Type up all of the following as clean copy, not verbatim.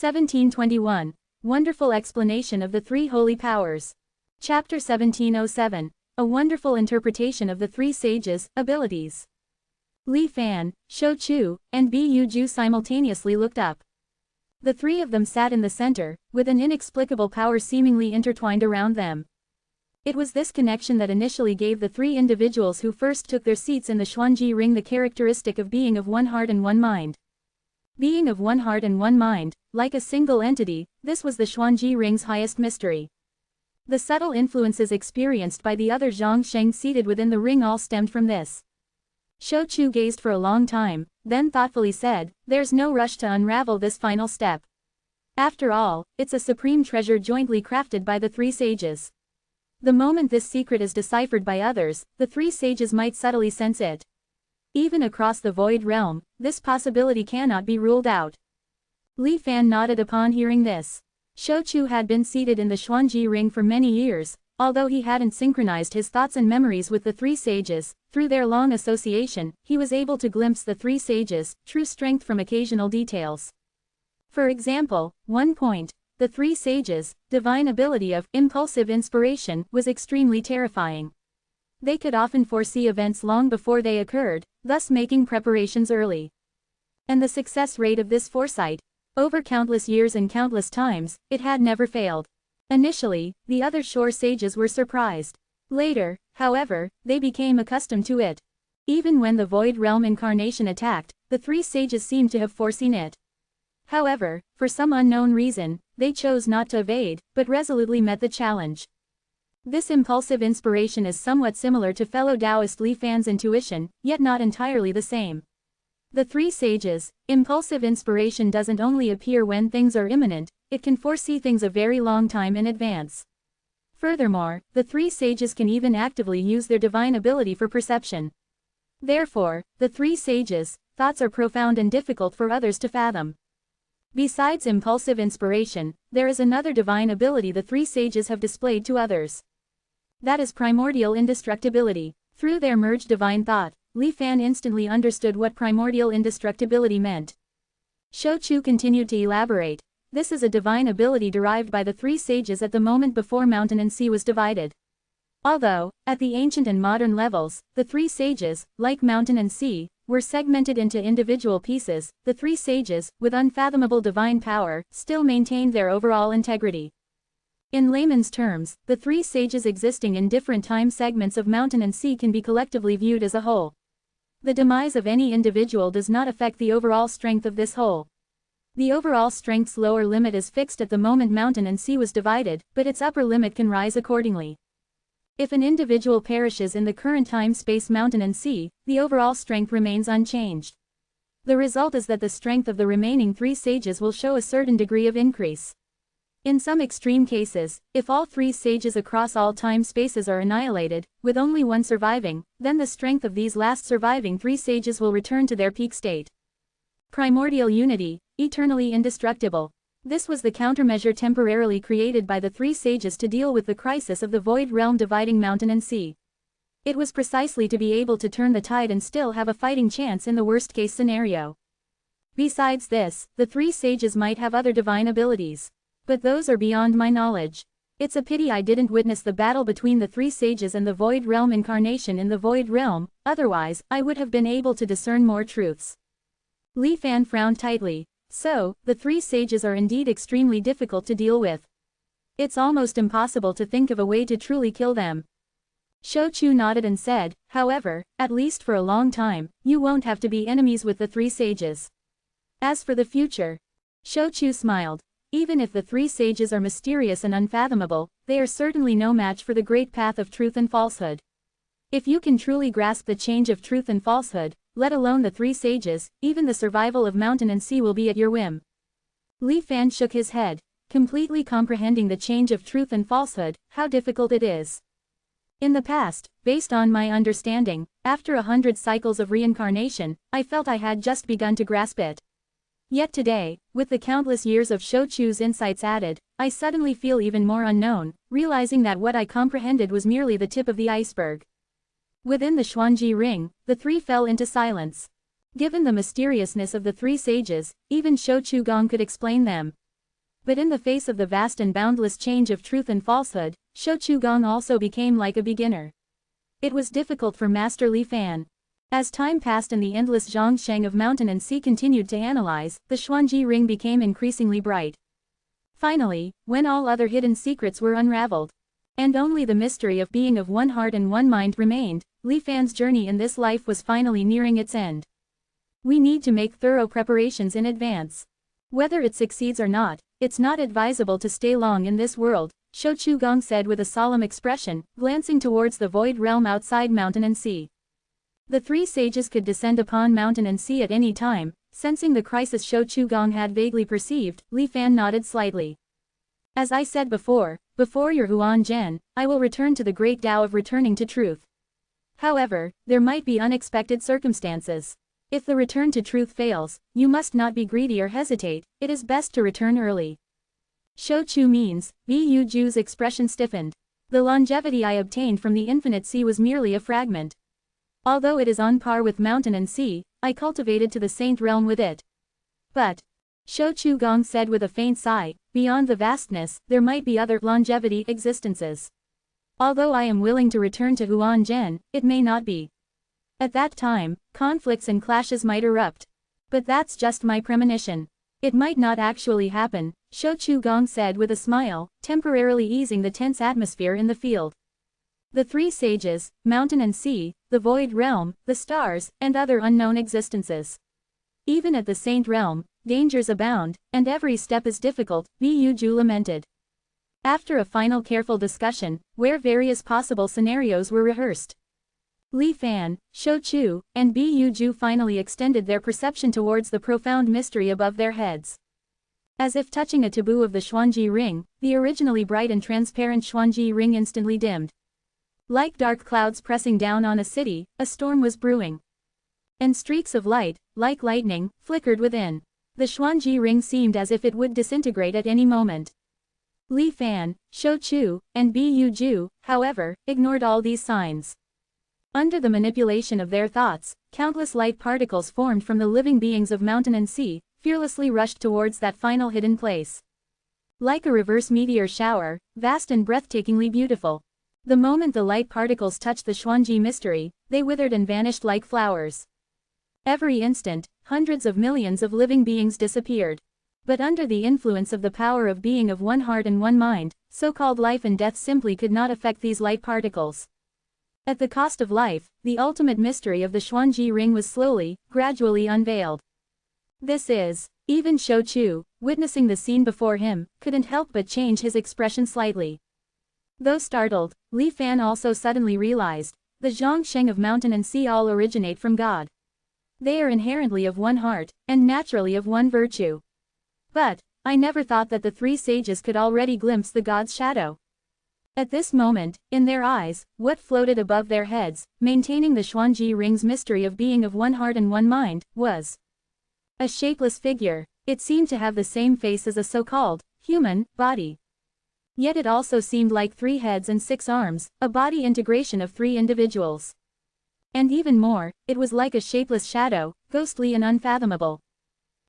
1721. Wonderful explanation of the three holy powers. Chapter 1707. A wonderful interpretation of the three sages' abilities. Li Fan, Shou Chu, and Bu Ju simultaneously looked up. The three of them sat in the center, with an inexplicable power seemingly intertwined around them. It was this connection that initially gave the three individuals who first took their seats in the Xuanji ring the characteristic of being of one heart and one mind. Being of one heart and one mind, like a single entity, this was the Xuanji ring's highest mystery. The subtle influences experienced by the other Zhang Sheng seated within the ring all stemmed from this. Shou Chu gazed for a long time, then thoughtfully said, "There's no rush to unravel this final step. After all, it's a supreme treasure jointly crafted by the three sages. The moment this secret is deciphered by others, the three sages might subtly sense it. Even across the void realm, this possibility cannot be ruled out." Li Fan nodded upon hearing this. Shou Chu had been seated in the Xuanji ring for many years, although he hadn't synchronized his thoughts and memories with the three sages. Through their long association, he was able to glimpse the three sages' true strength from occasional details. For example, one point, the three sages' divine ability of impulsive inspiration was extremely terrifying. They could often foresee events long before they occurred, thus making preparations early. And the success rate of this foresight, over countless years and countless times, it had never failed. Initially, the other shore sages were surprised. Later, however, they became accustomed to it. Even when the void realm incarnation attacked, the three sages seemed to have foreseen it. However, for some unknown reason, they chose not to evade, but resolutely met the challenge. This impulsive inspiration is somewhat similar to fellow Taoist Li Fan's intuition, yet not entirely the same. The three sages, impulsive inspiration doesn't only appear when things are imminent, it can foresee things a very long time in advance. Furthermore, the three sages can even actively use their divine ability for perception. Therefore, the three sages' thoughts are profound and difficult for others to fathom. Besides impulsive inspiration, there is another divine ability the three sages have displayed to others. That is primordial indestructibility. Through their merged divine thought, Li Fan instantly understood what primordial indestructibility meant. Shou Chu continued to elaborate. This is a divine ability derived by the three sages at the moment before mountain and sea was divided. Although, at the ancient and modern levels, the three sages, like mountain and sea, were segmented into individual pieces, the three sages, with unfathomable divine power, still maintained their overall integrity. In layman's terms, the three sages existing in different time segments of mountain and sea can be collectively viewed as a whole. The demise of any individual does not affect the overall strength of this whole. The overall strength's lower limit is fixed at the moment mountain and sea was divided, but its upper limit can rise accordingly. If an individual perishes in the current time-space mountain and sea, the overall strength remains unchanged. The result is that the strength of the remaining three sages will show a certain degree of increase. In some extreme cases, if all three sages across all time-spaces are annihilated, with only one surviving, then the strength of these last surviving three sages will return to their peak state. Primordial unity, eternally indestructible. This was the countermeasure temporarily created by the three sages to deal with the crisis of the void realm dividing mountain and sea. It was precisely to be able to turn the tide and still have a fighting chance in the worst-case scenario. Besides this, the three sages might have other divine abilities. But those are beyond my knowledge. It's a pity I didn't witness the battle between the three sages and the void realm incarnation in the void realm, otherwise, I would have been able to discern more truths. Li Fan frowned tightly. So, the three sages are indeed extremely difficult to deal with. It's almost impossible to think of a way to truly kill them. Shou Chu nodded and said, "However, at least for a long time, you won't have to be enemies with the three sages. As for the future," Shou Chu smiled. "Even if the three sages are mysterious and unfathomable, they are certainly no match for the great path of truth and falsehood. If you can truly grasp the change of truth and falsehood, let alone the three sages, even the survival of mountain and sea will be at your whim." Li Fan shook his head. Completely comprehending the change of truth and falsehood, how difficult it is. In the past, based on my understanding, after 100 cycles of reincarnation, I felt I had just begun to grasp it. Yet today, with the countless years of Shou Chu's insights added, I suddenly feel even more unknown, realizing that what I comprehended was merely the tip of the iceberg. Within the Xuanji ring, the three fell into silence. Given the mysteriousness of the three sages, even Shou Chu Gong could explain them. But in the face of the vast and boundless change of truth and falsehood, Shou Chu Gong also became like a beginner. It was difficult for Master Li Fan. As time passed and the endless zhongsheng of mountain and sea continued to analyze, the Xuanji ring became increasingly bright. Finally, when all other hidden secrets were unraveled, and only the mystery of being of one heart and one mind remained, Li Fan's journey in this life was finally nearing its end. We need to make thorough preparations in advance. Whether it succeeds or not, it's not advisable to stay long in this world, Shou Chu Gong said with a solemn expression, glancing towards the void realm outside mountain and sea. The three sages could descend upon mountain and sea at any time. Sensing the crisis Shou Chu Gong had vaguely perceived, Li Fan nodded slightly. As I said before your Huan Zhen, I will return to the great Tao of returning to truth. However, there might be unexpected circumstances. If the return to truth fails, you must not be greedy or hesitate, it is best to return early. Shou Chu means, Bu Ju's expression stiffened. The longevity I obtained from the infinite sea was merely a fragment. Although it is on par with mountain and sea, I cultivated to the saint realm with it. But, Shou Chu Gong said with a faint sigh, beyond the vastness, there might be other longevity existences. Although I am willing to return to Huan Zhen, it may not be. At that time, conflicts and clashes might erupt. But that's just my premonition. It might not actually happen, Shou Chu Gong said with a smile, temporarily easing the tense atmosphere in the field. The three sages, mountain and sea, the void realm, the stars, and other unknown existences. Even at the saint realm, dangers abound, and every step is difficult, Bu Ju lamented. After a final careful discussion, where various possible scenarios were rehearsed, Li Fan, Shou Chu, and Bu Ju finally extended their perception towards the profound mystery above their heads. As if touching a taboo of the Xuanji ring, the originally bright and transparent Xuanji ring instantly dimmed. Like dark clouds pressing down on a city, a storm was brewing. And streaks of light, like lightning, flickered within. The Xuanji ring seemed as if it would disintegrate at any moment. Li Fan, Shou Chu, and Bu Ju, however, ignored all these signs. Under the manipulation of their thoughts, countless light particles formed from the living beings of mountain and sea, fearlessly rushed towards that final hidden place. Like a reverse meteor shower, vast and breathtakingly beautiful. The moment the light particles touched the Xuanji mystery, they withered and vanished like flowers. Every instant, hundreds of millions of living beings disappeared. But under the influence of the power of being of one heart and one mind, so-called life and death simply could not affect these light particles. At the cost of life, the ultimate mystery of the Xuanji ring was slowly, gradually unveiled. This is, even Shou Chu, witnessing the scene before him, couldn't help but change his expression slightly. Though startled, Li Fan also suddenly realized, the zhongsheng of mountain and sea all originate from God. They are inherently of one heart, and naturally of one virtue. But, I never thought that the three sages could already glimpse the God's shadow. At this moment, in their eyes, what floated above their heads, maintaining the Xuanji ring's mystery of being of one heart and one mind, was a shapeless figure. It seemed to have the same face as a so-called human body. Yet it also seemed like 3 heads and 6 arms, a body integration of 3 individuals. And even more, it was like a shapeless shadow, ghostly and unfathomable.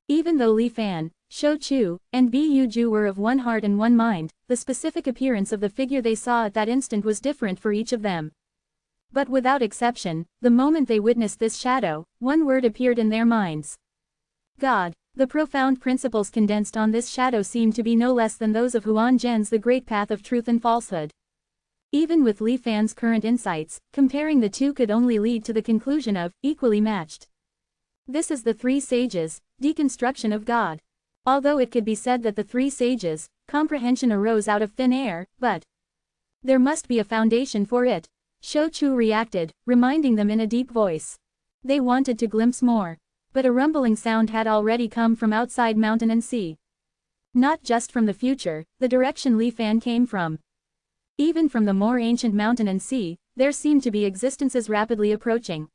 Even though Li Fan, Shou Chu, and Bu Ju were of one heart and one mind, the specific appearance of the figure they saw at that instant was different for each of them. But without exception, the moment they witnessed this shadow, one word appeared in their minds. God. The profound principles condensed on this shadow seemed to be no less than those of Huan Zhen's The Great Path of Truth and Falsehood. Even with Li Fan's current insights, comparing the two could only lead to the conclusion of, equally matched. This is the three sages, deconstruction of God. Although it could be said that the three sages, comprehension arose out of thin air, but there must be a foundation for it. Shou Chu reacted, reminding them in a deep voice. They wanted to glimpse more. But a rumbling sound had already come from outside mountain and sea. Not just from the future, the direction Li Fan came from. Even from the more ancient mountain and sea, there seemed to be existences rapidly approaching.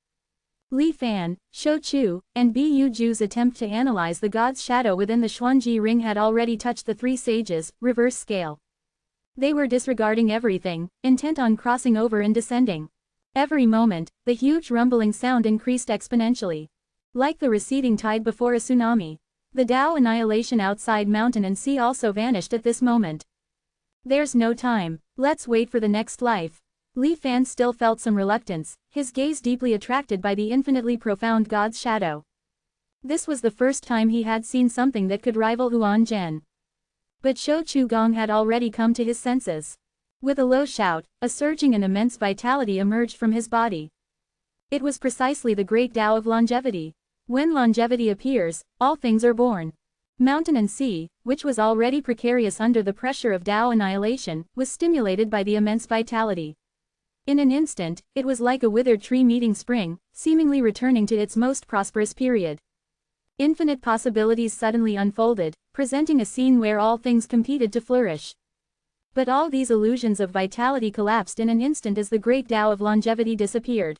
Li Fan, Shou Chu, and Bu Ju's attempt to analyze the God's shadow within the Xuanji ring had already touched the three sages, reverse scale. They were disregarding everything, intent on crossing over and descending. Every moment, the huge rumbling sound increased exponentially. Like the receding tide before a tsunami. The Tao annihilation outside mountain and sea also vanished at this moment. There's no time, let's wait for the next life. Li Fan still felt some reluctance, his gaze deeply attracted by the infinitely profound God's shadow. This was the first time he had seen something that could rival Huan Zhen. But Shou Chu Gong had already come to his senses. With a low shout, a surging and immense vitality emerged from his body. It was precisely the great Tao of longevity. When longevity appears, all things are born. Mountain and sea, which was already precarious under the pressure of Tao annihilation, was stimulated by the immense vitality. In an instant, it was like a withered tree meeting spring, seemingly returning to its most prosperous period. Infinite possibilities suddenly unfolded, presenting a scene where all things competed to flourish. But all these illusions of vitality collapsed in an instant as the great Tao of longevity disappeared.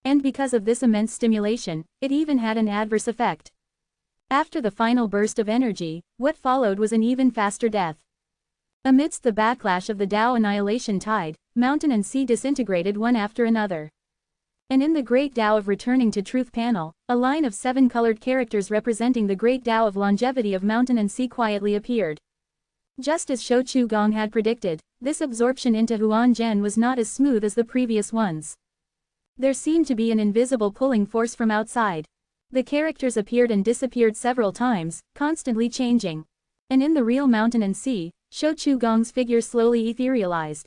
And because of this immense stimulation, it even had an adverse effect. After the final burst of energy, what followed was an even faster death. Amidst the backlash of the Tao annihilation tide, mountain and sea disintegrated one after another. And in the great Tao of returning to truth panel, a line of 7 colored characters representing the great Tao of longevity of mountain and sea quietly appeared. Just as Shou Chu Gong had predicted, this absorption into Huan Zhen was not as smooth as the previous ones. There seemed to be an invisible pulling force from outside. The characters appeared and disappeared several times, constantly changing. And in the real mountain and sea, Shou Chu Gong's figure slowly etherealized.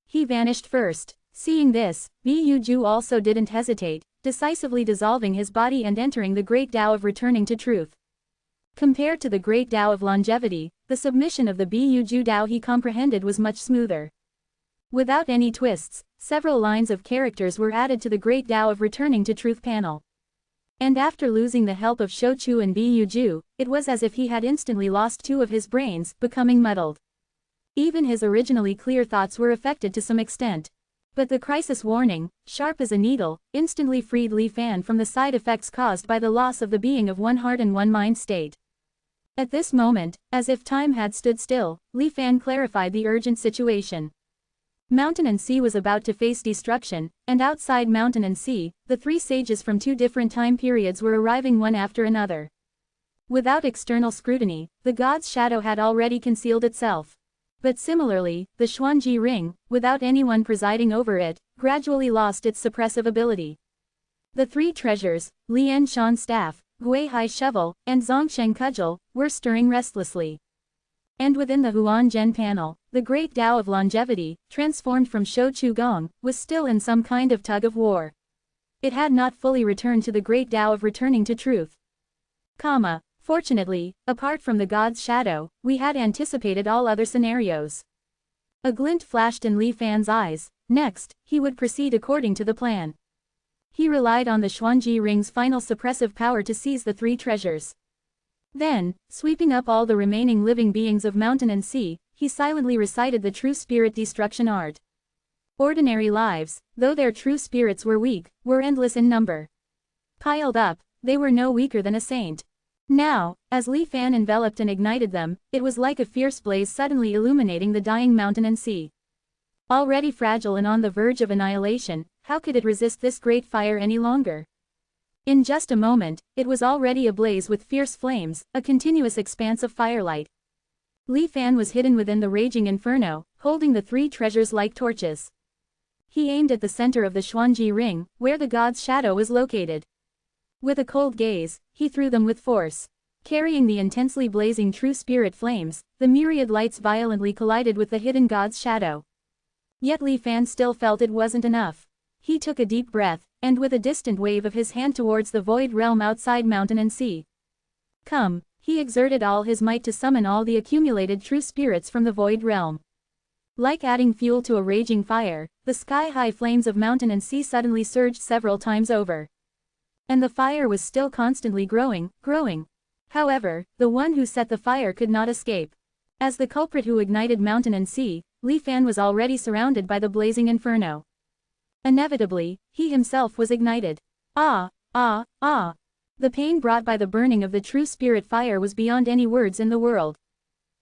He vanished first. Seeing this, Bu Ju also didn't hesitate, decisively dissolving his body and entering the great Tao of returning to truth. Compared to the great Tao of longevity, the submission of the Bu Ju Tao he comprehended was much smoother. Without any twists, several lines of characters were added to the great Tao of returning to truth panel. And after losing the help of Shou Chu and Bu Ju, it was as if he had instantly lost 2 of his brains, becoming muddled. Even his originally clear thoughts were affected to some extent. But the crisis warning, sharp as a needle, instantly freed Li Fan from the side effects caused by the loss of the being of one heart and one mind state. At this moment, as if time had stood still, Li Fan clarified the urgent situation. Mountain and sea was about to face destruction, and outside mountain and sea, the 3 sages from 2 different time periods were arriving one after another. Without external scrutiny, the god's shadow had already concealed itself. But similarly, the Xuanji ring, without anyone presiding over it, gradually lost its suppressive ability. The 3 treasures, Lian Shan staff, Gui Hai shovel, and Zongsheng cudgel, were stirring restlessly. And within the Huan Zhen panel, the great Tao of longevity, transformed from Shou Chu Gong, was still in some kind of tug of war. It had not fully returned to the great Tao of returning to truth. Fortunately, apart from the god's shadow, we had anticipated all other scenarios. A glint flashed in Li Fan's eyes. Next, he would proceed according to the plan. He relied on the Xuanji ring's final suppressive power to seize the 3 treasures. Then, sweeping up all the remaining living beings of mountain and sea, he silently recited the true spirit destruction art. Ordinary lives, though their true spirits were weak, were endless in number. Piled up, they were no weaker than a saint. Now, as Li Fan enveloped and ignited them, it was like a fierce blaze suddenly illuminating the dying mountain and sea. Already fragile and on the verge of annihilation, how could it resist this great fire any longer? In just a moment, it was already ablaze with fierce flames, a continuous expanse of firelight. Li Fan was hidden within the raging inferno, holding the 3 treasures like torches. He aimed at the center of the Xuanji ring, where the god's shadow was located. With a cold gaze, he threw them with force. Carrying the intensely blazing true spirit flames, the myriad lights violently collided with the hidden god's shadow. Yet Li Fan still felt it wasn't enough. He took a deep breath, and with a distant wave of his hand towards the void realm outside mountain and sea. He exerted all his might to summon all the accumulated true spirits from the void realm. Like adding fuel to a raging fire, the sky-high flames of mountain and sea suddenly surged several times over. And the fire was still constantly growing. However, the one who set the fire could not escape. As the culprit who ignited mountain and sea, Li Fan was already surrounded by the blazing inferno. Inevitably, he himself was ignited. The pain brought by the burning of the true spirit fire was beyond any words in the world.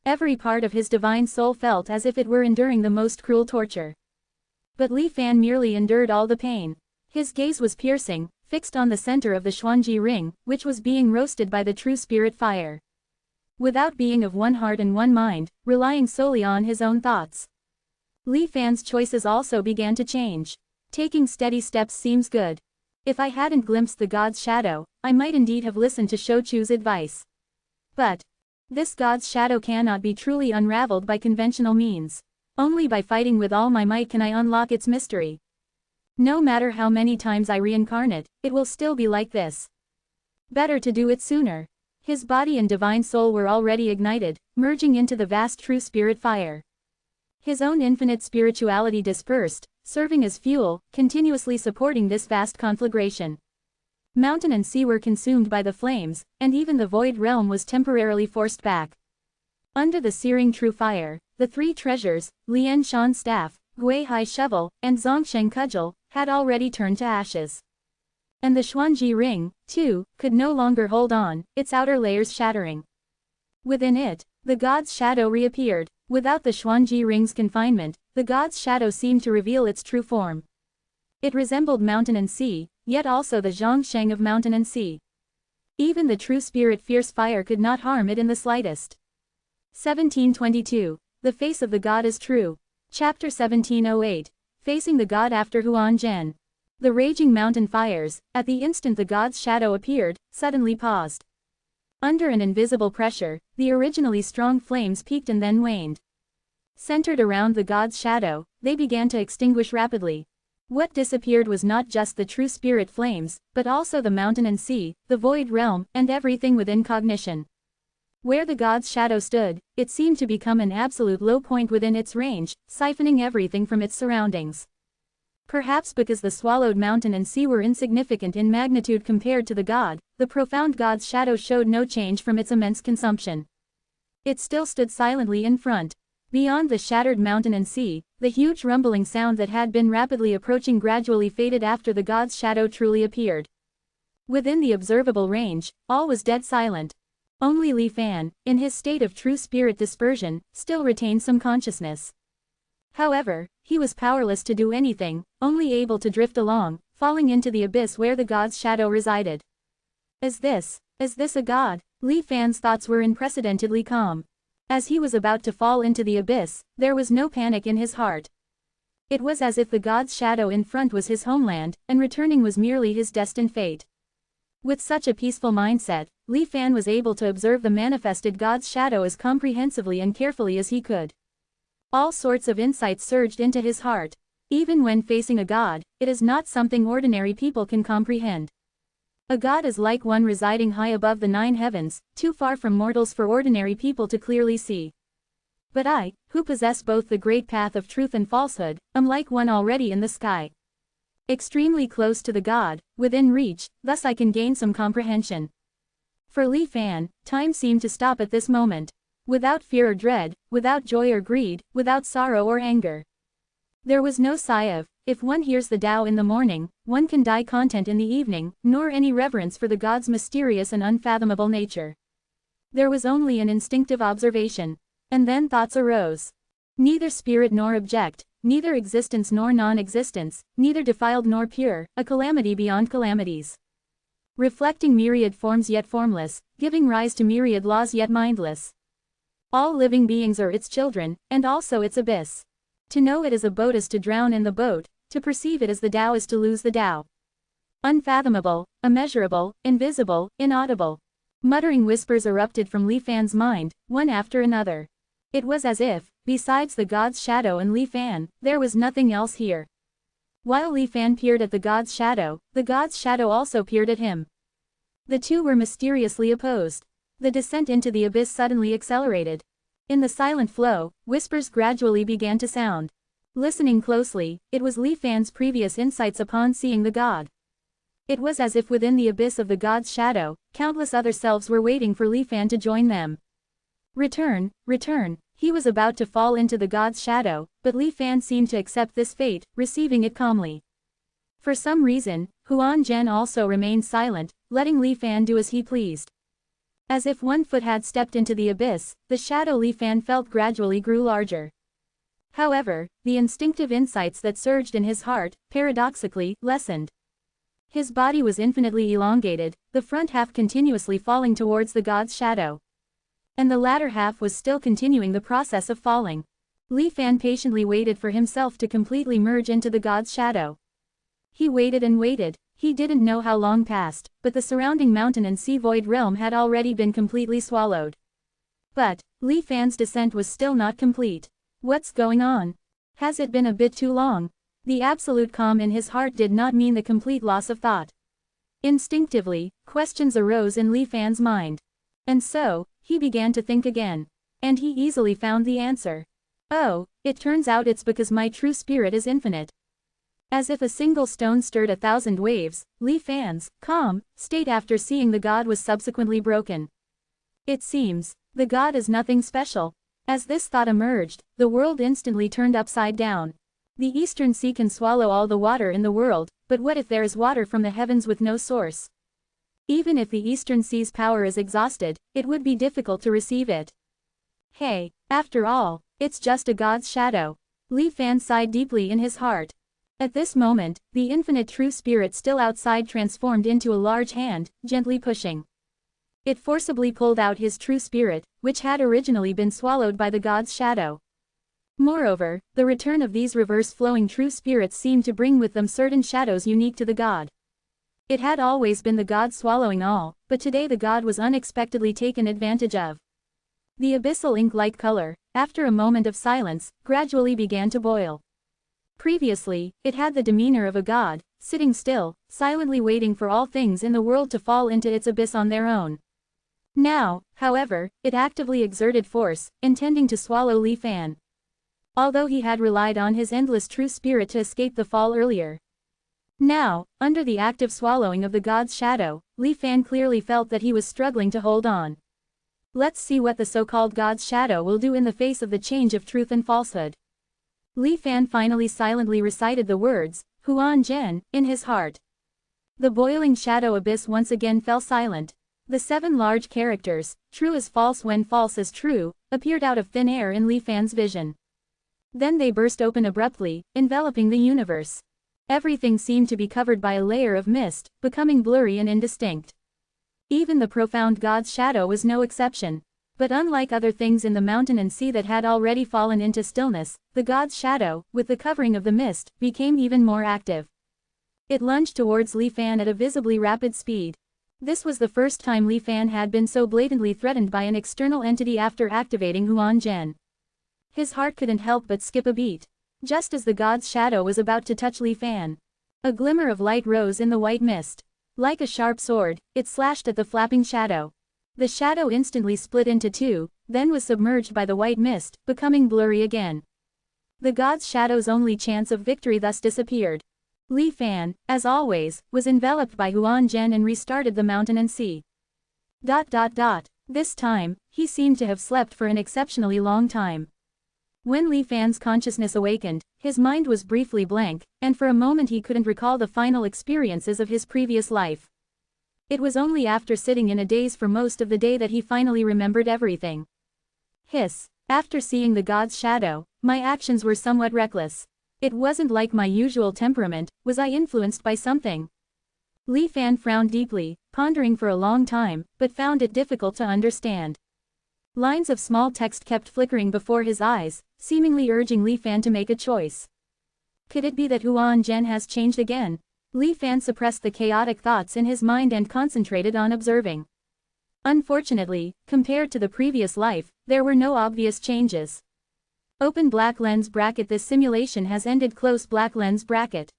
Every part of his divine soul felt as if it were enduring the most cruel torture. But Li Fan merely endured all the pain. His gaze was piercing, fixed on the center of the Xuanji ring, which was being roasted by the true spirit fire. Without being of one heart and one mind, relying solely on his own thoughts. Li Fan's choices also began to change. Taking steady steps seems good. If I hadn't glimpsed the god's shadow, I might indeed have listened to Shouchu's advice. But this god's shadow cannot be truly unraveled by conventional means. Only by fighting with all my might can I unlock its mystery. No matter how many times I reincarnate, it will still be like this. Better to do it sooner. His body and divine soul were already ignited, merging into the vast true spirit fire. His own infinite spirituality dispersed, serving as fuel, continuously supporting this vast conflagration. Mountain and sea were consumed by the flames, and even the void realm was temporarily forced back. Under the searing true fire, the three treasures, Lian Shan's staff, Gui Hai shovel, and Zongsheng cudgel, had already turned to ashes. And the Xuanji ring, too, could no longer hold on, its outer layers shattering. Within it, the god's shadow reappeared. Without the Xuanji ring's confinement, the god's shadow seemed to reveal its true form. It resembled mountain and sea, yet also the Zhongsheng of mountain and sea. Even the true spirit fierce fire could not harm it in the slightest. 1722. The face of the god is true. Chapter 1708. Facing the god after Huan Zhen. The raging mountain fires, at the instant the god's shadow appeared, suddenly paused. Under an invisible pressure, the originally strong flames peaked and then waned. Centered around the god's shadow, they began to extinguish rapidly. What disappeared was not just the true spirit flames, but also the mountain and sea, the void realm, and everything within cognition. Where the god's shadow stood, it seemed to become an absolute low point within its range, siphoning everything from its surroundings. Perhaps because the swallowed mountain and sea were insignificant in magnitude compared to the god, the profound god's shadow showed no change from its immense consumption. It still stood silently in front. Beyond the shattered mountain and sea, the huge rumbling sound that had been rapidly approaching gradually faded after the god's shadow truly appeared. Within the observable range, all was dead silent. Only Li Fan, in his state of true spirit dispersion, still retained some consciousness. However, he was powerless to do anything, only able to drift along, falling into the abyss where the god's shadow resided. Is this a god? Li Fan's thoughts were unprecedentedly calm. As he was about to fall into the abyss, there was no panic in his heart. It was as if the god's shadow in front was his homeland, and returning was merely his destined fate. With such a peaceful mindset, Li Fan was able to observe the manifested god's shadow as comprehensively and carefully as he could. All sorts of insights surged into his heart. Even when facing a god, it is not something ordinary people can comprehend. A god is like one residing high above the 9 heavens, too far from mortals for ordinary people to clearly see. But I, who possess both the great path of truth and falsehood, am like one already in the sky. Extremely close to the god, within reach, thus I can gain some comprehension. For Li Fan, time seemed to stop at this moment. Without fear or dread, without joy or greed, without sorrow or anger. There was no sigh of, if one hears the Tao in the morning, one can die content in the evening, nor any reverence for the god's mysterious and unfathomable nature. There was only an instinctive observation. And then thoughts arose. Neither spirit nor object, neither existence nor non-existence, neither defiled nor pure, a calamity beyond calamities. Reflecting myriad forms yet formless, giving rise to myriad laws yet mindless. All living beings are its children, and also its abyss. To know it as a boat is to drown in the boat, to perceive it as the Tao is to lose the Tao. Unfathomable, immeasurable, invisible, inaudible. Muttering whispers erupted from Li Fan's mind, one after another. It was as if, besides the god's shadow and Li Fan, there was nothing else here. While Li Fan peered at the god's shadow also peered at him. The two were mysteriously opposed. The descent into the abyss suddenly accelerated. In the silent flow, whispers gradually began to sound. Listening closely, it was Li Fan's previous insights upon seeing the god. It was as if within the abyss of the god's shadow, countless other selves were waiting for Li Fan to join them. Return, return. He was about to fall into the god's shadow, but Li Fan seemed to accept this fate, receiving it calmly. For some reason, Huan Zhen also remained silent, letting Li Fan do as he pleased. As if one foot had stepped into the abyss, the shadow Li Fan felt gradually grew larger. However, the instinctive insights that surged in his heart, paradoxically, lessened. His body was infinitely elongated, the front half continuously falling towards the god's shadow. And the latter half was still continuing the process of falling. Li Fan patiently waited for himself to completely merge into the god's shadow. He waited and waited. He didn't know how long passed, but the surrounding mountain and sea void realm had already been completely swallowed. But Li Fan's descent was still not complete. What's going on? Has it been a bit too long? The absolute calm in his heart did not mean the complete loss of thought. Instinctively, questions arose in Li Fan's mind. And so, he began to think again. And he easily found the answer. Oh, it turns out it's because my true spirit is infinite. As if a single stone stirred 1,000 waves, Li Fan's calm state after seeing the god was subsequently broken. It seems, the god is nothing special. As this thought emerged, the world instantly turned upside down. The eastern sea can swallow all the water in the world, but what if there is water from the heavens with no source? Even if the eastern sea's power is exhausted, it would be difficult to receive it. Hey, after all, it's just a god's shadow. Li Fan sighed deeply in his heart. At this moment, the infinite true spirit still outside transformed into a large hand, gently pushing. It forcibly pulled out his true spirit, which had originally been swallowed by the god's shadow. Moreover, the return of these reverse-flowing true spirits seemed to bring with them certain shadows unique to the god. It had always been the god swallowing all, but today the god was unexpectedly taken advantage of. The abyssal ink-like color, after a moment of silence, gradually began to boil. Previously, it had the demeanor of a god, sitting still, silently waiting for all things in the world to fall into its abyss on their own. Now, however, it actively exerted force, intending to swallow Li Fan. Although he had relied on his endless true spirit to escape the fall earlier. Now, under the active swallowing of the god's shadow, Li Fan clearly felt that he was struggling to hold on. Let's see what the so-called god's shadow will do in the face of the change of truth and falsehood. Li Fan finally silently recited the words, Huan Zhen, in his heart. The boiling shadow abyss once again fell silent. The 7 large characters, true as false when false as true, appeared out of thin air in Li Fan's vision. Then they burst open abruptly, enveloping the universe. Everything seemed to be covered by a layer of mist, becoming blurry and indistinct. Even the profound god's shadow was no exception. But unlike other things in the mountain and sea that had already fallen into stillness, the god's shadow, with the covering of the mist, became even more active. It lunged towards Li Fan at a visibly rapid speed. This was the first time Li Fan had been so blatantly threatened by an external entity after activating Huan Zhen. His heart couldn't help but skip a beat. Just as the god's shadow was about to touch Li Fan, a glimmer of light rose in the white mist. Like a sharp sword, it slashed at the flapping shadow. The shadow instantly split into 2, then was submerged by the white mist, becoming blurry again. The god's shadow's only chance of victory thus disappeared. Li Fan, as always, was enveloped by Huan Zhen and restarted the mountain and sea. This time, he seemed to have slept for an exceptionally long time. When Li Fan's consciousness awakened, his mind was briefly blank, and for a moment he couldn't recall the final experiences of his previous life. It was only after sitting in a daze for most of the day that he finally remembered everything. Hiss. After seeing the god's shadow, my actions were somewhat reckless. It wasn't like my usual temperament. Was I influenced by something? Li Fan frowned deeply, pondering for a long time, but found it difficult to understand. Lines of small text kept flickering before his eyes, seemingly urging Li Fan to make a choice. Could it be that Huan Zhen has changed again? Li Fan suppressed the chaotic thoughts in his mind and concentrated on observing. Unfortunately, compared to the previous life, there were no obvious changes. Open black lens bracket. This simulation has ended. Close black lens bracket.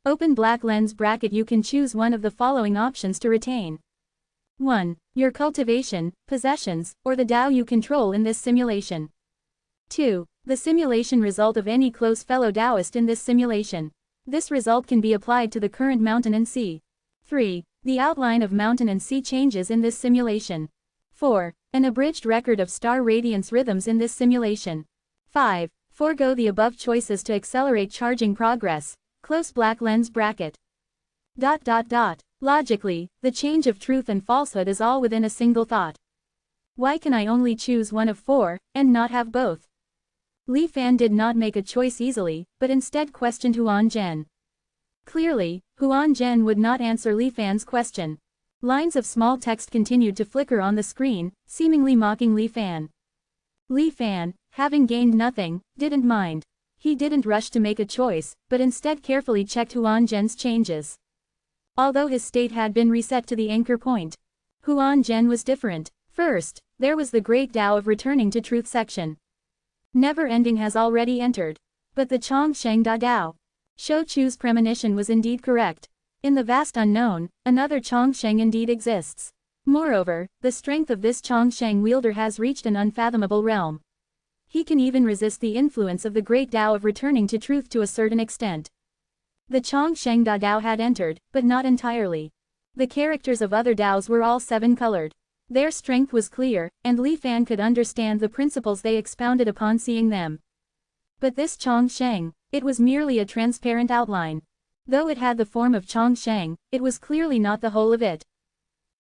Open black lens bracket. You can choose one of the following options to retain. 1. Your cultivation, possessions, or the Tao you control in this simulation. 2. The simulation result of any close fellow Taoist in this simulation. This result can be applied to the current mountain and sea. 3. The outline of mountain and sea changes in this simulation. 4. An abridged record of star radiance rhythms in this simulation. 5. Forego the above choices to accelerate charging progress. Close black lens bracket. Logically, the change of truth and falsehood is all within a single thought. Why can I only choose one of 4, and not have both? Li Fan did not make a choice easily, but instead questioned Huan Zhen. Clearly, Huan Zhen would not answer Li Fan's question. Lines of small text continued to flicker on the screen, seemingly mocking Li Fan. Li Fan, having gained nothing, didn't mind. He didn't rush to make a choice, but instead carefully checked Huan Zhen's changes. Although his state had been reset to the anchor point, Huan Zhen was different. First, there was the great Tao of returning to truth section. Never ending has already entered. But the Chongsheng Da Dao. Shou Chu's premonition was indeed correct. In the vast unknown, another Chongsheng indeed exists. Moreover, the strength of this Chongsheng wielder has reached an unfathomable realm. He can even resist the influence of the great Tao of returning to truth to a certain extent. The Chongsheng Da Dao had entered, but not entirely. The characters of other Daos were all seven-colored. Their strength was clear, and Li Fan could understand the principles they expounded upon seeing them. But this Chongsheng, it was merely a transparent outline. Though it had the form of Chongsheng, it was clearly not the whole of it.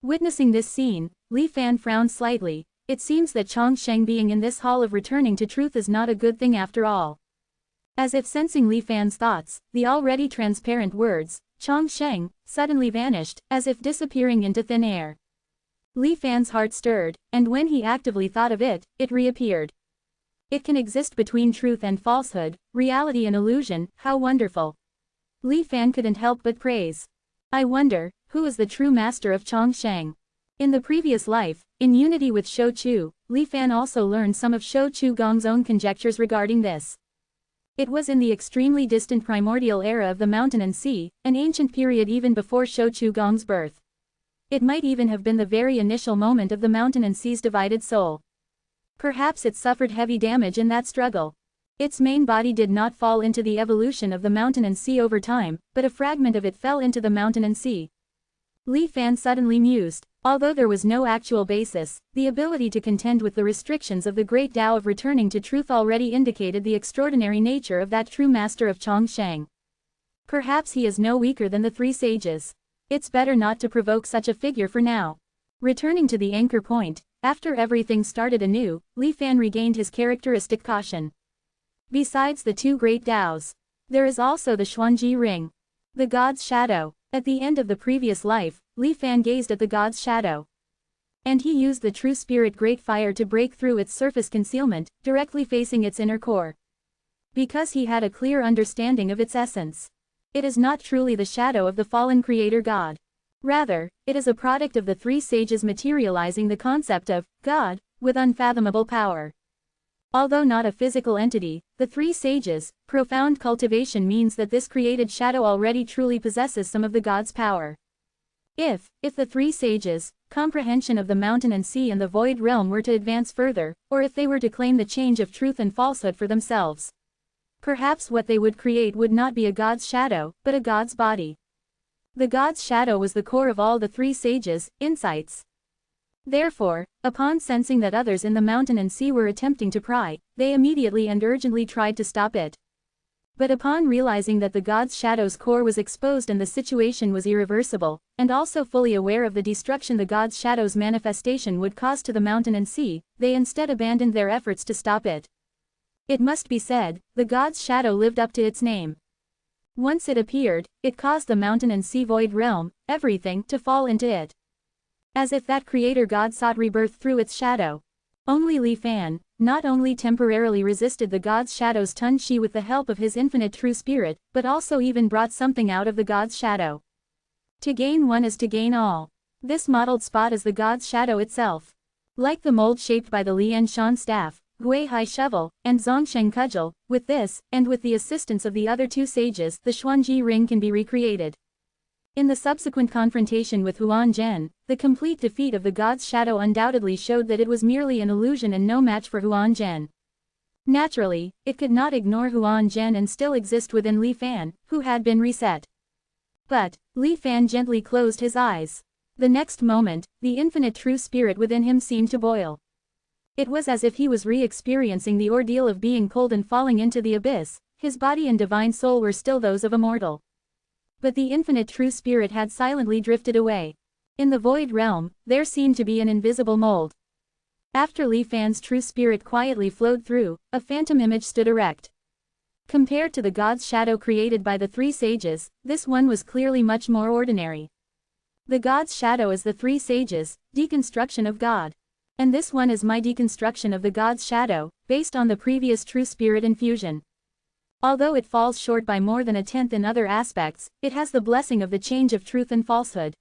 Witnessing this scene, Li Fan frowned slightly. It seems that Chongsheng being in this hall of returning to truth is not a good thing after all. As if sensing Li Fan's thoughts, the already transparent words, Chongsheng, suddenly vanished, as if disappearing into thin air. Li Fan's heart stirred, and when he actively thought of it, it reappeared. It can exist between truth and falsehood, reality and illusion, how wonderful. Li Fan couldn't help but praise. I wonder, who is the true master of Chongsheng? In the previous life, in unity with Shou Chu, Li Fan also learned some of Shou Chu Gong's own conjectures regarding this. It was in the extremely distant primordial era of the mountain and sea, an ancient period even before Shou Chu Gong's birth. It might even have been the very initial moment of the mountain and sea's divided soul. Perhaps it suffered heavy damage in that struggle. Its main body did not fall into the evolution of the mountain and sea over time, but a fragment of it fell into the mountain and sea. Li Fan suddenly mused. Although there was no actual basis, the ability to contend with the restrictions of the great Tao of returning to truth already indicated the extraordinary nature of that true master of Chongsheng. Perhaps he is no weaker than the three sages. It's better not to provoke such a figure for now. Returning to the anchor point, after everything started anew, Li Fan regained his characteristic caution. Besides the two great Taos, there is also the Xuanji ring. The god's shadow. At the end of the previous life, Li Fan gazed at the god's shadow. And he used the true spirit great fire to break through its surface concealment, directly facing its inner core. Because he had a clear understanding of its essence. It is not truly the shadow of the fallen creator god. Rather, it is a product of the three sages materializing the concept of God, with unfathomable power. Although not a physical entity, the three sages' profound cultivation means that this created shadow already truly possesses some of the god's power. If the three sages' comprehension of the mountain and sea and the void realm were to advance further, or if they were to claim the change of truth and falsehood for themselves, perhaps what they would create would not be a god's shadow, but a god's body. The god's shadow was the core of all the three sages' insights. Therefore, upon sensing that others in the mountain and sea were attempting to pry, they immediately and urgently tried to stop it. But upon realizing that the god's shadow's core was exposed and the situation was irreversible, and also fully aware of the destruction the god's shadow's manifestation would cause to the mountain and sea, they instead abandoned their efforts to stop it. It must be said, the god's shadow lived up to its name. Once it appeared, it caused the mountain and sea void realm, everything, to fall into it. As if that creator god sought rebirth through its shadow. Only Li Fan, not only temporarily resisted the god's shadow's Tun Shi with the help of his infinite true spirit, but also even brought something out of the god's shadow. To gain one is to gain all. This mottled spot is the god's shadow itself. Like the mold shaped by the Lian Shan staff, Gui Hai shovel, and Zongsheng cudgel, with this, and with the assistance of the other two sages, the Xuanji ring can be recreated. In the subsequent confrontation with Huan Zhen, the complete defeat of the god's shadow undoubtedly showed that it was merely an illusion and no match for Huan Zhen. Naturally, it could not ignore Huan Zhen and still exist within Li Fan, who had been reset. But, Li Fan gently closed his eyes. The next moment, the infinite true spirit within him seemed to boil. It was as if he was re-experiencing the ordeal of being pulled and falling into the abyss. His body and divine soul were still those of a mortal. But the infinite true spirit had silently drifted away. In the void realm, there seemed to be an invisible mold. After Li Fan's true spirit quietly flowed through, a phantom image stood erect. Compared to the God's shadow created by the three sages, this one was clearly much more ordinary. The God's shadow is the three sages, deconstruction of God. And this one is my deconstruction of the God's shadow, based on the previous true spirit infusion. Although it falls short by more than a tenth in other aspects, it has the blessing of the change of truth and falsehood.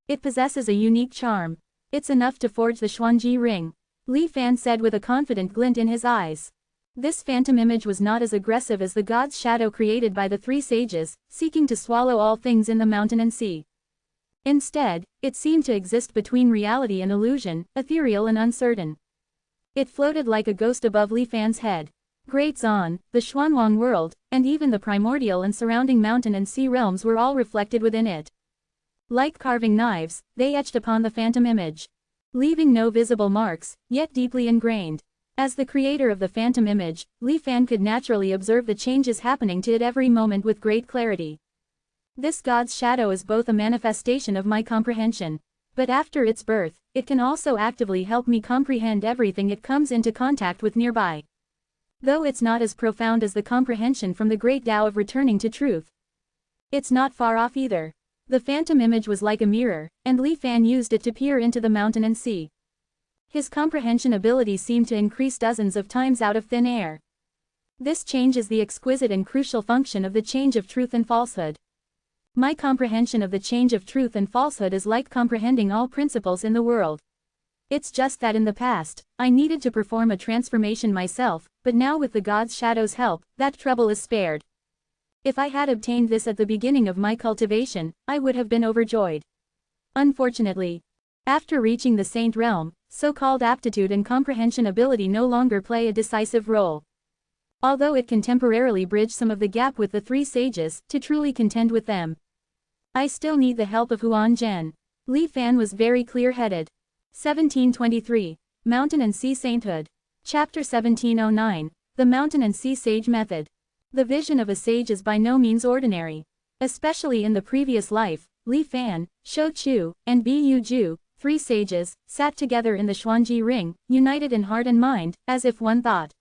It possesses a unique charm. It's enough to forge the Xuanji ring, Li Fan said with a confident glint in his eyes. This phantom image was not as aggressive as the God's shadow created by the three sages, seeking to swallow all things in the mountain and sea. Instead, it seemed to exist between reality and illusion, ethereal and uncertain. It floated like a ghost above Li Fan's head. Great Zan, the Xuanwang world, and even the primordial and surrounding mountain and sea realms were all reflected within it. Like carving knives, they etched upon the phantom image, leaving no visible marks, yet deeply ingrained. As the creator of the phantom image, Li Fan could naturally observe the changes happening to it every moment with great clarity. This God's shadow is both a manifestation of my comprehension, but after its birth, it can also actively help me comprehend everything it comes into contact with nearby. Though it's not as profound as the comprehension from the great Tao of returning to truth, it's not far off either. The phantom image was like a mirror, and Li Fan used it to peer into the mountain and sea. His comprehension ability seemed to increase dozens of times out of thin air. This change is the exquisite and crucial function of the change of truth and falsehood. My comprehension of the change of truth and falsehood is like comprehending all principles in the world. It's just that in the past, I needed to perform a transformation myself, but now with the God's shadow's help, that trouble is spared. If I had obtained this at the beginning of my cultivation, I would have been overjoyed. Unfortunately, after reaching the saint realm, so-called aptitude and comprehension ability no longer play a decisive role. Although it can temporarily bridge some of the gap with the three sages, to truly contend with them, I still need the help of Huan Zhen. Li Fan was very clear-headed. 1723. Mountain and Sea Sainthood. Chapter 1709. The Mountain and Sea Sage Method. The vision of a sage is by no means ordinary. Especially in the previous life, Li Fan, Shou Chu, and Bu Ju, three sages, sat together in the Xuanji ring, united in heart and mind, as if one thought.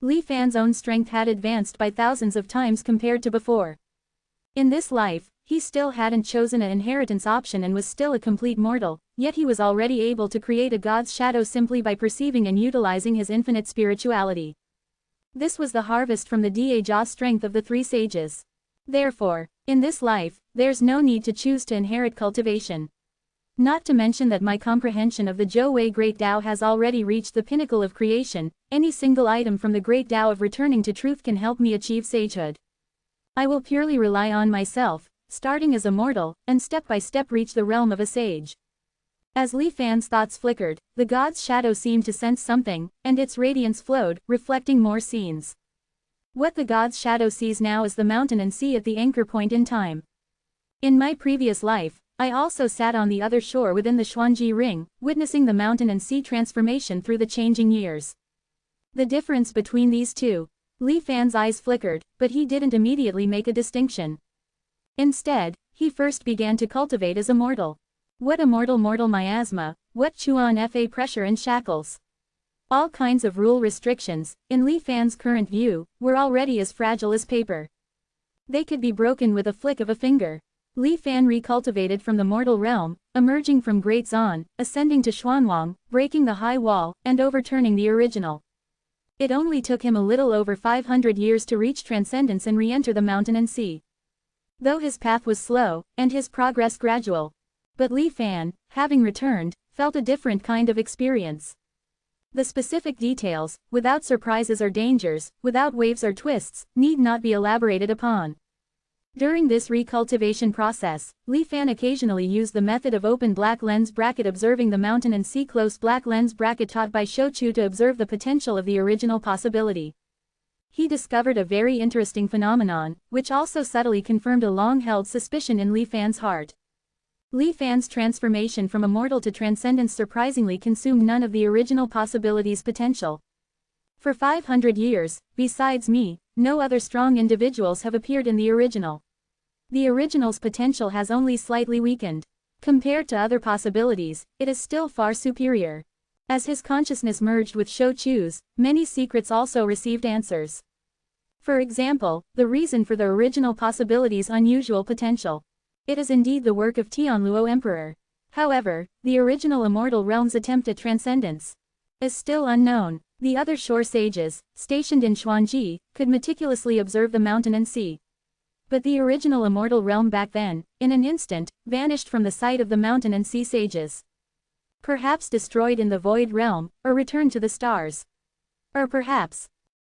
Li Fan's own strength had advanced by thousands of times compared to before. In this life, he still hadn't chosen an inheritance option and was still a complete mortal, yet he was already able to create a God's shadow simply by perceiving and utilizing his infinite spirituality. This was the harvest from the Jia strength of the three sages. Therefore, in this life, there's no need to choose to inherit cultivation. Not to mention that my comprehension of the Zhou Great Tao has already reached the pinnacle of creation, any single item from the Great Tao of returning to truth can help me achieve sagehood. I will purely rely on myself, starting as a mortal, and step by step reach the realm of a sage. As Li Fan's thoughts flickered, the God's shadow seemed to sense something, and its radiance flowed, reflecting more scenes. What the God's shadow sees now is the mountain and sea at the anchor point in time. In my previous life, I also sat on the other shore within the Xuanji ring, witnessing the mountain and sea transformation through the changing years. The difference between these two. Li Fan's eyes flickered, but he didn't immediately make a distinction. Instead, he first began to cultivate as a mortal. What a mortal miasma, what Chuan Fa pressure and shackles. All kinds of rule restrictions, in Li Fan's current view, were already as fragile as paper. They could be broken with a flick of a finger. Li Fan recultivated from the mortal realm, emerging from Great Zan, ascending to Xuanwang, breaking the high wall, and overturning the original. It only took him a little over 500 years to reach transcendence and re-enter the mountain and sea. Though his path was slow, and his progress gradual. But Li Fan, having returned, felt a different kind of experience. The specific details, without surprises or dangers, without waves or twists, need not be elaborated upon. During this recultivation process, Li Fan occasionally used the method of open black lens bracket observing the mountain and sea close black lens bracket taught by Shou Chu to observe the potential of the original possibility. He discovered a very interesting phenomenon, which also subtly confirmed a long-held suspicion in Li Fan's heart. Li Fan's transformation from a mortal to transcendence surprisingly consumed none of the original possibility's potential. For 500 years, besides me, no other strong individuals have appeared in the original. The original's potential has only slightly weakened. Compared to other possibilities, it is still far superior. As his consciousness merged with Shou Chu's, many secrets also received answers. For example, the reason for the original possibility's unusual potential. It is indeed the work of Tianluo Emperor. However, the original immortal realm's attempt at transcendence is still unknown. The other shore sages, stationed in Xuanji, could meticulously observe the mountain and sea. But the original immortal realm back then, in an instant, vanished from the sight of the mountain and sea sages. Perhaps destroyed in the void realm, or returned to the stars. Or perhaps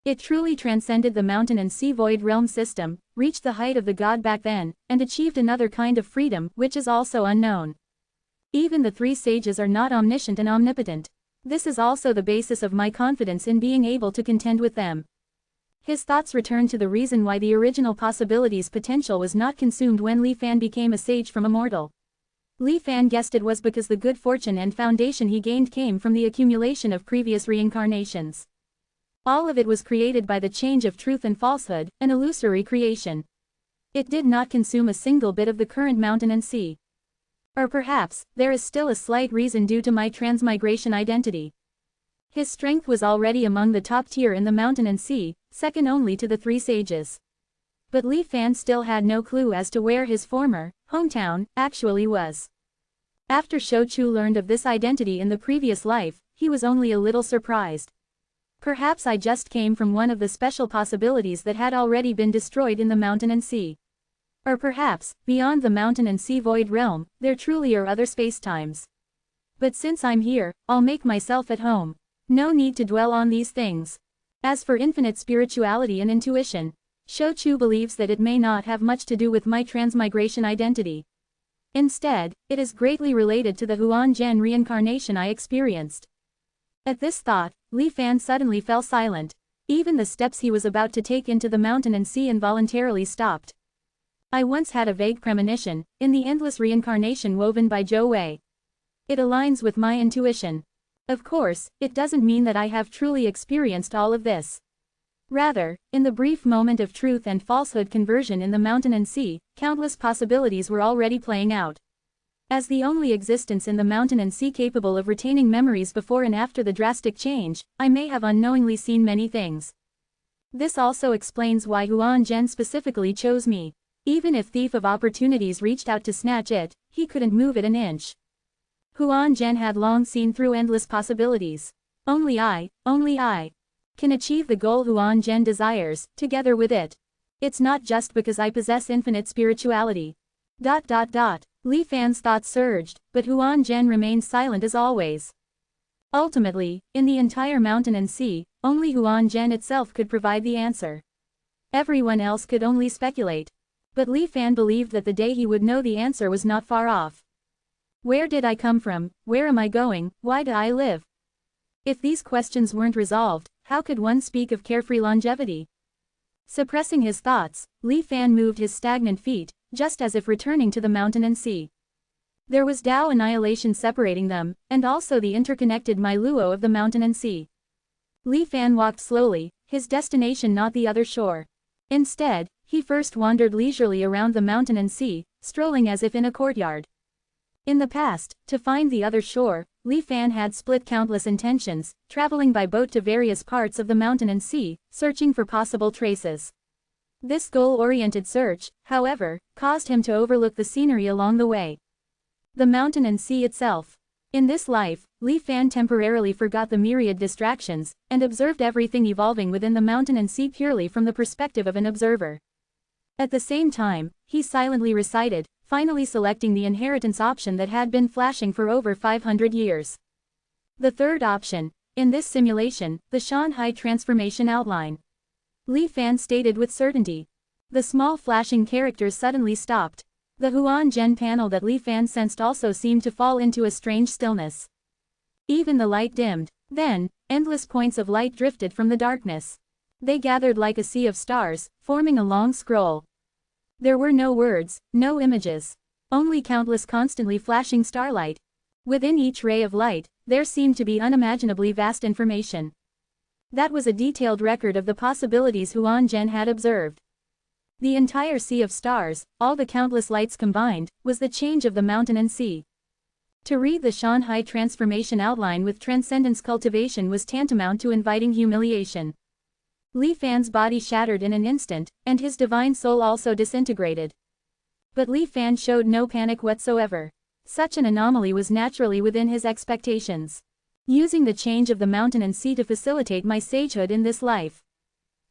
it truly transcended the mountain and sea void realm system, reached the height of the god back then, and achieved another kind of freedom which is also unknown. Even the three sages are not omniscient and omnipotent. This is also the basis of my confidence in being able to contend with them. His thoughts returned to the reason why the original possibility's potential was not consumed when Li Fan became a sage from Immortal. Li Fan guessed it was because the good fortune and foundation he gained came from the accumulation of previous reincarnations. All of it was created by the change of truth and falsehood, an illusory creation. It did not consume a single bit of the current mountain and sea. Or perhaps, there is still a slight reason due to my transmigration identity. His strength was already among the top tier in the mountain and sea, second only to the three sages. But Li Fan still had no clue as to where his former hometown actually was. After Shou Chu learned of this identity in the previous life, he was only a little surprised. Perhaps I just came from one of the special possibilities that had already been destroyed in the mountain and sea. Or perhaps, beyond the mountain and sea void realm, there truly are other spacetimes. But since I'm here, I'll make myself at home. No need to dwell on these things. As for infinite spirituality and intuition, Shou Chu believes that it may not have much to do with my transmigration identity. Instead, it is greatly related to the Huan Zhen reincarnation I experienced. At this thought, Li Fan suddenly fell silent. Even the steps he was about to take into the mountain and sea involuntarily stopped. I once had a vague premonition, in the endless reincarnation woven by Zhou Wei. It aligns with my intuition. Of course, it doesn't mean that I have truly experienced all of this. Rather, in the brief moment of truth and falsehood conversion in the mountain and sea, countless possibilities were already playing out. As the only existence in the mountain and sea capable of retaining memories before and after the drastic change, I may have unknowingly seen many things. This also explains why Huan Zhen specifically chose me. Even if Thief of Opportunities reached out to snatch it, he couldn't move it an inch. Huan Zhen had long seen through endless possibilities. Only I can achieve the goal Huan Zhen desires, together with it. It's not just because I possess infinite spirituality. Li Fan's thoughts surged, but Huan Zhen remained silent as always. Ultimately, in the entire mountain and sea, only Huan Zhen itself could provide the answer. Everyone else could only speculate. But Li Fan believed that the day he would know the answer was not far off. Where did I come from? Where am I going? Why do I live? If these questions weren't resolved, how could one speak of carefree longevity? Suppressing his thoughts, Li Fan moved his stagnant feet, just as if returning to the mountain and sea. There was Tao annihilation separating them, and also the interconnected Mai Luo of the mountain and sea. Li Fan walked slowly, his destination not the other shore. Instead, he first wandered leisurely around the mountain and sea, strolling as if in a courtyard. In the past, to find the other shore, Li Fan had split countless intentions, traveling by boat to various parts of the mountain and sea, searching for possible traces. This goal-oriented search, however, caused him to overlook the scenery along the way. The mountain and sea itself. In this life, Li Fan temporarily forgot the myriad distractions, and observed everything evolving within the mountain and sea purely from the perspective of an observer. At the same time, he silently recited, finally selecting the inheritance option that had been flashing for over 500 years. The third option, in this simulation, the Shanghai transformation outline. Li Fan stated with certainty. The small flashing characters suddenly stopped. The Huan Zhen panel that Li Fan sensed also seemed to fall into a strange stillness. Even the light dimmed. Then, endless points of light drifted from the darkness. They gathered like a sea of stars, forming a long scroll. There were no words, no images. Only countless constantly flashing starlight. Within each ray of light, there seemed to be unimaginably vast information. That was a detailed record of the possibilities Huan Zhen had observed. The entire sea of stars, all the countless lights combined, was the change of the mountain and sea. To read the Shanghai transformation outline with transcendence cultivation was tantamount to inviting humiliation. Li Fan's body shattered in an instant, and his divine soul also disintegrated. But Li Fan showed no panic whatsoever. Such an anomaly was naturally within his expectations. Using the change of the mountain and sea to facilitate my sagehood in this life.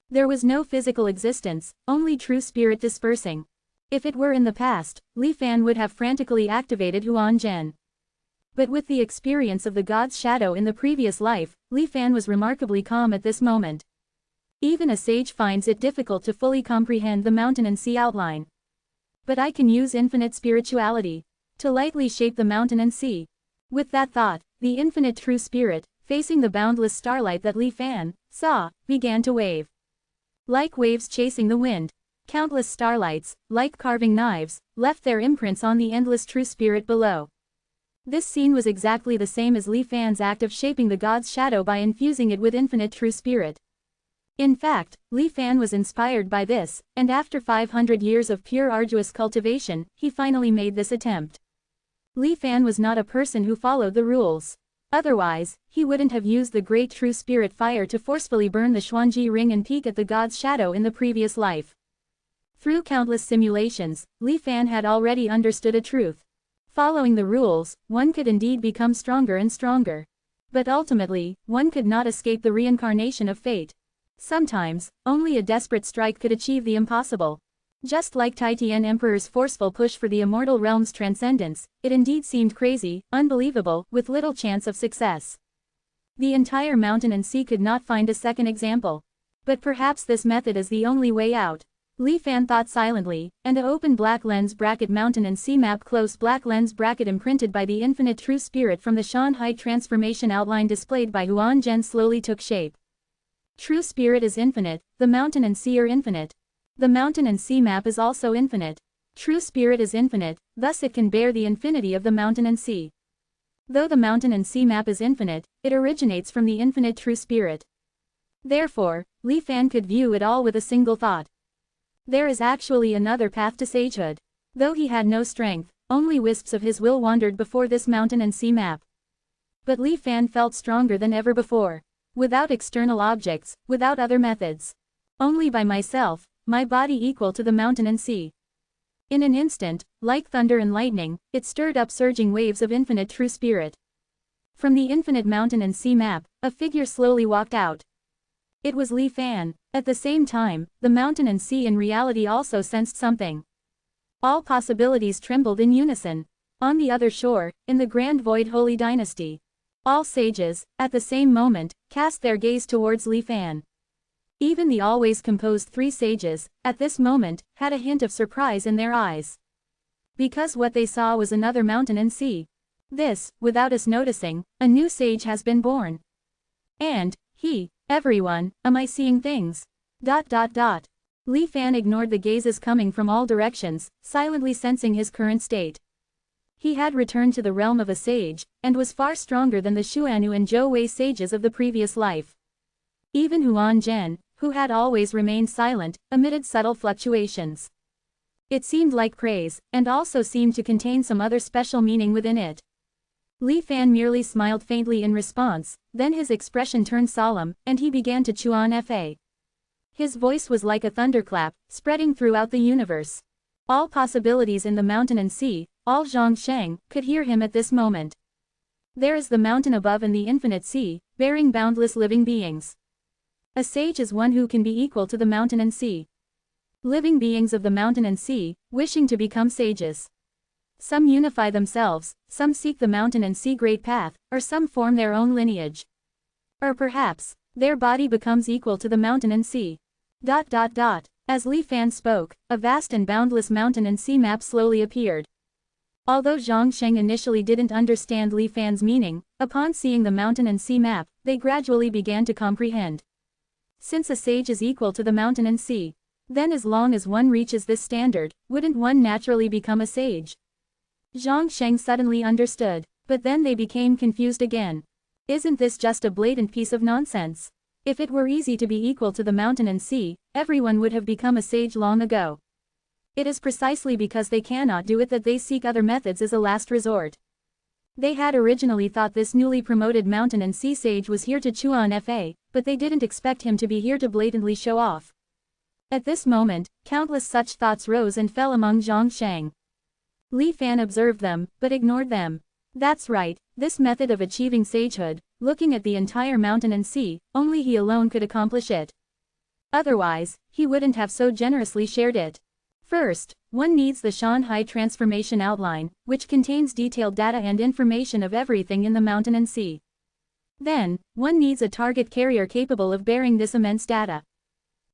There was no physical existence, only true spirit dispersing. If it were in the past, Li Fan would have frantically activated Huan Zhen. But with the experience of the god's shadow in the previous life, Li Fan was remarkably calm at this moment. Even a sage finds it difficult to fully comprehend the mountain and sea outline. But I can use infinite spirituality to lightly shape the mountain and sea. With that thought, the infinite true spirit, facing the boundless starlight that Li Fan saw, began to wave. Like waves chasing the wind, countless starlights, like carving knives, left their imprints on the endless true spirit below. This scene was exactly the same as Li Fan's act of shaping the god's shadow by infusing it with infinite true spirit. In fact, Li Fan was inspired by this, and after 500 years of pure arduous cultivation, he finally made this attempt. Li Fan was not a person who followed the rules. Otherwise, he wouldn't have used the great true spirit fire to forcefully burn the Xuanji ring and peek at the god's shadow in the previous life. Through countless simulations, Li Fan had already understood a truth. Following the rules, one could indeed become stronger and stronger. But ultimately, one could not escape the reincarnation of fate. Sometimes, only a desperate strike could achieve the impossible. Just like Taitian Emperor's forceful push for the immortal realm's transcendence, it indeed seemed crazy, unbelievable, with little chance of success. The entire mountain and sea could not find a second example. But perhaps this method is the only way out. Li Fan thought silently, and a open black lens bracket mountain and sea map close black lens bracket imprinted by the infinite true spirit from the Shanghai transformation outline displayed by Huan Zhen slowly took shape. True spirit is infinite, the mountain and sea are infinite. The mountain and sea map is also infinite. True spirit is infinite, thus it can bear the infinity of the mountain and sea. Though the mountain and sea map is infinite, it originates from the infinite true spirit. Therefore, Li Fan could view it all with a single thought. There is actually another path to sagehood. Though he had no strength, only wisps of his will wandered before this mountain and sea map. But Li Fan felt stronger than ever before. Without external objects, without other methods. Only by myself, my body equal to the mountain and sea. In an instant, like thunder and lightning, it stirred up surging waves of infinite true spirit. From the infinite mountain and sea map, a figure slowly walked out. It was Li Fan. At the same time, the mountain and sea in reality also sensed something. All possibilities trembled in unison. On the other shore, in the grand void holy dynasty, all sages, at the same moment, cast their gaze towards Li Fan. Even the always composed three sages, at this moment, had a hint of surprise in their eyes. Because what they saw was another mountain and sea. This, without us noticing, a new sage has been born. And, everyone, am I seeing things? Li Fan ignored the gazes coming from all directions, silently sensing his current state. He had returned to the realm of a sage, and was far stronger than the Xuanu and Zhou Wei sages of the previous life. Even Huan Zhen, who had always remained silent, emitted subtle fluctuations. It seemed like praise, and also seemed to contain some other special meaning within it. Li Fan merely smiled faintly in response, then his expression turned solemn, and he began to chew on fa. His voice was like a thunderclap, spreading throughout the universe. All possibilities in the mountain and sea, all Zhongsheng, could hear him at this moment. There is the mountain above and the infinite sea, bearing boundless living beings. A sage is one who can be equal to the mountain and sea. Living beings of the mountain and sea, wishing to become sages. Some unify themselves, some seek the mountain and sea great path, or some form their own lineage. Or perhaps, their body becomes equal to the mountain and sea. As Li Fan spoke, a vast and boundless mountain and sea map slowly appeared. Although Zhongsheng initially didn't understand Li Fan's meaning, upon seeing the mountain and sea map, they gradually began to comprehend. Since a sage is equal to the mountain and sea, then as long as one reaches this standard, wouldn't one naturally become a sage? Zhongsheng suddenly understood, but then they became confused again. Isn't this just a blatant piece of nonsense? If it were easy to be equal to the mountain and sea, everyone would have become a sage long ago. It is precisely because they cannot do it that they seek other methods as a last resort. They had originally thought this newly promoted mountain and sea sage was here to chew on fa, but they didn't expect him to be here to blatantly show off. At this moment, countless such thoughts rose and fell among Zhang Sheng. Li Fan observed them, but ignored them. That's right, this method of achieving sagehood, looking at the entire mountain and sea, only he alone could accomplish it. Otherwise, he wouldn't have so generously shared it. First, one needs the Shanghai Transformation Outline, which contains detailed data and information of everything in the mountain and sea. Then, one needs a target carrier capable of bearing this immense data.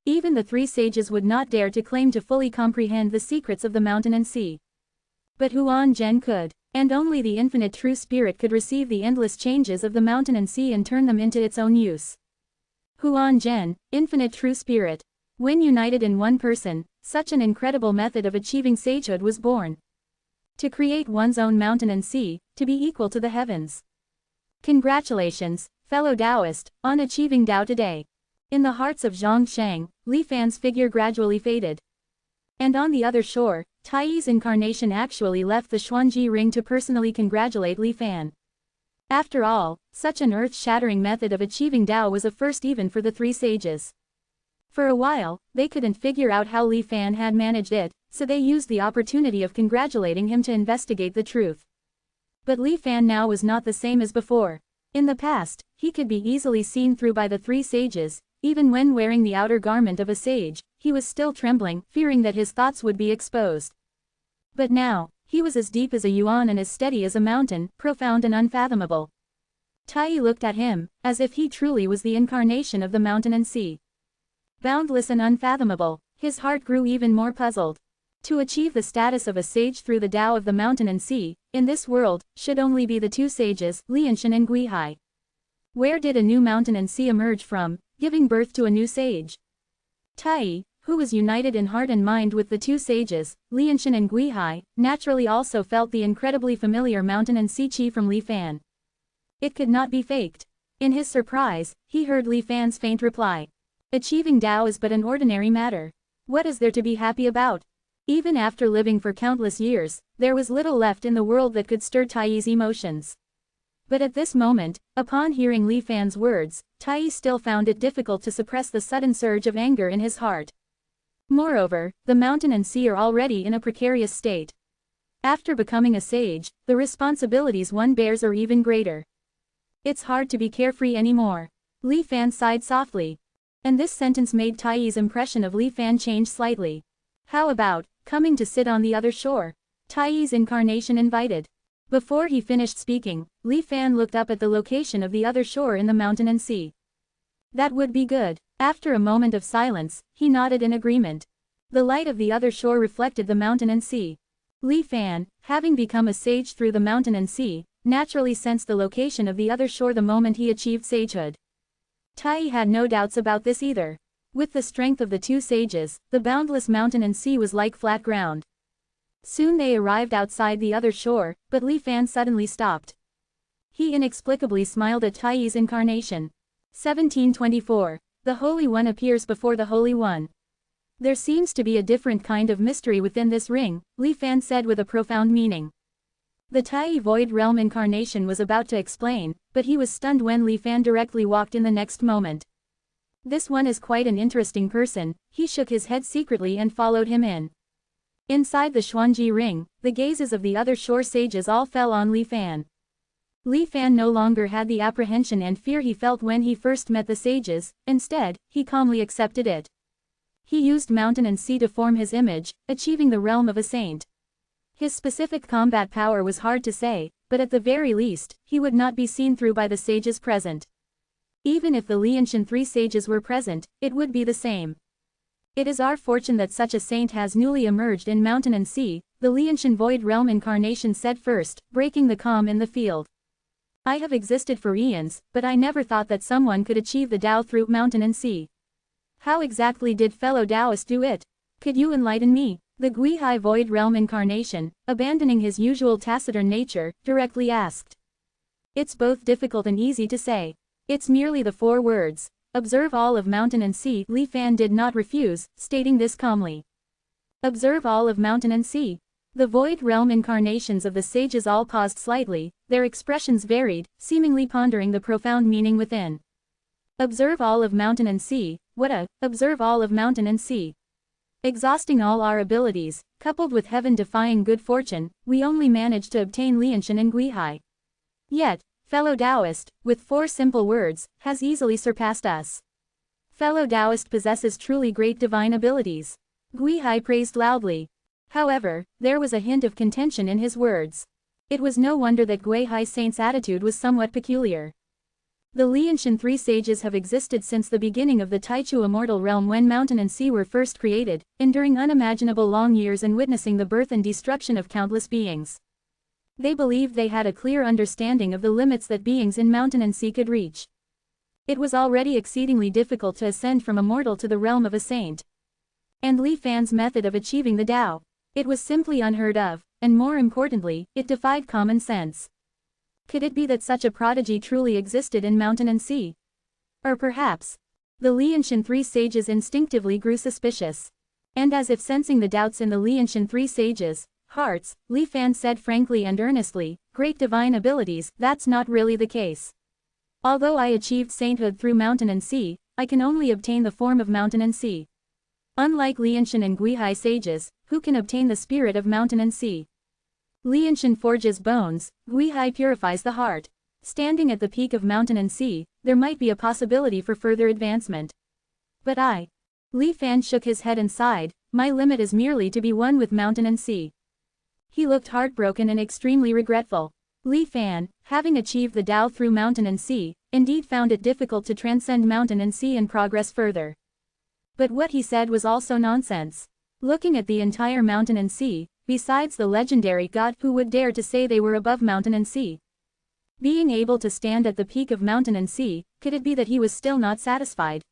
Even the three sages would not dare to claim to fully comprehend the secrets of the mountain and sea. But Huan Zhen could, and only the infinite true spirit could receive the endless changes of the mountain and sea and turn them into its own use. Huan Zhen, infinite true spirit. When united in one person, such an incredible method of achieving sagehood was born. To create one's own mountain and sea, to be equal to the heavens. Congratulations, fellow Taoist, on achieving Tao today. In the hearts of Zhang Sheng, Li Fan's figure gradually faded. And on the other shore, Taiyi's incarnation actually left the Xuanji ring to personally congratulate Li Fan. After all, such an earth-shattering method of achieving Tao was a first even for the three sages. For a while, they couldn't figure out how Li Fan had managed it, so they used the opportunity of congratulating him to investigate the truth. But Li Fan now was not the same as before. In the past, he could be easily seen through by the three sages. Even when wearing the outer garment of a sage, he was still trembling, fearing that his thoughts would be exposed. But now, he was as deep as a yuan and as steady as a mountain, profound and unfathomable. Taiyi looked at him, as if he truly was the incarnation of the mountain and sea. Boundless and unfathomable, his heart grew even more puzzled. To achieve the status of a sage through the Tao of the mountain and sea, in this world, should only be the two sages, Lianshan and Guihai. Where did a new mountain and sea emerge from, giving birth to a new sage? Taiyi, who was united in heart and mind with the two sages, Lianshan and Guihai, naturally also felt the incredibly familiar mountain and sea chi from Li Fan. It could not be faked. In his surprise, he heard Li Fan's faint reply. Achieving Tao is but an ordinary matter. What is there to be happy about? Even after living for countless years, there was little left in the world that could stir Taiyi's emotions. But at this moment, upon hearing Li Fan's words, Taiyi still found it difficult to suppress the sudden surge of anger in his heart. Moreover, the mountain and sea are already in a precarious state. After becoming a sage, the responsibilities one bears are even greater. It's hard to be carefree anymore. Li Fan sighed softly. And this sentence made Taiyi's impression of Li Fan change slightly. How about coming to sit on the other shore? Taiyi's incarnation invited. Before he finished speaking, Li Fan looked up at the location of the other shore in the mountain and sea. That would be good. After a moment of silence, he nodded in agreement. The light of the other shore reflected the mountain and sea. Li Fan, having become a sage through the mountain and sea, naturally sensed the location of the other shore the moment he achieved sagehood. Taiyi had no doubts about this either. With the strength of the two sages, the boundless mountain and sea was like flat ground. Soon they arrived outside the other shore, but Li Fan suddenly stopped. He inexplicably smiled at Taiyi's incarnation. 1724. The Holy One appears before the Holy One. There seems to be a different kind of mystery within this ring, Li Fan said with a profound meaning. The Taiyi Void Realm incarnation was about to explain, but he was stunned when Li Fan directly walked in the next moment. This one is quite an interesting person, he shook his head secretly and followed him in. Inside the Xuanji ring, the gazes of the other shore sages all fell on Li Fan. Li Fan no longer had the apprehension and fear he felt when he first met the sages, instead, he calmly accepted it. He used mountain and sea to form his image, achieving the realm of a saint. His specific combat power was hard to say, but at the very least, he would not be seen through by the sages present. Even if the Lianshan three sages were present, it would be the same. It is our fortune that such a saint has newly emerged in mountain and sea, the Lianshan Void Realm incarnation said first, breaking the calm in the field. I have existed for eons, but I never thought that someone could achieve the Tao through mountain and sea. How exactly did fellow Taoist do it? Could you enlighten me? The Guihai Void Realm incarnation, abandoning his usual taciturn nature, directly asked. It's both difficult and easy to say. It's merely the 4 words. Observe all of mountain and sea. Li Fan did not refuse, stating this calmly. Observe all of mountain and sea. The Void Realm incarnations of the sages all paused slightly, their expressions varied, seemingly pondering the profound meaning within. Observe all of mountain and sea, observe all of mountain and sea. Exhausting all our abilities, coupled with heaven-defying good fortune, we only managed to obtain Lianshan and Guihai. Yet, fellow Taoist, with 4 simple words, has easily surpassed us. Fellow Taoist possesses truly great divine abilities. Guihai praised loudly. However, there was a hint of contention in his words. It was no wonder that Guihai Saint's attitude was somewhat peculiar. The Lianshan 3 sages have existed since the beginning of the Taichu immortal realm when mountain and sea were first created, enduring unimaginable long years and witnessing the birth and destruction of countless beings. They believed they had a clear understanding of the limits that beings in mountain and sea could reach. It was already exceedingly difficult to ascend from a mortal to the realm of a saint. And Li Fan's method of achieving the Tao. It was simply unheard of, and more importantly, it defied common sense. Could it be that such a prodigy truly existed in mountain and sea? Or perhaps, the Lianshan 3 sages instinctively grew suspicious. And as if sensing the doubts in the Lianshan 3 sages' hearts, Li Fan said frankly and earnestly, "Great divine abilities, that's not really the case. Although I achieved sainthood through mountain and sea, I can only obtain the form of mountain and sea. Unlike Lianshan and Guihai sages, who can obtain the spirit of mountain and sea. Lianshan forges bones, Guihai purifies the heart. Standing at the peak of mountain and sea, there might be a possibility for further advancement. But Li Fan shook his head and sighed, my limit is merely to be one with mountain and sea. He looked heartbroken and extremely regretful. Li Fan, having achieved the Tao through mountain and sea, indeed found it difficult to transcend mountain and sea and progress further. But what he said was also nonsense. Looking at the entire mountain and sea, besides the legendary god, who would dare to say they were above mountain and sea? Being able to stand at the peak of mountain and sea, could it be that he was still not satisfied?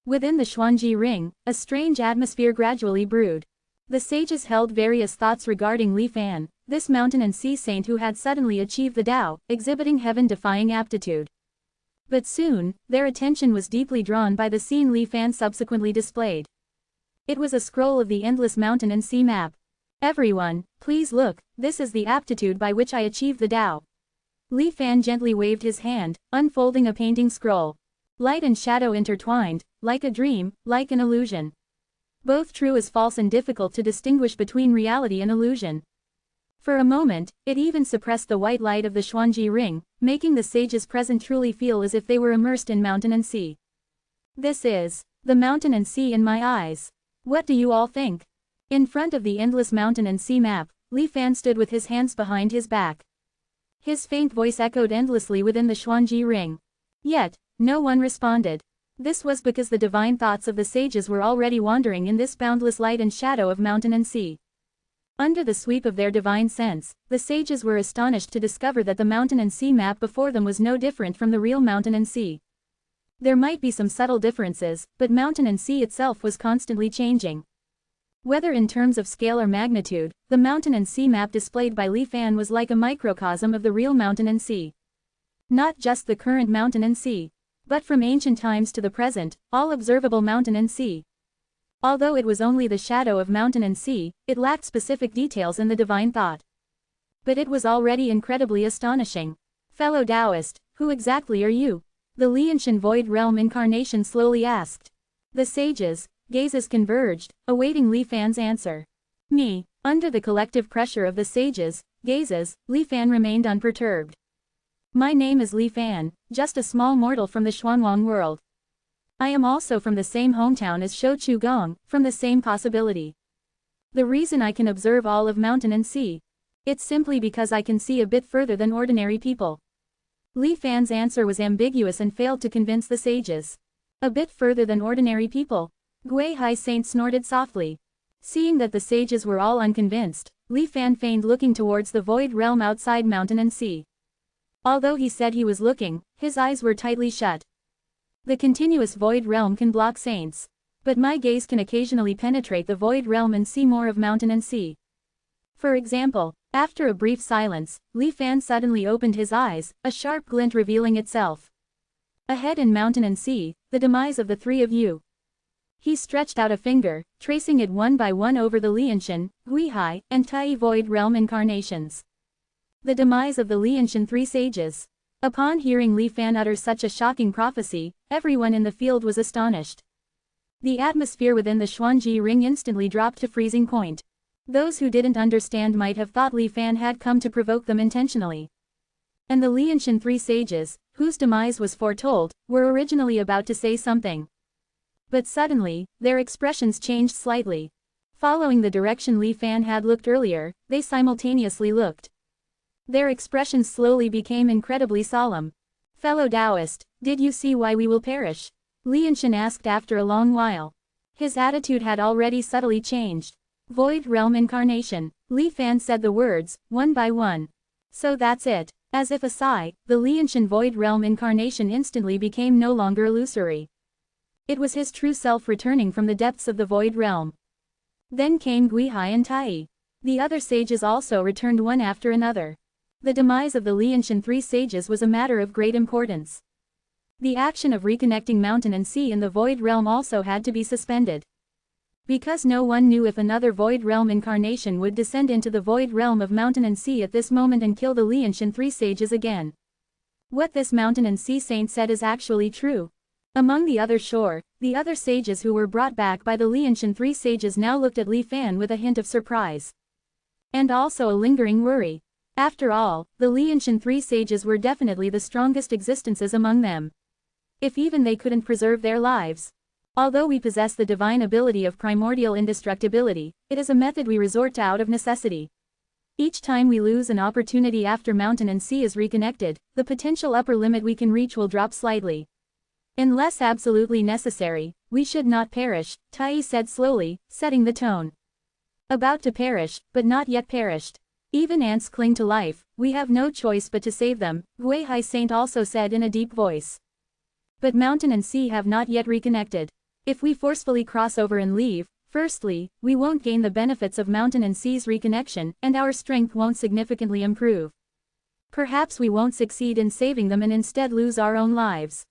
Within the Xuanji ring, a strange atmosphere gradually brewed. The sages held various thoughts regarding Li Fan, this mountain and sea saint who had suddenly achieved the Tao, exhibiting heaven-defying aptitude. But soon, their attention was deeply drawn by the scene Li Fan subsequently displayed. It was a scroll of the endless mountain and sea map. Everyone, please look, this is the aptitude by which I achieved the Tao. Li Fan gently waved his hand, unfolding a painting scroll. Light and shadow intertwined, like a dream, like an illusion. Both true as false and difficult to distinguish between reality and illusion. For a moment, it even suppressed the white light of the Xuanji ring, making the sages present truly feel as if they were immersed in mountain and sea. This is the mountain and sea in my eyes. What do you all think? In front of the endless mountain and sea map, Li Fan stood with his hands behind his back. His faint voice echoed endlessly within the Xuanji ring. Yet, no one responded. This was because the divine thoughts of the sages were already wandering in this boundless light and shadow of mountain and sea. Under the sweep of their divine sense, the sages were astonished to discover that the mountain and sea map before them was no different from the real mountain and sea. There might be some subtle differences, but mountain and sea itself was constantly changing. Whether in terms of scale or magnitude, the mountain and sea map displayed by Li Fan was like a microcosm of the real mountain and sea. Not just the current mountain and sea, but from ancient times to the present, all observable mountain and sea. Although it was only the shadow of mountain and sea, it lacked specific details in the divine thought. But it was already incredibly astonishing. Fellow Taoist, who exactly are you? The Lianshan void realm incarnation slowly asked. The sages' gazes converged, awaiting Li Fan's answer. Me. Under the collective pressure of the sages' gazes, Li Fan remained unperturbed. My name is Li Fan, just a small mortal from the Xuanwang world. I am also from the same hometown as Shou Chu Gong, from the same possibility. The reason I can observe all of mountain and sea. It's simply because I can see a bit further than ordinary people. Li Fan's answer was ambiguous and failed to convince the sages. A bit further than ordinary people. Guihai Saint snorted softly. Seeing that the sages were all unconvinced, Li Fan feigned looking towards the void realm outside mountain and sea. Although he said he was looking, his eyes were tightly shut. The continuous void realm can block saints. But my gaze can occasionally penetrate the void realm and see more of mountain and sea. For example, after a brief silence, Li Fan suddenly opened his eyes, a sharp glint revealing itself. Ahead in mountain and sea, the demise of the three of you. He stretched out a finger, tracing it one by one over the Lianshan, Guihai, and Tai void realm incarnations. The demise of the Lianshan 3 sages. Upon hearing Li Fan utter such a shocking prophecy, everyone in the field was astonished. The atmosphere within the Xuanji ring instantly dropped to freezing point. Those who didn't understand might have thought Li Fan had come to provoke them intentionally. And the Lianshan three sages, whose demise was foretold, were originally about to say something. But suddenly, their expressions changed slightly. Following the direction Li Fan had looked earlier, they simultaneously looked. Their expressions slowly became incredibly solemn. "Fellow Taoist, did you see why we will perish?" Lianshan asked after a long while. His attitude had already subtly changed. "Void Realm Incarnation." Li Fan said the words, one by one. "So that's it." As if a sigh, the Lianshan Void Realm Incarnation instantly became no longer illusory. It was his true self returning from the depths of the Void Realm. Then came Guihai and Tai. The other sages also returned one after another. The demise of the Lianshan three sages was a matter of great importance. The action of reconnecting mountain and sea in the Void Realm also had to be suspended. Because no one knew if another Void Realm incarnation would descend into the Void Realm of mountain and sea at this moment and kill the Lianshan three sages again. What this mountain and sea saint said is actually true. Among the other the other sages who were brought back by the Lianshan three sages now looked at Li Fan with a hint of surprise. And also a lingering worry. After all, the Lianshan three sages were definitely the strongest existences among them. If even they couldn't preserve their lives. Although we possess the divine ability of primordial indestructibility, it is a method we resort to out of necessity. Each time we lose an opportunity after mountain and sea is reconnected, the potential upper limit we can reach will drop slightly. Unless absolutely necessary, we should not perish, Tai said slowly, setting the tone. About to perish, but not yet perished. Even ants cling to life, we have no choice but to save them, Guihai Saint also said in a deep voice. But mountain and sea have not yet reconnected. If we forcefully cross over and leave, firstly, we won't gain the benefits of mountain and sea's reconnection, and our strength won't significantly improve. Perhaps we won't succeed in saving them and instead lose our own lives.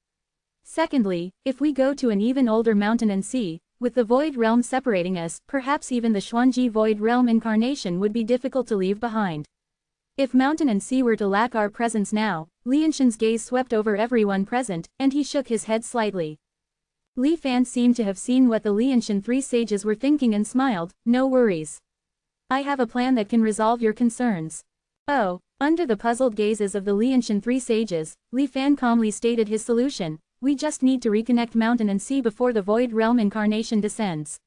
Secondly, if we go to an even older mountain and sea, with the Void Realm separating us, perhaps even the Xuanji Void Realm incarnation would be difficult to leave behind. If mountain and sea were to lack our presence now, Lianshan's gaze swept over everyone present, and he shook his head slightly. Li Fan seemed to have seen what the Lianshan three sages were thinking and smiled. "No worries. I have a plan that can resolve your concerns." "Oh." Under the puzzled gazes of the Lianshan three sages, Li Fan calmly stated his solution. "We just need to reconnect mountain and sea before the Void Realm incarnation descends."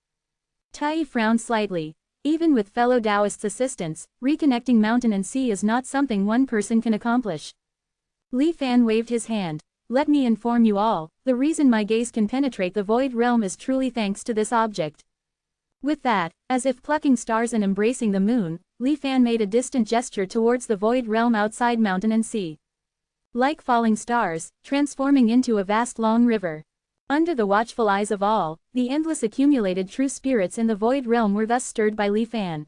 Tai frowned slightly. Even with fellow Taoists' assistance, reconnecting mountain and sea is not something one person can accomplish. Li Fan waved his hand. "Let me inform you all, the reason my gaze can penetrate the Void Realm is truly thanks to this object." With that, as if plucking stars and embracing the moon, Li Fan made a distant gesture towards the Void Realm outside mountain and sea. Like falling stars, transforming into a vast long river. Under the watchful eyes of all, the endless accumulated true spirits in the Void Realm were thus stirred by Li Fan.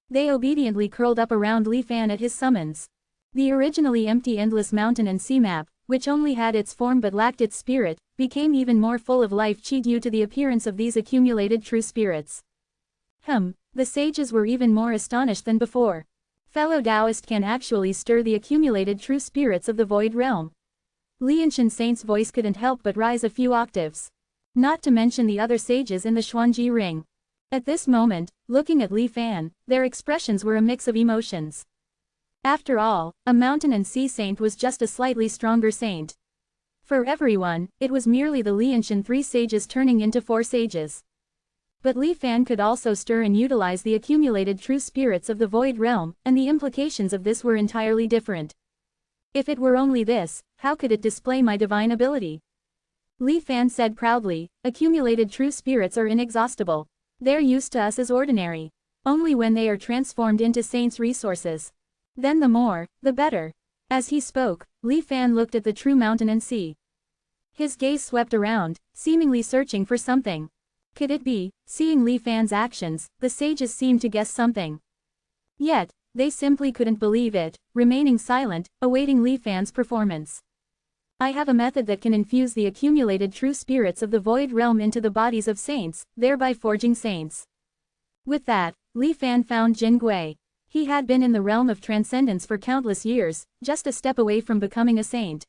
They obediently curled up around Li Fan at his summons. The originally empty endless mountain and sea map, which only had its form but lacked its spirit, became even more full of life due to the appearance of these accumulated true spirits. The sages were even more astonished than before. Fellow Taoist can actually stir the accumulated true spirits of the Void Realm. Lianshan Saint's voice couldn't help but rise a few octaves. Not to mention the other sages in the Xuanji ring. At this moment, looking at Li Fan, their expressions were a mix of emotions. After all, a mountain and sea saint was just a slightly stronger saint. For everyone, it was merely the Lianshan three sages turning into four sages. But Li Fan could also stir and utilize the accumulated true spirits of the Void Realm, and the implications of this were entirely different. If it were only this, how could it display my divine ability? Li Fan said proudly, "Accumulated true spirits are inexhaustible. Their use to us is ordinary. Only when they are transformed into saints' resources. Then the more, the better." As he spoke, Li Fan looked at the true mountain and sea. His gaze swept around, seemingly searching for something. Could it be, seeing Li Fan's actions, the sages seemed to guess something? Yet, they simply couldn't believe it, remaining silent, awaiting Li Fan's performance. "I have a method that can infuse the accumulated true spirits of the Void Realm into the bodies of saints, thereby forging saints." With that, Li Fan found Jin Gui. He had been in the realm of transcendence for countless years, just a step away from becoming a saint.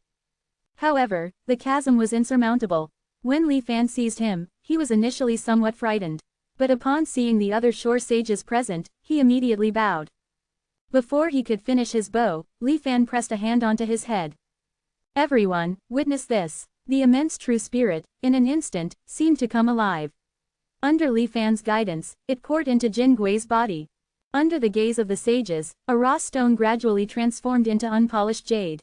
However, the chasm was insurmountable. When Li Fan seized him, he was initially somewhat frightened. But upon seeing the other shore sages present, he immediately bowed. Before he could finish his bow, Li Fan pressed a hand onto his head. Everyone, witness this. The immense true spirit, in an instant, seemed to come alive. Under Li Fan's guidance, it poured into Jin Gui's body. Under the gaze of the sages, a raw stone gradually transformed into unpolished jade.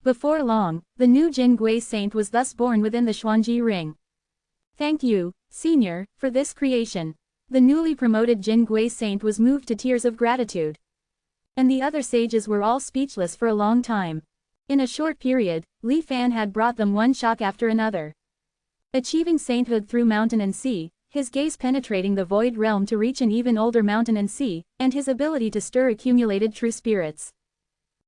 Before long, the new Jin Gui saint was thus born within the Xuanji ring. Thank you, Senior, for this creation. The newly promoted Jin Gui saint was moved to tears of gratitude. And the other sages were all speechless for a long time. In a short period, Li Fan had brought them one shock after another. Achieving sainthood through mountain and sea, his gaze penetrating the void realm to reach an even older mountain and sea, and his ability to stir accumulated true spirits.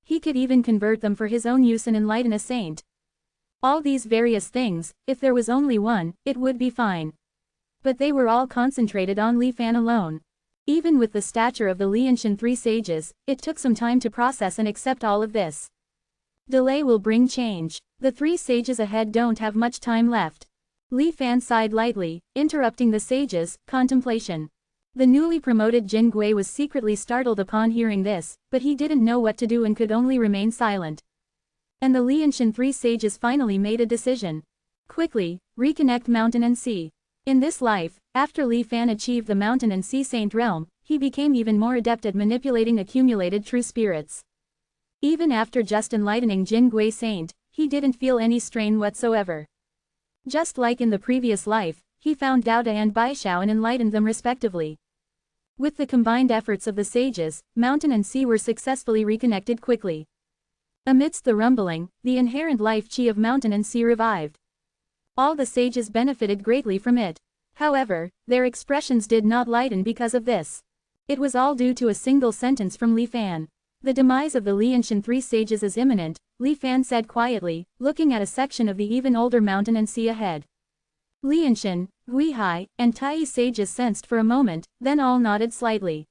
He could even convert them for his own use and enlighten a saint. All these various things, if there was only one, it would be fine. But they were all concentrated on Li Fan alone. Even with the stature of the Lianshan three sages, it took some time to process and accept all of this. Delay will bring change. The three sages ahead don't have much time left. Li Fan sighed lightly, interrupting the sages' contemplation. The newly promoted Jin Gui was secretly startled upon hearing this, but he didn't know what to do and could only remain silent. And the Lianshan three sages finally made a decision. Quickly, reconnect mountain and sea. In this life, after Li Fan achieved the mountain and sea saint realm, he became even more adept at manipulating accumulated true spirits. Even after just enlightening Jin Gui saint, he didn't feel any strain whatsoever. Just like in the previous life, he found Dao Da and Baishao and enlightened them respectively. With the combined efforts of the sages, mountain and sea were successfully reconnected quickly. Amidst the rumbling, the inherent life chi of mountain and sea revived. All the sages benefited greatly from it. However, their expressions did not lighten because of this. It was all due to a single sentence from Li Fan. The demise of the Lianshan three sages is imminent, Li Fan said quietly, looking at a section of the even older mountain and sea ahead. Lianshan, Guihai, and Tai sages sensed for a moment, then all nodded slightly.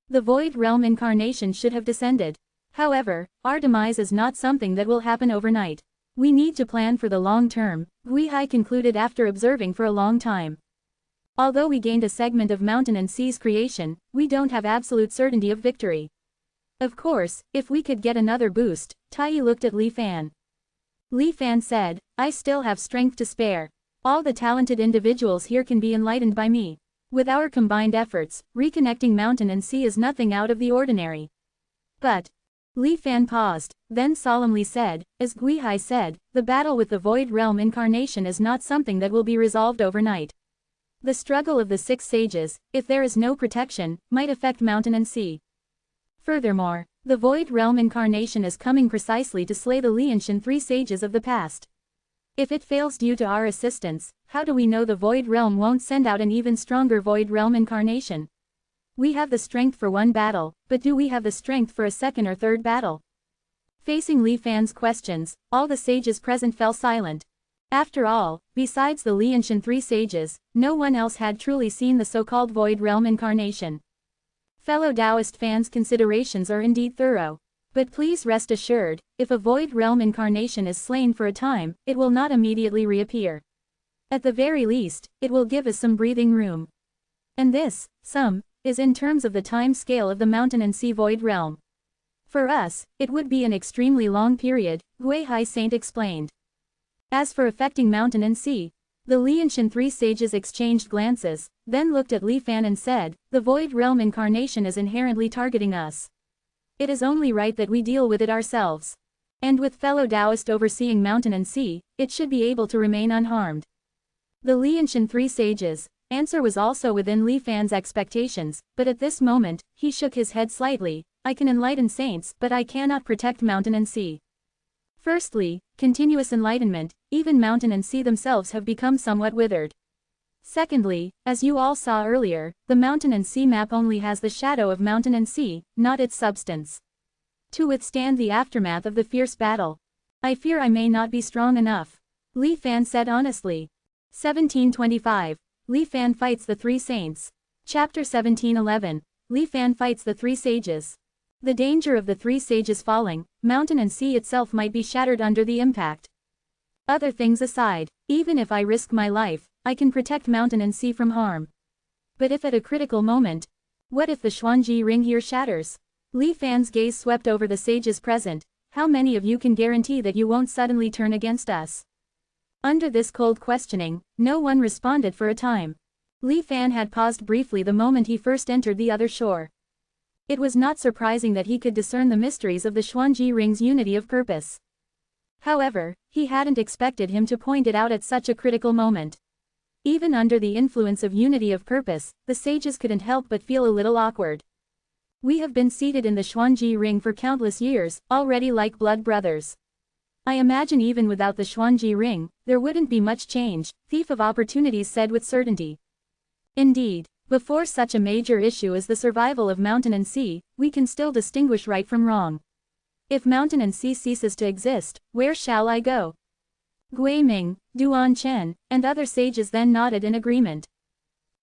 The void realm incarnation should have descended. However, our demise is not something that will happen overnight. We need to plan for the long term, Guihai concluded after observing for a long time. Although we gained a segment of mountain and sea's creation, we don't have absolute certainty of victory. Of course, if we could get another boost, Tai looked at Li Fan. Li Fan said, I still have strength to spare. All the talented individuals here can be enlightened by me. With our combined efforts, reconnecting mountain and sea is nothing out of the ordinary. But, Li Fan paused, then solemnly said, as Guihai said, the battle with the void realm incarnation is not something that will be resolved overnight. The struggle of the six sages, if there is no protection, might affect mountain and sea. Furthermore, the void realm incarnation is coming precisely to slay the Lianshan three sages of the past. If it fails due to our assistance, how do we know the void realm won't send out an even stronger void realm incarnation? We have the strength for one battle, but do we have the strength for a second or third battle? Facing Li Fan's questions, all the sages present fell silent. After all, besides the Lianshan three sages, no one else had truly seen the so-called void realm incarnation. Fellow Taoist fans' considerations are indeed thorough. But please rest assured, if a void realm incarnation is slain for a time, it will not immediately reappear. At the very least, it will give us some breathing room. And this, is in terms of the time scale of the mountain and sea void realm. For us, it would be an extremely long period, Guihai Saint explained. As for affecting mountain and sea, the Lianshan three sages exchanged glances, then looked at Li Fan and said, the void realm incarnation is inherently targeting us. It is only right that we deal with it ourselves. And with fellow Taoist overseeing mountain and sea, it should be able to remain unharmed. The Lianshan three sages' answer was also within Li Fan's expectations, but at this moment, he shook his head slightly. I can enlighten saints, but I cannot protect mountain and sea. Firstly, continuous enlightenment, even mountain and sea themselves have become somewhat withered. Secondly, as you all saw earlier, the mountain and sea map only has the shadow of mountain and sea, not its substance. To withstand the aftermath of the fierce battle, I fear I may not be strong enough. Li Fan said honestly. 1725. Li Fan fights the three saints. Chapter 1711. Li Fan fights the three sages. The danger of the three sages falling, mountain and sea itself might be shattered under the impact. Other things aside, even if I risk my life, I can protect mountain and sea from harm. But if at a critical moment, what if the Xuanji ring here shatters? Li Fan's gaze swept over the sages present. How many of you can guarantee that you won't suddenly turn against us? Under this cold questioning, no one responded for a time. Li Fan had paused briefly the moment he first entered the other shore. It was not surprising that he could discern the mysteries of the Xuanji ring's unity of purpose. However, he hadn't expected him to point it out at such a critical moment. Even under the influence of unity of purpose, the sages couldn't help but feel a little awkward. We have been seated in the Xuanji ring for countless years, already like blood brothers. I imagine even without the Xuanji ring, there wouldn't be much change, Thief of Opportunities said with certainty. Indeed, before such a major issue as the survival of mountain and sea, we can still distinguish right from wrong. If mountain and sea ceases to exist, where shall I go? Gui Ming, Duan Chen, and other sages then nodded in agreement.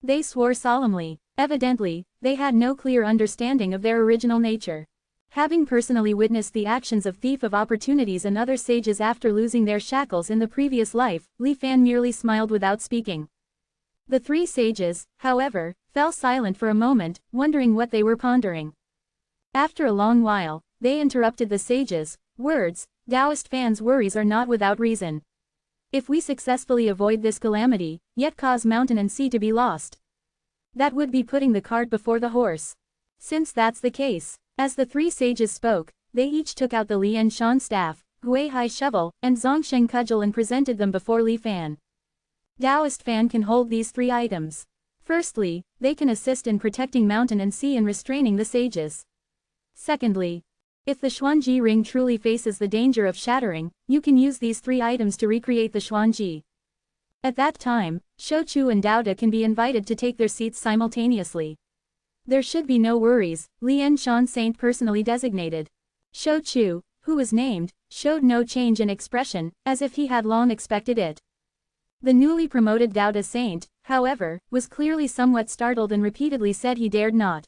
They swore solemnly. Evidently, they had no clear understanding of their original nature. Having personally witnessed the actions of Thief of Opportunities and other sages after losing their shackles in the previous life, Li Fan merely smiled without speaking. The three sages, however, fell silent for a moment, wondering what they were pondering. After a long while, they interrupted the sages. Words, Taoist Fan's worries are not without reason. If we successfully avoid this calamity, yet cause mountain and sea to be lost, that would be putting the cart before the horse. Since that's the case, as the three sages spoke, they each took out the Lian Shan staff, Gui Hai shovel, and Zongsheng cudgel and presented them before Li Fan. Taoist Fan can hold these three items. Firstly, they can assist in protecting mountain and sea and restraining the sages. Secondly, if the Xuanji ring truly faces the danger of shattering, you can use these three items to recreate the Xuanji. At that time, Shouchu and Daoda can be invited to take their seats simultaneously. There should be no worries, Lian Shan Saint personally designated. Shouchu, who was named, showed no change in expression, as if he had long expected it. The newly promoted Daoda Saint, however, was clearly somewhat startled and repeatedly said he dared not.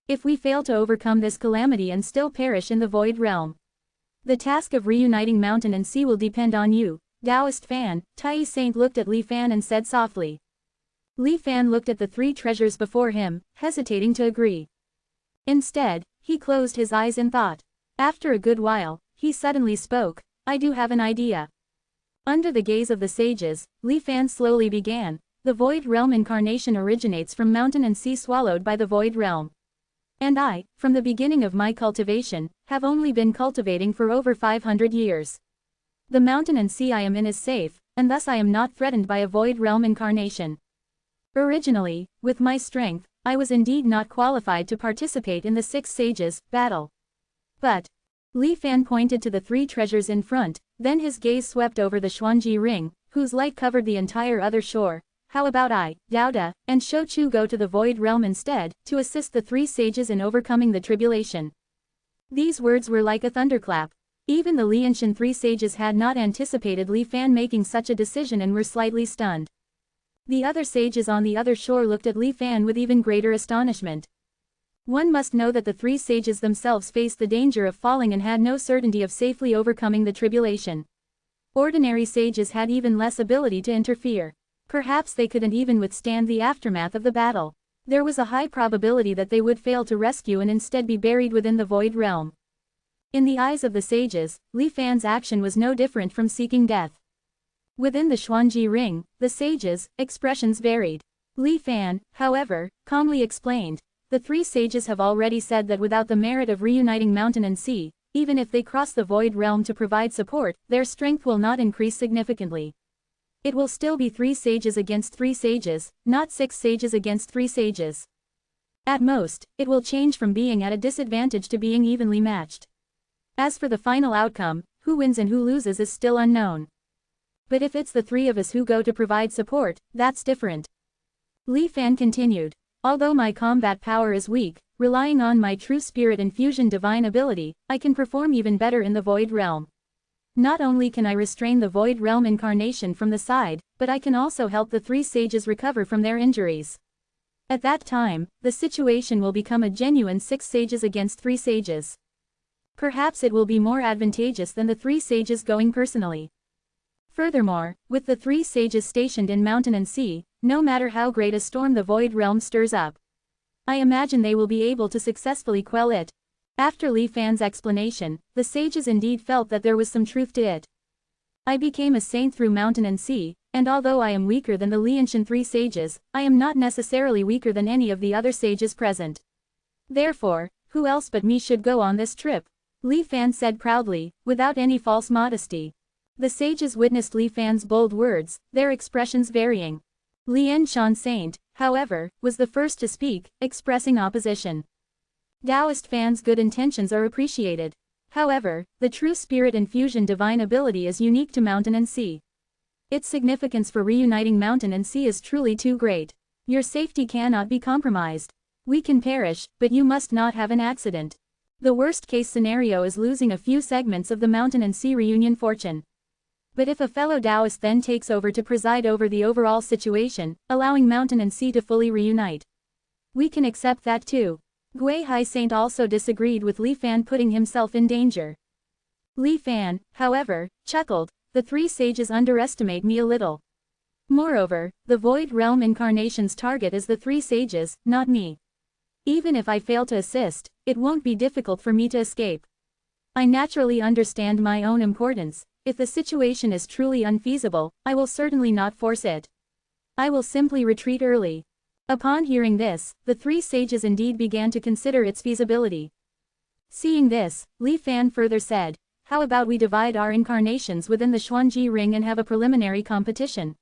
If we fail to overcome this calamity and still perish in the void realm, the task of reuniting mountain and sea will depend on you, Taoist Fan. Tai Saint looked at Li Fan and said softly. Li Fan looked at the three treasures before him, hesitating to agree. Instead, he closed his eyes in thought. After a good while, he suddenly spoke. I do have an idea. Under the gaze of the sages, Li Fan slowly began. The void realm incarnation originates from mountain and sea swallowed by the void realm. And I, from the beginning of my cultivation, have only been cultivating for over 500 years. The mountain and sea I am in is safe, and thus I am not threatened by a void realm incarnation. Originally, with my strength, I was indeed not qualified to participate in the six sages' battle. But, Li Fan pointed to the three treasures in front, then his gaze swept over the Xuanji ring, whose light covered the entire other shore. How about I, Daoda, and Shouchu go to the void realm instead, to assist the three sages in overcoming the tribulation? These words were like a thunderclap. Even the Lianshan three sages had not anticipated Li Fan making such a decision and were slightly stunned. The other sages on the other shore looked at Li Fan with even greater astonishment. One must know that the three sages themselves faced the danger of falling and had no certainty of safely overcoming the tribulation. Ordinary sages had even less ability to interfere. Perhaps they couldn't even withstand the aftermath of the battle. There was a high probability that they would fail to rescue and instead be buried within the void realm. In the eyes of the sages, Li Fan's action was no different from seeking death. Within the Xuanji ring, the sages' expressions varied. Li Fan, however, calmly explained. The three sages have already said that without the merit of reuniting mountain and sea, even if they cross the void realm to provide support, their strength will not increase significantly. It will still be three sages against three sages, not six sages against three sages. At most, it will change from being at a disadvantage to being evenly matched. As for the final outcome, who wins and who loses is still unknown. But if it's the three of us who go to provide support, that's different. Li Fan continued. Although my combat power is weak, relying on my true spirit and fusion divine ability, I can perform even better in the void realm. Not only can I restrain the void realm incarnation from the side, but I can also help the three sages recover from their injuries. At that time, the situation will become a genuine 6 sages against 3 sages. Perhaps it will be more advantageous than the 3 sages going personally. Furthermore, with the 3 sages stationed in mountain and sea, no matter how great a storm the void realm stirs up, I imagine they will be able to successfully quell it. After Li Fan's explanation, the sages indeed felt that there was some truth to it. I became a saint through mountain and sea, and although I am weaker than the Lianshan 3 sages, I am not necessarily weaker than any of the other sages present. Therefore, who else but me should go on this trip? Li Fan said proudly, without any false modesty. The sages witnessed Li Fan's bold words, their expressions varying. Lianshan Saint, however, was the first to speak, expressing opposition. Taoist Fan's good intentions are appreciated. However, the true spirit infusion divine ability is unique to mountain and sea. Its significance for reuniting mountain and sea is truly too great. Your safety cannot be compromised. We can perish, but you must not have an accident. The worst case scenario is losing a few segments of the mountain and sea reunion fortune. But if a fellow Taoist then takes over to preside over the overall situation, allowing mountain and sea to fully reunite, we can accept that too. Gui Hai Saint also disagreed with Li Fan putting himself in danger. Li Fan, however, chuckled, the 3 sages underestimate me a little. Moreover, the Void Realm Incarnation's target is the 3 sages, not me. Even if I fail to assist, it won't be difficult for me to escape. I naturally understand my own importance. If the situation is truly unfeasible, I will certainly not force it. I will simply retreat early. Upon hearing this, the 3 sages indeed began to consider its feasibility. Seeing this, Li Fan further said, how about we divide our incarnations within the Xuanji ring and have a preliminary competition?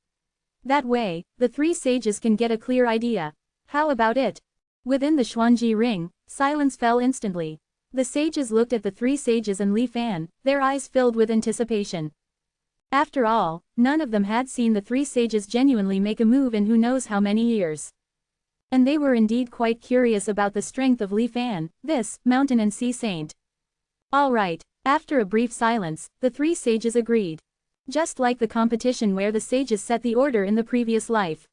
That way, the 3 sages can get a clear idea. How about it? Within the Xuanji ring, silence fell instantly. The sages looked at the 3 sages and Li Fan, their eyes filled with anticipation. After all, none of them had seen the 3 sages genuinely make a move in who knows how many years. And they were indeed quite curious about the strength of Li Fan, this mountain and sea saint. All right, after a brief silence, the 3 sages agreed. Just like the competition where the sages set the order in the previous life.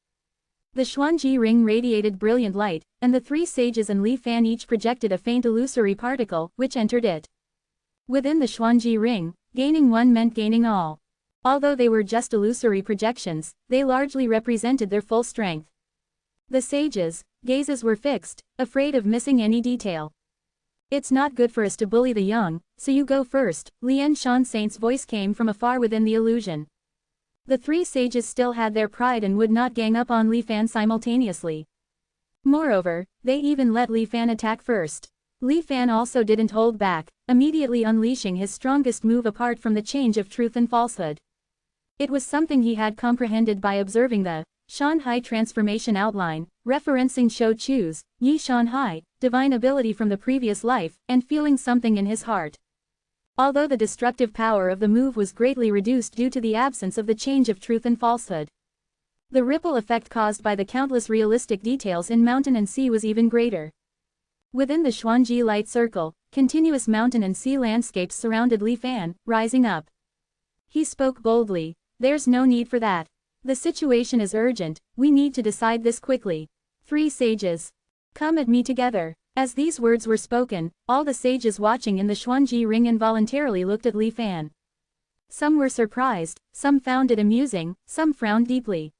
The Xuanji ring radiated brilliant light, and the 3 sages and Li Fan each projected a faint illusory particle, which entered it. Within the Xuanji ring, gaining one meant gaining all. Although they were just illusory projections, they largely represented their full strength. The sages' gazes were fixed, afraid of missing any detail. It's not good for us to bully the young, so you go first, Lianshan Saint's voice came from afar within the illusion. The 3 sages still had their pride and would not gang up on Li Fan simultaneously. Moreover, they even let Li Fan attack first. Li Fan also didn't hold back, immediately unleashing his strongest move apart from the change of truth and falsehood. It was something he had comprehended by observing the Shanhai transformation outline, referencing Shou Chu's Yi Shanhai, divine ability from the previous life, and feeling something in his heart. Although the destructive power of the move was greatly reduced due to the absence of the change of truth and falsehood, the ripple effect caused by the countless realistic details in mountain and sea was even greater. Within the Xuanji light circle, continuous mountain and sea landscapes surrounded Li Fan, rising up. He spoke boldly, there's no need for that. The situation is urgent, we need to decide this quickly. 3 sages. Come at me together. As these words were spoken, all the sages watching in the Xuanji ring involuntarily looked at Li Fan. Some were surprised, some found it amusing, some frowned deeply.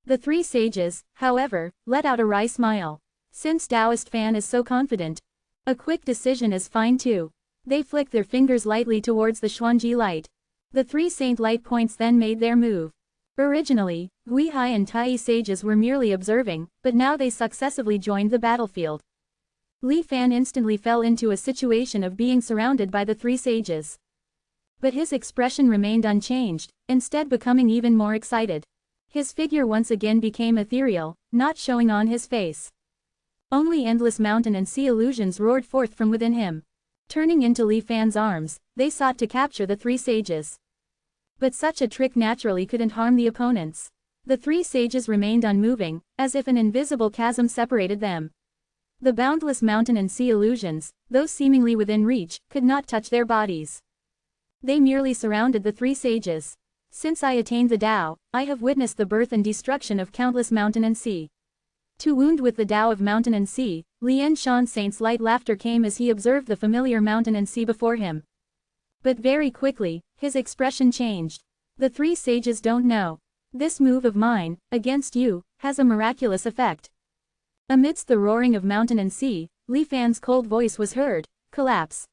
The 3 sages, however, let out a wry smile. Since Taoist Fan is so confident, a quick decision is fine too. They flicked their fingers lightly towards the Xuanji light. The 3 saint light points then made their move. Originally, Gui Hai and Tai sages were merely observing, but now they successively joined the battlefield. Li Fan instantly fell into a situation of being surrounded by the 3 sages. But his expression remained unchanged, instead becoming even more excited. His figure once again became ethereal, not showing on his face. Only endless mountain and sea illusions roared forth from within him. Turning into Li Fan's arms, they sought to capture the 3 sages. But such a trick naturally couldn't harm the opponents. The 3 sages remained unmoving, as if an invisible chasm separated them. The boundless mountain and sea illusions, though seemingly within reach, could not touch their bodies. They merely surrounded the 3 sages. Since I attained the Tao, I have witnessed the birth and destruction of countless mountain and sea. To wound with the Tao of mountain and sea, Lien Shan Saint's light laughter came as he observed the familiar mountain and sea before him. But very quickly, his expression changed. The three sages don't know. This move of mine, against you, has a miraculous effect. Amidst the roaring of mountain and sea, Li Fan's cold voice was heard, collapse.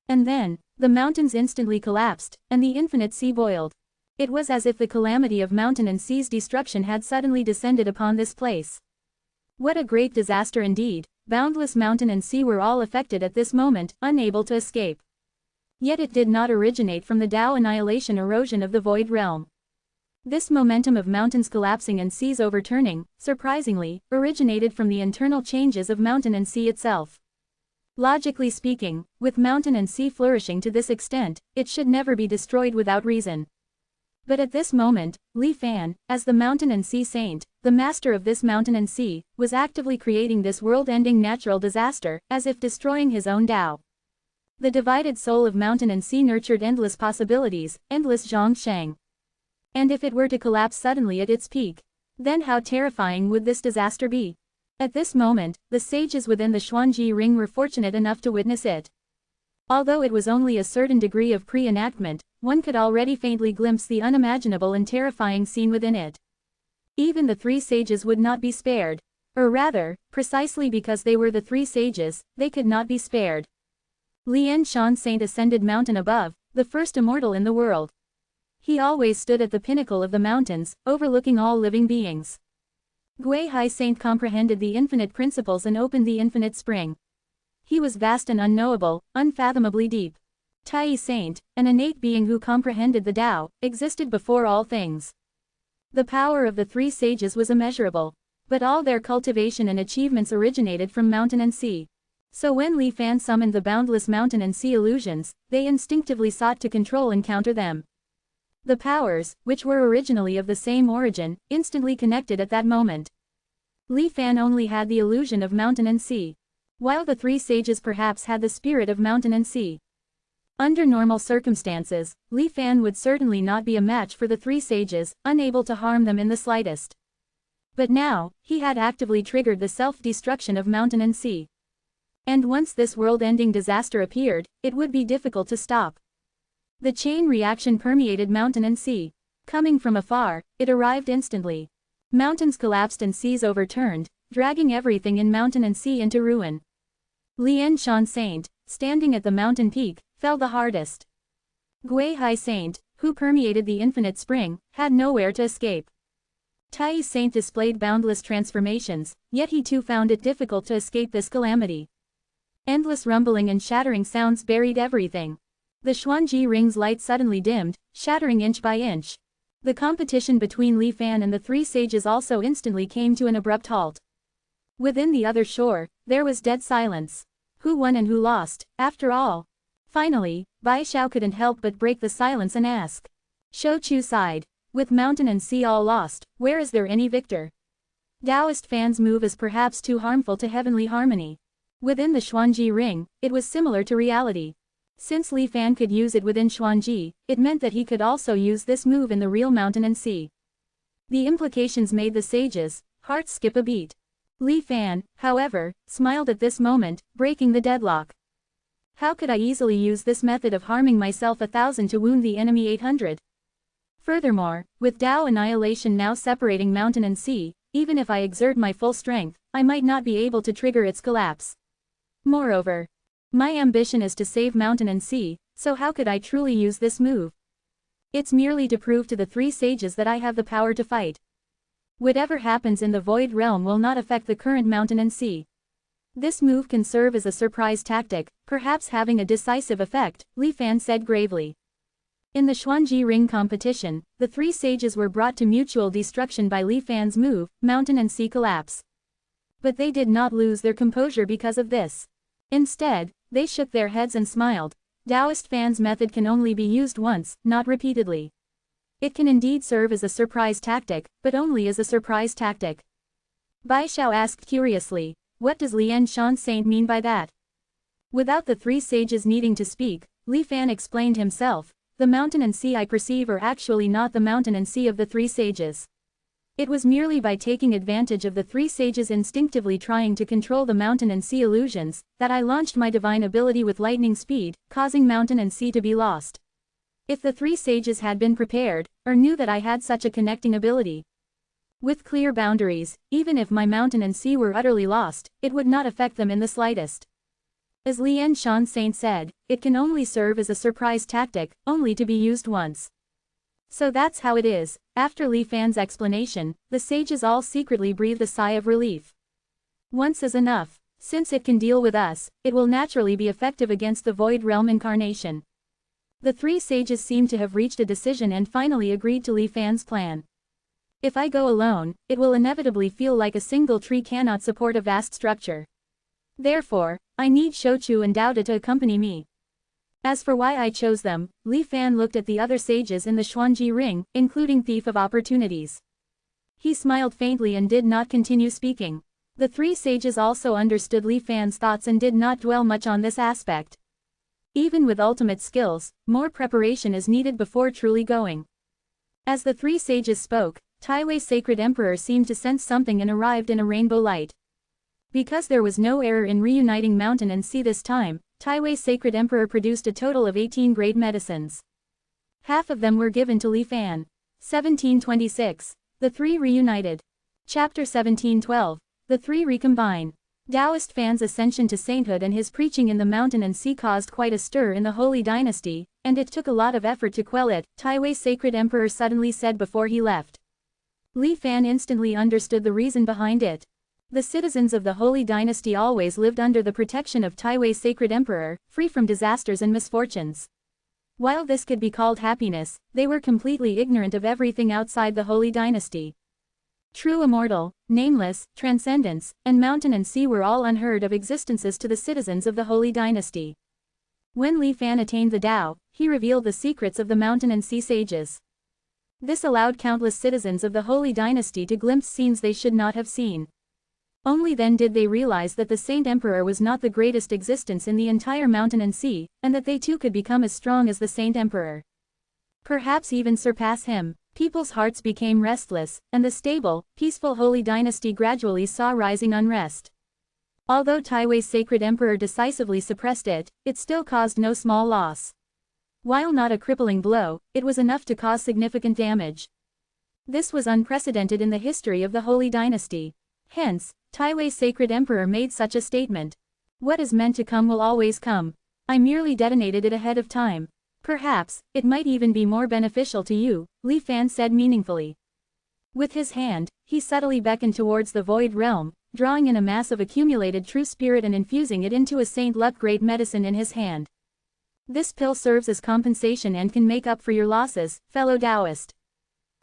And then, the mountains instantly collapsed, and the infinite sea boiled. It was as if the calamity of mountain and sea's destruction had suddenly descended upon this place. What a great disaster indeed! Boundless mountain and sea were all affected at this moment, unable to escape. Yet it did not originate from the Tao annihilation erosion of the void realm. This momentum of mountains collapsing and seas overturning, surprisingly, originated from the internal changes of mountain and sea itself. Logically speaking, with mountain and sea flourishing to this extent, it should never be destroyed without reason. But at this moment, Li Fan, as the mountain and sea saint, the master of this mountain and sea, was actively creating this world-ending natural disaster, as if destroying his own Tao. The divided soul of mountain and sea nurtured endless possibilities, endless zhongsheng. And if it were to collapse suddenly at its peak, then how terrifying would this disaster be? At this moment, the sages within the Xuanji ring were fortunate enough to witness it. Although it was only a certain degree of pre-enactment, one could already faintly glimpse the unimaginable and terrifying scene within it. Even the three sages would not be spared. Or rather, precisely because they were the three sages, they could not be spared. Lien Shan Saint ascended mountain above, the first immortal in the world. He always stood at the pinnacle of the mountains, overlooking all living beings. Gui Hai Saint comprehended the infinite principles and opened the infinite spring. He was vast and unknowable, unfathomably deep. Tai Saint, an innate being who comprehended the Tao, existed before all things. The power of the three sages was immeasurable. But all their cultivation and achievements originated from mountain and sea. So when Li Fan summoned the boundless mountain and sea illusions, they instinctively sought to control and counter them. The powers, which were originally of the same origin, instantly connected at that moment. Li Fan only had the illusion of mountain and sea, while the three sages perhaps had the spirit of mountain and sea. Under normal circumstances, Li Fan would certainly not be a match for the three sages, unable to harm them in the slightest. But now, he had actively triggered the self-destruction of mountain and sea. And once this world-ending disaster appeared, it would be difficult to stop. The chain reaction permeated mountain and sea. Coming from afar, it arrived instantly. Mountains collapsed and seas overturned, dragging everything in mountain and sea into ruin. Lien Shan Saint, standing at the mountain peak, fell the hardest. Gui Hai Saint, who permeated the infinite spring, had nowhere to escape. Tai Saint displayed boundless transformations, yet he too found it difficult to escape this calamity. Endless rumbling and shattering sounds buried everything. The Xuanji ring's light suddenly dimmed, shattering inch by inch. The competition between Li Fan and the three sages also instantly came to an abrupt halt. Within the other shore, there was dead silence. Who won and who lost, after all? Finally, Bai Xiao couldn't help but break the silence and ask. Shou Chu sighed. With mountain and sea all lost, where is there any victor? Taoist Fan's move is perhaps too harmful to heavenly harmony. Within the Xuanji ring, it was similar to reality. Since Li Fan could use it within Xuanji, it meant that he could also use this move in the real mountain and sea. The implications made the sages' hearts skip a beat. Li Fan, however, smiled at this moment, breaking the deadlock. How could I easily use this method of harming myself 1,000 to wound the enemy 800? Furthermore, with Tao annihilation now separating mountain and sea, even if I exert my full strength, I might not be able to trigger its collapse. Moreover, my ambition is to save mountain and sea, so how could I truly use this move? It's merely to prove to the three sages that I have the power to fight. Whatever happens in the void realm will not affect the current mountain and sea. This move can serve as a surprise tactic, perhaps having a decisive effect, Li Fan said gravely. In the Xuanji ring competition, the three sages were brought to mutual destruction by Li Fan's move, mountain and sea collapse. But they did not lose their composure because of this. Instead, they shook their heads and smiled. Taoist Fan's method can only be used once, not repeatedly. It can indeed serve as a surprise tactic, but only as a surprise tactic. Bai Xiao asked curiously, what does Lien Shan Saint mean by that? Without the three sages needing to speak, Li Fan explained himself, the mountain and sea I perceive are actually not the mountain and sea of the three sages. It was merely by taking advantage of the three sages instinctively trying to control the mountain and sea illusions, that I launched my divine ability with lightning speed, causing mountain and sea to be lost. If the three sages had been prepared, or knew that I had such a connecting ability, with clear boundaries, even if my mountain and sea were utterly lost, it would not affect them in the slightest. As Lian Shan Saint said, it can only serve as a surprise tactic, only to be used once. So that's how it is. After Li Fan's explanation, the sages all secretly breathed a sigh of relief. Once is enough. Since it can deal with us, it will naturally be effective against the Void Realm incarnation. The three sages seemed to have reached a decision and finally agreed to Li Fan's plan. If I go alone, it will inevitably feel like a single tree cannot support a vast structure. Therefore, I need Shouchu and Dao to accompany me. As for why I chose them, Li Fan looked at the other sages in the Xuanji ring, including Thief of Opportunities. He smiled faintly and did not continue speaking. The three sages also understood Li Fan's thoughts and did not dwell much on this aspect. Even with ultimate skills, more preparation is needed before truly going. As the three sages spoke, Taiwei's sacred emperor seemed to sense something and arrived in a rainbow light. Because there was no error in reuniting mountain and sea this time, Taiwei's sacred emperor produced a total of 18 great medicines. Half of them were given to Li Fan. 1726. The three reunited. Chapter 1712. The three recombine. Taoist Fan's ascension to sainthood and his preaching in the mountain and sea caused quite a stir in the Holy Dynasty, and it took a lot of effort to quell it, Taiwei's sacred emperor suddenly said before he left. Li Fan instantly understood the reason behind it. The citizens of the Holy Dynasty always lived under the protection of Taiwei's sacred emperor, free from disasters and misfortunes. While this could be called happiness, they were completely ignorant of everything outside the Holy Dynasty. True immortal, nameless, transcendence, and mountain and sea were all unheard of existences to the citizens of the Holy Dynasty. When Li Fan attained the Tao, he revealed the secrets of the mountain and sea sages. This allowed countless citizens of the Holy Dynasty to glimpse scenes they should not have seen. Only then did they realize that the Saint Emperor was not the greatest existence in the entire mountain and sea, and that they too could become as strong as the Saint Emperor. Perhaps even surpass him. People's hearts became restless, and the stable, peaceful Holy Dynasty gradually saw rising unrest. Although Taiwei's sacred emperor decisively suppressed it, it still caused no small loss. While not a crippling blow, it was enough to cause significant damage. This was unprecedented in the history of the Holy Dynasty. Hence, Taiwei's sacred emperor made such a statement. What is meant to come will always come. I merely detonated it ahead of time. Perhaps, it might even be more beneficial to you, Li Fan said meaningfully. With his hand, he subtly beckoned towards the void realm, drawing in a mass of accumulated true spirit and infusing it into a Saint Luck great medicine in his hand. This pill serves as compensation and can make up for your losses, fellow Taoist.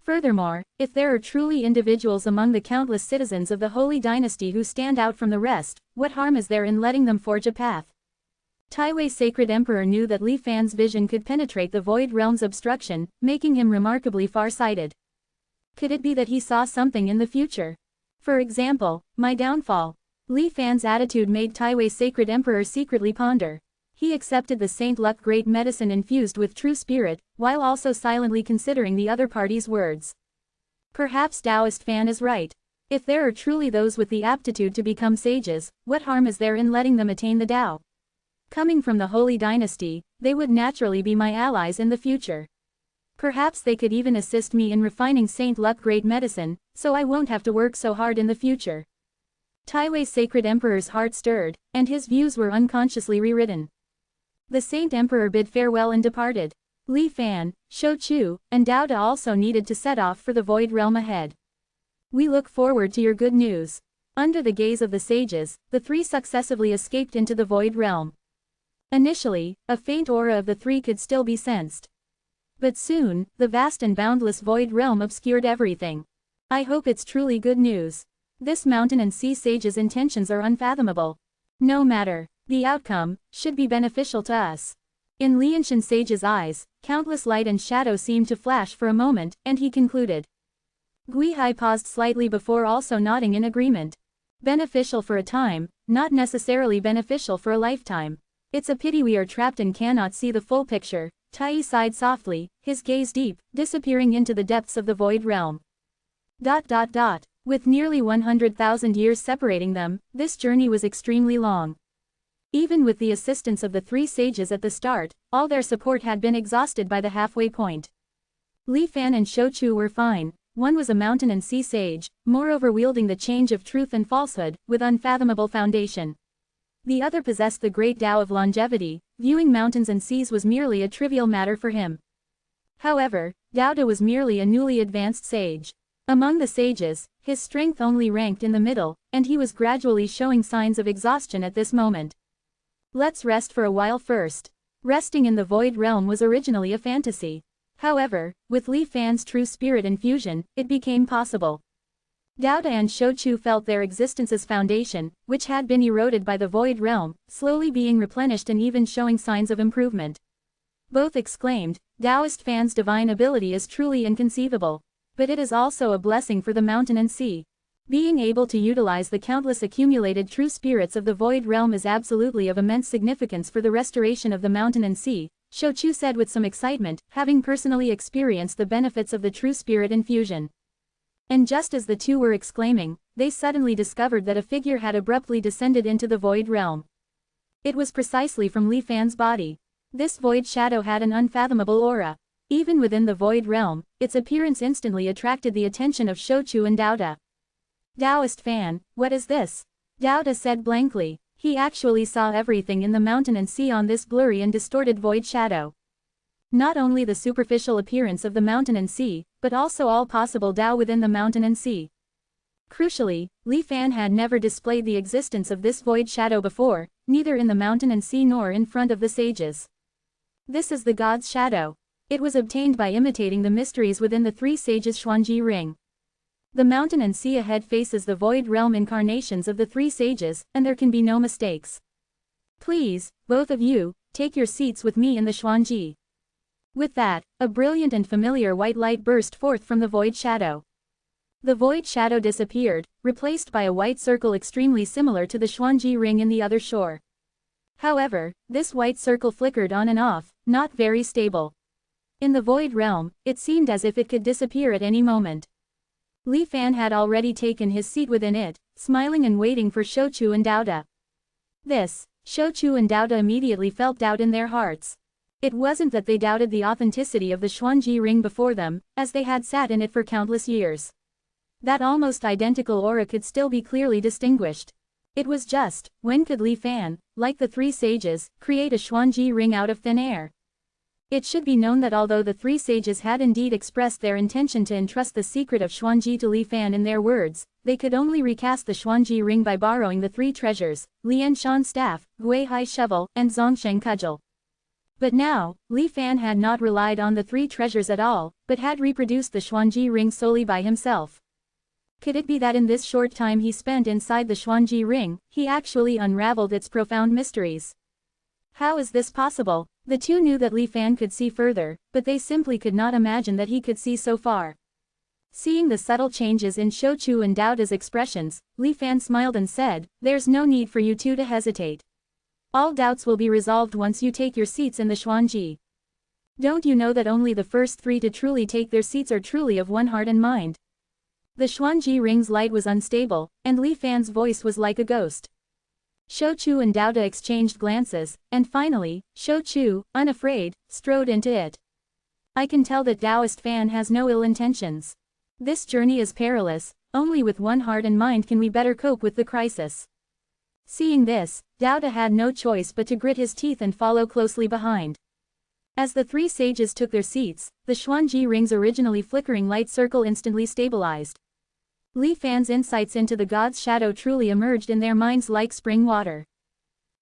Furthermore, if there are truly individuals among the countless citizens of the Holy Dynasty who stand out from the rest, what harm is there in letting them forge a path? Taiwei's sacred emperor knew that Li Fan's vision could penetrate the void realm's obstruction, making him remarkably far-sighted. Could it be that he saw something in the future? For example, my downfall. Li Fan's attitude made Taiwei's sacred emperor secretly ponder. He accepted the Saint Luck great medicine infused with true spirit, while also silently considering the other party's words. Perhaps Taoist Fan is right. If there are truly those with the aptitude to become sages, what harm is there in letting them attain the Tao? Coming from the Holy Dynasty, they would naturally be my allies in the future. Perhaps they could even assist me in refining Saint Luck great medicine, so I won't have to work so hard in the future. Taiwei's sacred emperor's heart stirred, and his views were unconsciously rewritten. The Saint Emperor bid farewell and departed. Li Fan, Shouchu, and Dao also needed to set off for the void realm ahead. We look forward to your good news. Under the gaze of the sages, the three successively escaped into the void realm. Initially, a faint aura of the three could still be sensed. But soon, the vast and boundless void realm obscured everything. I hope it's truly good news. This mountain and sea sage's intentions are unfathomable. No matter. The outcome should be beneficial to us. In Lianshan Sage's eyes, countless light and shadow seemed to flash for a moment, and he concluded. Guihai paused slightly before also nodding in agreement. Beneficial for a time, not necessarily beneficial for a lifetime. It's a pity we are trapped and cannot see the full picture. Tai sighed softly, his gaze deep, disappearing into the depths of the void realm. With nearly 100,000 years separating them, this journey was extremely long. Even with the assistance of the three sages at the start, all their support had been exhausted by the halfway point. Li Fan and Shou Chu were fine. One was a mountain and sea sage, moreover wielding the change of truth and falsehood, with unfathomable foundation. The other possessed the great Tao of longevity, viewing mountains and seas was merely a trivial matter for him. However, Dao was merely a newly advanced sage. Among the sages, his strength only ranked in the middle, and he was gradually showing signs of exhaustion at this moment. Let's rest for a while first. Resting in the void realm was originally a fantasy. However, with Li Fan's true spirit infusion, it became possible. Dao and Shou Chu felt their existence's foundation, which had been eroded by the void realm, slowly being replenished and even showing signs of improvement. Both exclaimed, Taoist Fan's divine ability is truly inconceivable. But it is also a blessing for the mountain and sea. Being able to utilize the countless accumulated true spirits of the void realm is absolutely of immense significance for the restoration of the mountain and sea, Shou Chu said with some excitement, having personally experienced the benefits of the true spirit infusion. And just as the two were exclaiming, they suddenly discovered that a figure had abruptly descended into the void realm. It was precisely from Li Fan's body. This void shadow had an unfathomable aura. Even within the void realm, its appearance instantly attracted the attention of Shou Chu and Dao. Taoist Fan, what is this? Dao said blankly. He actually saw everything in the mountain and sea on this blurry and distorted void shadow. Not only the superficial appearance of the mountain and sea, but also all possible Tao within the mountain and sea. Crucially, Li Fan had never displayed the existence of this void shadow before, neither in the mountain and sea nor in front of the sages. This is the god's shadow. It was obtained by imitating the mysteries within the three sages' Xuanji ring. The mountain and sea ahead faces the void realm incarnations of the three sages, and there can be no mistakes. Please, both of you, take your seats with me in the Xuanji. With that, a brilliant and familiar white light burst forth from the void shadow. The void shadow disappeared, replaced by a white circle extremely similar to the Xuanji ring in the other shore. However, this white circle flickered on and off, not very stable. In the void realm, it seemed as if it could disappear at any moment. Li Fan had already taken his seat within it, smiling and waiting for Shou Chu and Dao. Shou Chu and Dao immediately felt doubt in their hearts. It wasn't that they doubted the authenticity of the Xuanji ring before them, as they had sat in it for countless years. That almost identical aura could still be clearly distinguished. It was just, when could Li Fan, like the three sages, create a Xuanji ring out of thin air? It should be known that although the three sages had indeed expressed their intention to entrust the secret of Xuanji to Li Fan in their words, they could only recast the Xuanji ring by borrowing the three treasures, Lian Shan's staff, Gui Hai shovel, and Zongsheng cudgel. But now, Li Fan had not relied on the three treasures at all, but had reproduced the Xuanji ring solely by himself. Could it be that in this short time he spent inside the Xuanji ring, he actually unraveled its profound mysteries? How is this possible? The two knew that Li Fan could see further, but they simply could not imagine that he could see so far. Seeing the subtle changes in Shou Chu and Dao's expressions, Li Fan smiled and said, "There's no need for you two to hesitate. All doubts will be resolved once you take your seats in the Xuanji. Don't you know that only the first three to truly take their seats are truly of one heart and mind?" The Xuanji ring's light was unstable, and Li Fan's voice was like a ghost. Shou Chu and Dao exchanged glances, and finally, Shou Chu, unafraid, strode into it. "I can tell that Taoist Fan has no ill intentions. This journey is perilous, only with one heart and mind can we better cope with the crisis." Seeing this, Dao had no choice but to grit his teeth and follow closely behind. As the three sages took their seats, the Xuanji ring's originally flickering light circle instantly stabilized. Li Fan's insights into the god's shadow truly emerged in their minds like spring water.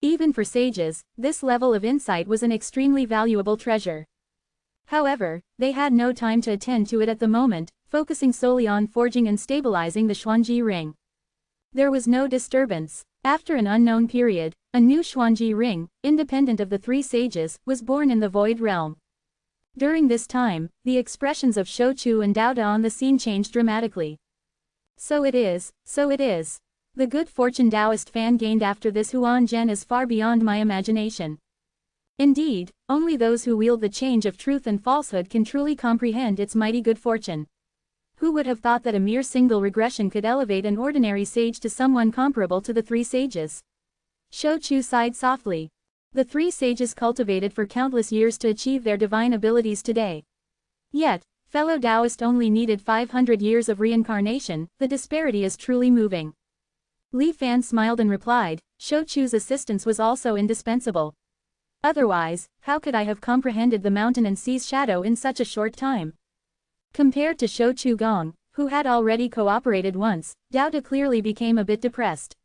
Even for sages, this level of insight was an extremely valuable treasure. However, they had no time to attend to it at the moment, focusing solely on forging and stabilizing the Xuanji ring. There was no disturbance. After an unknown period, a new Xuanji ring, independent of the three sages, was born in the void realm. During this time, the expressions of Shou Chu and Dao on the scene changed dramatically. So it is. The good fortune Taoist Fan gained after this Huan Zhen is far beyond my imagination. Indeed, only those who wield the change of truth and falsehood can truly comprehend its mighty good fortune. Who would have thought that a mere single regression could elevate an ordinary sage to someone comparable to the three sages? Shou Chu sighed softly. The three sages cultivated for countless years to achieve their divine abilities today. Yet, fellow Taoist only needed 500 years of reincarnation. The disparity is truly moving. Li Fan smiled and replied, Shou Chu's assistance was also indispensable. Otherwise, how could I have comprehended the mountain and sea's shadow in such a short time? Compared to Shou Chu Gong, who had already cooperated once, Dao De clearly became a bit depressed.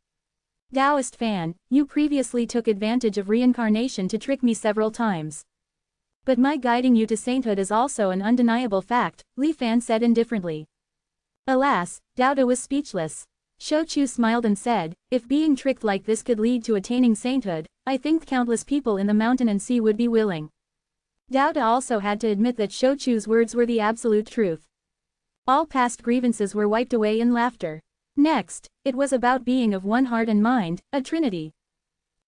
Taoist Fan, you previously took advantage of reincarnation to trick me several times. But my guiding you to sainthood is also an undeniable fact, Li Fan said indifferently. Alas, Dao De was speechless. Shou Chu smiled and said, if being tricked like this could lead to attaining sainthood, I think countless people in the mountain and sea would be willing. Dao De also had to admit that Shou Chu's words were the absolute truth. All past grievances were wiped away in laughter. Next, it was about being of one heart and mind, a trinity.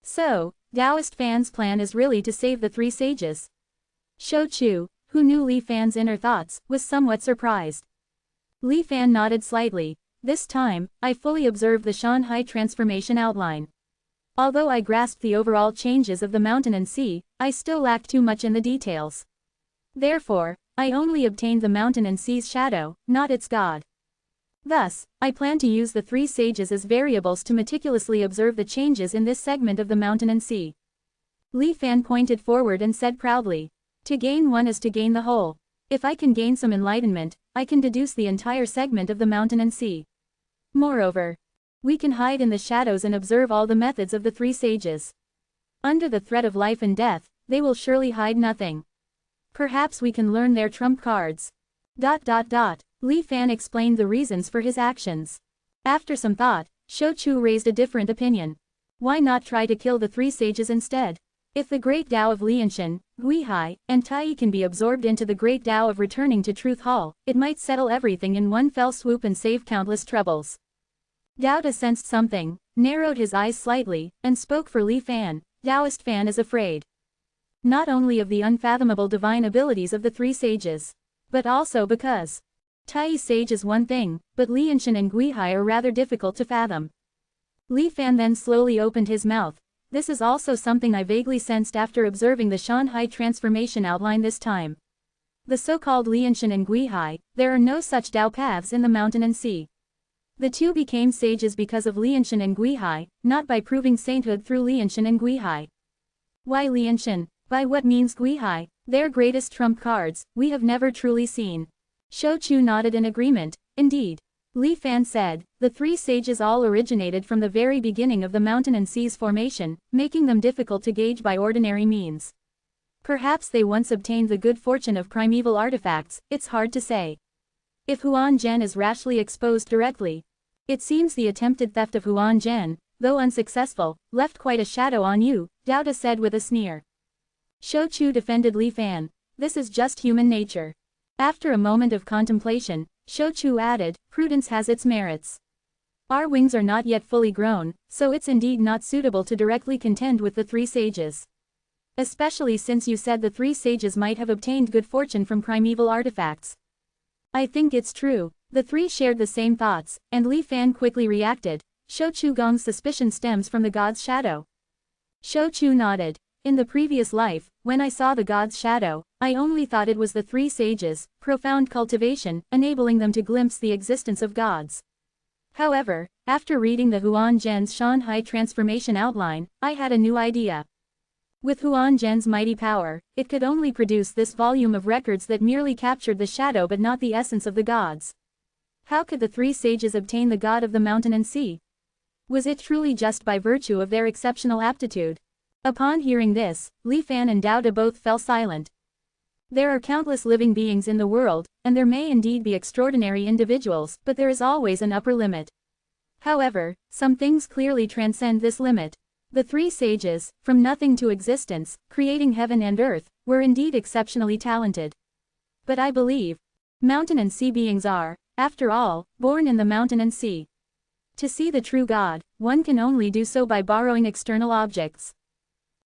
So, Taoist Fan's plan is really to save the three sages. Shou Chu, who knew Li Fan's inner thoughts, was somewhat surprised. Li Fan nodded slightly. This time, I fully observed the Shanhai transformation outline. Although I grasped the overall changes of the mountain and sea, I still lacked too much in the details. Therefore, I only obtained the mountain and sea's shadow, not its god. Thus, I plan to use the three sages as variables to meticulously observe the changes in this segment of the mountain and sea. Li Fan pointed forward and said proudly, to gain one is to gain the whole. If I can gain some enlightenment, I can deduce the entire segment of the mountain and sea. Moreover, we can hide in the shadows and observe all the methods of the three sages. Under the threat of life and death, they will surely hide nothing. Perhaps we can learn their trump cards. Li Fan explained the reasons for his actions. After some thought, Shou Chu raised a different opinion. Why not try to kill the three sages instead? If the great Tao of Lianshan, Guihai, and Tai can be absorbed into the great Tao of returning to Truth Hall, it might settle everything in one fell swoop and save countless troubles. Dao De sensed something, narrowed his eyes slightly, and spoke for Li Fan. Taoist Fan is afraid. Not only of the unfathomable divine abilities of the three sages, but also because Tai sage is one thing, but Lianshan and Guihai are rather difficult to fathom. Li Fan then slowly opened his mouth. This is also something I vaguely sensed after observing the Shanhai transformation outline this time. The so-called Lianshan and Guihai, there are no such Tao paths in the mountain and sea. The two became sages because of Lianshan and Guihai, not by proving sainthood through Lianshan and Guihai. Why Lianshan? By what means Guihai? Their greatest trump cards, we have never truly seen. Shou Chu nodded in agreement. Indeed. Li Fan said, the three sages all originated from the very beginning of the mountain and sea's formation, making them difficult to gauge by ordinary means. Perhaps they once obtained the good fortune of primeval artifacts, it's hard to say. If Huan Zhen is rashly exposed directly. It seems the attempted theft of Huan Zhen, though unsuccessful, left quite a shadow on you, Dao De said with a sneer. Shou Chu defended Li Fan. This is just human nature. After a moment of contemplation, Shou Chu added, prudence has its merits. Our wings are not yet fully grown, so it's indeed not suitable to directly contend with the three sages. Especially since you said the three sages might have obtained good fortune from primeval artifacts. I think it's true. The three shared the same thoughts, and Li Fan quickly reacted. Shou Chu Gong's suspicion stems from the god's shadow. Shou Chu nodded. In the previous life, when I saw the god's shadow, I only thought it was the three sages, profound cultivation, enabling them to glimpse the existence of gods. However, after reading the Huan Zhen's Shanhai transformation outline, I had a new idea. With Huan Zhen's mighty power, it could only produce this volume of records that merely captured the shadow but not the essence of the gods. How could the three sages obtain the god of the mountain and sea? Was it truly just by virtue of their exceptional aptitude? Upon hearing this, Li Fan and Dao De both fell silent. There are countless living beings in the world, and there may indeed be extraordinary individuals, but there is always an upper limit. However, some things clearly transcend this limit. The three sages, from nothing to existence, creating heaven and earth, were indeed exceptionally talented. But I believe, mountain and sea beings are, after all, born in the mountain and sea. To see the true God, one can only do so by borrowing external objects.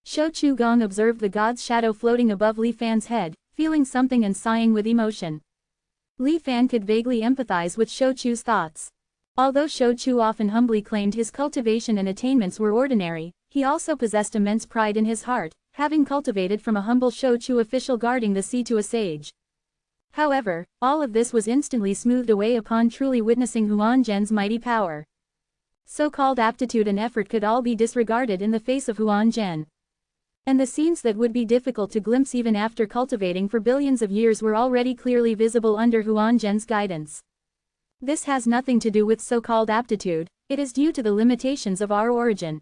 Shou Chu Gong observed the god's shadow floating above Li Fan's head, feeling something and sighing with emotion. Li Fan could vaguely empathize with Shou Chu's thoughts. Although Shou Chu often humbly claimed his cultivation and attainments were ordinary, he also possessed immense pride in his heart, having cultivated from a humble Shou Chu official guarding the sea to a sage. However, all of this was instantly smoothed away upon truly witnessing Huan Zhen's mighty power. So-called aptitude and effort could all be disregarded in the face of Huan Zhen. And the scenes that would be difficult to glimpse even after cultivating for billions of years were already clearly visible under Huan Zhen's guidance. This has nothing to do with so-called aptitude, it is due to the limitations of our origin.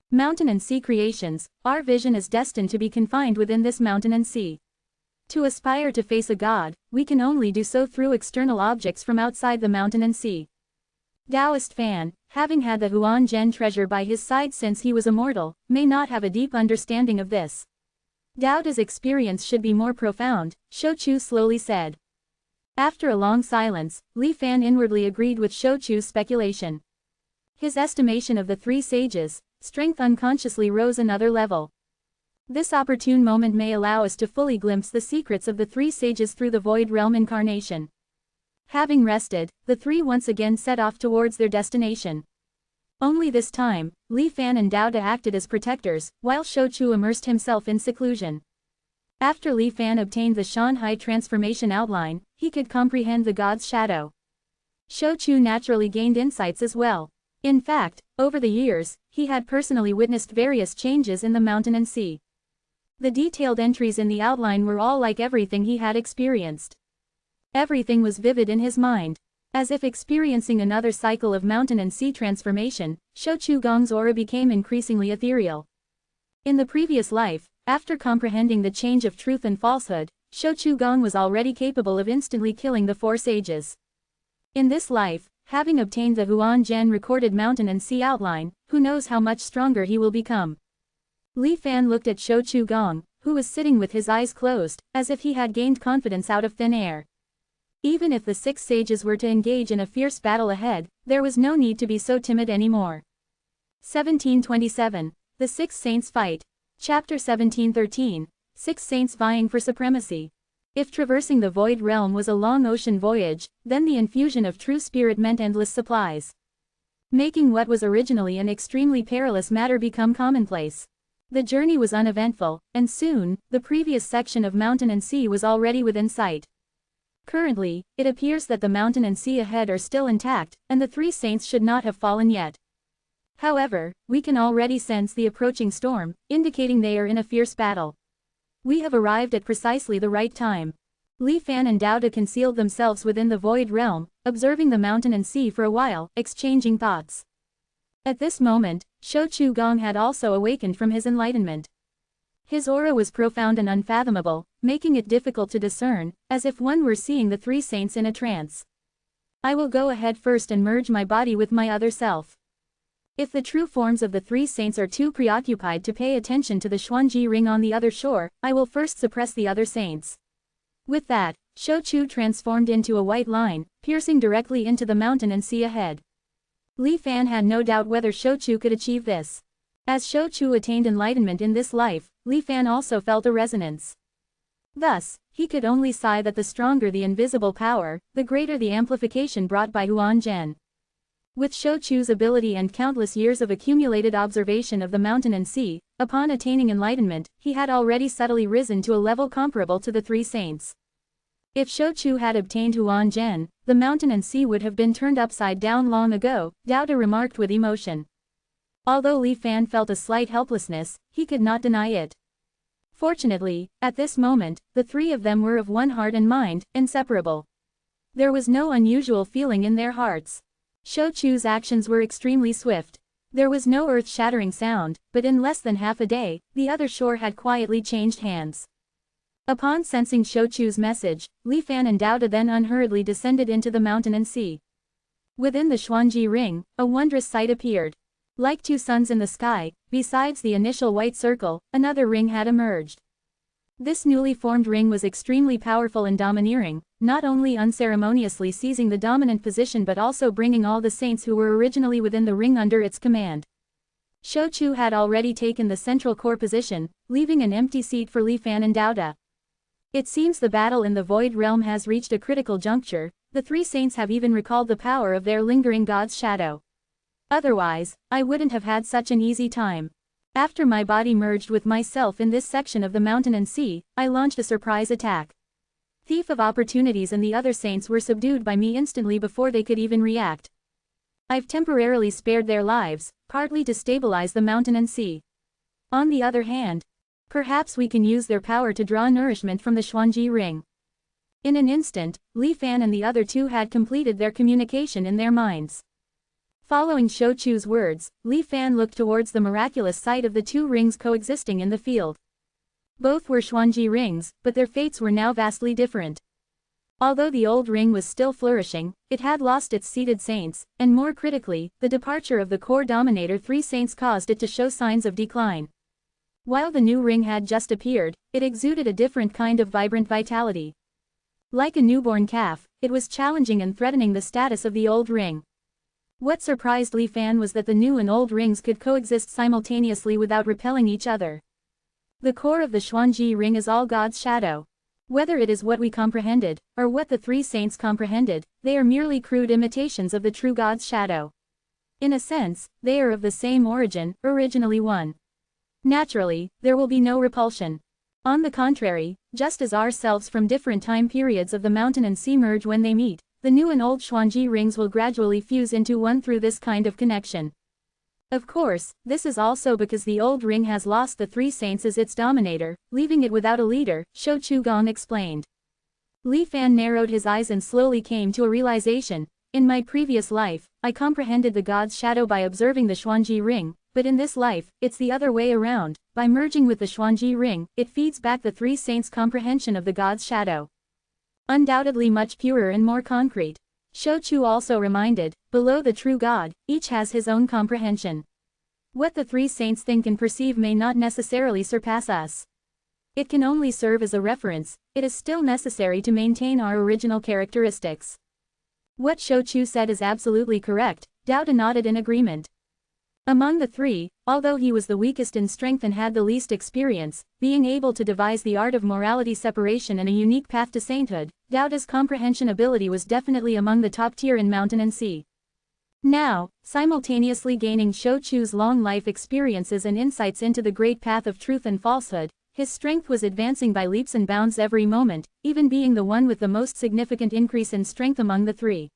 Mountain and sea creations, our vision is destined to be confined within this mountain and sea. To aspire to face a god, we can only do so through external objects from outside the mountain and sea. Taoist Fan, having had the Huan Zhen treasure by his side since he was immortal, may not have a deep understanding of this. Tao's experience should be more profound, Shou Chu slowly said. After a long silence, Li Fan inwardly agreed with Shou Chu's speculation. His estimation of the three sages' strength unconsciously rose another level. This opportune moment may allow us to fully glimpse the secrets of the three sages through the Void Realm incarnation. Having rested, the three once again set off towards their destination. Only this time, Li Fan and Dao acted as protectors, while Shou Chu immersed himself in seclusion. After Li Fan obtained the Shanhai transformation outline, he could comprehend the god's shadow. Shou Chu naturally gained insights as well. In fact, over the years, he had personally witnessed various changes in the mountain and sea. The detailed entries in the outline were all like everything he had experienced. Everything was vivid in his mind. As if experiencing another cycle of mountain and sea transformation, Shou Chu Gong's aura became increasingly ethereal. In the previous life, after comprehending the change of truth and falsehood, Shou Chu Gong was already capable of instantly killing the four sages. In this life, having obtained the Huan Zhen recorded mountain and sea outline, who knows how much stronger he will become. Li Fan looked at Shou Chu Gong, who was sitting with his eyes closed, as if he had gained confidence out of thin air. Even if the six sages were to engage in a fierce battle ahead, there was no need to be so timid anymore. 1727. The Six Saints Fight. Chapter 1713. Six Saints Vying for Supremacy. If traversing the Void Realm was a long ocean voyage, then the infusion of true spirit meant endless supplies, making what was originally an extremely perilous matter become commonplace. The journey was uneventful, and soon, the previous section of mountain and sea was already within sight. Currently, it appears that the mountain and sea ahead are still intact, and the three saints should not have fallen yet. However, we can already sense the approaching storm, indicating they are in a fierce battle. We have arrived at precisely the right time. Li Fan and Dao concealed themselves within the Void Realm, observing the mountain and sea for a while, exchanging thoughts. At this moment, Shou Chu Gong had also awakened from his enlightenment. His aura was profound and unfathomable, making it difficult to discern, as if one were seeing the three saints in a trance. I will go ahead first and merge my body with my other self. If the true forms of the three saints are too preoccupied to pay attention to the Xuanji ring on the other shore, I will first suppress the other saints. With that, Shou Chu transformed into a white line, piercing directly into the mountain and sea ahead. Li Fan had no doubt whether Shou Chu could achieve this. As Shou Chu attained enlightenment in this life, Li Fan also felt a resonance. Thus, he could only sigh that the stronger the invisible power, the greater the amplification brought by Huan Zhen. With Shou Chu's ability and countless years of accumulated observation of the mountain and sea, upon attaining enlightenment, he had already subtly risen to a level comparable to the three saints. If Shou Chu had obtained Huan Zhen, the mountain and sea would have been turned upside down long ago, Dao remarked with emotion. Although Li Fan felt a slight helplessness, he could not deny it. Fortunately, at this moment, the three of them were of one heart and mind, inseparable. There was no unusual feeling in their hearts. Shou Chu's actions were extremely swift. There was no earth-shattering sound, but in less than half a day, the other shore had quietly changed hands. Upon sensing Shou Chu's message, Li Fan and Dao then unhurriedly descended into the mountain and sea. Within the Xuanji ring, a wondrous sight appeared. Like two suns in the sky, besides the initial white circle, another ring had emerged. This newly formed ring was extremely powerful and domineering, not only unceremoniously seizing the dominant position but also bringing all the saints who were originally within the ring under its command. Shou Chu had already taken the central core position, leaving an empty seat for Li Fan and Dao. It seems the battle in the Void Realm has reached a critical juncture. The three saints have even recalled the power of their lingering god's shadow. Otherwise, I wouldn't have had such an easy time. After my body merged with myself in this section of the mountain and sea, I launched a surprise attack. Thief of Opportunities and the other saints were subdued by me instantly before they could even react. I've temporarily spared their lives, partly to stabilize the mountain and sea. On the other hand, perhaps we can use their power to draw nourishment from the Xuanji ring. In an instant, Li Fan and the other two had completed their communication in their minds. Following Shou Chu's words, Li Fan looked towards the miraculous sight of the two rings coexisting in the field. Both were Xuanji rings, but their fates were now vastly different. Although the old ring was still flourishing, it had lost its seated saints, and more critically, the departure of the core dominator three saints caused it to show signs of decline. While the new ring had just appeared, it exuded a different kind of vibrant vitality. Like a newborn calf, it was challenging and threatening the status of the old ring. What surprised Li Fan was that the new and old rings could coexist simultaneously without repelling each other. The core of the Xuanji ring is all God's shadow. Whether it is what we comprehended, or what the three saints comprehended, they are merely crude imitations of the true God's shadow. In a sense, they are of the same origin, originally one. Naturally, there will be no repulsion. On the contrary, just as ourselves from different time periods of the mountain and sea merge when they meet, the new and old Xuanji rings will gradually fuse into one through this kind of connection. Of course, this is also because the old ring has lost the three saints as its dominator, leaving it without a leader, Shou Chu Gong explained. Li Fan narrowed his eyes and slowly came to a realization. In my previous life, I comprehended the god's shadow by observing the Xuanji ring, but in this life, it's the other way around. By merging with the Xuanji ring, it feeds back the three saints' comprehension of the god's shadow. Undoubtedly much purer and more concrete. Shou Chu also reminded, below the true God, each has his own comprehension. What the three saints think and perceive may not necessarily surpass us. It can only serve as a reference. It is still necessary to maintain our original characteristics. What Shou Chu said is absolutely correct, Dao De nodded in agreement. Among the three, although he was the weakest in strength and had the least experience, being able to devise the art of morality separation and a unique path to sainthood, Dao De's comprehension ability was definitely among the top tier in mountain and sea. Now, simultaneously gaining Shou Chu's long life experiences and insights into the great path of truth and falsehood, his strength was advancing by leaps and bounds every moment, even being the one with the most significant increase in strength among the three.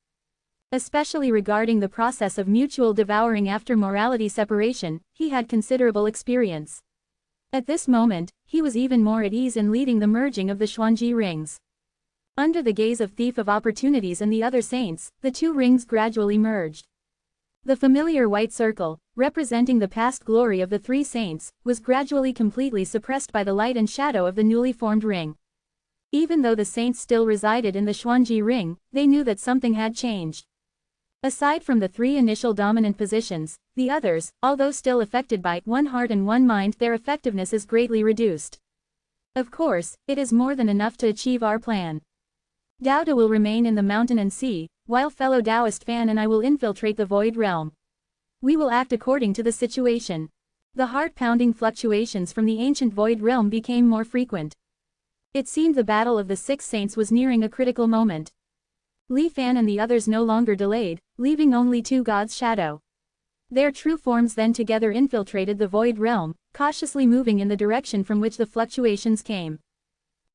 Especially regarding the process of mutual devouring after morality separation, he had considerable experience. At this moment, he was even more at ease in leading the merging of the Xuanji rings. Under the gaze of Thief of Opportunities and the other saints, the two rings gradually merged. The familiar white circle, representing the past glory of the three saints, was gradually completely suppressed by the light and shadow of the newly formed ring. Even though the saints still resided in the Xuanji ring, they knew that something had changed. Aside from the three initial dominant positions, the others, although still affected by one heart and one mind, their effectiveness is greatly reduced. Of course, it is more than enough to achieve our plan. Dao De will remain in the mountain and sea, while fellow Taoist Fan and I will infiltrate the Void Realm. We will act according to the situation. The heart-pounding fluctuations from the ancient Void Realm became more frequent. It seemed the battle of the six saints was nearing a critical moment. Li Fan and the others no longer delayed, leaving only two God's shadow. Their true forms then together infiltrated the Void Realm, cautiously moving in the direction from which the fluctuations came.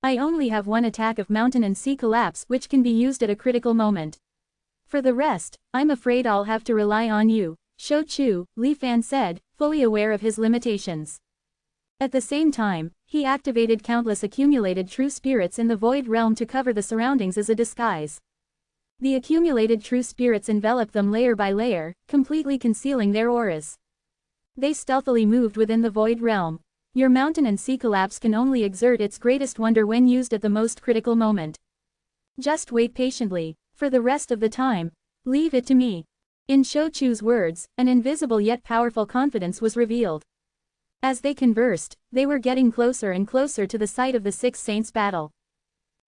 I only have one attack of mountain and sea collapse which can be used at a critical moment. For the rest, I'm afraid I'll have to rely on you, Shou Chu, Li Fan said, fully aware of his limitations. At the same time, he activated countless accumulated true spirits in the Void Realm to cover the surroundings as a disguise. The accumulated true spirits enveloped them layer by layer, completely concealing their auras. They stealthily moved within the Void Realm. Your mountain and sea collapse can only exert its greatest wonder when used at the most critical moment. Just wait patiently. For the rest of the time, leave it to me. In Shou Chu's words, an invisible yet powerful confidence was revealed. As they conversed, they were getting closer and closer to the site of the six saints' battle.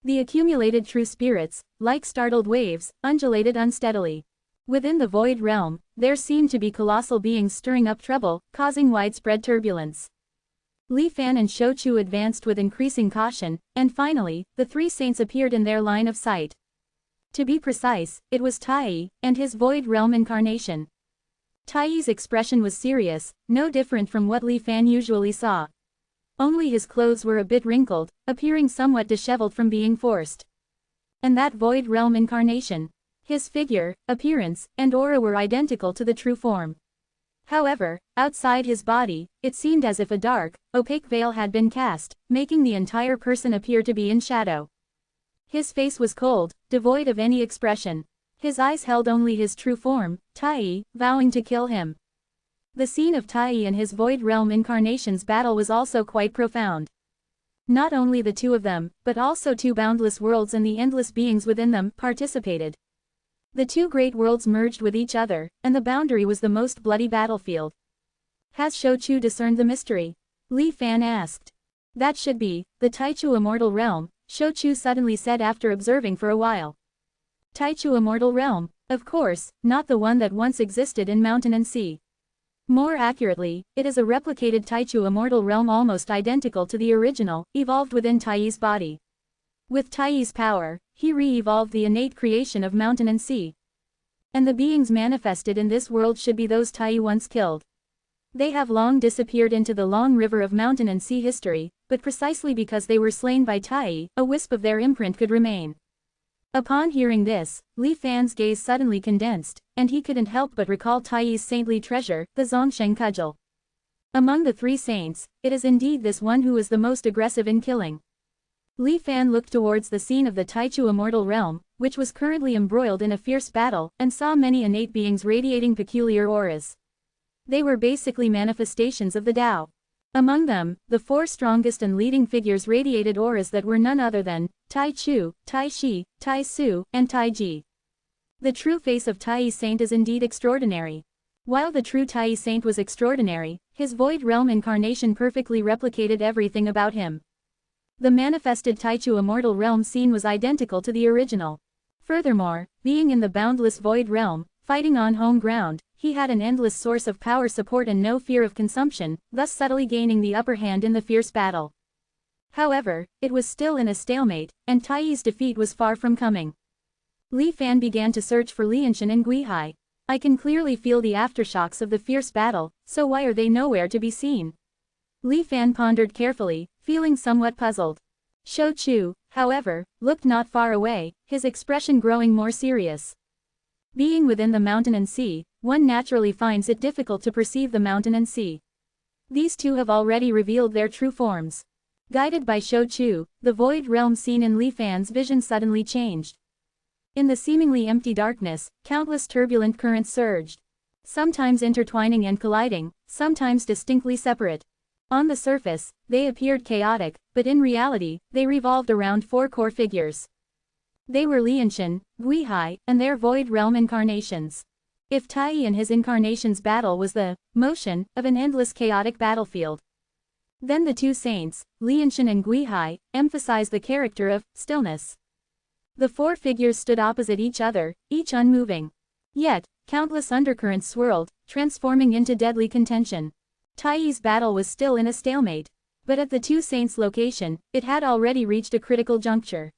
The accumulated true spirits, like startled waves, undulated unsteadily. Within the Void Realm, there seemed to be colossal beings stirring up trouble, causing widespread turbulence. Li Fan and Shou Chu advanced with increasing caution, and finally, the three saints appeared in their line of sight. To be precise, it was Tai and his Void Realm incarnation. Tai's expression was serious, no different from what Li Fan usually saw. Only his clothes were a bit wrinkled, appearing somewhat disheveled from being forced. And that Void Realm incarnation. His figure, appearance, and aura were identical to the true form. However, outside his body, it seemed as if a dark, opaque veil had been cast, making the entire person appear to be in shadow. His face was cold, devoid of any expression. His eyes held only his true form, Tai, vowing to kill him. The scene of Tai and his Void Realm incarnation's battle was also quite profound. Not only the two of them, but also two boundless worlds and the endless beings within them, participated. The two great worlds merged with each other, and the boundary was the most bloody battlefield. Has Shou Chu discerned the mystery? Li Fan asked. That should be the Taichu Immortal Realm, Shou Chu suddenly said after observing for a while. Taichu Immortal Realm, of course, not the one that once existed in mountain and sea. More accurately, it is a replicated Taichu Immortal Realm almost identical to the original, evolved within Tai's body. With Tai's power, he re-evolved the innate creation of mountain and sea. And the beings manifested in this world should be those Tai once killed. They have long disappeared into the long river of mountain and sea history, but precisely because they were slain by Tai, a wisp of their imprint could remain. Upon hearing this, Li Fan's gaze suddenly condensed, and he couldn't help but recall Tai's saintly treasure, the Zongsheng cudgel. Among the three saints, it is indeed this one who is the most aggressive in killing. Li Fan looked towards the scene of the Taichu Immortal Realm, which was currently embroiled in a fierce battle, and saw many innate beings radiating peculiar auras. They were basically manifestations of the Tao. Among them, the four strongest and leading figures radiated auras that were none other than Tai Chu, Tai Shi, Tai Su, and Tai Ji. The true face of Tai Saint is indeed extraordinary. While the true Tai Saint was extraordinary, his Void Realm incarnation perfectly replicated everything about him. The manifested Taichu Immortal Realm scene was identical to the original. Furthermore, being in the boundless Void Realm, fighting on home ground, he had an endless source of power support and no fear of consumption, thus subtly gaining the upper hand in the fierce battle. However, it was still in a stalemate, and Tai's defeat was far from coming. Li Fan began to search for Lianshan and Guihai. I can clearly feel the aftershocks of the fierce battle, so why are they nowhere to be seen? Li Fan pondered carefully, feeling somewhat puzzled. Shou Chu, however, looked not far away, his expression growing more serious. Being within the mountain and sea, one naturally finds it difficult to perceive the mountain and sea. These two have already revealed their true forms. Guided by Shou Chu, the Void Realm scene in Li Fan's vision suddenly changed. In the seemingly empty darkness, countless turbulent currents surged. Sometimes intertwining and colliding, sometimes distinctly separate. On the surface, they appeared chaotic, but in reality, they revolved around four core figures. They were Lianshan, Guihai, and their Void Realm incarnations. If Tai and his incarnation's battle was the motion of an endless chaotic battlefield, then the two saints, Lianshan and Guihai, emphasized the character of stillness. The four figures stood opposite each other, each unmoving. Yet, countless undercurrents swirled, transforming into deadly contention. Tai's battle was still in a stalemate. But at the two saints' location, it had already reached a critical juncture.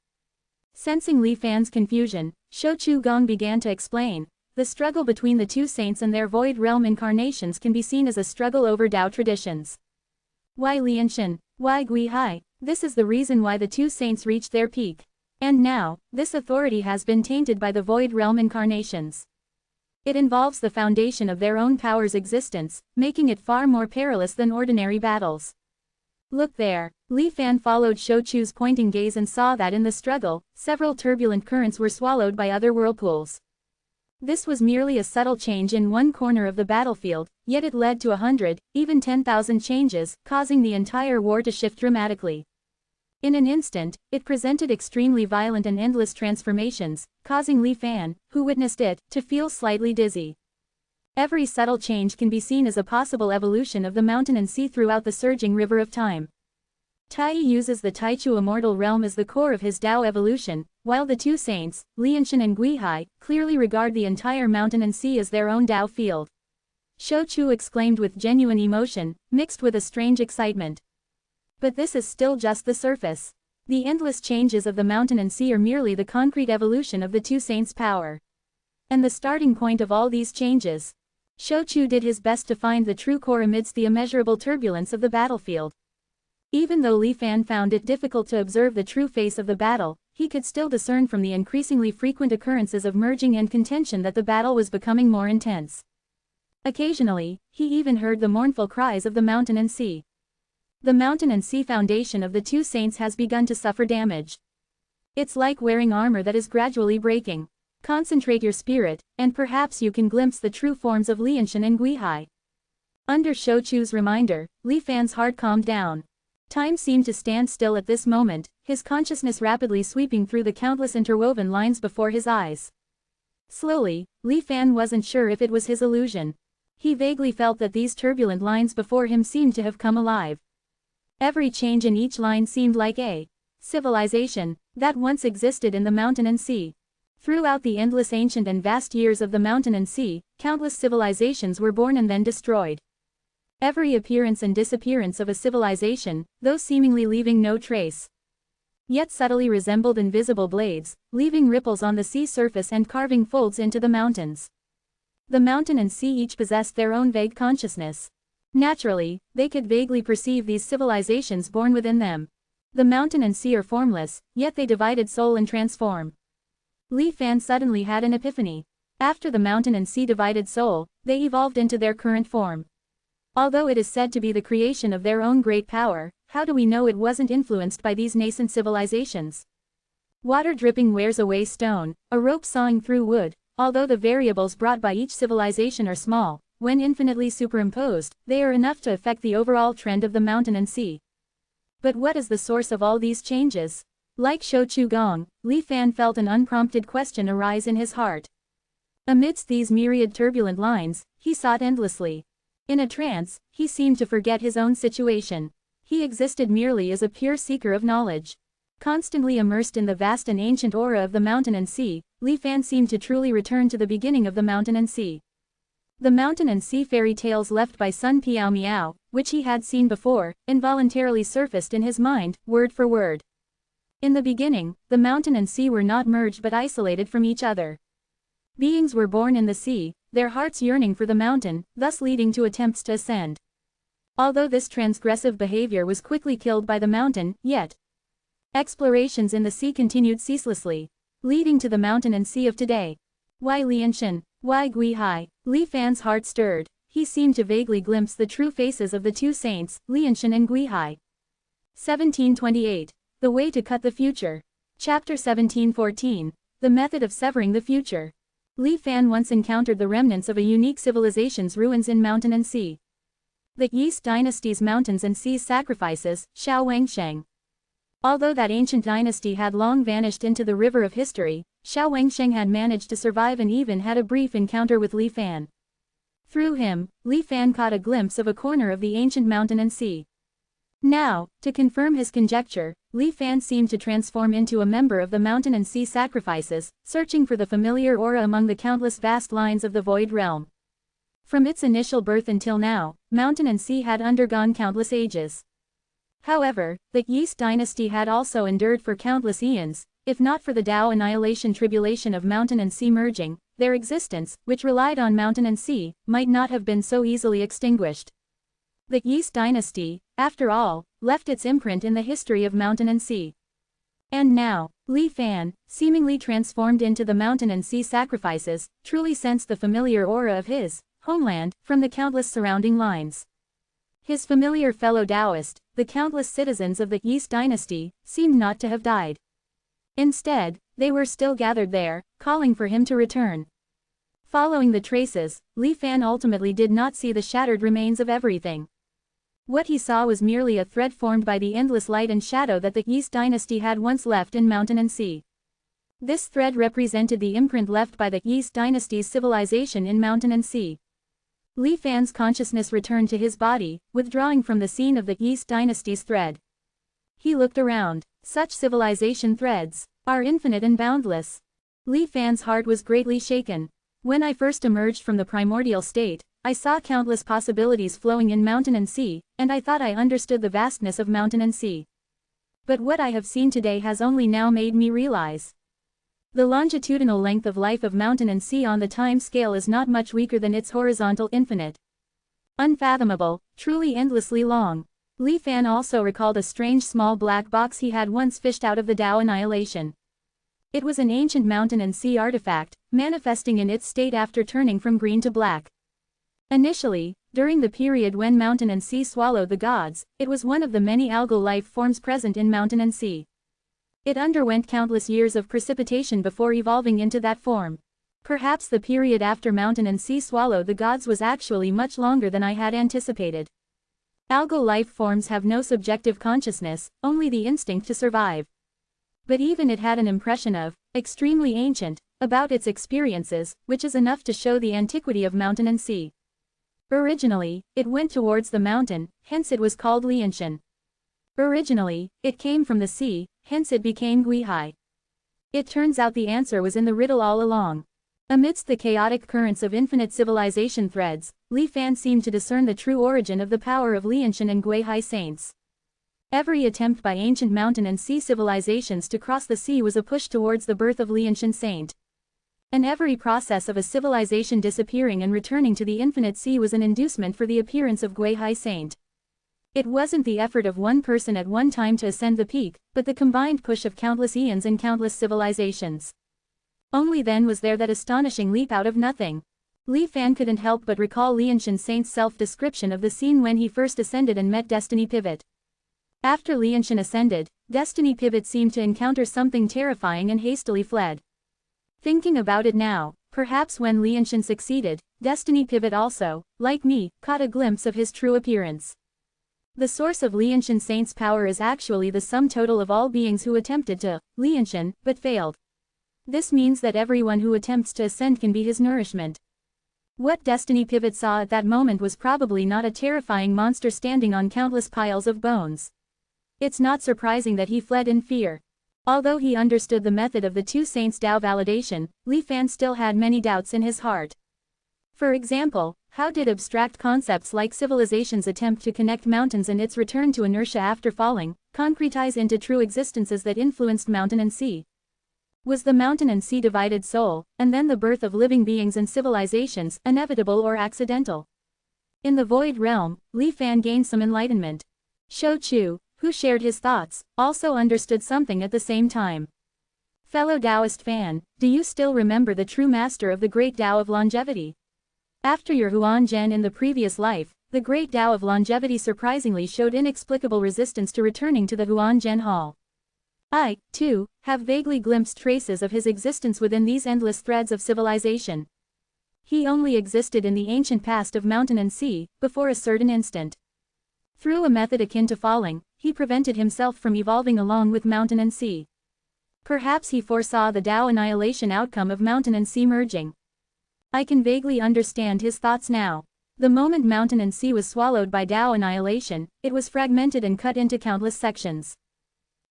Sensing Li Fan's confusion, Shou Chu Gong began to explain. The struggle between the two saints and their Void Realm incarnations can be seen as a struggle over Tao traditions. Why Lianshan? Why Guihai? This is the reason why the two saints reached their peak. And now, this authority has been tainted by the Void Realm incarnations. It involves the foundation of their own power's existence, making it far more perilous than ordinary battles. Look there. Li Fan followed Shou Chu's pointing gaze and saw that in the struggle, several turbulent currents were swallowed by other whirlpools. This was merely a subtle change in one corner of the battlefield, yet it led to 100, even 10,000 changes, causing the entire war to shift dramatically. In an instant, it presented extremely violent and endless transformations, causing Li Fan, who witnessed it, to feel slightly dizzy. Every subtle change can be seen as a possible evolution of the mountain and sea throughout the surging river of time. Tai uses the Taichu Immortal Realm as the core of his Tao evolution, while the two saints, Lianshan and Guihai, clearly regard the entire mountain and sea as their own Tao field. Shou Chu exclaimed with genuine emotion, mixed with a strange excitement. But this is still just the surface. The endless changes of the mountain and sea are merely the concrete evolution of the two saints' power. And the starting point of all these changes. Shochu did his best to find the true core amidst the immeasurable turbulence of the battlefield. Even though Li Fan found it difficult to observe the true face of the battle, he could still discern from the increasingly frequent occurrences of merging and contention that the battle was becoming more intense. Occasionally, he even heard the mournful cries of the mountain and sea. The mountain and sea foundation of the two saints has begun to suffer damage. It's like wearing armor that is gradually breaking. Concentrate your spirit, and perhaps you can glimpse the true forms of Lianshan and Guihai. Under Shochu's reminder, Li Fan's heart calmed down. Time seemed to stand still at this moment, his consciousness rapidly sweeping through the countless interwoven lines before his eyes. Slowly, Li Fan wasn't sure if it was his illusion. He vaguely felt that these turbulent lines before him seemed to have come alive. Every change in each line seemed like a civilization that once existed in the mountain and sea. Throughout the endless ancient and vast years of the mountain and sea, countless civilizations were born and then destroyed. Every appearance and disappearance of a civilization, though seemingly leaving no trace, yet subtly resembled invisible blades, leaving ripples on the sea surface and carving folds into the mountains. The mountain and sea each possessed their own vague consciousness. Naturally, they could vaguely perceive these civilizations born within them. The mountain and sea are formless, yet they divided soul and transform. Li Fan suddenly had an epiphany. After the mountain and sea divided soul, they evolved into their current form. Although it is said to be the creation of their own great power, how do we know it wasn't influenced by these nascent civilizations? Water dripping wears away stone, a rope sawing through wood. Although the variables brought by each civilization are small, when infinitely superimposed, they are enough to affect the overall trend of the mountain and sea. But what is the source of all these changes? Like Shochu Gong, Li Fan felt an unprompted question arise in his heart. Amidst these myriad turbulent lines, he sought endlessly. In a trance, he seemed to forget his own situation. He existed merely as a pure seeker of knowledge. Constantly immersed in the vast and ancient aura of the mountain and sea, Li Fan seemed to truly return to the beginning of the mountain and sea. The mountain and sea fairy tales left by Sun Piao Miao, which he had seen before, involuntarily surfaced in his mind, word for word. In the beginning, the mountain and sea were not merged but isolated from each other. Beings were born in the sea, their hearts yearning for the mountain, thus leading to attempts to ascend. Although this transgressive behavior was quickly killed by the mountain, yet explorations in the sea continued ceaselessly, leading to the mountain and sea of today. Why Lianshan? Why Guihai? Li Fan's heart stirred. He seemed to vaguely glimpse the true faces of the two saints, Lianshan and Guihai. 1728. The Way to Cut the Future. Chapter 1714. The Method of Severing the Future. Li Fan once encountered the remnants of a unique civilization's ruins in mountain and sea. The Yeast dynasty's mountains and seas sacrifices, Xiao Wangsheng. Although that ancient dynasty had long vanished into the river of history, Xiao Wangsheng had managed to survive and even had a brief encounter with Li Fan. Through him, Li Fan caught a glimpse of a corner of the ancient mountain and sea. Now, to confirm his conjecture, Li Fan seemed to transform into a member of the mountain and sea sacrifices, searching for the familiar aura among the countless vast lines of the void realm. From its initial birth until now, mountain and sea had undergone countless ages. However, the Yeast dynasty had also endured for countless eons, if not for the Tao annihilation tribulation of mountain and sea merging, their existence, which relied on mountain and sea, might not have been so easily extinguished. The Yeast dynasty, after all, left its imprint in the history of mountain and sea. And now, Li Fan, seemingly transformed into the mountain and sea sacrifices, truly sensed the familiar aura of his homeland from the countless surrounding lines. His familiar fellow Taoist, the countless citizens of the Yeast dynasty, seemed not to have died. Instead, they were still gathered there, calling for him to return. Following the traces, Li Fan ultimately did not see the shattered remains of everything. What he saw was merely a thread formed by the endless light and shadow that the Yeast dynasty had once left in mountain and sea. This thread represented the imprint left by the Yeast dynasty's civilization in mountain and sea. Li Fan's consciousness returned to his body, withdrawing from the scene of the Yeast dynasty's thread. He looked around. Such civilization threads are infinite and boundless. Li Fan's heart was greatly shaken. When I first emerged from the primordial state, I saw countless possibilities flowing in mountain and sea, and I thought I understood the vastness of mountain and sea. But what I have seen today has only now made me realize. The longitudinal length of life of mountain and sea on the time scale is not much weaker than its horizontal infinite. Unfathomable, truly endlessly long. Li Fan also recalled a strange small black box he had once fished out of the Tao annihilation. It was an ancient mountain and sea artifact, manifesting in its state after turning from green to black. Initially, during the period when mountain and sea swallowed the gods, it was one of the many algal life forms present in mountain and sea. It underwent countless years of precipitation before evolving into that form. Perhaps the period after mountain and sea swallowed the gods was actually much longer than I had anticipated. Algal life forms have no subjective consciousness, only the instinct to survive. But even it had an impression of, extremely ancient, about its experiences, which is enough to show the antiquity of mountain and sea. Originally, it went towards the mountain, hence it was called Lianshan. Originally, it came from the sea, hence it became Guihai. It turns out the answer was in the riddle all along. Amidst the chaotic currents of infinite civilization threads, Li Fan seemed to discern the true origin of the power of Lianshan and Guihai saints. Every attempt by ancient mountain and sea civilizations to cross the sea was a push towards the birth of Lianshan saint. And every process of a civilization disappearing and returning to the infinite sea was an inducement for the appearance of Guihai saint. It wasn't the effort of one person at one time to ascend the peak, but the combined push of countless eons and countless civilizations. Only then was there that astonishing leap out of nothing. Li Fan couldn't help but recall Lianshan saint's self-description of the scene when he first ascended and met Destiny Pivot. After Lianshan ascended, Destiny Pivot seemed to encounter something terrifying and hastily fled. Thinking about it now, perhaps when Lianshan succeeded, Destiny Pivot also, like me, caught a glimpse of his true appearance. The source of Lianshan saint's power is actually the sum total of all beings who attempted to Lianshan, but failed. This means that everyone who attempts to ascend can be his nourishment. What Destiny Pivot saw at that moment was probably not a terrifying monster standing on countless piles of bones. It's not surprising that he fled in fear. Although he understood the method of the two saints' Tao validation, Li Fan still had many doubts in his heart. For example, how did abstract concepts like civilization's attempt to connect mountains and its return to inertia after falling, concretize into true existences that influenced mountain and sea? Was the mountain and sea divided soul, and then the birth of living beings and civilizations, inevitable or accidental? In the void realm, Li Fan gained some enlightenment. Shou Chu, who shared his thoughts, also understood something at the same time. Fellow Taoist fan, do you still remember the true master of the great Tao of longevity? After your Huan Zhen in the previous life, the great Tao of longevity surprisingly showed inexplicable resistance to returning to the Huan Zhen Hall. I, too, have vaguely glimpsed traces of his existence within these endless threads of civilization. He only existed in the ancient past of mountain and sea, before a certain instant. Through a method akin to falling, he prevented himself from evolving along with mountain and sea. Perhaps he foresaw the Tao annihilation outcome of mountain and sea merging. I can vaguely understand his thoughts now. The moment mountain and sea was swallowed by Tao annihilation, it was fragmented and cut into countless sections.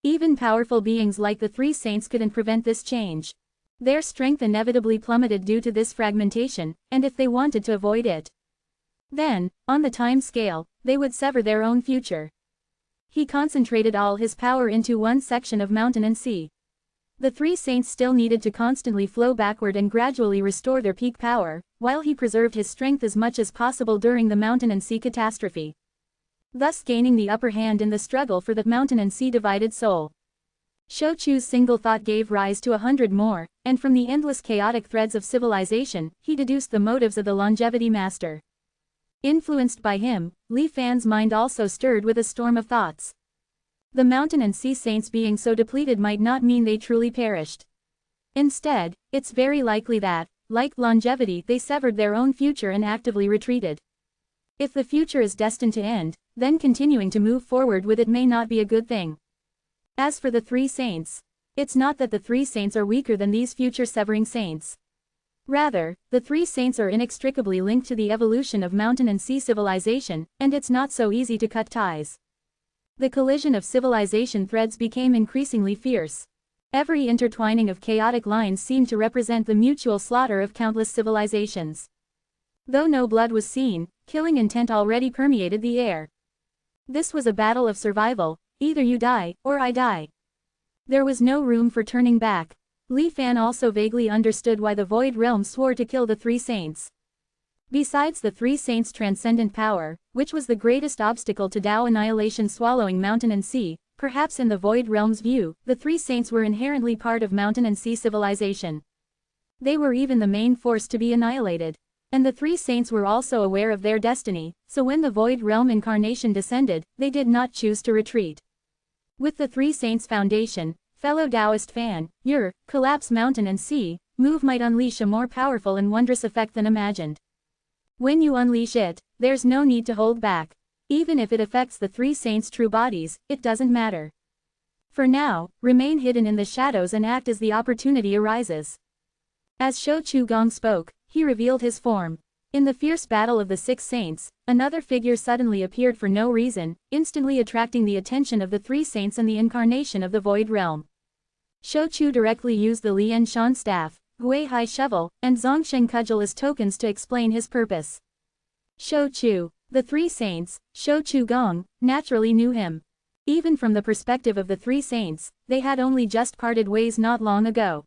Even powerful beings like the three saints couldn't prevent this change. Their strength inevitably plummeted due to this fragmentation, and if they wanted to avoid it, then, on the time scale, they would sever their own future. He concentrated all his power into one section of mountain and sea. The three saints still needed to constantly flow backward and gradually restore their peak power, while he preserved his strength as much as possible during the mountain and sea catastrophe, thus gaining the upper hand in the struggle for the mountain and sea divided soul. Shou Chu's single thought gave rise to 100 more, and from the endless chaotic threads of civilization, he deduced the motives of the longevity master. Influenced by him, Li Fan's mind also stirred with a storm of thoughts. The mountain and sea saints being so depleted might not mean they truly perished. Instead, it's very likely that, like longevity, they severed their own future and actively retreated. If the future is destined to end, then continuing to move forward with it may not be a good thing. As for the three saints, it's not that the three saints are weaker than these future-severing saints. Rather, the three saints are inextricably linked to the evolution of mountain and sea civilization, and it's not so easy to cut ties. The collision of civilization threads became increasingly fierce. Every intertwining of chaotic lines seemed to represent the mutual slaughter of countless civilizations. Though no blood was seen, killing intent already permeated the air. This was a battle of survival, either you die, or I die. There was no room for turning back. Li Fan also vaguely understood why the Void Realm swore to kill the three saints. Besides the three saints' transcendent power, which was the greatest obstacle to Tao annihilation swallowing mountain and sea, perhaps in the Void Realm's view, the three saints were inherently part of mountain and sea civilization. They were even the main force to be annihilated. And the three saints were also aware of their destiny, so when the Void Realm incarnation descended, they did not choose to retreat. With the three saints' foundation, fellow Taoist fan, your collapse mountain and sea move might unleash a more powerful and wondrous effect than imagined. When you unleash it, there's no need to hold back. Even if it affects the three saints' true bodies, it doesn't matter. For now, remain hidden in the shadows and act as the opportunity arises. As Shou Chu Gong spoke, he revealed his form. In the fierce battle of the six saints, another figure suddenly appeared for no reason, instantly attracting the attention of the three saints and the incarnation of the Void Realm. Shou Chu directly used the Lian Shan staff, Gui Hai shovel, and Zongsheng cudgel as tokens to explain his purpose. Shou Chu, the three saints, Shou Chu Gong, naturally knew him. Even from the perspective of the three saints, they had only just parted ways not long ago.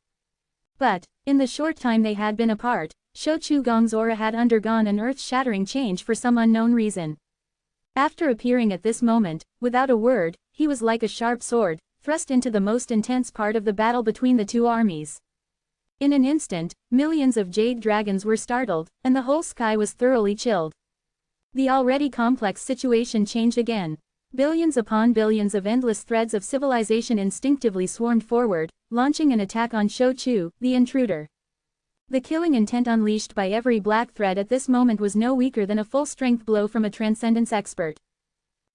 But, in the short time they had been apart, Shou Chu Gong's aura had undergone an earth-shattering change for some unknown reason. After appearing at this moment, without a word, he was like a sharp sword, thrust into the most intense part of the battle between the two armies. In an instant, millions of jade dragons were startled, and the whole sky was thoroughly chilled. The already complex situation changed again. Billions upon billions of endless threads of civilization instinctively swarmed forward, launching an attack on Shou Chu, the intruder. The killing intent unleashed by every black thread at this moment was no weaker than a full-strength blow from a transcendence expert.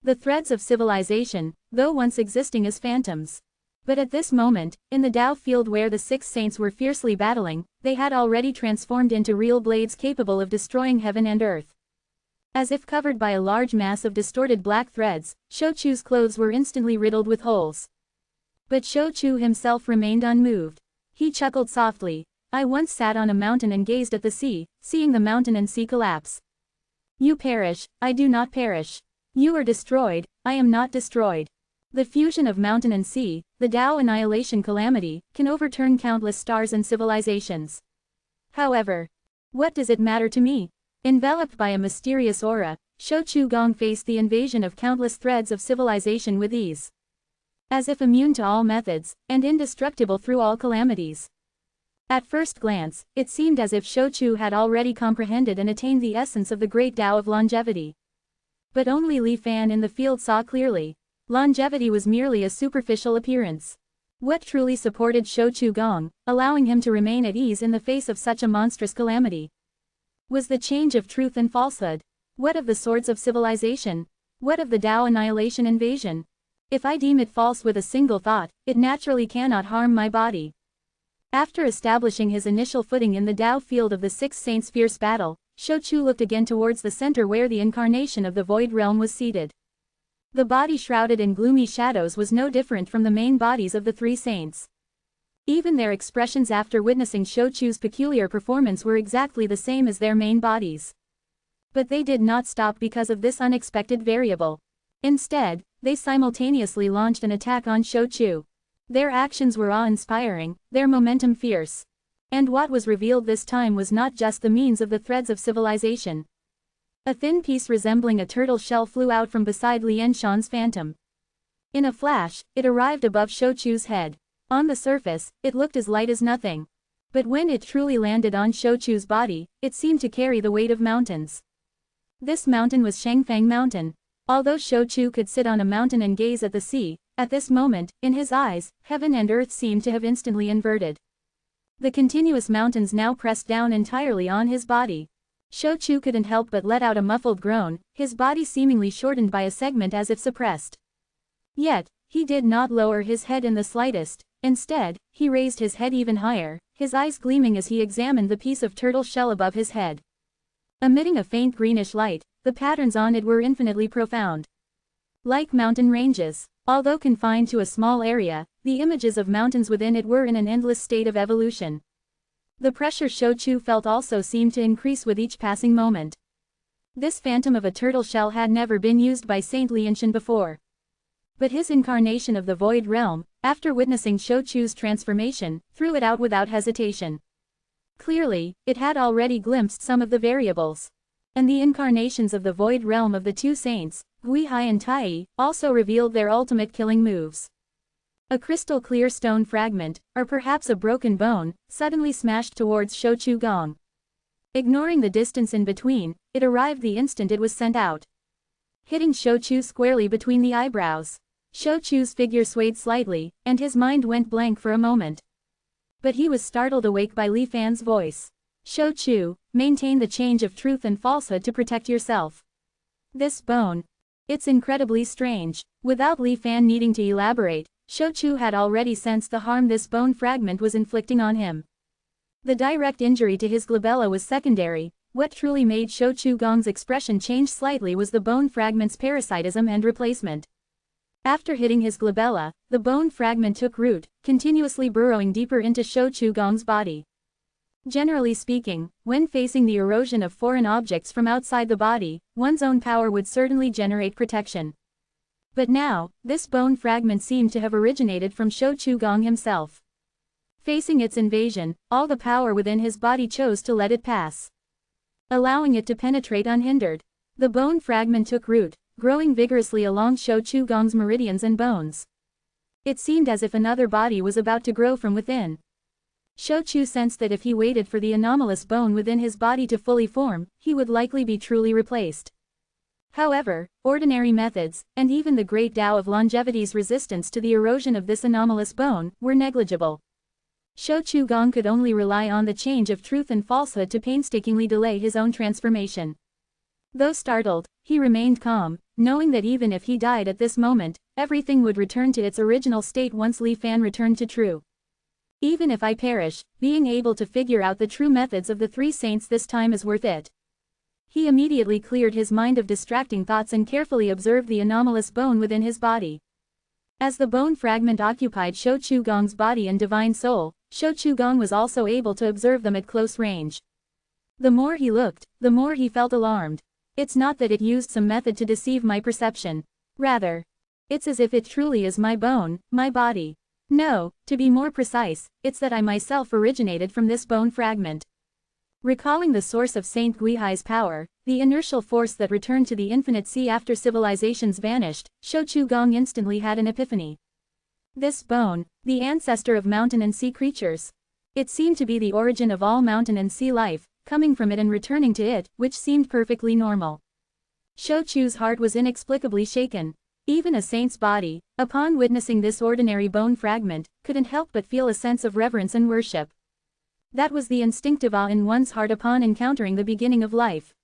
The threads of civilization, though once existing as phantoms. But at this moment, in the Tao field where the six saints were fiercely battling, they had already transformed into real blades capable of destroying heaven and earth. As if covered by a large mass of distorted black threads, Shou Chu's clothes were instantly riddled with holes. But Shou Chu himself remained unmoved. He chuckled softly. I once sat on a mountain and gazed at the sea, seeing the mountain and sea collapse. You perish, I do not perish. You are destroyed, I am not destroyed. The fusion of mountain and sea, the Tao annihilation calamity, can overturn countless stars and civilizations. However, what does it matter to me? Enveloped by a mysterious aura, Shou Chu Gong faced the invasion of countless threads of civilization with ease. As if immune to all methods, and indestructible through all calamities. At first glance, it seemed as if Shou Chu had already comprehended and attained the essence of the great Tao of longevity. But only Li Fan in the field saw clearly. Longevity was merely a superficial appearance. What truly supported Shou Chu Gong, allowing him to remain at ease in the face of such a monstrous calamity? Was the change of truth and falsehood? What of the swords of civilization? What of the Tao annihilation invasion? If I deem it false with a single thought, it naturally cannot harm my body. After establishing his initial footing in the Tao field of the six saints' fierce battle, Shou Chu looked again towards the center where the incarnation of the Void Realm was seated. The body shrouded in gloomy shadows was no different from the main bodies of the three saints. Even their expressions after witnessing Shou Chu's peculiar performance were exactly the same as their main bodies. But they did not stop because of this unexpected variable. Instead, they simultaneously launched an attack on Shou Chu. Their actions were awe-inspiring, their momentum fierce. And what was revealed this time was not just the means of the threads of civilization. A thin piece resembling a turtle shell flew out from beside Lian Shan's phantom. In a flash, it arrived above Shou Chu's head. On the surface, it looked as light as nothing. But when it truly landed on Shou Chu's body, it seemed to carry the weight of mountains. This mountain was Shangfang Mountain. Although Shou Chu could sit on a mountain and gaze at the sea, at this moment, in his eyes, heaven and earth seemed to have instantly inverted. The continuous mountains now pressed down entirely on his body. Shou Chu couldn't help but let out a muffled groan, his body seemingly shortened by a segment as if suppressed. Yet, he did not lower his head in the slightest. Instead, he raised his head even higher, his eyes gleaming as he examined the piece of turtle shell above his head. Emitting a faint greenish light, the patterns on it were infinitely profound. Like mountain ranges, although confined to a small area, the images of mountains within it were in an endless state of evolution. The pressure Shou Chu felt also seemed to increase with each passing moment. This phantom of a turtle shell had never been used by Saint Lianshan before. But his incarnation of the Void Realm, after witnessing Shou Chu's transformation, threw it out without hesitation. Clearly, it had already glimpsed some of the variables. And the incarnations of the Void Realm of the two saints, Guihai and Tai, also revealed their ultimate killing moves. A crystal-clear stone fragment, or perhaps a broken bone, suddenly smashed towards Shou Chu Gong. Ignoring the distance in between, it arrived the instant it was sent out. Hitting Shou Chu squarely between the eyebrows. Shou Chu's figure swayed slightly, and his mind went blank for a moment. But he was startled awake by Li Fan's voice. Shou Chu, maintain the change of truth and falsehood to protect yourself. This bone. It's incredibly strange. Without Li Fan needing to elaborate, Shou Chu had already sensed the harm this bone fragment was inflicting on him. The direct injury to his glabella was secondary. What truly made Shou Chu Gong's expression change slightly was the bone fragment's parasitism and replacement. After hitting his glabella, the bone fragment took root, continuously burrowing deeper into Shou Chu Gong's body. Generally speaking, when facing the erosion of foreign objects from outside the body, one's own power would certainly generate protection. But now, this bone fragment seemed to have originated from Shou Chu Gong himself. Facing its invasion, all the power within his body chose to let it pass, allowing it to penetrate unhindered. The bone fragment took root, growing vigorously along Shou Chu Gong's meridians and bones. It seemed as if another body was about to grow from within. Shou Chu sensed that if he waited for the anomalous bone within his body to fully form, he would likely be truly replaced. However, ordinary methods, and even the great Tao of longevity's resistance to the erosion of this anomalous bone, were negligible. Shou Chu Gong could only rely on the change of truth and falsehood to painstakingly delay his own transformation. Though startled, he remained calm, knowing that even if he died at this moment, everything would return to its original state once Li Fan returned to true. Even if I perish, being able to figure out the true methods of the three saints this time is worth it. He immediately cleared his mind of distracting thoughts and carefully observed the anomalous bone within his body. As the bone fragment occupied Shou Chu Gong's body and divine soul, Shou Chu Gong was also able to observe them at close range. The more he looked, the more he felt alarmed. It's not that it used some method to deceive my perception. Rather, it's as if it truly is my bone, my body. No, to be more precise, it's that I myself originated from this bone fragment. Recalling the source of Saint Guihai's power, the inertial force that returned to the infinite sea after civilizations vanished, Shou Chu Gong instantly had an epiphany. This bone, the ancestor of mountain and sea creatures. It seemed to be the origin of all mountain and sea life, coming from it and returning to it, which seemed perfectly normal. Shou Chu's heart was inexplicably shaken. Even a saint's body, upon witnessing this ordinary bone fragment, couldn't help but feel a sense of reverence and worship. That was the instinctive awe in one's heart upon encountering the beginning of life.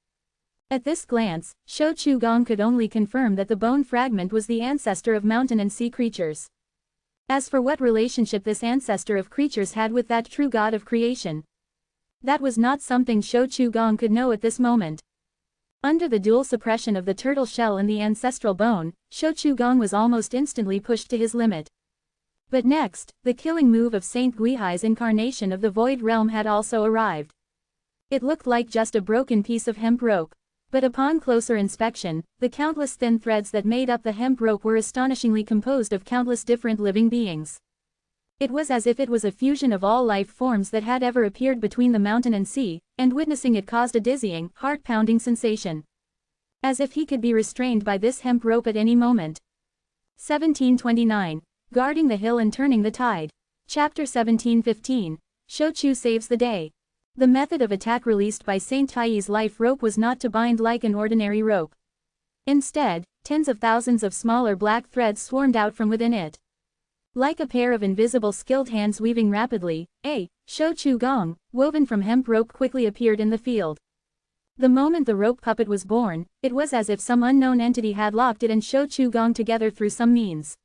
At this glance, Shou Chu Gong could only confirm that the bone fragment was the ancestor of mountain and sea creatures. As for what relationship this ancestor of creatures had with that true God of creation, that was not something Shou Chu Gong could know at this moment. Under the dual suppression of the turtle shell and the ancestral bone, Shou Chu Gong was almost instantly pushed to his limit. But next, the killing move of Saint Guihai's incarnation of the Void Realm had also arrived. It looked like just a broken piece of hemp rope. But upon closer inspection, the countless thin threads that made up the hemp rope were astonishingly composed of countless different living beings. It was as if it was a fusion of all life forms that had ever appeared between the mountain and sea, and witnessing it caused a dizzying, heart-pounding sensation. As if he could be restrained by this hemp rope at any moment. 1729. Guarding the Hill and Turning the Tide. Chapter 1715. Shou Chu saves the day. The method of attack released by Saint Tai's life rope was not to bind like an ordinary rope. Instead, tens of thousands of smaller black threads swarmed out from within it. Like a pair of invisible skilled hands weaving rapidly, Shou Chu Gong, woven from hemp rope quickly appeared in the field. The moment the rope puppet was born, it was as if some unknown entity had locked it and Shou Chu Gong together through some means.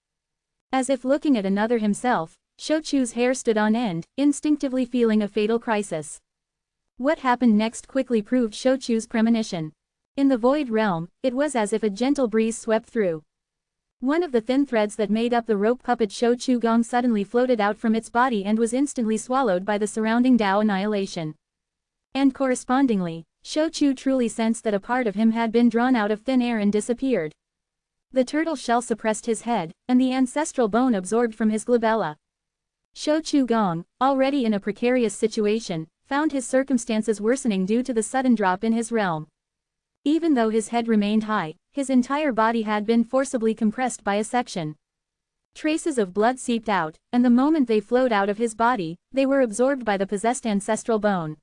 As if looking at another himself, Shou Chu's hair stood on end, instinctively feeling a fatal crisis. What happened next quickly proved Shou Chu's premonition. In the Void Realm, it was as if a gentle breeze swept through. One of the thin threads that made up the rope puppet Shou Chu Gong suddenly floated out from its body and was instantly swallowed by the surrounding Tao annihilation. And correspondingly, Shou Chu truly sensed that a part of him had been drawn out of thin air and disappeared. The turtle shell suppressed his head, and the ancestral bone absorbed from his glabella. Shou Chu Gong, already in a precarious situation, found his circumstances worsening due to the sudden drop in his realm. Even though his head remained high, his entire body had been forcibly compressed by a section. Traces of blood seeped out, and the moment they flowed out of his body, they were absorbed by the possessed ancestral bone.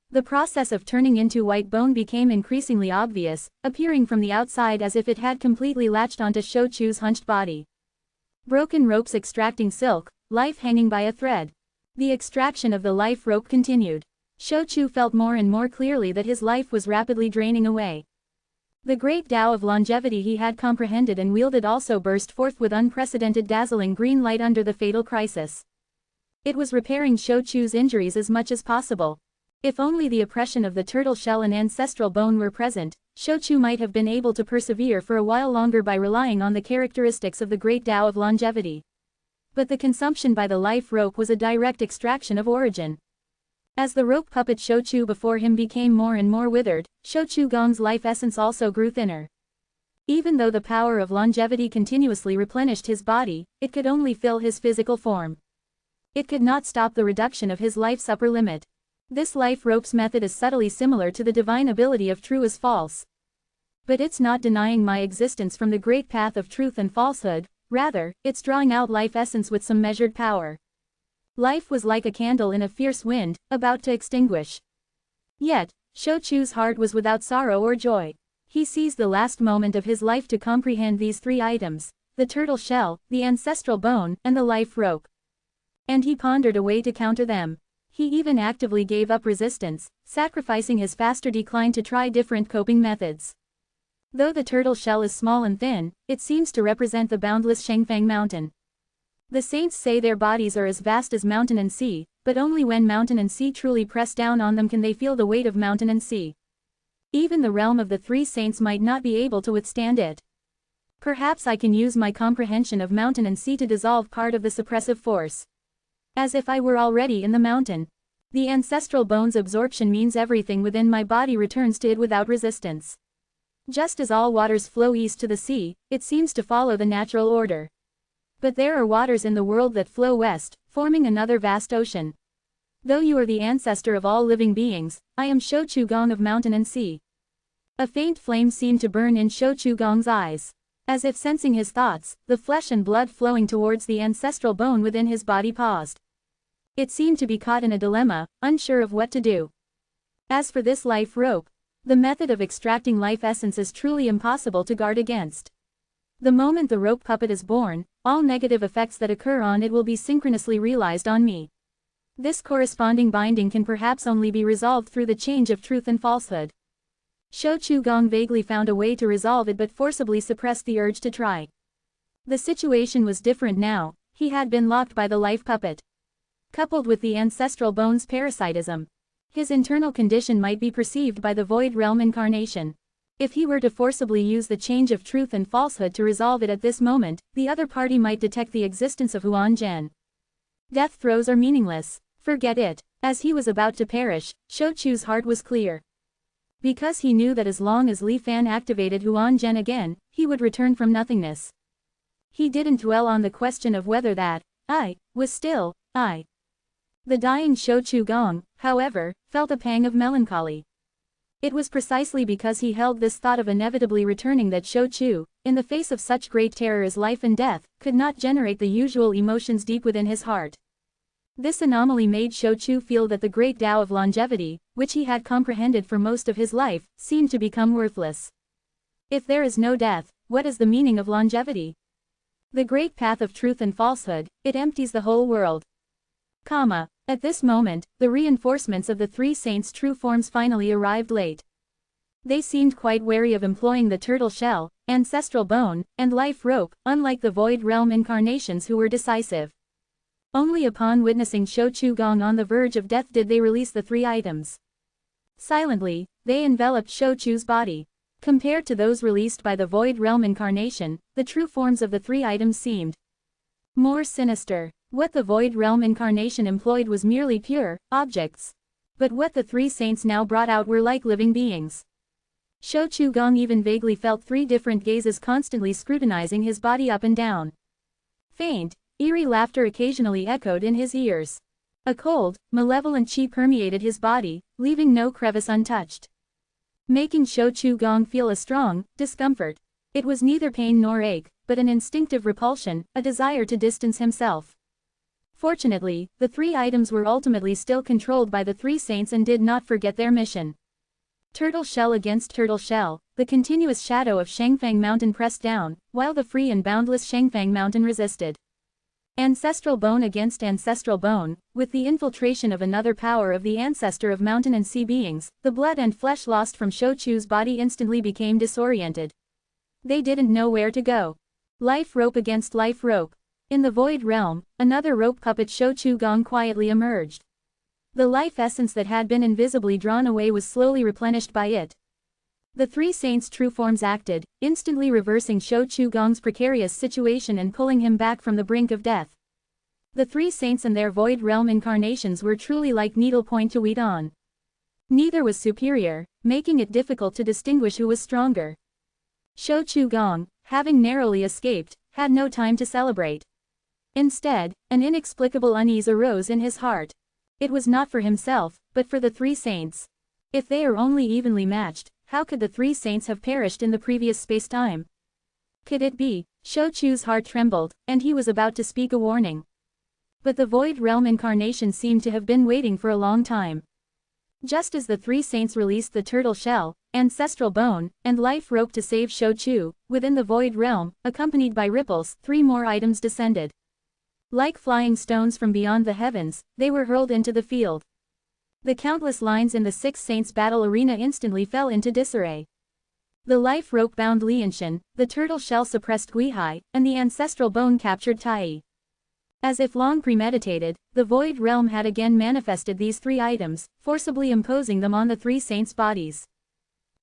The process of turning into white bone became increasingly obvious, appearing from the outside as if it had completely latched onto Shou Chu's hunched body. Broken ropes extracting silk, life hanging by a thread. The extraction of the life rope continued. Shou Chu felt more and more clearly that his life was rapidly draining away. The great Tao of longevity he had comprehended and wielded also burst forth with unprecedented dazzling green light under the fatal crisis. It was repairing Shou Chu's injuries as much as possible. If only the oppression of the turtle shell and ancestral bone were present, Shou Chu might have been able to persevere for a while longer by relying on the characteristics of the great Tao of longevity. But the consumption by the life rope was a direct extraction of origin. As the rope puppet Shou Chu before him became more and more withered, Shou Chu Gong's life essence also grew thinner. Even though the power of longevity continuously replenished his body, it could only fill his physical form. It could not stop the reduction of his life's upper limit. This life rope's method is subtly similar to the divine ability of true as false. But it's not denying my existence from the great path of truth and falsehood, rather, it's drawing out life essence with some measured power. Life was like a candle in a fierce wind, about to extinguish. Yet, Shou Chu's heart was without sorrow or joy. He seized the last moment of his life to comprehend these three items: the turtle shell, the ancestral bone, and the life rope. And he pondered a way to counter them. He even actively gave up resistance, sacrificing his faster decline to try different coping methods. Though the turtle shell is small and thin, it seems to represent the boundless Shangfang mountain. The saints say their bodies are as vast as mountain and sea, but only when mountain and sea truly press down on them can they feel the weight of mountain and sea. Even the realm of the three saints might not be able to withstand it. Perhaps I can use my comprehension of mountain and sea to dissolve part of the suppressive force. As if I were already in the mountain. The ancestral bone's absorption means everything within my body returns to it without resistance. Just as all waters flow east to the sea, it seems to follow the natural order. But there are waters in the world that flow west, forming another vast ocean. Though you are the ancestor of all living beings, I am Shou Chu Gong of mountain and sea. A faint flame seemed to burn in Shou Chu Gong's eyes. As if sensing his thoughts, the flesh and blood flowing towards the ancestral bone within his body paused. It seemed to be caught in a dilemma, unsure of what to do. As for this life rope, the method of extracting life essence is truly impossible to guard against. The moment the rope puppet is born, all negative effects that occur on it will be synchronously realized on me. This corresponding binding can perhaps only be resolved through the change of truth and falsehood. Shou Chu Gong vaguely found a way to resolve it but forcibly suppressed the urge to try. The situation was different now. He had been locked by the life puppet. Coupled with the ancestral bone's parasitism, his internal condition might be perceived by the void realm incarnation. If he were to forcibly use the change of truth and falsehood to resolve it at this moment, the other party might detect the existence of Huan Zhen. Death throes are meaningless. Forget it. As he was about to perish, Shou Chu's heart was clear. Because he knew that as long as Li Fan activated Huan Zhen again, he would return from nothingness. He didn't dwell on the question of whether that I was still I. The dying Shou Chu Gong, however, felt a pang of melancholy. It was precisely because he held this thought of inevitably returning that Shou Chu, in the face of such great terror as life and death, could not generate the usual emotions deep within his heart. This anomaly made Shou Chu feel that the great Tao of longevity, which he had comprehended for most of his life, seemed to become worthless. If there is no death, what is the meaning of longevity? The great path of truth and falsehood, it empties the whole world. At this moment, the reinforcements of the three saints' true forms finally arrived late. They seemed quite wary of employing the turtle shell, ancestral bone, and life rope, unlike the void realm incarnations who were decisive. Only upon witnessing Shou Chu Gong on the verge of death did they release the three items. Silently, they enveloped Shou Chu's body. Compared to those released by the Void Realm incarnation, the true forms of the three items seemed more sinister. What the Void Realm incarnation employed was merely pure objects. But what the three saints now brought out were like living beings. Shou Chu Gong even vaguely felt three different gazes constantly scrutinizing his body up and down. Faint, eerie laughter occasionally echoed in his ears. A cold, malevolent chi permeated his body, leaving no crevice untouched, making Shou Chu Gong feel a strong discomfort. It was neither pain nor ache, but an instinctive repulsion, a desire to distance himself. Fortunately, the three items were ultimately still controlled by the three saints and did not forget their mission. Turtle shell against turtle shell, the continuous shadow of Shangfang Mountain pressed down, while the free and boundless Shangfang Mountain resisted. Ancestral bone against ancestral bone, with the infiltration of another power of the ancestor of mountain and sea beings, the blood and flesh lost from Shou Chu's body instantly became disoriented. They didn't know where to go. Life rope against life rope. In the Void Realm, another rope puppet Shou Chu Gong quietly emerged. The life essence that had been invisibly drawn away was slowly replenished by it. The three saints' true forms acted, instantly reversing Shou Chu Gong's precarious situation and pulling him back from the brink of death. The three saints and their Void Realm incarnations were truly like needlepoint to weed on. Neither was superior, making it difficult to distinguish who was stronger. Shou Chu Gong, having narrowly escaped, had no time to celebrate. Instead, an inexplicable unease arose in his heart. It was not for himself, but for the three saints. If they are only evenly matched, how could the three saints have perished in the previous space-time? Could it be? Shou Chu's heart trembled, and he was about to speak a warning. But the Void Realm incarnation seemed to have been waiting for a long time. Just as the three saints released the turtle shell, ancestral bone, and life rope to save Shou Chu, within the Void Realm, accompanied by ripples, three more items descended. Like flying stones from beyond the heavens, they were hurled into the field. The countless lines in the six saints' battle arena instantly fell into disarray. The life rope bound Lianshan, the turtle shell suppressed Guihai, and the ancestral bone captured Tai. As if long premeditated, the Void Realm had again manifested these three items, forcibly imposing them on the three saints' bodies.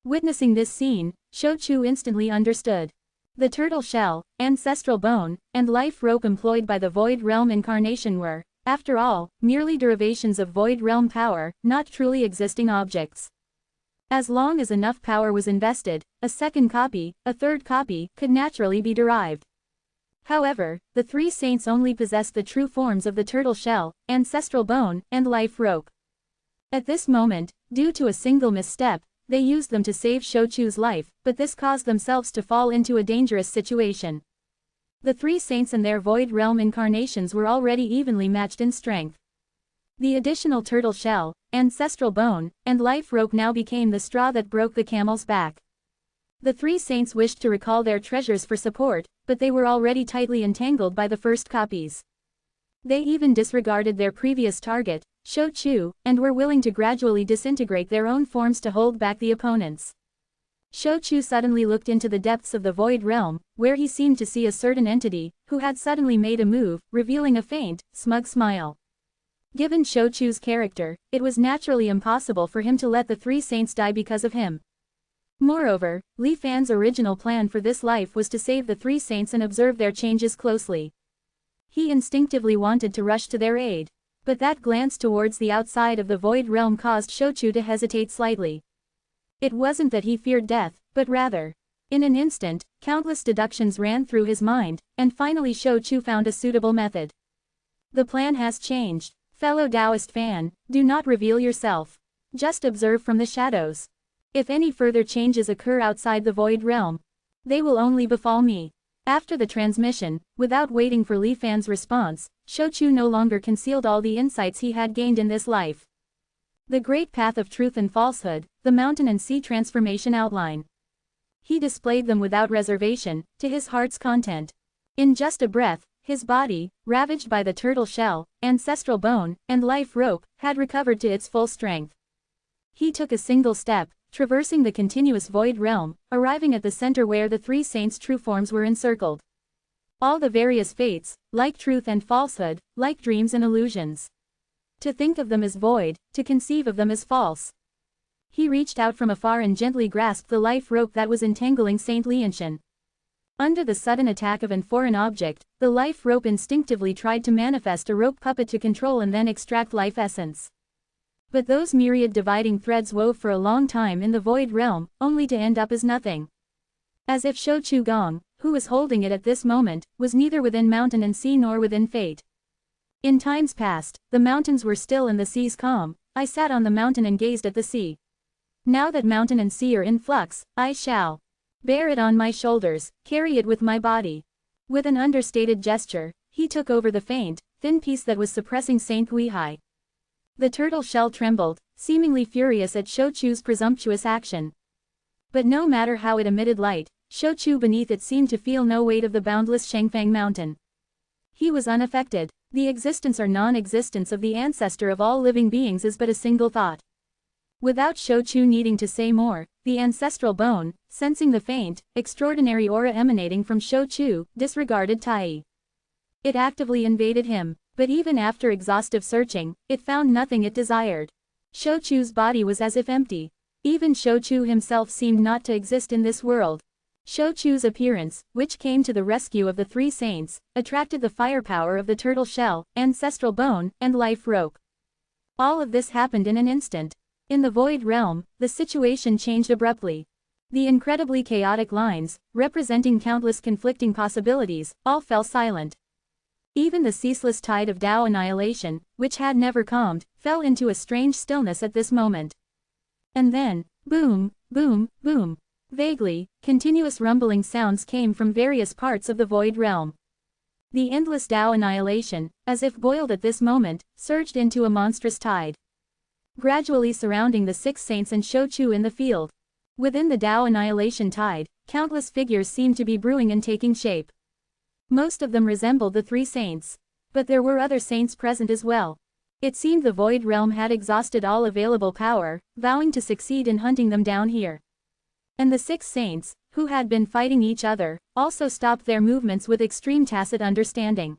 Witnessing this scene, Shou Chu instantly understood. The turtle shell, ancestral bone, and life rope employed by the Void Realm incarnation were, after all, merely derivations of Void Realm power, not truly existing objects. As long as enough power was invested, a second copy, a third copy, could naturally be derived. However, the three saints only possessed the true forms of the turtle shell, ancestral bone, and life rope. At this moment, due to a single misstep, they used them to save Shou Chu's life, but this caused themselves to fall into a dangerous situation. The three saints and their Void Realm incarnations were already evenly matched in strength. The additional turtle shell, ancestral bone, and life rope now became the straw that broke the camel's back. The three saints wished to recall their treasures for support, but they were already tightly entangled by the first copies. They even disregarded their previous target, Shou Chu, and were willing to gradually disintegrate their own forms to hold back the opponents. Shou Chu suddenly looked into the depths of the Void Realm, where he seemed to see a certain entity, who had suddenly made a move, revealing a faint, smug smile. Given Shou Chu's character, it was naturally impossible for him to let the three saints die because of him. Moreover, Li Fan's original plan for this life was to save the three saints and observe their changes closely. He instinctively wanted to rush to their aid. But that glance towards the outside of the Void Realm caused Shou Chu to hesitate slightly. It wasn't that he feared death, but rather. In an instant, countless deductions ran through his mind, and finally Shou Chu found a suitable method. The plan has changed. Fellow Taoist fan, do not reveal yourself. Just observe from the shadows. If any further changes occur outside the Void Realm, they will only befall me. After the transmission, without waiting for Li Fan's response, Shou Chu no longer concealed all the insights he had gained in this life. The great path of truth and falsehood, the mountain and sea transformation outline. He displayed them without reservation, to his heart's content. In just a breath, his body, ravaged by the turtle shell, ancestral bone, and life rope, had recovered to its full strength. He took a single step, traversing the continuous Void Realm, arriving at the center where the three saints' true forms were encircled. All the various fates, like truth and falsehood, like dreams and illusions. To think of them as void, to conceive of them as false. he reached out from afar and gently grasped the life rope that was entangling Saint Lianshan. Under the sudden attack of an foreign object, the life rope instinctively tried to manifest a rope puppet to control and then extract life essence. But those myriad dividing threads wove for a long time in the void realm, only to end up as nothing. As if Shou Chu Gong, who was holding it at this moment, was neither within mountain and sea nor within fate. In times past, the mountains were still and the seas calm. I sat on the mountain and gazed at the sea. Now that mountain and sea are in flux, I shall bear it on my shoulders, carry it with my body. With an understated gesture, he took over the faint, thin piece that was suppressing Saint Weihai. The turtle shell trembled, seemingly furious at Shou Chu's presumptuous action. But no matter how it emitted light, Shou Chu beneath it seemed to feel no weight of the boundless Shangfang mountain. He was unaffected. The existence or non-existence of the ancestor of all living beings is but a single thought. Without Shou Chu needing to say more, the ancestral bone, sensing the faint, extraordinary aura emanating from Shou Chu, disregarded Tai. It actively invaded him, but even after exhaustive searching, it found nothing it desired. Shou Chu's body was as if empty. Even Shou Chu himself seemed not to exist in this world. Shou Chu's appearance, which came to the rescue of the three saints, attracted the firepower of the turtle shell, ancestral bone, and life rope. All of this happened in an instant. In the void realm, the situation changed abruptly. The incredibly chaotic lines, representing countless conflicting possibilities, all fell silent. Even the ceaseless tide of Tao annihilation, which had never calmed, fell into a strange stillness at this moment. And then, boom, boom, boom. Vaguely, continuous rumbling sounds came from various parts of the void realm. The endless Tao annihilation, as if boiled at this moment, surged into a monstrous tide, gradually surrounding the six saints and Shou Chu in the field. Within the Tao annihilation tide, countless figures seemed to be brewing and taking shape. Most of them resembled the three saints. But there were other saints present as well. It seemed the void realm had exhausted all available power, vowing to succeed in hunting them down here. And the six saints, who had been fighting each other, also stopped their movements with extreme tacit understanding.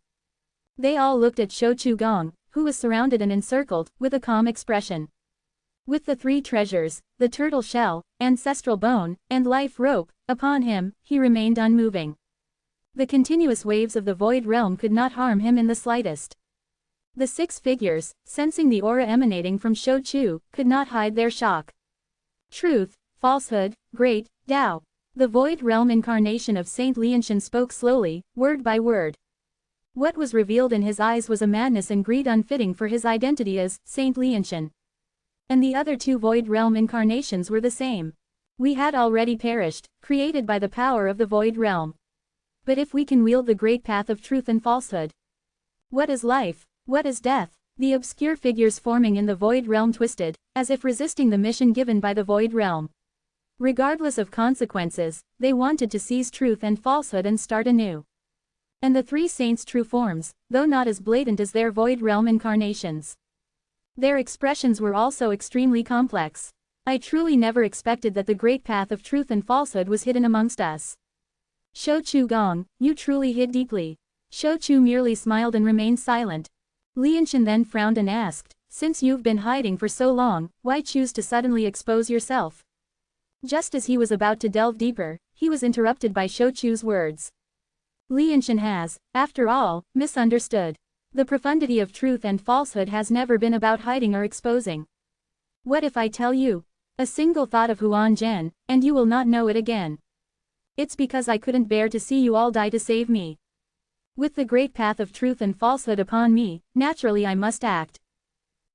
They all looked at Shou Chu Gong, who was surrounded and encircled, with a calm expression. With the three treasures, the turtle shell, ancestral bone, and life rope, upon him, he remained unmoving. The continuous waves of the void realm could not harm him in the slightest. The six figures, sensing the aura emanating from Shou Chu, could not hide their shock. Truth, falsehood, great Tao. The void realm incarnation of Saint Lianshan spoke slowly, word by word. What was revealed in his eyes was a madness and greed unfitting for his identity as Saint Lianshan. And the other two void realm incarnations were the same. We had already perished, created by the power of the void realm. But if we can wield the great path of truth and falsehood, what is life? What is death? The obscure figures forming in the void realm twisted, as if resisting the mission given by the void realm. Regardless of consequences, they wanted to seize truth and falsehood and start anew. And the three saints' true forms, though not as blatant as their void realm incarnations, their expressions were also extremely complex. I truly never expected that the great path of truth and falsehood was hidden amongst us. Shou Chu Gong, you truly hid deeply. Shou Chu merely smiled and remained silent. Lianshan then frowned and asked, since you've been hiding for so long, why choose to suddenly expose yourself? Just as he was about to delve deeper, he was interrupted by Shou Chu's words. Lianshan has, after all, misunderstood. The profundity of truth and falsehood has never been about hiding or exposing. What if I tell you? A single thought of Huan Zhen, and you will not know it again. It's because I couldn't bear to see you all die to save me. With the great path of truth and falsehood upon me, naturally I must act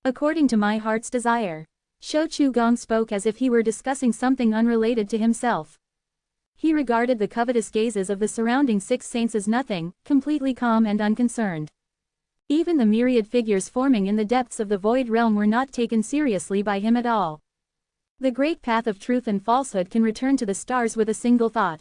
according to my heart's desire. Shou Chu Gong spoke as if he were discussing something unrelated to himself. He regarded the covetous gazes of the surrounding six saints as nothing, completely calm and unconcerned. Even the myriad figures forming in the depths of the void realm were not taken seriously by him at all. The great path of truth and falsehood can return to the stars with a single thought.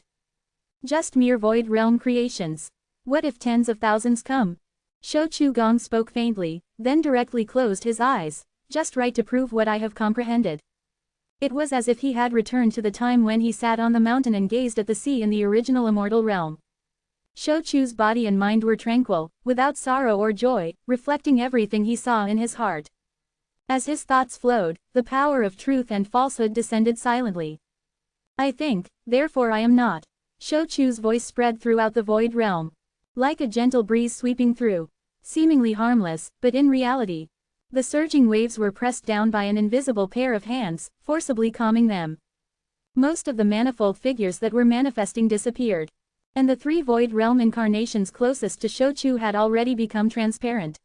Just mere void realm creations. What if tens of thousands come? Shou Chu Gong spoke faintly, then directly closed his eyes. Just right to prove what I have comprehended. It was as if he had returned to the time when he sat on the mountain and gazed at the sea in the original immortal realm. Shou Chu's body and mind were tranquil, without sorrow or joy, reflecting everything he saw in his heart. As his thoughts flowed, the power of truth and falsehood descended silently. I think, therefore I am not. Shou Chu's voice spread throughout the void realm. Like a gentle breeze sweeping through. Seemingly harmless, but in reality, the surging waves were pressed down by an invisible pair of hands, forcibly calming them. Most of the manifold figures that were manifesting disappeared. And the three void realm incarnations closest to Shou Chu had already become transparent.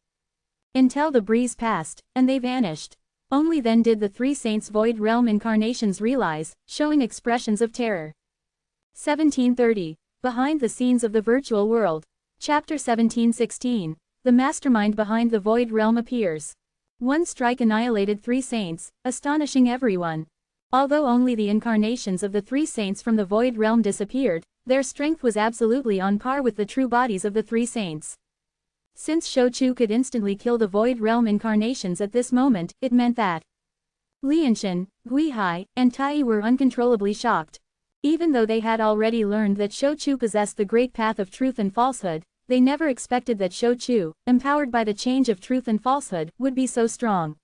Until the breeze passed, and they vanished. Only then did the three saints' void realm incarnations realize, showing expressions of terror. 1730. Behind the scenes of the virtual world. Chapter 1716. The mastermind behind the void realm appears. One strike annihilated three saints, astonishing everyone. Although only the incarnations of the three saints from the void realm disappeared, their strength was absolutely on par with the true bodies of the three saints. Since Shou Chu could instantly kill the void realm incarnations at this moment, it meant that Lianshan, Guihai, and Tai were uncontrollably shocked. Even though they had already learned that Shou Chu possessed the great path of truth and falsehood, they never expected that Shou Chu, empowered by the change of truth and falsehood, would be so strong.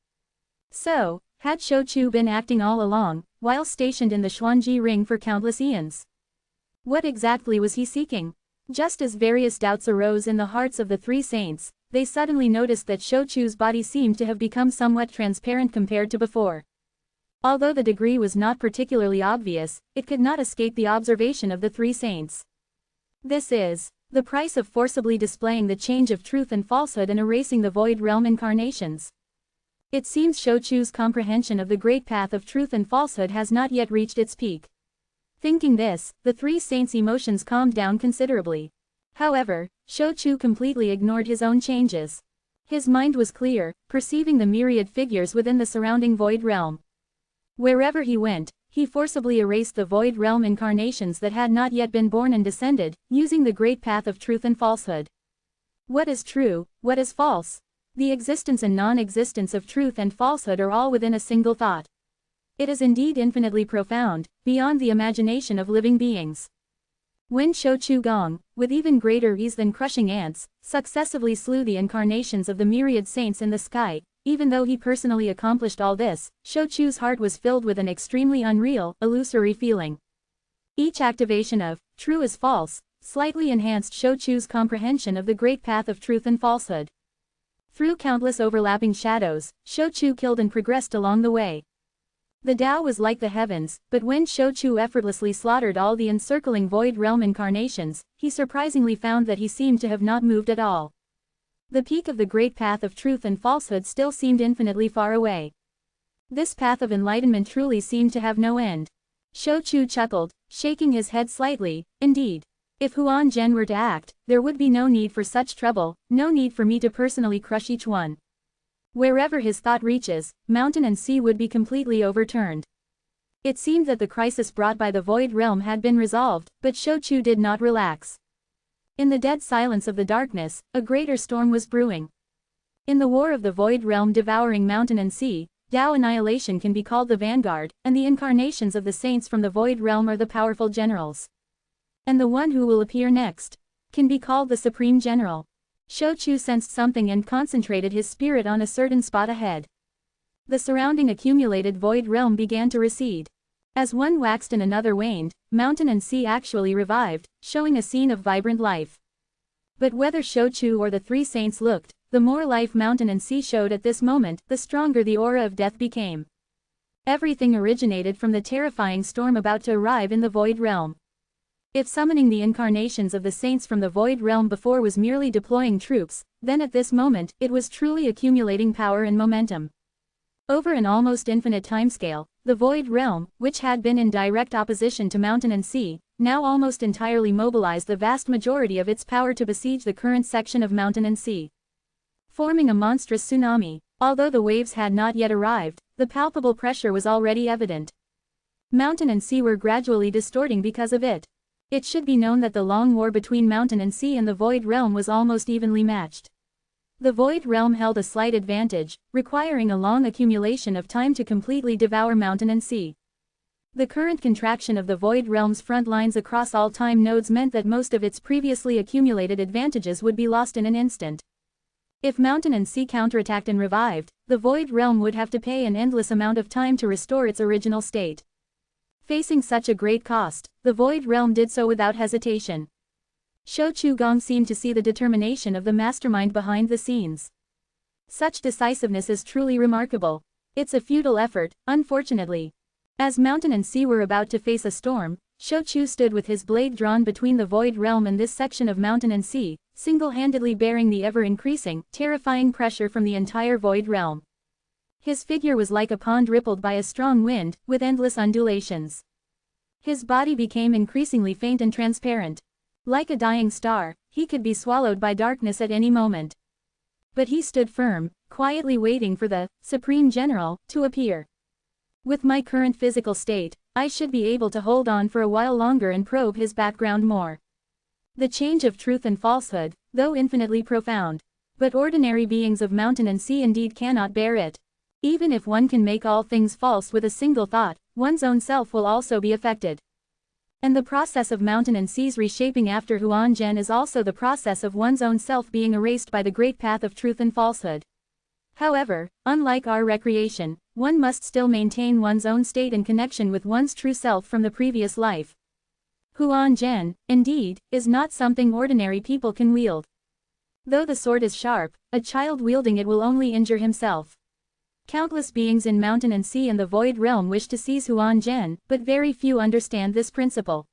So, had Shou Chu been acting all along, while stationed in the Xuanji ring for countless eons? What exactly was he seeking? Just as various doubts arose in the hearts of the three saints, they suddenly noticed that Shou Chu's body seemed to have become somewhat transparent compared to before. Although the degree was not particularly obvious, it could not escape the observation of the three saints. This is the price of forcibly displaying the change of truth and falsehood and erasing the void realm incarnations. It seems Shou Chu's comprehension of the great path of truth and falsehood has not yet reached its peak. Thinking this, the three saints' emotions calmed down considerably. However, Shou Chu completely ignored his own changes. His mind was clear, perceiving the myriad figures within the surrounding void realm. Wherever he went, he forcibly erased the void realm incarnations that had not yet been born and descended, using the great path of truth and falsehood. What is true, what is false? The existence and non-existence of truth and falsehood are all within a single thought. It is indeed infinitely profound, beyond the imagination of living beings. When Shou Chu Gong, with even greater ease than crushing ants, successively slew the incarnations of the myriad saints in the sky, even though he personally accomplished all this, Shou Chu's heart was filled with an extremely unreal, illusory feeling. Each activation of true is false slightly enhanced Shou Chu's comprehension of the great path of truth and falsehood. Through countless overlapping shadows, Shou Chu killed and progressed along the way. The Tao was like the heavens, but when Shou Chu effortlessly slaughtered all the encircling void realm incarnations, he surprisingly found that he seemed to have not moved at all. The peak of the great path of truth and falsehood still seemed infinitely far away. This path of enlightenment truly seemed to have no end. Shou Chu chuckled, shaking his head slightly. Indeed, if Huan Zhen were to act, there would be no need for such trouble, no need for me to personally crush each one. Wherever his thought reaches, mountain and sea would be completely overturned. It seemed that the crisis brought by the void realm had been resolved, but Shou Chu did not relax. In the dead silence of the darkness, a greater storm was brewing. In the war of the void realm devouring mountain and sea, Tao annihilation can be called the vanguard, and the incarnations of the saints from the void realm are the powerful generals. And the one who will appear next can be called the supreme general. Shou Chu sensed something and concentrated his spirit on a certain spot ahead. The surrounding accumulated void realm began to recede. As one waxed and another waned, mountain and sea actually revived, showing a scene of vibrant life. But whether Shou Chu or the three saints looked, the more life mountain and sea showed at this moment, the stronger the aura of death became. Everything originated from the terrifying storm about to arrive in the void realm. If summoning the incarnations of the saints from the void realm before was merely deploying troops, then at this moment, it was truly accumulating power and momentum. Over an almost infinite timescale, the void realm, which had been in direct opposition to mountain and sea, now almost entirely mobilized the vast majority of its power to besiege the current section of mountain and sea, forming a monstrous tsunami. Although the waves had not yet arrived, the palpable pressure was already evident. Mountain and sea were gradually distorting because of it. It should be known that the long war between mountain and sea and the void realm was almost evenly matched. The void realm held a slight advantage, requiring a long accumulation of time to completely devour mountain and sea. The current contraction of the void realm's front lines across all time nodes meant that most of its previously accumulated advantages would be lost in an instant. If mountain and sea counterattacked and revived, the void realm would have to pay an endless amount of time to restore its original state. Facing such a great cost, the void realm did so without hesitation. Shou Chu Gong seemed to see the determination of the mastermind behind the scenes. Such decisiveness is truly remarkable. It's a futile effort, unfortunately. As mountain and sea were about to face a storm, Shou Chu stood with his blade drawn between the void realm and this section of mountain and sea, single-handedly bearing the ever-increasing, terrifying pressure from the entire void realm. His figure was like a pond rippled by a strong wind, with endless undulations. His body became increasingly faint and transparent. Like a dying star, he could be swallowed by darkness at any moment. But he stood firm, quietly waiting for the Supreme General to appear. With my current physical state, I should be able to hold on for a while longer and probe his background more. The change of truth and falsehood, though infinitely profound. But ordinary beings of mountain and sea indeed cannot bear it. Even if one can make all things false with a single thought, one's own self will also be affected. And the process of mountain and sea's reshaping after Huan Zhen is also the process of one's own self being erased by the great path of truth and falsehood. However, unlike our recreation, one must still maintain one's own state in connection with one's true self from the previous life. Huan Zhen, indeed, is not something ordinary people can wield. Though the sword is sharp, a child wielding it will only injure himself. Countless beings in mountain and sea and the void realm wish to seize Huan Zhen, but very few understand this principle.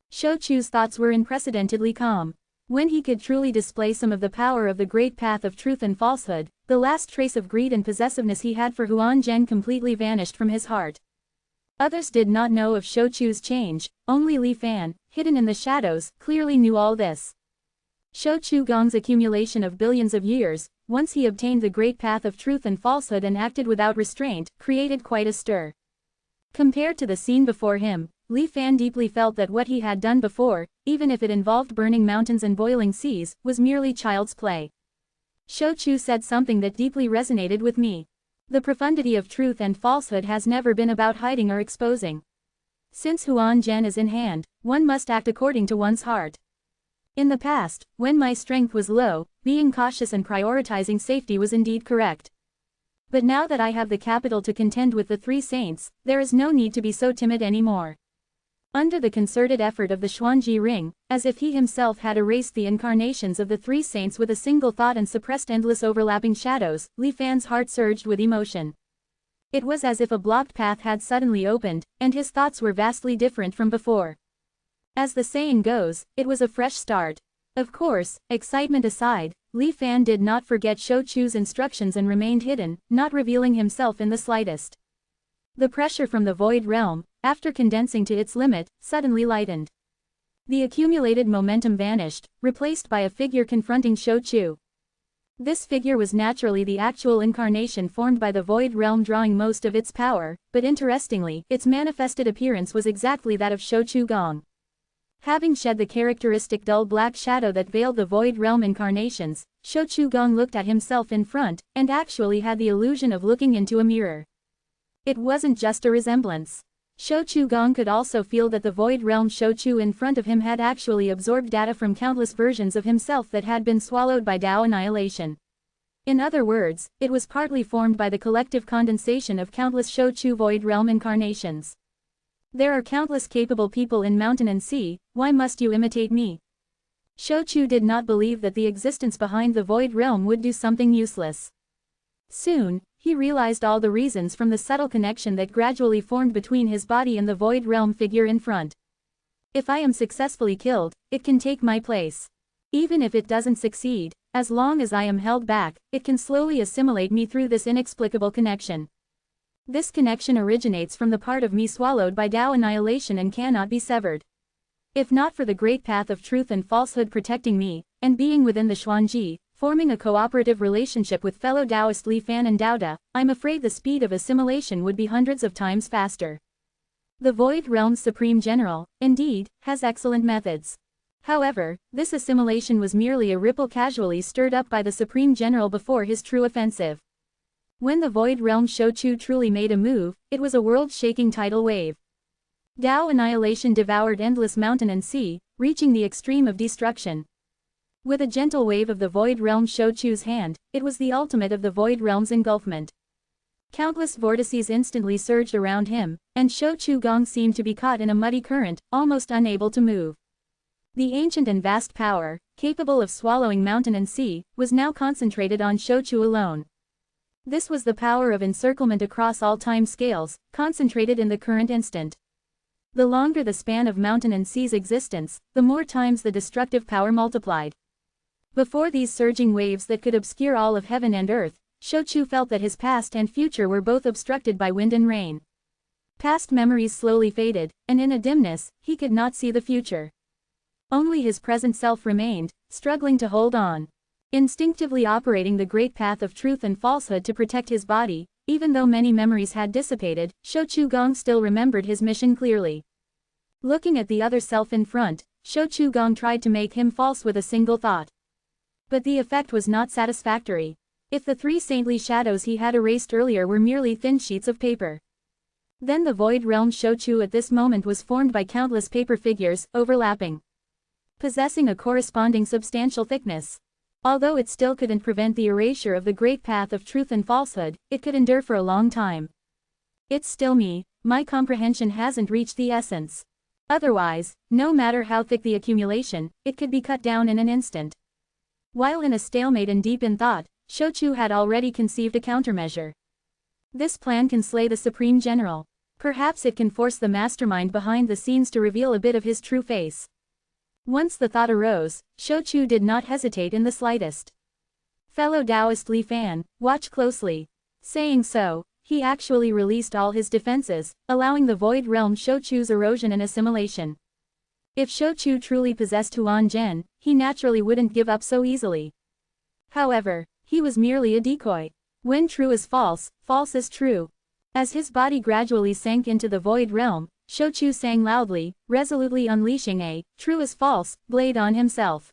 Shou Chu's thoughts were unprecedentedly calm. When he could truly display some of the power of the great path of truth and falsehood, the last trace of greed and possessiveness he had for Huan Zhen completely vanished from his heart. Others did not know of Shou Chu's change, only Li Fan, hidden in the shadows, clearly knew all this. Shou Chu Gong's accumulation of billions of years, once he obtained the great path of truth and falsehood and acted without restraint, created quite a stir. Compared to the scene before him, Li Fan deeply felt that what he had done before, even if it involved burning mountains and boiling seas, was merely child's play. Shou Chu said something that deeply resonated with me. The profundity of truth and falsehood has never been about hiding or exposing. Since Huan Zhen is in hand, one must act according to one's heart. In the past, when my strength was low, being cautious and prioritizing safety was indeed correct. But now that I have the capital to contend with the three saints, there is no need to be so timid anymore. Under the concerted effort of the Xuanji Ring, as if he himself had erased the incarnations of the three saints with a single thought and suppressed endless overlapping shadows, Li Fan's heart surged with emotion. It was as if a blocked path had suddenly opened, and his thoughts were vastly different from before. As the saying goes, it was a fresh start. Of course, excitement aside, Li Fan did not forget Shou Chu's instructions and remained hidden, not revealing himself in the slightest. The pressure from the void realm, after condensing to its limit, suddenly lightened. The accumulated momentum vanished, replaced by a figure confronting Shou Chu. This figure was naturally the actual incarnation formed by the void realm drawing most of its power, but interestingly, its manifested appearance was exactly that of Shou Chu Gong. Having shed the characteristic dull black shadow that veiled the void realm incarnations, Shou Chu Gong looked at himself in front, and actually had the illusion of looking into a mirror. It wasn't just a resemblance. Shou Chu Gong could also feel that the void realm Shou Chu in front of him had actually absorbed data from countless versions of himself that had been swallowed by Tao annihilation. In other words, it was partly formed by the collective condensation of countless Shou Chu void realm incarnations. There are countless capable people in mountain and sea, why must you imitate me? Shou Chu did not believe that the existence behind the void realm would do something useless. Soon, he realized all the reasons from the subtle connection that gradually formed between his body and the void realm figure in front. If I am successfully killed, it can take my place. Even if it doesn't succeed, as long as I am held back, it can slowly assimilate me through this inexplicable connection. This connection originates from the part of me swallowed by Tao annihilation and cannot be severed. If not for the great path of truth and falsehood protecting me, and being within the Xuanji, forming a cooperative relationship with fellow Taoist Li Fan and Daoda, I'm afraid the speed of assimilation would be hundreds of times faster. The Void Realm's Supreme General, indeed, has excellent methods. However, this assimilation was merely a ripple casually stirred up by the Supreme General before his true offensive. When the Void Realm Shou Chu truly made a move, it was a world-shaking tidal wave. Tao annihilation devoured endless mountain and sea, reaching the extreme of destruction. With a gentle wave of the Void Realm Shochu's hand, it was the ultimate of the Void Realm's engulfment. Countless vortices instantly surged around him, and Shochu Gong seemed to be caught in a muddy current, almost unable to move. The ancient and vast power, capable of swallowing mountain and sea, was now concentrated on Shochu alone. This was the power of encirclement across all time scales, concentrated in the current instant. The longer the span of mountain and sea's existence, the more times the destructive power multiplied. Before these surging waves that could obscure all of heaven and earth, Shochu felt that his past and future were both obstructed by wind and rain. Past memories slowly faded, and in a dimness, he could not see the future. Only his present self remained, struggling to hold on. Instinctively operating the great path of truth and falsehood to protect his body, even though many memories had dissipated, Shochu Gong still remembered his mission clearly. Looking at the other self in front, Shochu Gong tried to make him false with a single thought. But the effect was not satisfactory. If the three saintly shadows he had erased earlier were merely thin sheets of paper, then the Void Realm Shochu at this moment was formed by countless paper figures, overlapping, possessing a corresponding substantial thickness. Although it still couldn't prevent the erasure of the great path of truth and falsehood, it could endure for a long time. It's still me, my comprehension hasn't reached the essence. Otherwise, no matter how thick the accumulation, it could be cut down in an instant. While in a stalemate and deep in thought, Shochu had already conceived a countermeasure. This plan can slay the Supreme General. Perhaps it can force the mastermind behind the scenes to reveal a bit of his true face. Once the thought arose, Shochu did not hesitate in the slightest. Fellow Taoist Li Fan, watch closely. Saying so, he actually released all his defenses, allowing the Void Realm Shochu's erosion and assimilation. If Shochu truly possessed Huan Zhen, he naturally wouldn't give up so easily. However, he was merely a decoy. When true is false, false is true. As his body gradually sank into the Void Realm, Shochu sang loudly, resolutely unleashing a true is false blade on himself.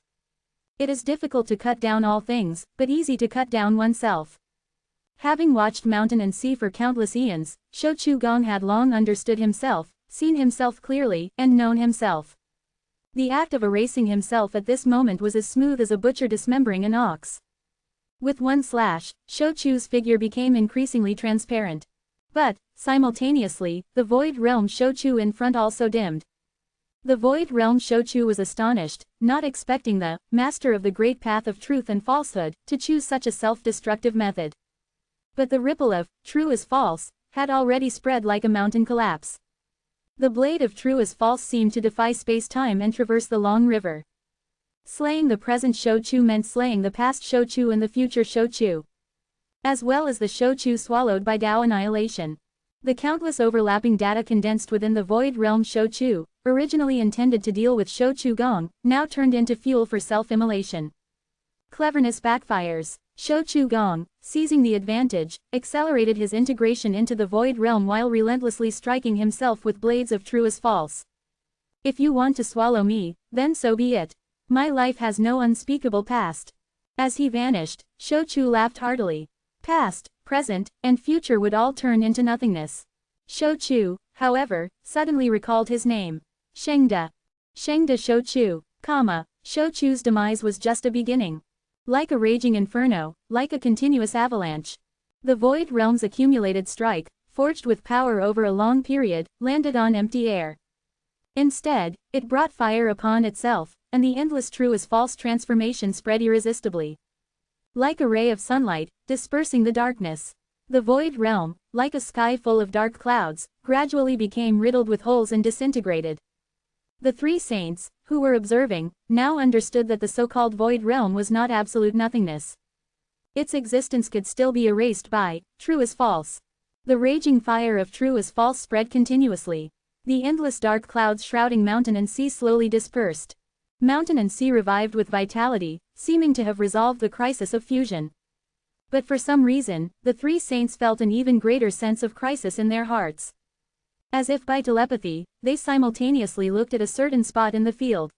It is difficult to cut down all things, but easy to cut down oneself. Having watched mountain and sea for countless eons, Shochu Gong had long understood himself, seen himself clearly, and known himself. The act of erasing himself at this moment was as smooth as a butcher dismembering an ox. With one slash, Shochu's figure became increasingly transparent. But, simultaneously, the Void Realm Shochu in front also dimmed. The Void Realm Shochu was astonished, not expecting the master of the great path of truth and falsehood to choose such a self-destructive method. But the ripple of true is false had already spread like a mountain collapse. The blade of true is false seemed to defy space-time and traverse the long river. Slaying the present Shochu meant slaying the past Shochu and the future Shochu, as well as the Shochu swallowed by Tao annihilation. The countless overlapping data condensed within the Void Realm Shochu, originally intended to deal with Shochu Gong, now turned into fuel for self-immolation. Cleverness backfires. Shochu Gong, seizing the advantage, accelerated his integration into the Void Realm while relentlessly striking himself with blades of true as false. If you want to swallow me, then so be it. My life has no unspeakable past. As he vanished, Shochu laughed heartily. Past, present, and future would all turn into nothingness. Shochu, however, suddenly recalled his name. Shengda. Shengda Shochu, Shochu's demise was just a beginning. Like a raging inferno, like a continuous avalanche, the Void Realm's accumulated strike, forged with power over a long period, landed on empty air. Instead, it brought fire upon itself, and the endless true as false transformation spread irresistibly. Like a ray of sunlight, dispersing the darkness. The Void Realm, like a sky full of dark clouds, gradually became riddled with holes and disintegrated. The three saints, who were observing, now understood that the so-called Void Realm was not absolute nothingness. Its existence could still be erased by true as false. The raging fire of true as false spread continuously. The endless dark clouds shrouding mountain and sea slowly dispersed. Mountain and sea revived with vitality, seeming to have resolved the crisis of fusion. But for some reason, the three saints felt an even greater sense of crisis in their hearts. As if by telepathy, they simultaneously looked at a certain spot in the field.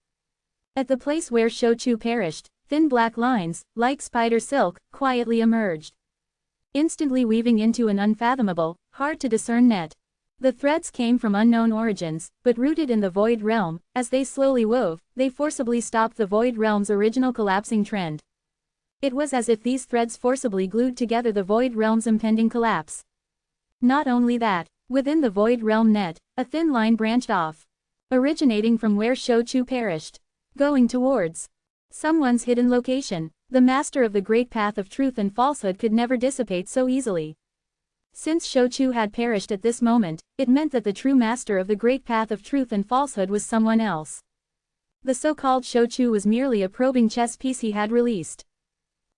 At the place where Shochu perished, thin black lines, like spider silk, quietly emerged, instantly weaving into an unfathomable, hard-to-discern net. The threads came from unknown origins, but rooted in the Void Realm. As they slowly wove, they forcibly stopped the Void Realm's original collapsing trend. It was as if these threads forcibly glued together the Void Realm's impending collapse. Not only that, within the Void Realm net, a thin line branched off, originating from where Shou-Chu perished, going towards someone's hidden location. The master of the great path of truth and falsehood could never dissipate so easily. Since Shou-Chu had perished at this moment, it meant that the true master of the great path of truth and falsehood was someone else. The so-called Shou-Chu was merely a probing chess piece he had released.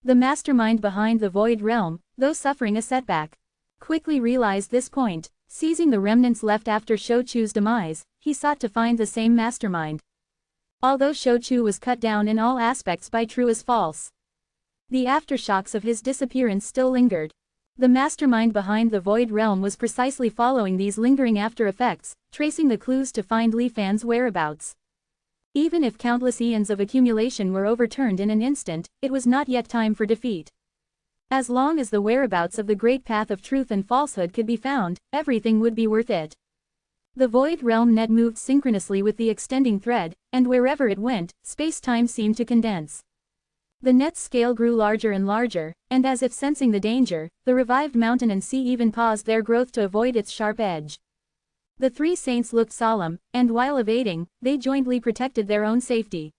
The mastermind behind the Void Realm, though suffering a setback, quickly realized this point. Seizing the remnants left after Shou-Chu's demise, he sought to find the same mastermind. Although Shou-Chu was cut down in all aspects by true as false, the aftershocks of his disappearance still lingered. The mastermind behind the Void Realm was precisely following these lingering after-effects, tracing the clues to find Li Fan's whereabouts. Even if countless eons of accumulation were overturned in an instant, it was not yet time for defeat. As long as the whereabouts of the great path of truth and falsehood could be found, everything would be worth it. The Void Realm net moved synchronously with the extending thread, and wherever it went, space-time seemed to condense. The net's scale grew larger and larger, and as if sensing the danger, the revived mountain and sea even paused their growth to avoid its sharp edge. The three saints looked solemn, and while evading, they jointly protected their own safety.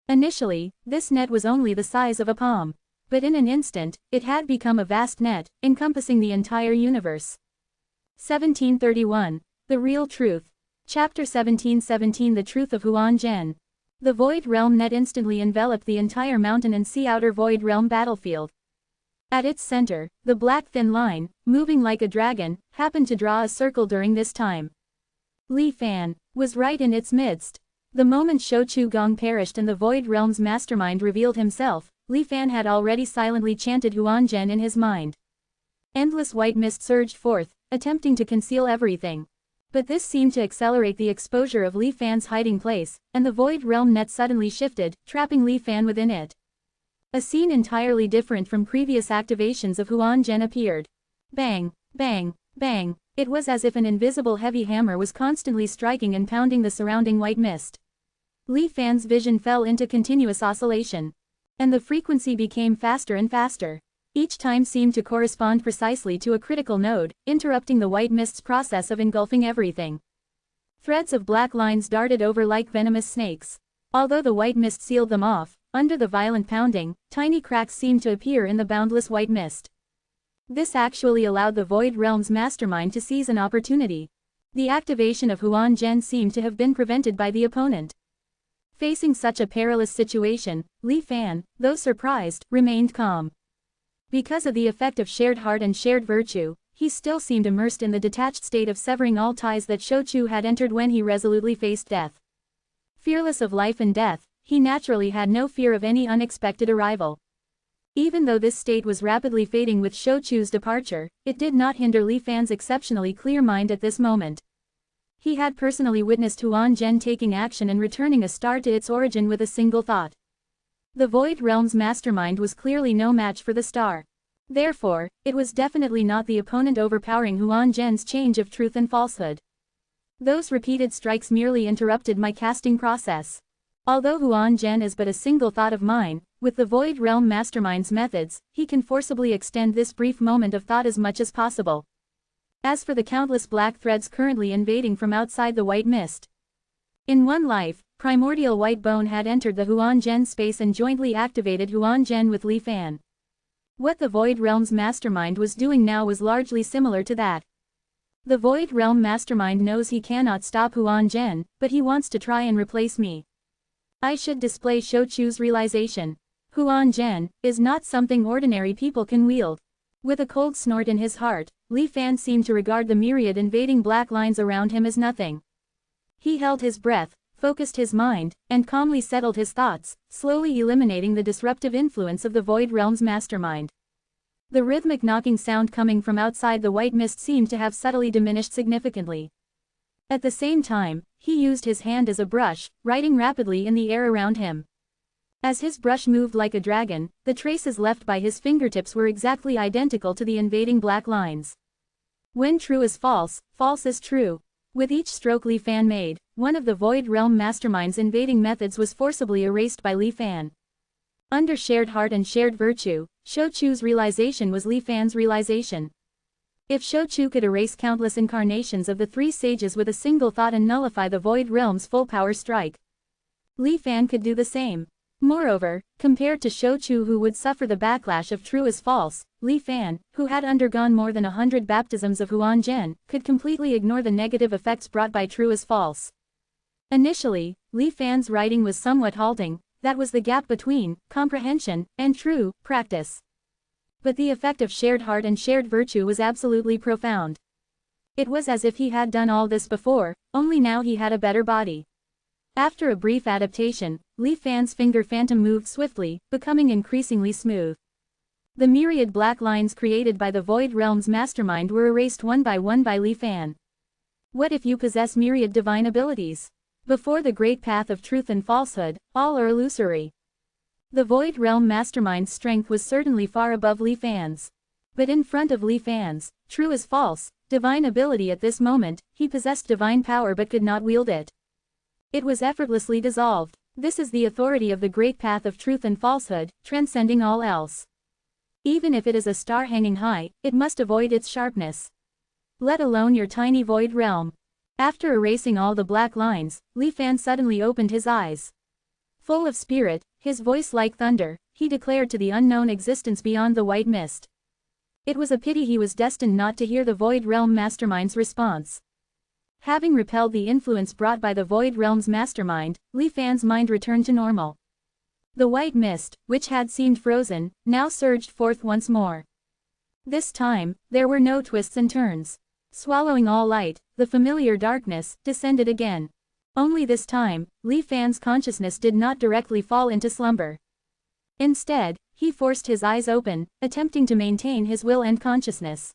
Initially, this net was only the size of a palm. But in an instant, it had become a vast net, encompassing the entire universe. 1731. The Real Truth. Chapter 1717 The Truth of Huan Zhen. The Void Realm net instantly enveloped the entire mountain and sea outer Void Realm battlefield. At its center, the black thin line, moving like a dragon, happened to draw a circle during this time. Li Fan was right in its midst. The moment Shou-Chu Gong perished and the Void Realm's mastermind revealed himself, Li Fan had already silently chanted Huan Zhen in his mind. Endless white mist surged forth, attempting to conceal everything. But this seemed to accelerate the exposure of Li Fan's hiding place, and the Void Realm net suddenly shifted, trapping Li Fan within it. A scene entirely different from previous activations of Huan Zhen appeared. Bang, bang, bang, it was as if an invisible heavy hammer was constantly striking and pounding the surrounding white mist. Li Fan's vision fell into continuous oscillation. And the frequency became faster and faster. Each time seemed to correspond precisely to a critical node, interrupting the white mist's process of engulfing everything. Threads of black lines darted over like venomous snakes. Although the white mist sealed them off, under the violent pounding, tiny cracks seemed to appear in the boundless white mist. This actually allowed the Void Realm's mastermind to seize an opportunity. The activation of Huan Zhen seemed to have been prevented by the opponent. Facing such a perilous situation, Li Fan, though surprised, remained calm. Because of the effect of shared heart and shared virtue, he still seemed immersed in the detached state of severing all ties that Shou-Chu had entered when he resolutely faced death. Fearless of life and death, he naturally had no fear of any unexpected arrival. Even though this state was rapidly fading with Shou-Chu's departure, it did not hinder Li Fan's exceptionally clear mind at this moment. He had personally witnessed Huan Zhen taking action and returning a star to its origin with a single thought. The Void Realm's mastermind was clearly no match for the star. Therefore, it was definitely not the opponent overpowering Huan Zhen's change of truth and falsehood. Those repeated strikes merely interrupted my casting process. Although Huan Zhen is but a single thought of mine, with the Void Realm mastermind's methods, he can forcibly extend this brief moment of thought as much as possible. As for the countless black threads currently invading from outside the white mist, in one life, primordial white bone had entered the Huan Zhen space and jointly activated Huan Zhen with Li Fan. What the Void Realm's mastermind was doing now was largely similar to that. The Void Realm mastermind knows he cannot stop Huan Zhen, but he wants to try and replace me. I should display Shou-Chu's realization. Huan Zhen is not something ordinary people can wield. With a cold snort in his heart, Li Fan seemed to regard the myriad invading black lines around him as nothing. He held his breath, focused his mind, and calmly settled his thoughts, slowly eliminating the disruptive influence of the Void Realm's mastermind. The rhythmic knocking sound coming from outside the white mist seemed to have subtly diminished significantly. At the same time, he used his hand as a brush, writing rapidly in the air around him. As his brush moved like a dragon, the traces left by his fingertips were exactly identical to the invading black lines. When true is false, false is true. With each stroke Li Fan made, one of the Void Realm Mastermind's invading methods was forcibly erased by Li Fan. Under shared heart and shared virtue, Shou Chu's realization was Li Fan's realization. If Shou Chu could erase countless incarnations of the three sages with a single thought and nullify the Void Realm's full power strike, Li Fan could do the same. Moreover, compared to Shou Chu, who would suffer the backlash of true as false, Li Fan, who had undergone more than 100 baptisms of Huan Zhen, could completely ignore the negative effects brought by true as false. Initially, Li Fan's writing was somewhat halting, that was the gap between comprehension and true practice. But the effect of shared heart and shared virtue was absolutely profound. It was as if he had done all this before, only now he had a better body. After a brief adaptation, Li Fan's finger phantom moved swiftly, becoming increasingly smooth. The myriad black lines created by the Void Realm's mastermind were erased one by Li Fan. What if you possess myriad divine abilities? Before the great path of truth and falsehood, all are illusory. The Void Realm Mastermind's strength was certainly far above Li Fan's. But in front of Li Fan's, true as false, divine ability at this moment, he possessed divine power but could not wield it. It was effortlessly dissolved. This is the authority of the great path of truth and falsehood, transcending all else. Even if it is a star hanging high, it must avoid its sharpness. Let alone your tiny Void Realm. After erasing all the black lines, Li Fan suddenly opened his eyes. Full of spirit, his voice like thunder, he declared to the unknown existence beyond the white mist. It was a pity he was destined not to hear the Void Realm Mastermind's response. Having repelled the influence brought by the Void Realm's mastermind, Li Fan's mind returned to normal. The white mist, which had seemed frozen, now surged forth once more. This time, there were no twists and turns. Swallowing all light, the familiar darkness descended again. Only this time, Li Fan's consciousness did not directly fall into slumber. Instead, he forced his eyes open, attempting to maintain his will and consciousness.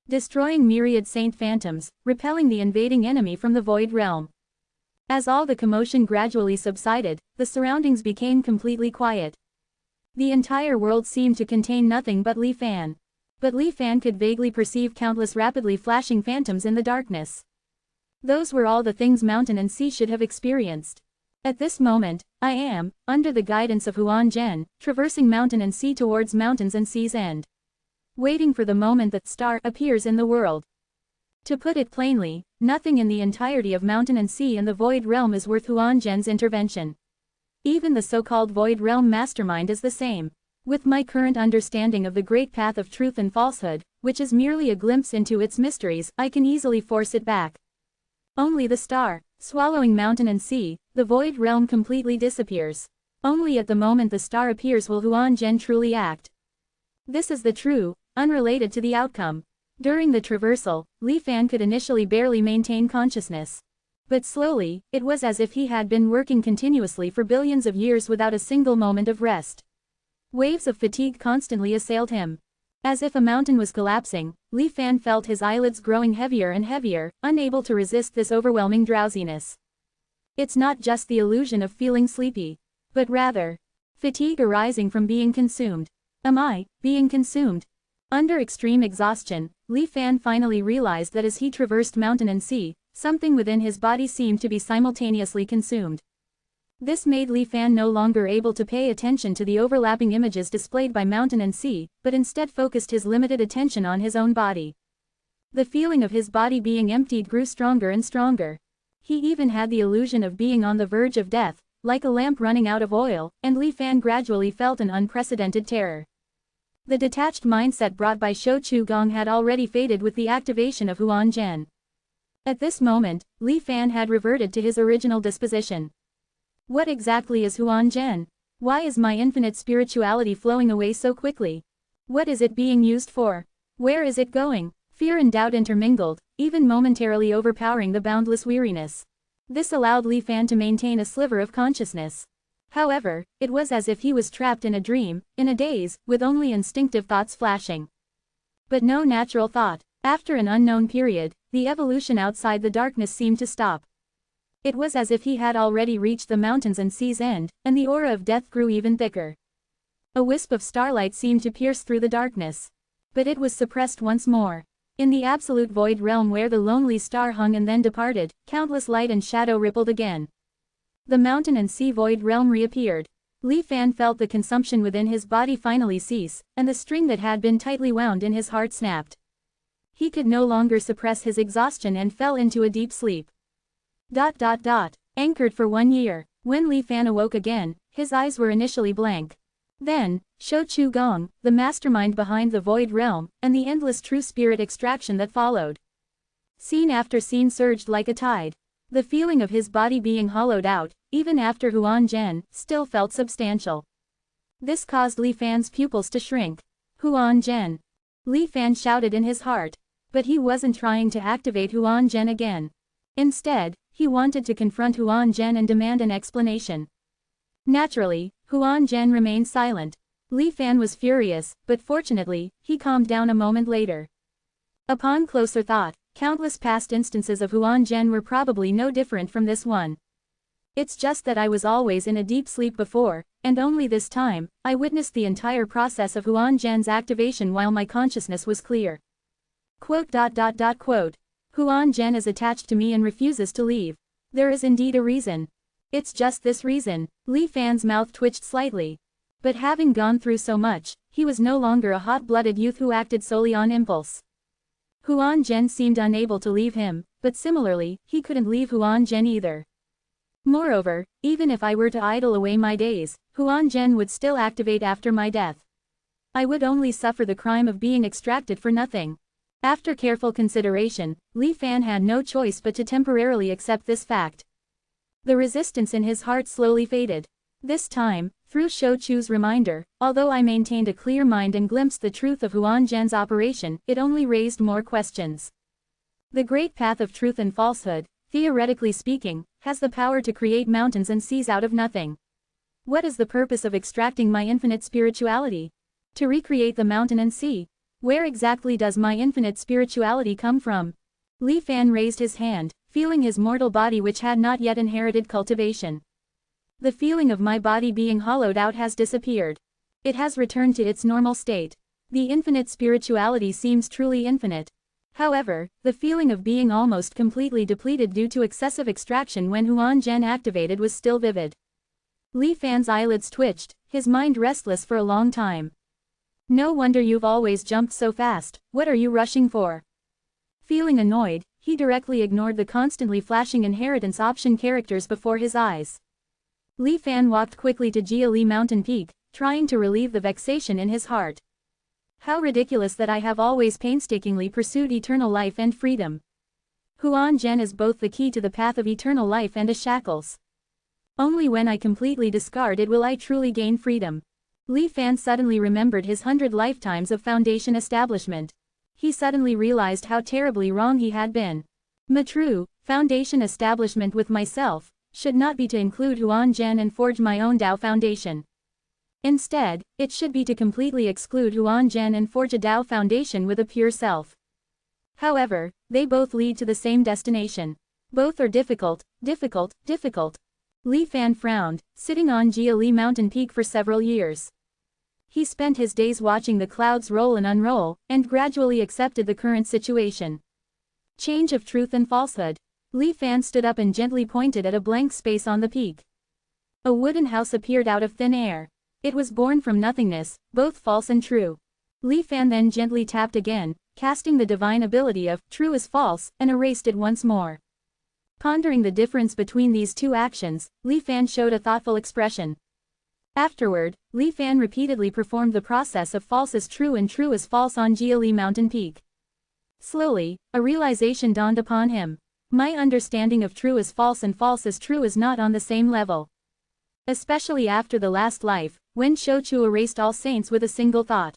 Destroying myriad saint phantoms, repelling the invading enemy from the Void Realm. As all the commotion gradually subsided, the surroundings became completely quiet. The entire world seemed to contain nothing but Li Fan. But Li Fan could vaguely perceive countless rapidly flashing phantoms in the darkness. Those were all the things mountain and sea should have experienced. At this moment, I am, under the guidance of Huan Zhen, traversing mountain and sea towards mountains and sea's end. Waiting for the moment that star appears in the world. To put it plainly, nothing in the entirety of mountain and sea and the Void Realm is worth Huan Zhen's intervention. Even the so-called Void Realm Mastermind is the same. With my current understanding of the great path of truth and falsehood, which is merely a glimpse into its mysteries, I can easily force it back. Only the star, swallowing mountain and sea, the Void Realm completely disappears. Only at the moment the star appears will Huan Zhen truly act. This is the true, unrelated to the outcome. During the traversal, Li Fan could initially barely maintain consciousness. But slowly, it was as if he had been working continuously for billions of years without a single moment of rest. Waves of fatigue constantly assailed him. As if a mountain was collapsing, Li Fan felt his eyelids growing heavier and heavier, unable to resist this overwhelming drowsiness. It's not just the illusion of feeling sleepy, but rather fatigue arising from being consumed. Am I being consumed? Under extreme exhaustion, Li Fan finally realized that as he traversed mountain and sea, something within his body seemed to be simultaneously consumed. This made Li Fan no longer able to pay attention to the overlapping images displayed by mountain and sea, but instead focused his limited attention on his own body. The feeling of his body being emptied grew stronger and stronger. He even had the illusion of being on the verge of death, like a lamp running out of oil, and Li Fan gradually felt an unprecedented terror. The detached mindset brought by Shou Chu Gong had already faded with the activation of Huan Zhen. At this moment, Li Fan had reverted to his original disposition. What exactly is Huan Zhen? Why is my infinite spirituality flowing away so quickly? What is it being used for? Where is it going? Fear and doubt intermingled, even momentarily overpowering the boundless weariness. This allowed Li Fan to maintain a sliver of consciousness. However, it was as if he was trapped in a dream, in a daze, with only instinctive thoughts flashing. But no natural thought. After an unknown period, the evolution outside the darkness seemed to stop. It was as if he had already reached the mountains and sea's end, and the aura of death grew even thicker. A wisp of starlight seemed to pierce through the darkness. But it was suppressed once more. In the absolute void realm where the lonely star hung and then departed, countless light and shadow rippled again. The mountain and sea void realm reappeared. Li Fan felt the consumption within his body finally cease, and the string that had been tightly wound in his heart snapped. He could no longer suppress his exhaustion and fell into a deep sleep. Anchored for 1 year, when Li Fan awoke again, his eyes were initially blank. Then, Shou Chu Gong, the mastermind behind the void realm, and the endless true spirit extraction that followed. Scene after scene surged like a tide. The feeling of his body being hollowed out, even after Huan Zhen, still felt substantial. This caused Li Fan's pupils to shrink. Huan Zhen. Li Fan shouted in his heart. But he wasn't trying to activate Huan Zhen again. Instead, he wanted to confront Huan Zhen and demand an explanation. Naturally, Huan Zhen remained silent. Li Fan was furious, but fortunately, he calmed down a moment later. Upon closer thought, countless past instances of Huan Zhen were probably no different from this one. It's just that I was always in a deep sleep before, and only this time, I witnessed the entire process of Huan Zhen's activation while my consciousness was clear. Huan Zhen is attached to me and refuses to leave. There is indeed a reason. It's just this reason. Li Fan's mouth twitched slightly. But having gone through so much, he was no longer a hot-blooded youth who acted solely on impulse. Huan Zhen seemed unable to leave him, but similarly, he couldn't leave Huan Zhen either. Moreover, even if I were to idle away my days, Huan Zhen would still activate after my death. I would only suffer the crime of being extracted for nothing. After careful consideration, Li Fan had no choice but to temporarily accept this fact. The resistance in his heart slowly faded. This time, through Shou Chu's reminder, although I maintained a clear mind and glimpsed the truth of Huan Zhen's operation, it only raised more questions. The great path of truth and falsehood, theoretically speaking, has the power to create mountains and seas out of nothing. What is the purpose of extracting my infinite spirituality? To recreate the mountain and sea. Where exactly does my infinite spirituality come from? Li Fan raised his hand, feeling his mortal body which had not yet inherited cultivation. The feeling of my body being hollowed out has disappeared. It has returned to its normal state. The infinite spirituality seems truly infinite. However, the feeling of being almost completely depleted due to excessive extraction when Huan Zhen activated was still vivid. Li Fan's eyelids twitched, his mind restless for a long time. No wonder you've always jumped so fast, what are you rushing for? Feeling annoyed, he directly ignored the constantly flashing inheritance option characters before his eyes. Li Fan walked quickly to Jiali Mountain Peak, trying to relieve the vexation in his heart. How ridiculous that I have always painstakingly pursued eternal life and freedom. Huan Zhen is both the key to the path of eternal life and a shackles. Only when I completely discard it will I truly gain freedom. Li Fan suddenly remembered his 100 lifetimes of foundation establishment. He suddenly realized how terribly wrong he had been. My true foundation establishment with myself should not be to include Huan Zhen and forge my own Tao foundation. Instead, it should be to completely exclude Huan Zhen and forge a Tao foundation with a pure self. However, they both lead to the same destination. Both are difficult. Li Fan frowned, sitting on Jiali Mountain Peak for several years. He spent his days watching the clouds roll and unroll, and gradually accepted the current situation. Change of truth and falsehood. Li Fan stood up and gently pointed at a blank space on the peak. A wooden house appeared out of thin air. It was born from nothingness, both false and true. Li Fan then gently tapped again, casting the divine ability of true is false, and erased it once more. Pondering the difference between these two actions, Li Fan showed a thoughtful expression. Afterward, Li Fan repeatedly performed the process of false is true and true is false on Jiali Mountain Peak. Slowly, a realization dawned upon him. My understanding of true is false and false is true is not on the same level. Especially after the last life, when Shou Chu erased all saints with a single thought.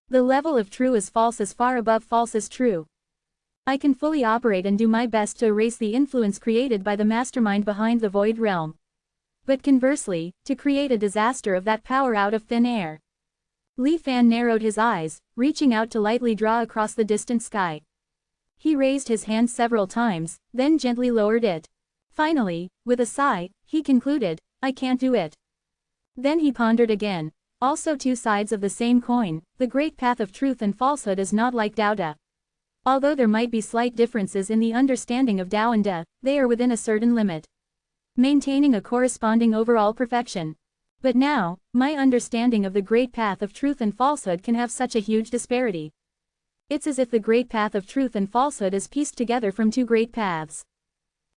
The level of true is false is far above false is true. I can fully operate and do my best to erase the influence created by the mastermind behind the void realm. But conversely, to create a disaster of that power out of thin air. Li Fan narrowed his eyes, reaching out to lightly draw across the distant sky. He raised his hand several times, then gently lowered it. Finally, with a sigh, he concluded, I can't do it. Then he pondered again. Also two sides of the same coin, the great path of truth and falsehood is not like Dao. Although there might be slight differences in the understanding of Tao and De, they are within a certain limit, maintaining a corresponding overall perfection. But now, my understanding of the great path of truth and falsehood can have such a huge disparity. It's as if the great path of truth and falsehood is pieced together from two great paths.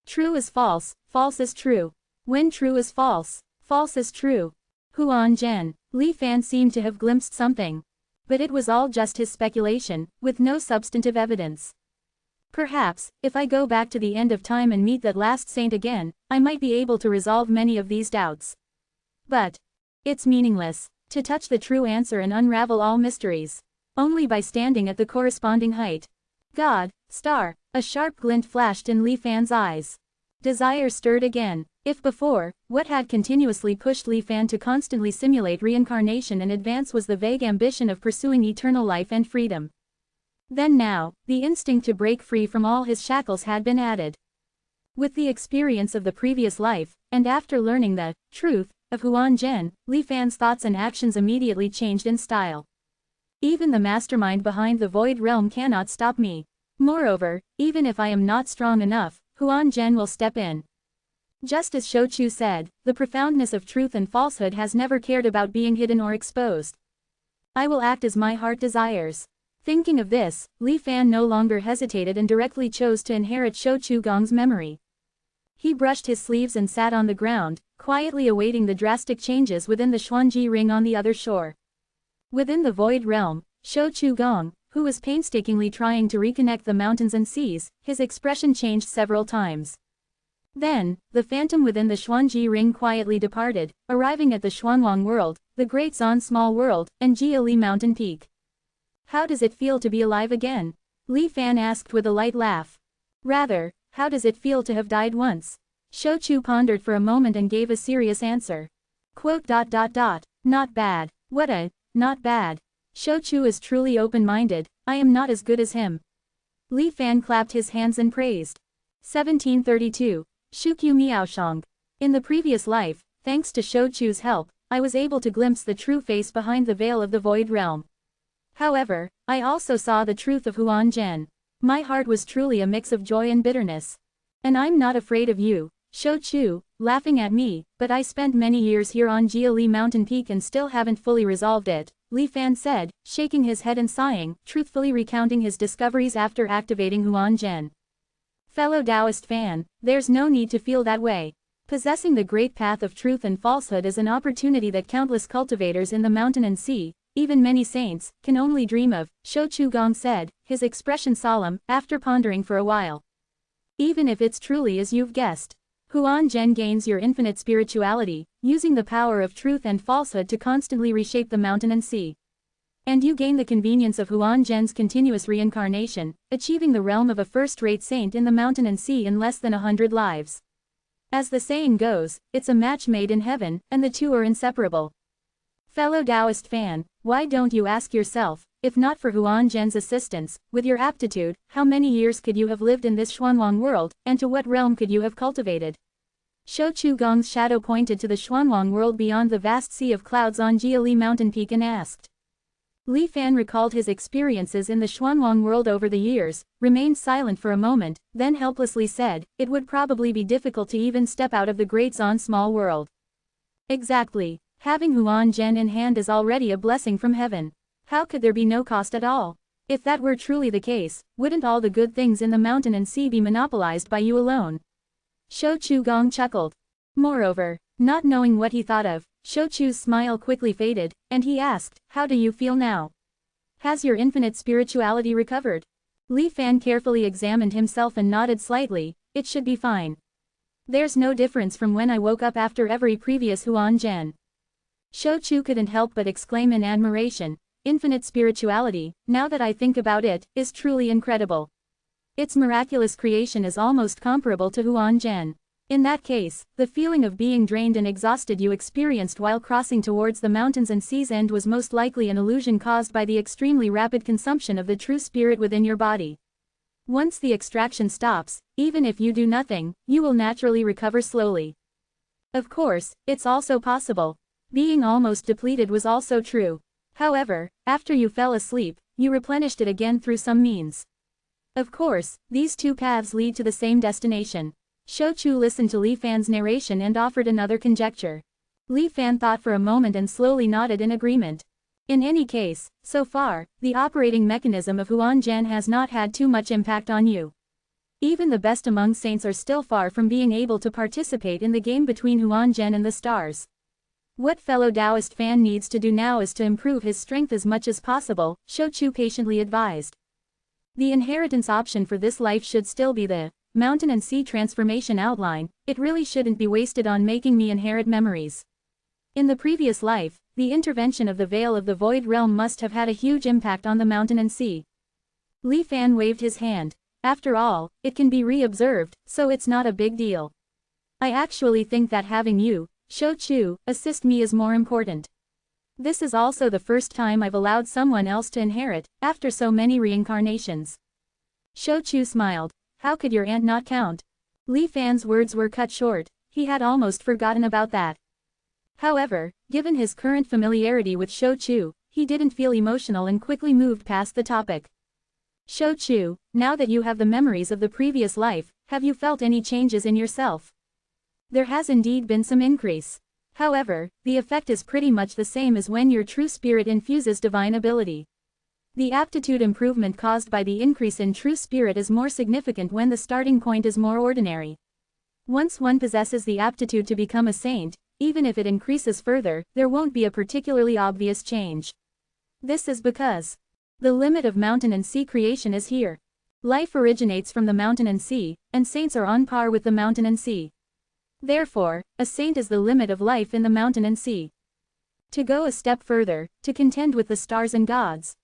True is false, false is true. When true is false, false is true. Huan Zhen, Li Fan seemed to have glimpsed something. But it was all just his speculation, with no substantive evidence. Perhaps, if I go back to the end of time and meet that last saint again, I might be able to resolve many of these doubts. But it's meaningless to touch the true answer and unravel all mysteries. Only by standing at the corresponding height. God, star, a sharp glint flashed in Li Fan's eyes. Desire stirred again. If before, what had continuously pushed Li Fan to constantly simulate reincarnation and advance was the vague ambition of pursuing eternal life and freedom, then now, the instinct to break free from all his shackles had been added. With the experience of the previous life, and after learning the truth of Huan Zhen, Li Fan's thoughts and actions immediately changed in style. Even the mastermind behind the void realm cannot stop me. Moreover, even if I am not strong enough, Huan Zhen will step in. Just as Shou Chu said, the profoundness of truth and falsehood has never cared about being hidden or exposed. I will act as my heart desires. Thinking of this, Li Fan no longer hesitated and directly chose to inherit Shou Chu Gong's memory. He brushed his sleeves and sat on the ground, quietly awaiting the drastic changes within the Xuanji ring on the other shore. Within the void realm, Shou Chu Gong, who was painstakingly trying to reconnect the mountains and seas, his expression changed several times. Then, the phantom within the Xuanji ring quietly departed, arriving at the Xuanwang world, the Great Zan Small World, and Jiali Mountain Peak. How does it feel to be alive again? Li Fan asked with a light laugh. Rather, how does it feel to have died once? Shou Chu pondered for a moment and gave a serious answer. Not bad. What a, not bad. Shou Chu is truly open-minded, I am not as good as him. Li Fan clapped his hands and praised. 1732. Shukyu Miaoshang. In the previous life, thanks to Shou Chu's help, I was able to glimpse the true face behind the veil of the void realm. However, I also saw the truth of Huan Zhen. My heart was truly a mix of joy and bitterness. And I'm not afraid of you, Shou Chu, laughing at me, but I spent many years here on Jiali Mountain Peak and still haven't fully resolved it, Li Fan said, shaking his head and sighing, truthfully recounting his discoveries after activating Huan Zhen. Fellow Taoist fan, there's no need to feel that way. Possessing the great path of truth and falsehood is an opportunity that countless cultivators in the mountain and sea, even many saints, can only dream of, Shou Chu Gong said, his expression solemn, after pondering for a while. Even if it's truly as you've guessed. Huan Zhen gains your infinite spirituality, using the power of truth and falsehood to constantly reshape the mountain and sea. And you gain the convenience of Huan Zhen's continuous reincarnation, achieving the realm of a first-rate saint in the mountain and sea in less than 100 lives. As the saying goes, it's a match made in heaven, and the two are inseparable. Fellow Taoist fan, why don't you ask yourself, if not for Huan Zhen's assistance, with your aptitude, how many years could you have lived in this Xuanwang world, and to what realm could you have cultivated? Shou Chu Gong's shadow pointed to the Xuanwang world beyond the vast sea of clouds on Jiali Mountain Peak and asked. Li Fan recalled his experiences in the Xuanwang world over the years, remained silent for a moment, then helplessly said, it would probably be difficult to even step out of the Great Zan Small World. Exactly. Having Huan Zhen in hand is already a blessing from heaven. How could there be no cost at all? If that were truly the case, wouldn't all the good things in the mountain and sea be monopolized by you alone? Shou Chu Gong chuckled. Moreover, not knowing what he thought of, Shou Chu's smile quickly faded, and he asked, how do you feel now? Has your infinite spirituality recovered? Li Fan carefully examined himself and nodded slightly, it should be fine. There's no difference from when I woke up after every previous Huan Zhen. Shou Chu couldn't help but exclaim in admiration, infinite spirituality, now that I think about it, is truly incredible. Its miraculous creation is almost comparable to Huan Zhen. In that case, the feeling of being drained and exhausted you experienced while crossing towards the mountains and sea's end was most likely an illusion caused by the extremely rapid consumption of the true spirit within your body. Once the extraction stops, even if you do nothing, you will naturally recover slowly. Of course, it's also possible. Being almost depleted was also true. However, after you fell asleep, you replenished it again through some means. Of course, these two paths lead to the same destination. Shou Chu listened to Li Fan's narration and offered another conjecture. Li Fan thought for a moment and slowly nodded in agreement. In any case, so far, the operating mechanism of Huan Zhen has not had too much impact on you. Even the best among saints are still far from being able to participate in the game between Huan Zhen and the stars. What fellow Taoist fan needs to do now is to improve his strength as much as possible, Shou Chu patiently advised. The inheritance option for this life should still be the mountain and sea transformation outline. It really shouldn't be wasted on making me inherit memories. In the previous life, the intervention of the Veil of the Void Realm must have had a huge impact on the mountain and sea. Li Fan waved his hand. After all, it can be re-observed, so it's not a big deal. I actually think that having you, Shou Chu, assist me is more important. This is also the first time I've allowed someone else to inherit, after so many reincarnations. Shou Chu smiled. How could your aunt not count? Li Fan's words were cut short. He had almost forgotten about that. However, given his current familiarity with Shou Chu, he didn't feel emotional and quickly moved past the topic. Shou Chu, now that you have the memories of the previous life, have you felt any changes in yourself? There has indeed been some increase. However, the effect is pretty much the same as when your true spirit infuses divine ability. The aptitude improvement caused by the increase in true spirit is more significant when the starting point is more ordinary. Once one possesses the aptitude to become a saint, even if it increases further, there won't be a particularly obvious change. This is because the limit of mountain and sea creation is here. Life originates from the mountain and sea, and saints are on par with the mountain and sea. Therefore, a saint is the limit of life in the mountain and sea. To go a step further, to contend with the stars and gods.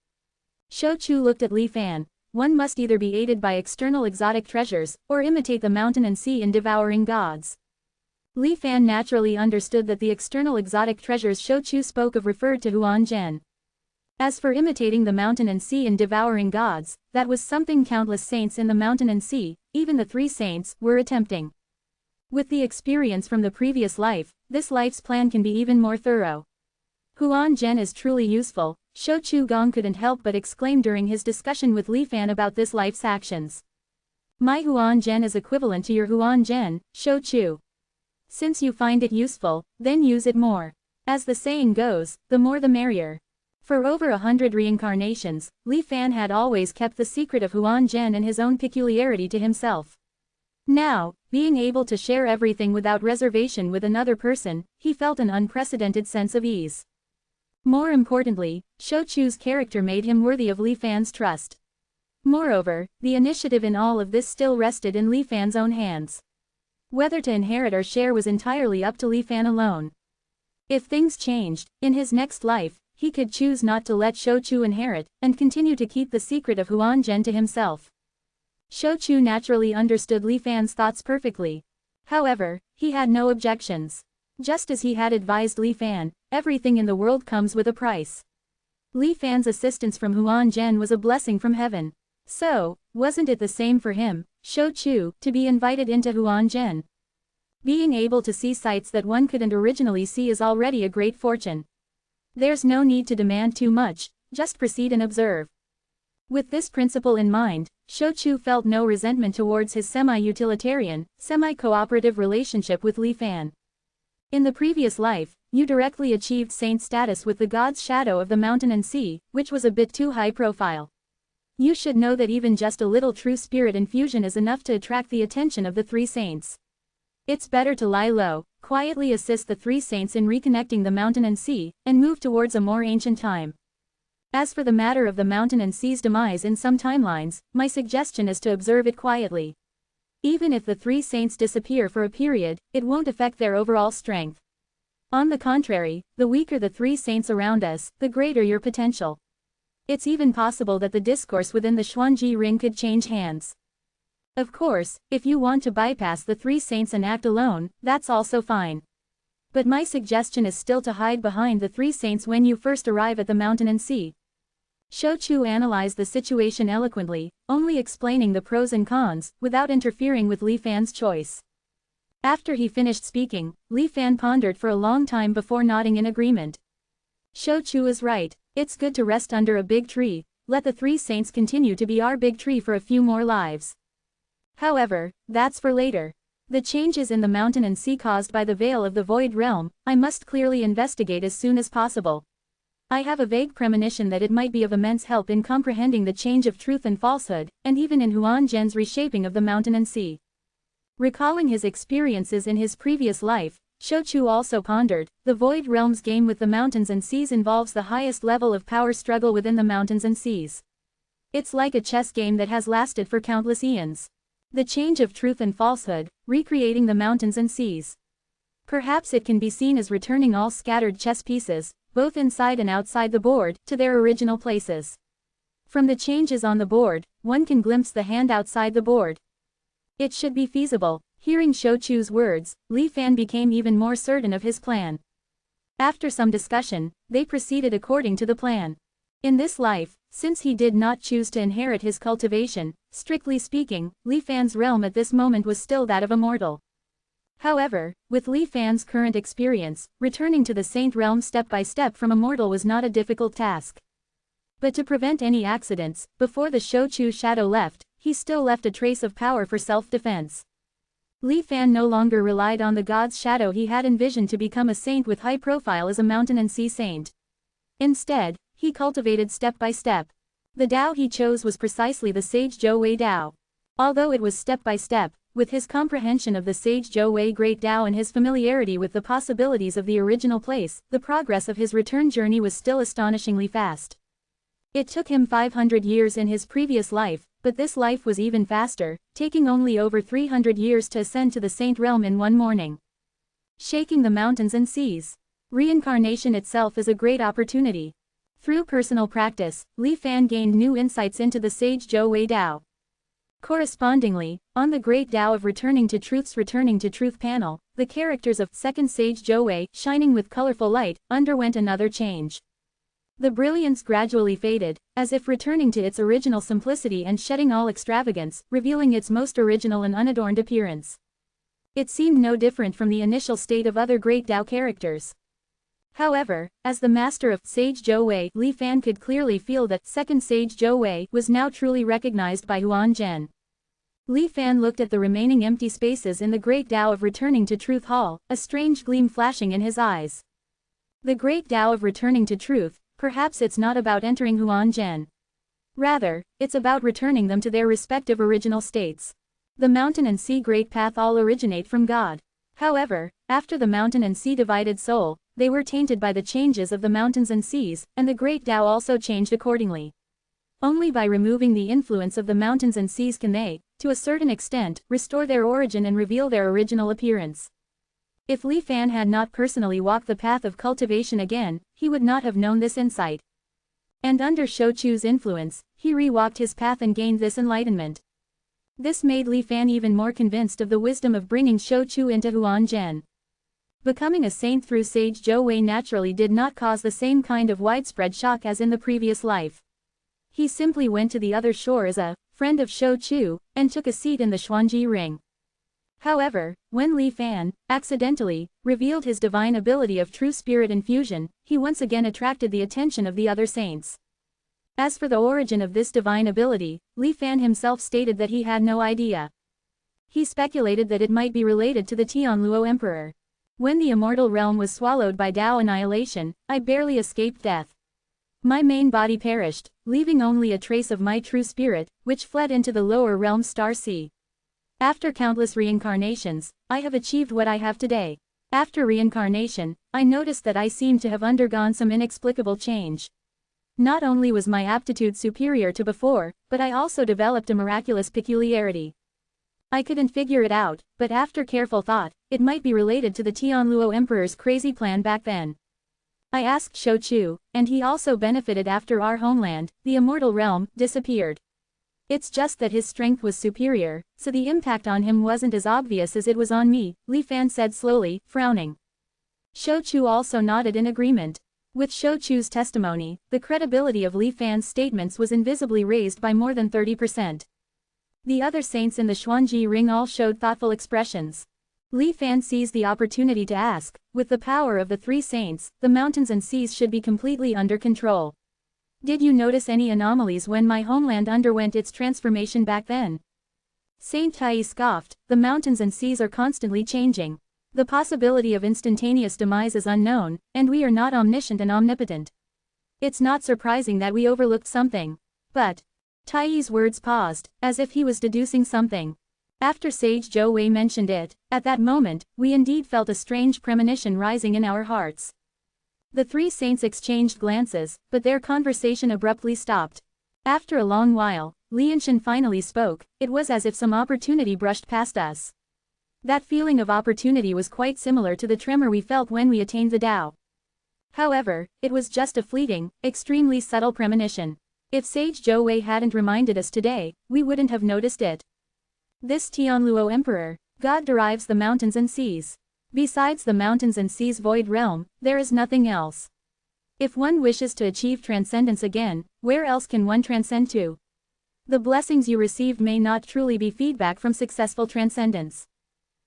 Shou Chu looked at Li Fan. One must either be aided by external exotic treasures, or imitate the mountain and sea in devouring gods. Li Fan naturally understood that the external exotic treasures Shou Chu spoke of referred to Huan Zhen. As for imitating the mountain and sea in devouring gods, that was something countless saints in the mountain and sea, even the three saints, were attempting. With the experience from the previous life, this life's plan can be even more thorough. Huan Zhen is truly useful, Shou Chu Gong couldn't help but exclaim during his discussion with Li Fan about this life's actions. My Huan Zhen is equivalent to your Huan Zhen, Shou Chu. Since you find it useful, then use it more. As the saying goes, the more the merrier. For over 100 reincarnations, Li Fan had always kept the secret of Huan Zhen and his own peculiarity to himself. Now, being able to share everything without reservation with another person, he felt an unprecedented sense of ease. More importantly, Shou Chu's character made him worthy of Li Fan's trust. Moreover, the initiative in all of this still rested in Li Fan's own hands. Whether to inherit or share was entirely up to Li Fan alone. If things changed, in his next life, he could choose not to let Shou Chu inherit, and continue to keep the secret of Huan Zhen to himself. Shou Chu naturally understood Li Fan's thoughts perfectly. However, he had no objections. Just as he had advised Li Fan, everything in the world comes with a price. Li Fan's assistance from Huan Zhen was a blessing from heaven. So, wasn't it the same for him, Shou Chu, to be invited into Huan Zhen? Being able to see sights that one couldn't originally see is already a great fortune. There's no need to demand too much, just proceed and observe. With this principle in mind, Shou Chu felt no resentment towards his semi-utilitarian, semi-cooperative relationship with Li Fan. In the previous life, you directly achieved saint status with the god's shadow of the mountain and sea, which was a bit too high profile. You should know that even just a little true spirit infusion is enough to attract the attention of the three saints. It's better to lie low, quietly assist the three saints in reconnecting the mountain and sea, and move towards a more ancient time. As for the matter of the mountain and sea's demise in some timelines, my suggestion is to observe it quietly. Even if the three saints disappear for a period, it won't affect their overall strength. On the contrary, the weaker the three saints around us, the greater your potential. It's even possible that the discourse within the Xuanji ring could change hands. Of course, if you want to bypass the three saints and act alone, that's also fine. But my suggestion is still to hide behind the three saints when you first arrive at the mountain and sea. Shou Chu analyzed the situation eloquently, only explaining the pros and cons, without interfering with Li Fan's choice. After he finished speaking, Li Fan pondered for a long time before nodding in agreement. Shou Chu is right. It's good to rest under a big tree, let the three saints continue to be our big tree for a few more lives. However, that's for later. The changes in the mountain and sea caused by the veil of the void realm, I must clearly investigate as soon as possible. I have a vague premonition that it might be of immense help in comprehending the change of truth and falsehood, and even in Huan Zhen's reshaping of the mountain and sea. Recalling his experiences in his previous life, Shou Chu also pondered, the void realm's game with the mountains and seas involves the highest level of power struggle within the mountains and seas. It's like a chess game that has lasted for countless eons. The change of truth and falsehood, recreating the mountains and seas. Perhaps it can be seen as returning all scattered chess pieces, both inside and outside the board, to their original places. From the changes on the board, one can glimpse the hand outside the board. It should be feasible. Hearing Shou Chu's words, Li Fan became even more certain of his plan. After some discussion, they proceeded according to the plan. In this life, since he did not choose to inherit his cultivation, strictly speaking, Li Fan's realm at this moment was still that of a mortal. However, with Li Fan's current experience, returning to the saint realm step by step from a mortal was not a difficult task. But to prevent any accidents, before the Shou Chu shadow left, he still left a trace of power for self-defense. Li Fan no longer relied on the god's shadow he had envisioned to become a saint with high profile as a mountain and sea saint. Instead, he cultivated step by step. The Tao he chose was precisely the sage Zhou Wei Tao. Although it was step by step, with his comprehension of the sage Zhou Wei Great Tao and his familiarity with the possibilities of the original place, the progress of his return journey was still astonishingly fast. It took him 500 years in his previous life, but this life was even faster, taking only over 300 years to ascend to the saint realm in one morning. Shaking the mountains and seas. Reincarnation itself is a great opportunity. Through personal practice, Li Fan gained new insights into the sage Zhou Wei Tao. Correspondingly, on the Great Tao of Returning to Truth panel, the characters of second sage Zhou Wei, shining with colorful light, underwent another change. The brilliance gradually faded, as if returning to its original simplicity and shedding all extravagance, revealing its most original and unadorned appearance. It seemed no different from the initial state of other Great Tao characters. However, as the master of Sage Zhou Wei, Li Fan could clearly feel that second Sage Zhou Wei was now truly recognized by Huan Zhen. Li Fan looked at the remaining empty spaces in the Great Tao of Returning to Truth Hall, a strange gleam flashing in his eyes. The Great Tao of Returning to Truth, perhaps it's not about entering Huan Zhen. Rather, it's about returning them to their respective original states. The mountain and sea Great Path all originate from God. However, after the mountain and sea divided soul, they were tainted by the changes of the mountains and seas, and the Great Tao also changed accordingly. Only by removing the influence of the mountains and seas can they, to a certain extent, restore their origin and reveal their original appearance. If Li Fan had not personally walked the path of cultivation again, he would not have known this insight. And under Shou Chu's influence, he re-walked his path and gained this enlightenment. This made Li Fan even more convinced of the wisdom of bringing Shou Chu into Huan Zhen. Becoming a saint through Sage Zhou Wei naturally did not cause the same kind of widespread shock as in the previous life. He simply went to the other shore as a friend of Shou Chu, and took a seat in the Xuanji ring. However, when Li Fan, accidentally, revealed his divine ability of true spirit infusion, he once again attracted the attention of the other saints. As for the origin of this divine ability, Li Fan himself stated that he had no idea. He speculated that it might be related to the Tianluo Emperor. When the immortal realm was swallowed by Tao annihilation, I barely escaped death. My main body perished, leaving only a trace of my true spirit, which fled into the lower realm Star Sea. After countless reincarnations, I have achieved what I have today. After reincarnation, I noticed that I seemed to have undergone some inexplicable change. Not only was my aptitude superior to before, but I also developed a miraculous peculiarity. I couldn't figure it out, but after careful thought, it might be related to the Tianluo Emperor's crazy plan back then. I asked Shou Chu, and he also benefited after our homeland, the immortal realm, disappeared. It's just that his strength was superior, so the impact on him wasn't as obvious as it was on me, Li Fan said slowly, frowning. Shou Chu also nodded in agreement. With Shou Chu's testimony, the credibility of Li Fan's statements was invisibly raised by more than 30%. The other saints in the Xuanji ring all showed thoughtful expressions. Li Fan seized the opportunity to ask, with the power of the three saints, the mountains and seas should be completely under control. Did you notice any anomalies when my homeland underwent its transformation back then? Saint Tai scoffed, the mountains and seas are constantly changing. The possibility of instantaneous demise is unknown, and we are not omniscient and omnipotent. It's not surprising that we overlooked something. But, Tai's words paused, as if he was deducing something. After Sage Zhou Wei mentioned it, at that moment, we indeed felt a strange premonition rising in our hearts. The three saints exchanged glances, but their conversation abruptly stopped. After a long while, Lianshan finally spoke. It was as if some opportunity brushed past us. That feeling of opportunity was quite similar to the tremor we felt when we attained the Tao. However, it was just a fleeting, extremely subtle premonition. If Sage Zhou Wei hadn't reminded us today, we wouldn't have noticed it. This Tianluo Emperor, God derives the mountains and seas. Besides the mountains and seas void realm, there is nothing else. If one wishes to achieve transcendence again, where else can one transcend to? The blessings you received may not truly be feedback from successful transcendence.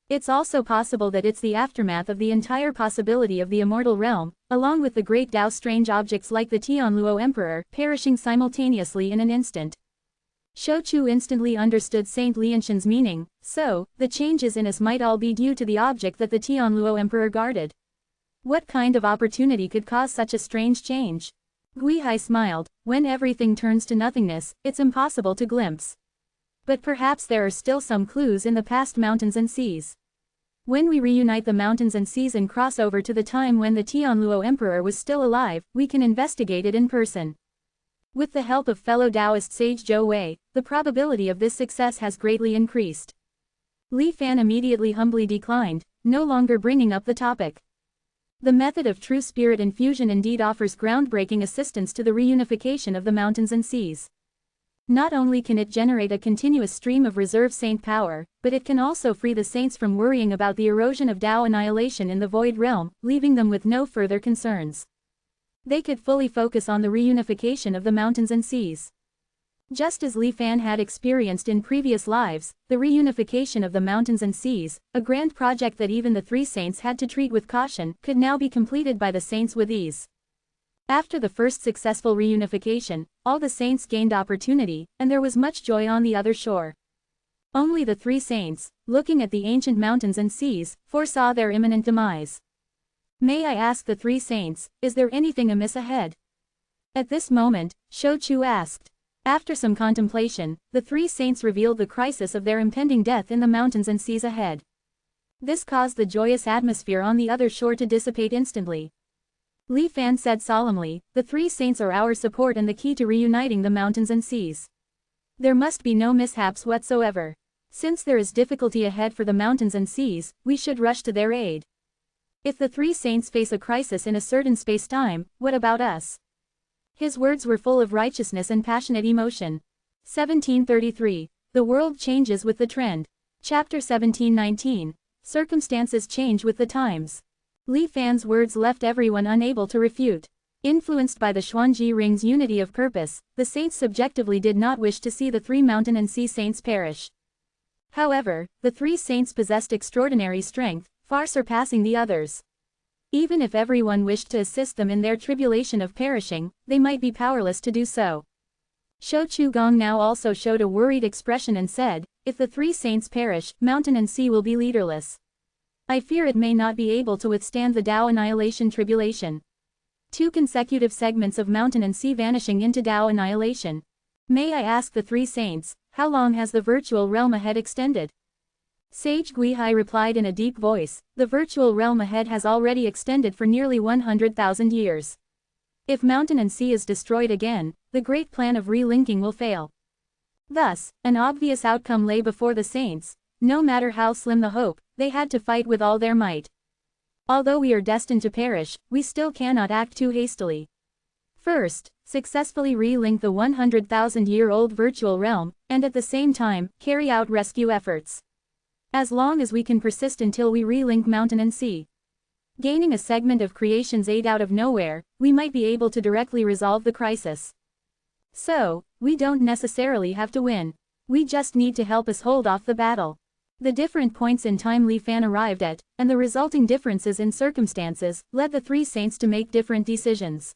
It's also possible that it's the aftermath of the entire possibility of the immortal realm, along with the great Tao strange objects like the Tianluo Emperor, perishing simultaneously in an instant. Shouchu instantly understood Saint Lianshan's meaning, so, the changes in us might all be due to the object that the Tianluo Emperor guarded. What kind of opportunity could cause such a strange change? Guihai smiled, when everything turns to nothingness, it's impossible to glimpse. But perhaps there are still some clues in the past mountains and seas. When we reunite the mountains and seas and cross over to the time when the Tianluo Emperor was still alive, we can investigate it in person. With the help of fellow Taoist Sage Zhou Wei, the probability of this success has greatly increased. Li Fan immediately humbly declined, no longer bringing up the topic. The method of true spirit infusion indeed offers groundbreaking assistance to the reunification of the mountains and seas. Not only can it generate a continuous stream of reserve saint power, but it can also free the saints from worrying about the erosion of Tao annihilation in the void realm, leaving them with no further concerns. They could fully focus on the reunification of the mountains and seas. Just as Li Fan had experienced in previous lives, the reunification of the mountains and seas, a grand project that even the three saints had to treat with caution, could now be completed by the saints with ease. After the first successful reunification, all the saints gained opportunity, and there was much joy on the other shore. Only the three saints, looking at the ancient mountains and seas, foresaw their imminent demise. May I ask the three saints, is there anything amiss ahead? At this moment, Shouchu asked. After some contemplation, the three saints revealed the crisis of their impending death in the mountains and seas ahead. This caused the joyous atmosphere on the other shore to dissipate instantly. Li Fan said solemnly, the three saints are our support and the key to reuniting the mountains and seas. There must be no mishaps whatsoever. Since there is difficulty ahead for the mountains and seas, we should rush to their aid. If the three saints face a crisis in a certain space-time, what about us? His words were full of righteousness and passionate emotion. 1733. The world changes with the trend. Chapter 1719. Circumstances change with the times. Li Fan's words left everyone unable to refute. Influenced by the Xuanji Ring's unity of purpose, the saints subjectively did not wish to see the three mountain and sea saints perish. However, the three saints possessed extraordinary strength, far surpassing the others. Even if everyone wished to assist them in their tribulation of perishing, they might be powerless to do so. Shouchu Gong now also showed a worried expression and said, if the three saints perish, mountain and sea will be leaderless. I fear it may not be able to withstand the Tao annihilation tribulation. 2 consecutive segments of mountain and sea vanishing into Tao annihilation. May I ask the three saints, how long has the virtual realm ahead extended? Sage Guihai replied in a deep voice, the virtual realm ahead has already extended for nearly 100,000 years. If mountain and sea is destroyed again, the great plan of relinking will fail. Thus, an obvious outcome lay before the saints. No matter how slim the hope, they had to fight with all their might. Although we are destined to perish, we still cannot act too hastily. First, successfully relink the 100,000-year-old virtual realm, and at the same time, carry out rescue efforts. As long as we can persist until we relink mountain and sea. Gaining a segment of creation's aid out of nowhere, we might be able to directly resolve the crisis. So, we don't necessarily have to win. We just need to help us hold off the battle. The different points in time Li Fan arrived at, and the resulting differences in circumstances, led the three saints to make different decisions.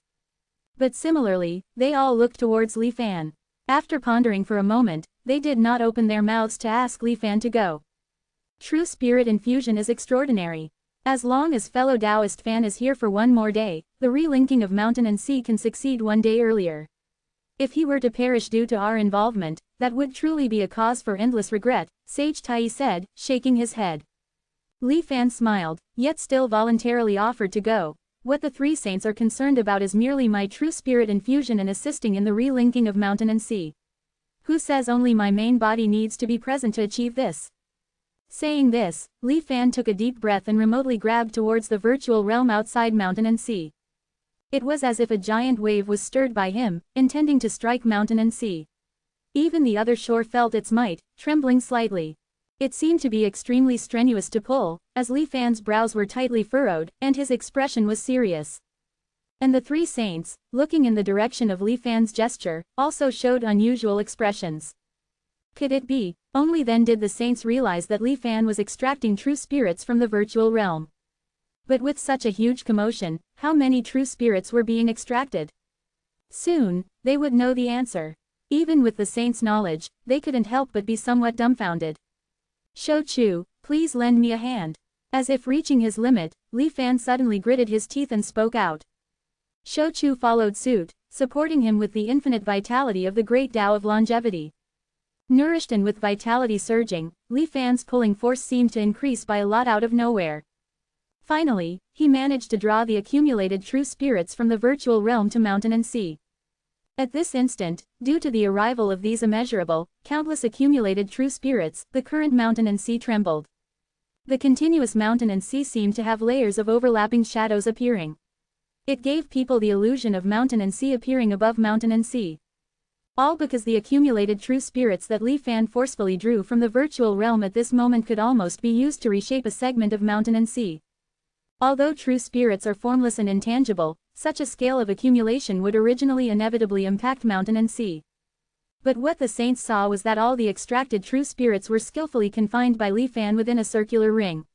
But similarly, they all looked towards Li Fan. After pondering for a moment, they did not open their mouths to ask Li Fan to go. True spirit infusion is extraordinary. As long as fellow Taoist Fan is here for one more day, the relinking of mountain and sea can succeed one day earlier. If he were to perish due to our involvement, that would truly be a cause for endless regret, Sage Tai said, shaking his head. Li Fan smiled, yet still voluntarily offered to go. What the three saints are concerned about is merely my true spirit infusion and assisting in the relinking of mountain and sea. Who says only my main body needs to be present to achieve this? Saying this, Li Fan took a deep breath and remotely grabbed towards the virtual realm outside mountain and sea. It was as if a giant wave was stirred by him, intending to strike mountain and sea. Even the other shore felt its might, trembling slightly. It seemed to be extremely strenuous to pull, as Li Fan's brows were tightly furrowed, and his expression was serious. And the three saints, looking in the direction of Li Fan's gesture, also showed unusual expressions. Could it be? Only then did the saints realize that Li Fan was extracting true spirits from the virtual realm. But with such a huge commotion, how many true spirits were being extracted? Soon, they would know the answer. Even with the saints' knowledge, they couldn't help but be somewhat dumbfounded. Shou Chu, please lend me a hand. As if reaching his limit, Li Fan suddenly gritted his teeth and spoke out. Shou Chu followed suit, supporting him with the infinite vitality of the great Tao of longevity. Nourished and with vitality surging, Li Fan's pulling force seemed to increase by a lot out of nowhere. Finally, he managed to draw the accumulated true spirits from the virtual realm to mountain and sea. At this instant, due to the arrival of these immeasurable, countless accumulated true spirits, the current mountain and sea trembled. The continuous mountain and sea seemed to have layers of overlapping shadows appearing. It gave people the illusion of mountain and sea appearing above mountain and sea. All because the accumulated true spirits that Li Fan forcefully drew from the virtual realm at this moment could almost be used to reshape a segment of mountain and sea. Although true spirits are formless and intangible, such a scale of accumulation would originally inevitably impact mountain and sea. But what the saints saw was that all the extracted true spirits were skillfully confined by Li Fan within a circular ring.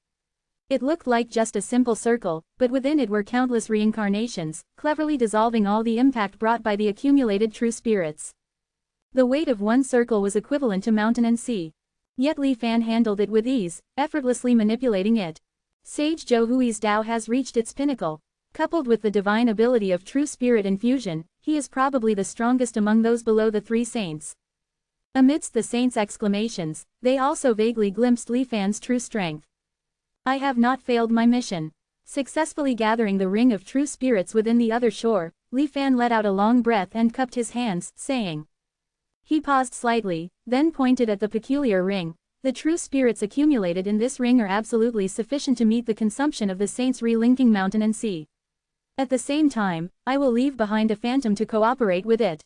It looked like just a simple circle, but within it were countless reincarnations, cleverly dissolving all the impact brought by the accumulated true spirits. The weight of one circle was equivalent to mountain and sea. Yet Li Fan handled it with ease, effortlessly manipulating it. Sage Zhou Hui's Tao has reached its pinnacle. Coupled with the divine ability of true spirit infusion, he is probably the strongest among those below the three saints. Amidst the saints' exclamations, they also vaguely glimpsed Li Fan's true strength. I have not failed my mission. Successfully gathering the ring of true spirits within the other shore, Li Fan let out a long breath and cupped his hands, saying. He paused slightly, then pointed at the peculiar ring. The true spirits accumulated in this ring are absolutely sufficient to meet the consumption of the saints relinking mountain and sea. At the same time, I will leave behind a phantom to cooperate with it.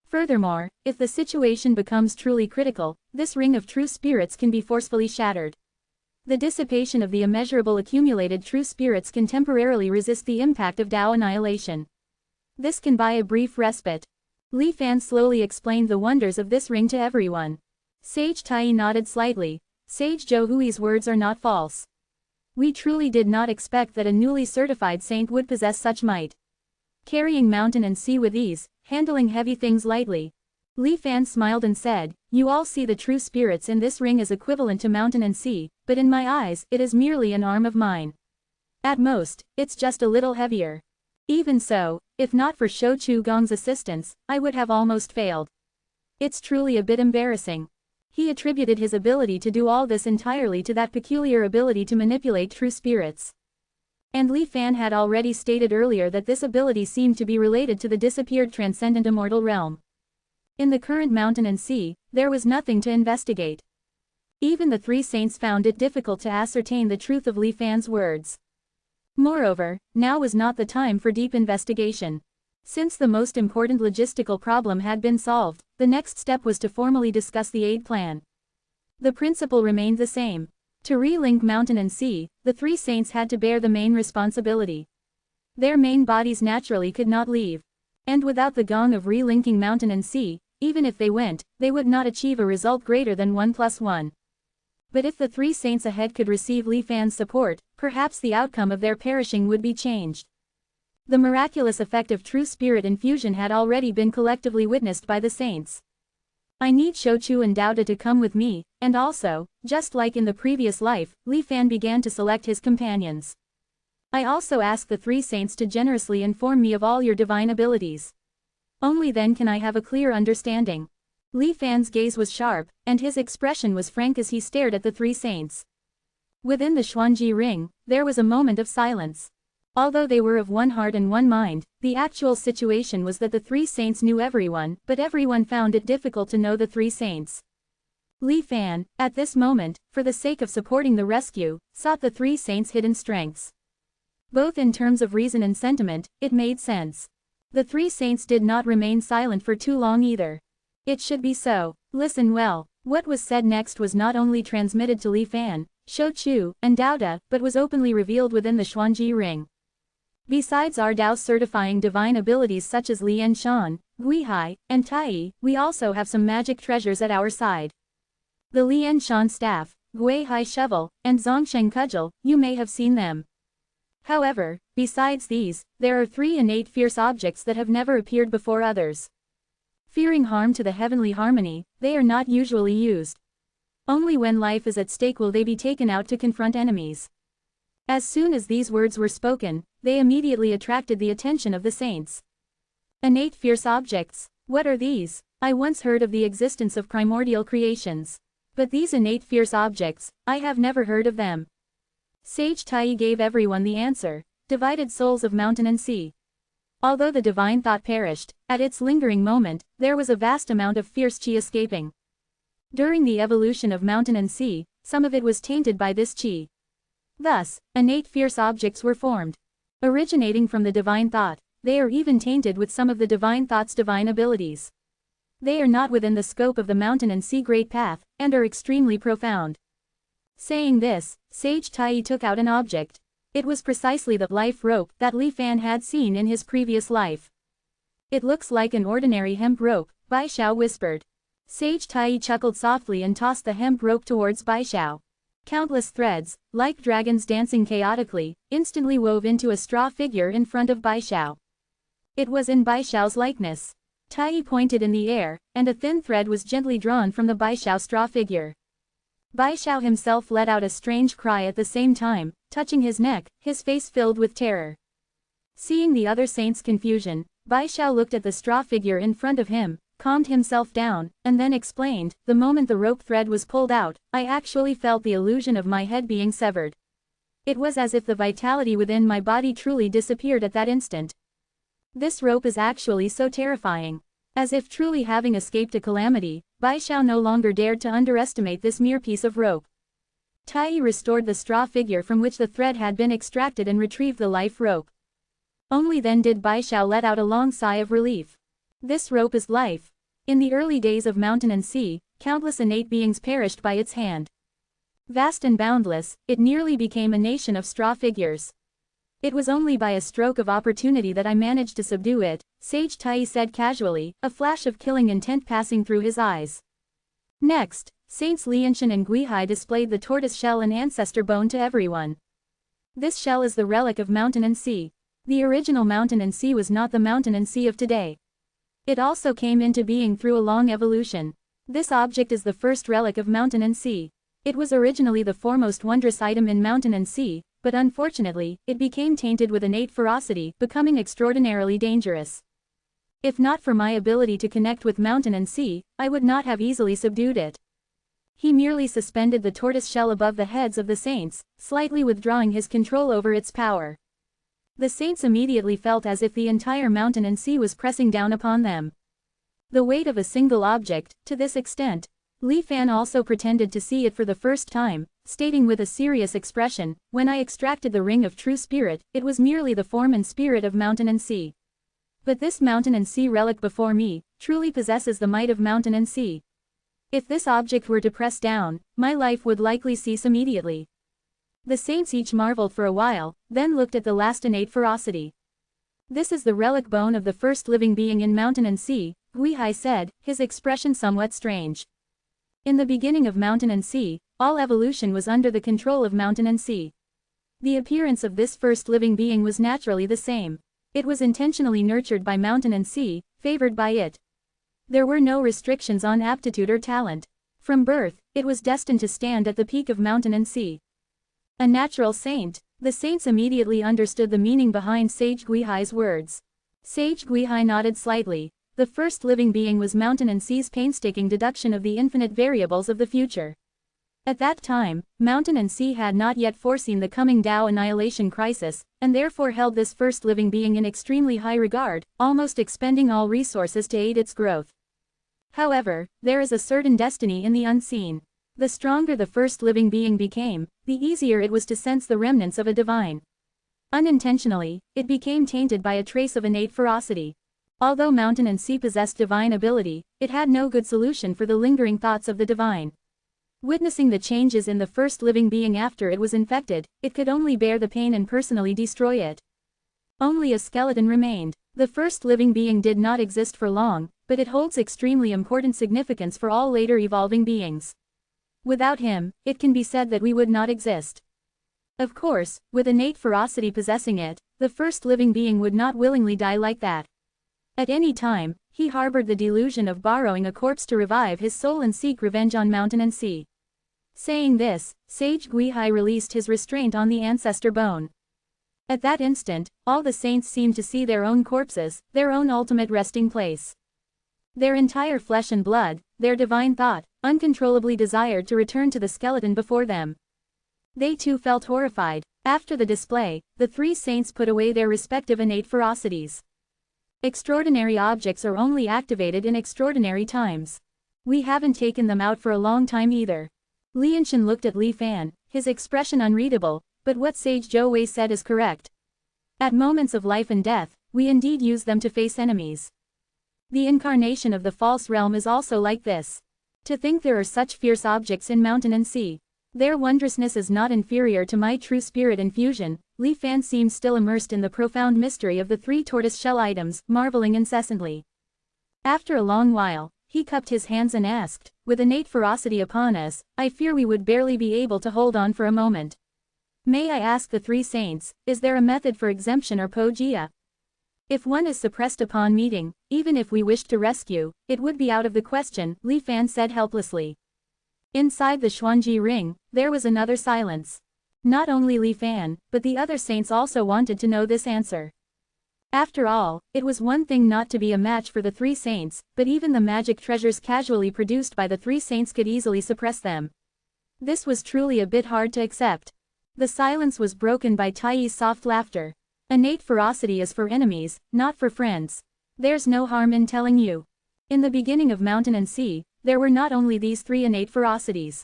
Furthermore, if the situation becomes truly critical, this ring of true spirits can be forcefully shattered. The dissipation of the immeasurable accumulated true spirits can temporarily resist the impact of Tao annihilation. This can buy a brief respite. Li Fan slowly explained the wonders of this ring to everyone. Sage Tai nodded slightly. Sage Zhou Hui's words are not false. We truly did not expect that a newly certified saint would possess such might. Carrying mountain and sea with ease, handling heavy things lightly. Li Fan smiled and said, you all see the true spirits in this ring as equivalent to mountain and sea, but in my eyes, it is merely an arm of mine. At most, it's just a little heavier. Even so, if not for Shou Chu Gong's assistance, I would have almost failed. It's truly a bit embarrassing. He attributed his ability to do all this entirely to that peculiar ability to manipulate true spirits. And Li Fan had already stated earlier that this ability seemed to be related to the disappeared transcendent immortal realm. In the current mountain and sea, there was nothing to investigate. Even the three saints found it difficult to ascertain the truth of Li Fan's words. Moreover, now was not the time for deep investigation. Since the most important logistical problem had been solved, the next step was to formally discuss the aid plan. The principle remained the same. To relink mountain and sea, the three saints had to bear the main responsibility. Their main bodies naturally could not leave. And without the gong of relinking mountain and sea, even if they went, they would not achieve a result greater than 1+1. But if the three saints ahead could receive Li Fan's support, perhaps the outcome of their perishing would be changed. The miraculous effect of true spirit infusion had already been collectively witnessed by the saints. I need Shochu and Daoda to come with me, and also, just like in the previous life, Li Fan began to select his companions. I also ask the three saints to generously inform me of all your divine abilities. Only then can I have a clear understanding. Li Fan's gaze was sharp, and his expression was frank as he stared at the three saints. Within the Xuanji ring, there was a moment of silence. Although they were of one heart and one mind, the actual situation was that the three saints knew everyone, but everyone found it difficult to know the three saints. Li Fan, at this moment, for the sake of supporting the rescue, sought the three saints' hidden strengths. Both in terms of reason and sentiment, it made sense. The three saints did not remain silent for too long either. It should be so. Listen well. What was said next was not only transmitted to Li Fan, Shochu, and Daoda, but was openly revealed within the Xuanji ring. Besides our Dao certifying divine abilities such as Lian Shan, Guihai, and Tai, we also have some magic treasures at our side. The Lian Shan staff, Guihai shovel, and Zongsheng cudgel, you may have seen them. However, besides these, there are three innate fierce objects that have never appeared before others. Fearing harm to the heavenly harmony, they are not usually used. Only when life is at stake will they be taken out to confront enemies. As soon as these words were spoken, they immediately attracted the attention of the saints. Innate fierce objects, what are these? I once heard of the existence of primordial creations. But these innate fierce objects, I have never heard of them. Sage Tai gave everyone the answer: divided souls of mountain and sea. Although the divine thought perished, at its lingering moment, there was a vast amount of fierce chi escaping. During the evolution of mountain and sea, some of it was tainted by this chi. Thus, innate fierce objects were formed. Originating from the divine thought, they are even tainted with some of the divine thought's divine abilities. They are not within the scope of the mountain and sea great path, and are extremely profound. Saying this, Sage Tai took out an object. It was precisely the life rope that Li Fan had seen in his previous life. It looks like an ordinary hemp rope, Bai Xiao whispered. Sage Tai chuckled softly and tossed the hemp rope towards Bai Xiao. Countless threads, like dragons dancing chaotically, instantly wove into a straw figure in front of Bai Xiao. It was in Bai Xiao's likeness. Tai pointed in the air, and a thin thread was gently drawn from the Bai Xiao straw figure. Bai Xiao himself let out a strange cry at the same time, touching his neck, his face filled with terror. Seeing the other saint's confusion, Bai Xiao looked at the straw figure in front of him, calmed himself down, and then explained, the moment the rope thread was pulled out, I actually felt the illusion of my head being severed. It was as if the vitality within my body truly disappeared at that instant. This rope is actually so terrifying. As if truly having escaped a calamity, Bai Xiao no longer dared to underestimate this mere piece of rope. Tai restored the straw figure from which the thread had been extracted and retrieved the life rope. Only then did Bai Xiao let out a long sigh of relief. This rope is life. In the early days of mountain and sea, countless innate beings perished by its hand. Vast and boundless, it nearly became a nation of straw figures. It was only by a stroke of opportunity that I managed to subdue it, Sage Tai said casually, a flash of killing intent passing through his eyes. Next, Saints Lianshan and Guihai displayed the tortoise shell and ancestor bone to everyone. This shell is the relic of mountain and sea. The original mountain and sea was not the mountain and sea of today. It also came into being through a long evolution. This object is the first relic of mountain and sea. It was originally the foremost wondrous item in mountain and sea, but unfortunately, it became tainted with innate ferocity, becoming extraordinarily dangerous. If not for my ability to connect with mountain and sea, I would not have easily subdued it. He merely suspended the tortoise shell above the heads of the saints, slightly withdrawing his control over its power. The saints immediately felt as if the entire mountain and sea was pressing down upon them. The weight of a single object, to this extent. Li Fan also pretended to see it for the first time, stating with a serious expression, when I extracted the ring of true spirit, it was merely the form and spirit of mountain and sea. But this mountain and sea relic before me, truly possesses the might of mountain and sea. If this object were to press down, my life would likely cease immediately. The saints each marveled for a while, then looked at the last innate ferocity. This is the relic bone of the first living being in mountain and sea, Guihai said, his expression somewhat strange. In the beginning of mountain and sea, all evolution was under the control of mountain and sea. The appearance of this first living being was naturally the same. It was intentionally nurtured by mountain and sea, favored by it. There were no restrictions on aptitude or talent. From birth, it was destined to stand at the peak of mountain and sea. A natural saint. The saints immediately understood the meaning behind Sage Guihai's words. Sage Guihai nodded slightly. The first living being was mountain and sea's painstaking deduction of the infinite variables of the future. At that time, mountain and sea had not yet foreseen the coming Tao annihilation crisis, and therefore held this first living being in extremely high regard, almost expending all resources to aid its growth. However, there is a certain destiny in the unseen. The stronger the first living being became, the easier it was to sense the remnants of a divine. Unintentionally, it became tainted by a trace of innate ferocity. Although mountain and sea possessed divine ability, it had no good solution for the lingering thoughts of the divine. Witnessing the changes in the first living being after it was infected, it could only bear the pain and personally destroy it. Only a skeleton remained. The first living being did not exist for long, but it holds extremely important significance for all later evolving beings. Without him, it can be said that we would not exist. Of course, with innate ferocity possessing it, the first living being would not willingly die like that. At any time, he harbored the delusion of borrowing a corpse to revive his soul and seek revenge on mountain and sea. Saying this, Sage Guihai released his restraint on the ancestor bone. At that instant, all the saints seemed to see their own corpses, their own ultimate resting place. Their entire flesh and blood, their divine thought, uncontrollably desired to return to the skeleton before them. They too felt horrified. After the display, the three saints put away their respective innate ferocities. Extraordinary objects are only activated in extraordinary times. We haven't taken them out for a long time either. Lianshan looked at Li Fan, his expression unreadable, but what Sage Zhou Wei said is correct. At moments of life and death, we indeed use them to face enemies. The incarnation of the false realm is also like this. To think there are such fierce objects in mountain and sea. Their wondrousness is not inferior to my true spirit infusion. Li Fan seemed still immersed in the profound mystery of the three tortoise-shell items, marveling incessantly. After a long while, he cupped his hands and asked, with innate ferocity upon us, I fear we would barely be able to hold on for a moment. May I ask the three saints, is there a method for exemption or po-jia? If one is suppressed upon meeting, even if we wished to rescue, it would be out of the question, Li Fan said helplessly. Inside the Xuanji ring, there was another silence. Not only Li Fan, but the other saints also wanted to know this answer. After all, it was one thing not to be a match for the three saints, but even the magic treasures casually produced by the three saints could easily suppress them. This was truly a bit hard to accept. The silence was broken by Taiyi's soft laughter. Innate ferocity is for enemies, not for friends. There's no harm in telling you. In the beginning of Mountain and Sea, there were not only these three innate ferocities.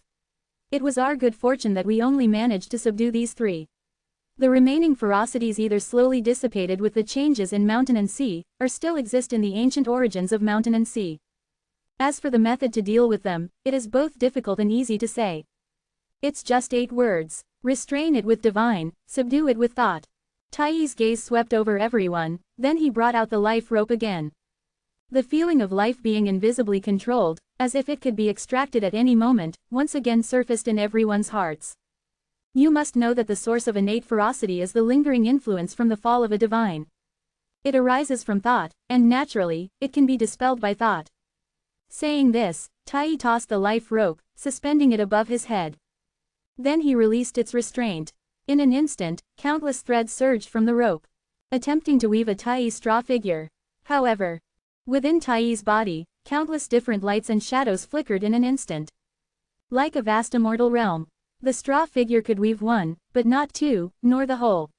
It was our good fortune that we only managed to subdue these three. The remaining ferocities either slowly dissipated with the changes in Mountain and Sea, or still exist in the ancient origins of Mountain and Sea. As for the method to deal with them, it is both difficult and easy to say. It's just 8 words. Restrain it with divine, subdue it with thought. Taiyi's gaze swept over everyone, then he brought out the life rope again. The feeling of life being invisibly controlled, as if it could be extracted at any moment, once again surfaced in everyone's hearts. You must know that the source of innate ferocity is the lingering influence from the fall of a divine. It arises from thought, and naturally, it can be dispelled by thought. Saying this, Taiyi tossed the life rope, suspending it above his head. Then he released its restraint. In an instant, countless threads surged from the rope, attempting to weave a Taiyi straw figure. However, within Taiyi's body, countless different lights and shadows flickered in an instant. Like a vast immortal realm, the straw figure could weave one, but not two, nor the whole.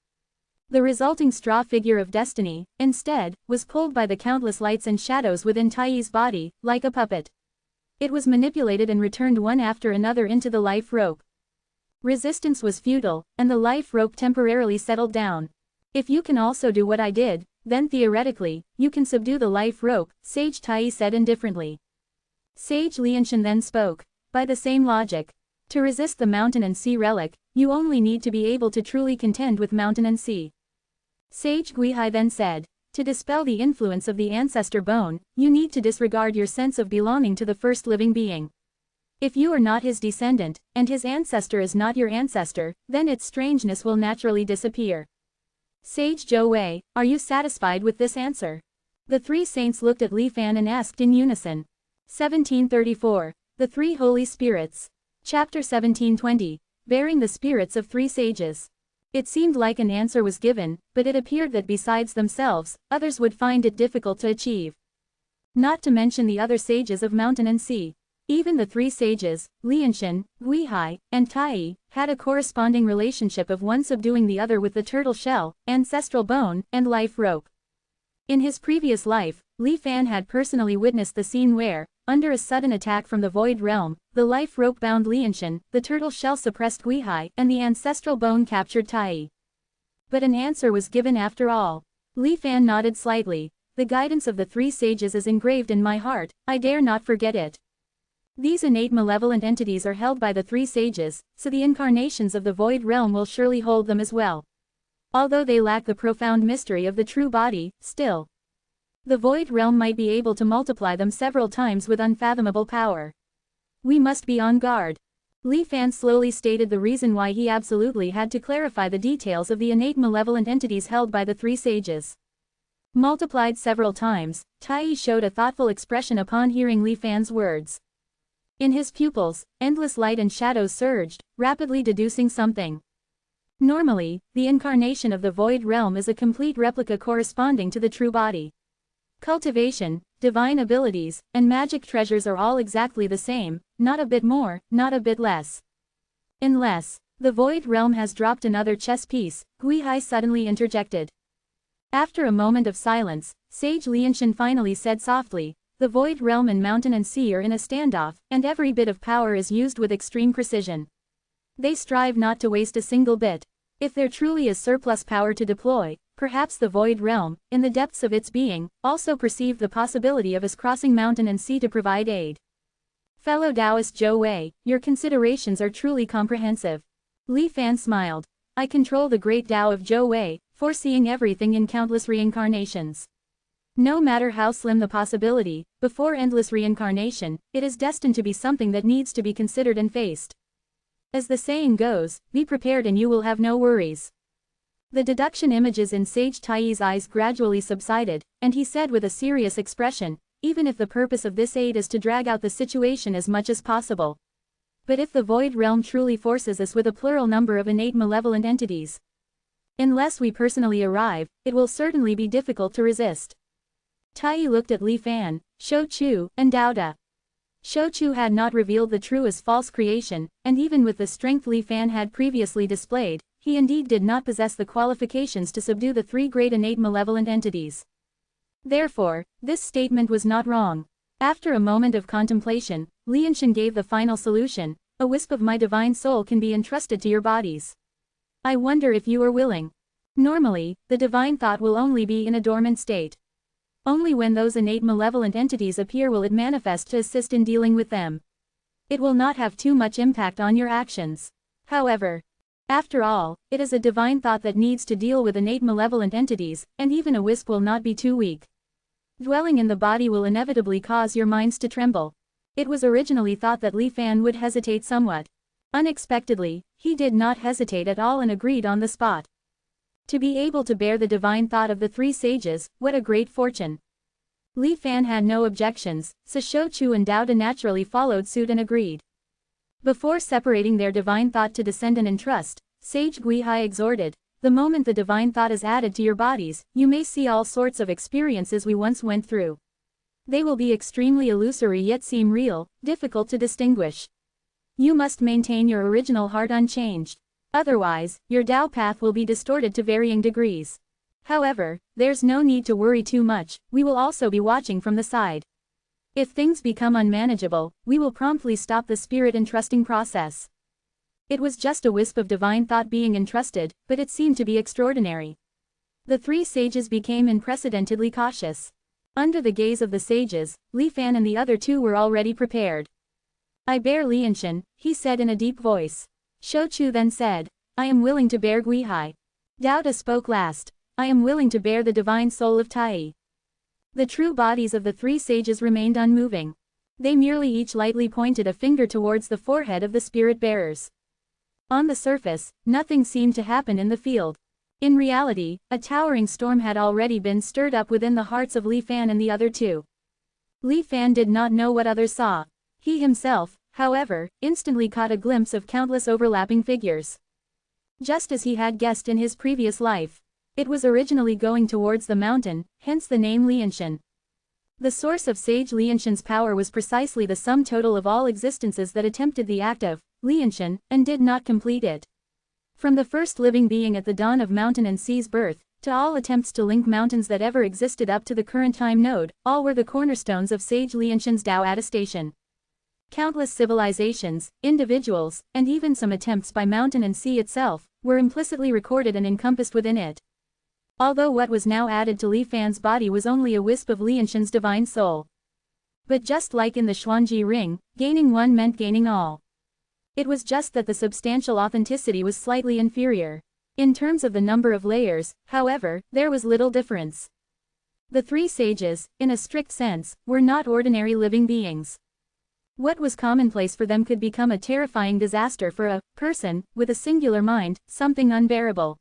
The resulting straw figure of destiny, instead, was pulled by the countless lights and shadows within Taiyi's body, like a puppet. It was manipulated and returned one after another into the life rope. Resistance was futile, and the life rope temporarily settled down. If you can also do what I did, then theoretically, you can subdue the life rope, Sage Taiyi said indifferently. Sage Lianshan then spoke. By the same logic, to resist the Mountain and Sea relic, you only need to be able to truly contend with Mountain and Sea. Sage Guihai then said, to dispel the influence of the ancestor bone, you need to disregard your sense of belonging to the first living being. If you are not his descendant, and his ancestor is not your ancestor, then its strangeness will naturally disappear. Sage Zhou Wei, are you satisfied with this answer? The three saints looked at Li Fan and asked in unison. 1734. The Three Holy Spirits. Chapter 1720. Bearing the Spirits of Three Sages. It seemed like an answer was given, but it appeared that besides themselves, others would find it difficult to achieve. Not to mention the other sages of mountain and sea. Even the three sages, Lianshan, Guihai, and Tai, had a corresponding relationship of one subduing the other with the turtle shell, ancestral bone, and life rope. In his previous life, Li Fan had personally witnessed the scene where, under a sudden attack from the Void Realm, the life rope bound Lianshan, the turtle shell suppressed Guihai, and the ancestral bone captured Tai. But an answer was given after all. Li Fan nodded slightly. The guidance of the three sages is engraved in my heart, I dare not forget it. These innate malevolent entities are held by the three sages, so the incarnations of the Void Realm will surely hold them as well. Although they lack the profound mystery of the true body, still, the Void Realm might be able to multiply them several times with unfathomable power. We must be on guard. Li Fan slowly stated the reason why he absolutely had to clarify the details of the innate malevolent entities held by the three sages. Multiplied several times, Tai showed a thoughtful expression upon hearing Li Fan's words. In his pupils, endless light and shadows surged, rapidly deducing something. Normally, the incarnation of the Void Realm is a complete replica corresponding to the true body. Cultivation, divine abilities, and magic treasures are all exactly the same, not a bit more, not a bit less. Unless the Void Realm has dropped another chess piece, Guihai suddenly interjected. After a moment of silence, Sage Lianshan finally said softly, the Void Realm and mountain and sea are in a standoff, and every bit of power is used with extreme precision. They strive not to waste a single bit. If there truly is surplus power to deploy, perhaps the Void Realm, in the depths of its being, also perceived the possibility of us crossing mountain and sea to provide aid. Fellow Taoist Zhou Wei, your considerations are truly comprehensive. Li Fan smiled. I control the great Tao of Zhou Wei, foreseeing everything in countless reincarnations. No matter how slim the possibility, before endless reincarnation, it is destined to be something that needs to be considered and faced. As the saying goes, be prepared and you will have no worries. The deduction images in Sage Tai's eyes gradually subsided, and he said with a serious expression, even if the purpose of this aid is to drag out the situation as much as possible. But if the Void Realm truly forces us with a plural number of innate malevolent entities, unless we personally arrive, it will certainly be difficult to resist. Tai looked at Li Fan, Shou Chu, and Dao Da. Shou Chu had not revealed the true as false creation, and even with the strength Li Fan had previously displayed, he indeed did not possess the qualifications to subdue the three great innate malevolent entities. Therefore, this statement was not wrong. After a moment of contemplation, Lianshan gave the final solution, a wisp of my divine soul can be entrusted to your bodies. I wonder if you are willing. Normally, the divine thought will only be in a dormant state. Only when those innate malevolent entities appear will it manifest to assist in dealing with them. It will not have too much impact on your actions. However, after all, it is a divine thought that needs to deal with innate malevolent entities, and even a wisp will not be too weak. Dwelling in the body will inevitably cause your minds to tremble. It was originally thought that Li Fan would hesitate somewhat. Unexpectedly, he did not hesitate at all and agreed on the spot. To be able to bear the divine thought of the three sages, what a great fortune. Li Fan had no objections, so Shou Chu and Dao Da naturally followed suit and agreed. Before separating their divine thought to descend and entrust, Sage Guihai exhorted, the moment the divine thought is added to your bodies, you may see all sorts of experiences we once went through. They will be extremely illusory yet seem real, difficult to distinguish. You must maintain your original heart unchanged. Otherwise, your Tao path will be distorted to varying degrees. However, there's no need to worry too much, we will also be watching from the side. If things become unmanageable, we will promptly stop the spirit entrusting process. It was just a wisp of divine thought being entrusted, but it seemed to be extraordinary. The three sages became unprecedentedly cautious. Under the gaze of the sages, Li Fan and the other two were already prepared. I bear Lianshan, he said in a deep voice. Shou Chu then said, I am willing to bear Guihai. Dao Da spoke last. I am willing to bear the divine soul of Tai. The true bodies of the three sages remained unmoving. They merely each lightly pointed a finger towards the forehead of the spirit bearers. On the surface, nothing seemed to happen in the field. In reality, a towering storm had already been stirred up within the hearts of Li Fan and the other two. Li Fan did not know what others saw. He himself, however, instantly caught a glimpse of countless overlapping figures. Just as he had guessed in his previous life. It was originally going towards the mountain, hence the name Lianshan. The source of sage Lianshan's power was precisely the sum total of all existences that attempted the act of Lianshan, and did not complete it. From the first living being at the dawn of mountain and sea's birth, to all attempts to link mountains that ever existed up to the current time node, all were the cornerstones of sage Lianshan's Tao attestation. Countless civilizations, individuals, and even some attempts by mountain and sea itself, were implicitly recorded and encompassed within it. Although what was now added to Li Fan's body was only a wisp of Lianshan's divine soul. But just like in the Xuanji ring, gaining one meant gaining all. It was just that the substantial authenticity was slightly inferior. In terms of the number of layers, however, there was little difference. The three sages, in a strict sense, were not ordinary living beings. What was commonplace for them could become a terrifying disaster for a person with a singular mind, something unbearable.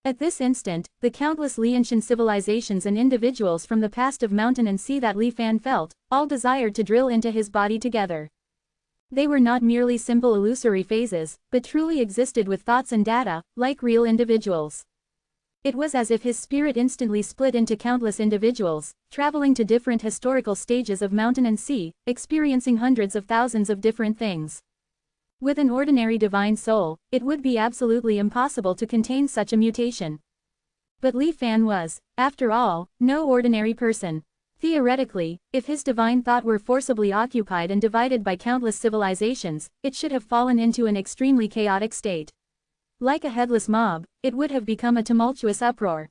At this instant, the countless Lianshan civilizations and individuals from the past of mountain and sea that Li Fan felt, all desired to drill into his body together. They were not merely simple illusory phases, but truly existed with thoughts and data, like real individuals. It was as if his spirit instantly split into countless individuals, traveling to different historical stages of mountain and sea, experiencing hundreds of thousands of different things. With an ordinary divine soul, it would be absolutely impossible to contain such a mutation. But Li Fan was, after all, no ordinary person. Theoretically, if his divine thought were forcibly occupied and divided by countless civilizations, it should have fallen into an extremely chaotic state. Like a headless mob, it would have become a tumultuous uproar.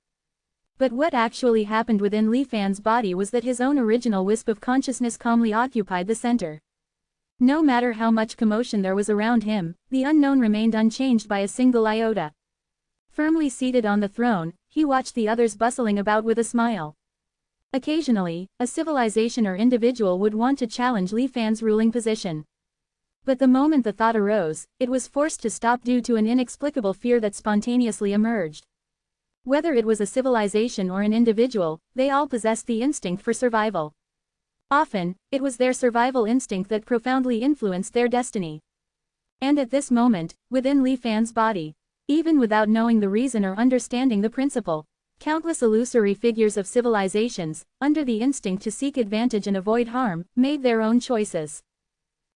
But what actually happened within Li Fan's body was that his own original wisp of consciousness calmly occupied the center. No matter how much commotion there was around him, the unknown remained unchanged by a single iota. Firmly seated on the throne, he watched the others bustling about with a smile. Occasionally, a civilization or individual would want to challenge Li Fan's ruling position. But the moment the thought arose, it was forced to stop due to an inexplicable fear that spontaneously emerged. Whether it was a civilization or an individual, they all possessed the instinct for survival. Often, it was their survival instinct that profoundly influenced their destiny. And at this moment, within Li Fan's body, even without knowing the reason or understanding the principle, countless illusory figures of civilizations, under the instinct to seek advantage and avoid harm, made their own choices.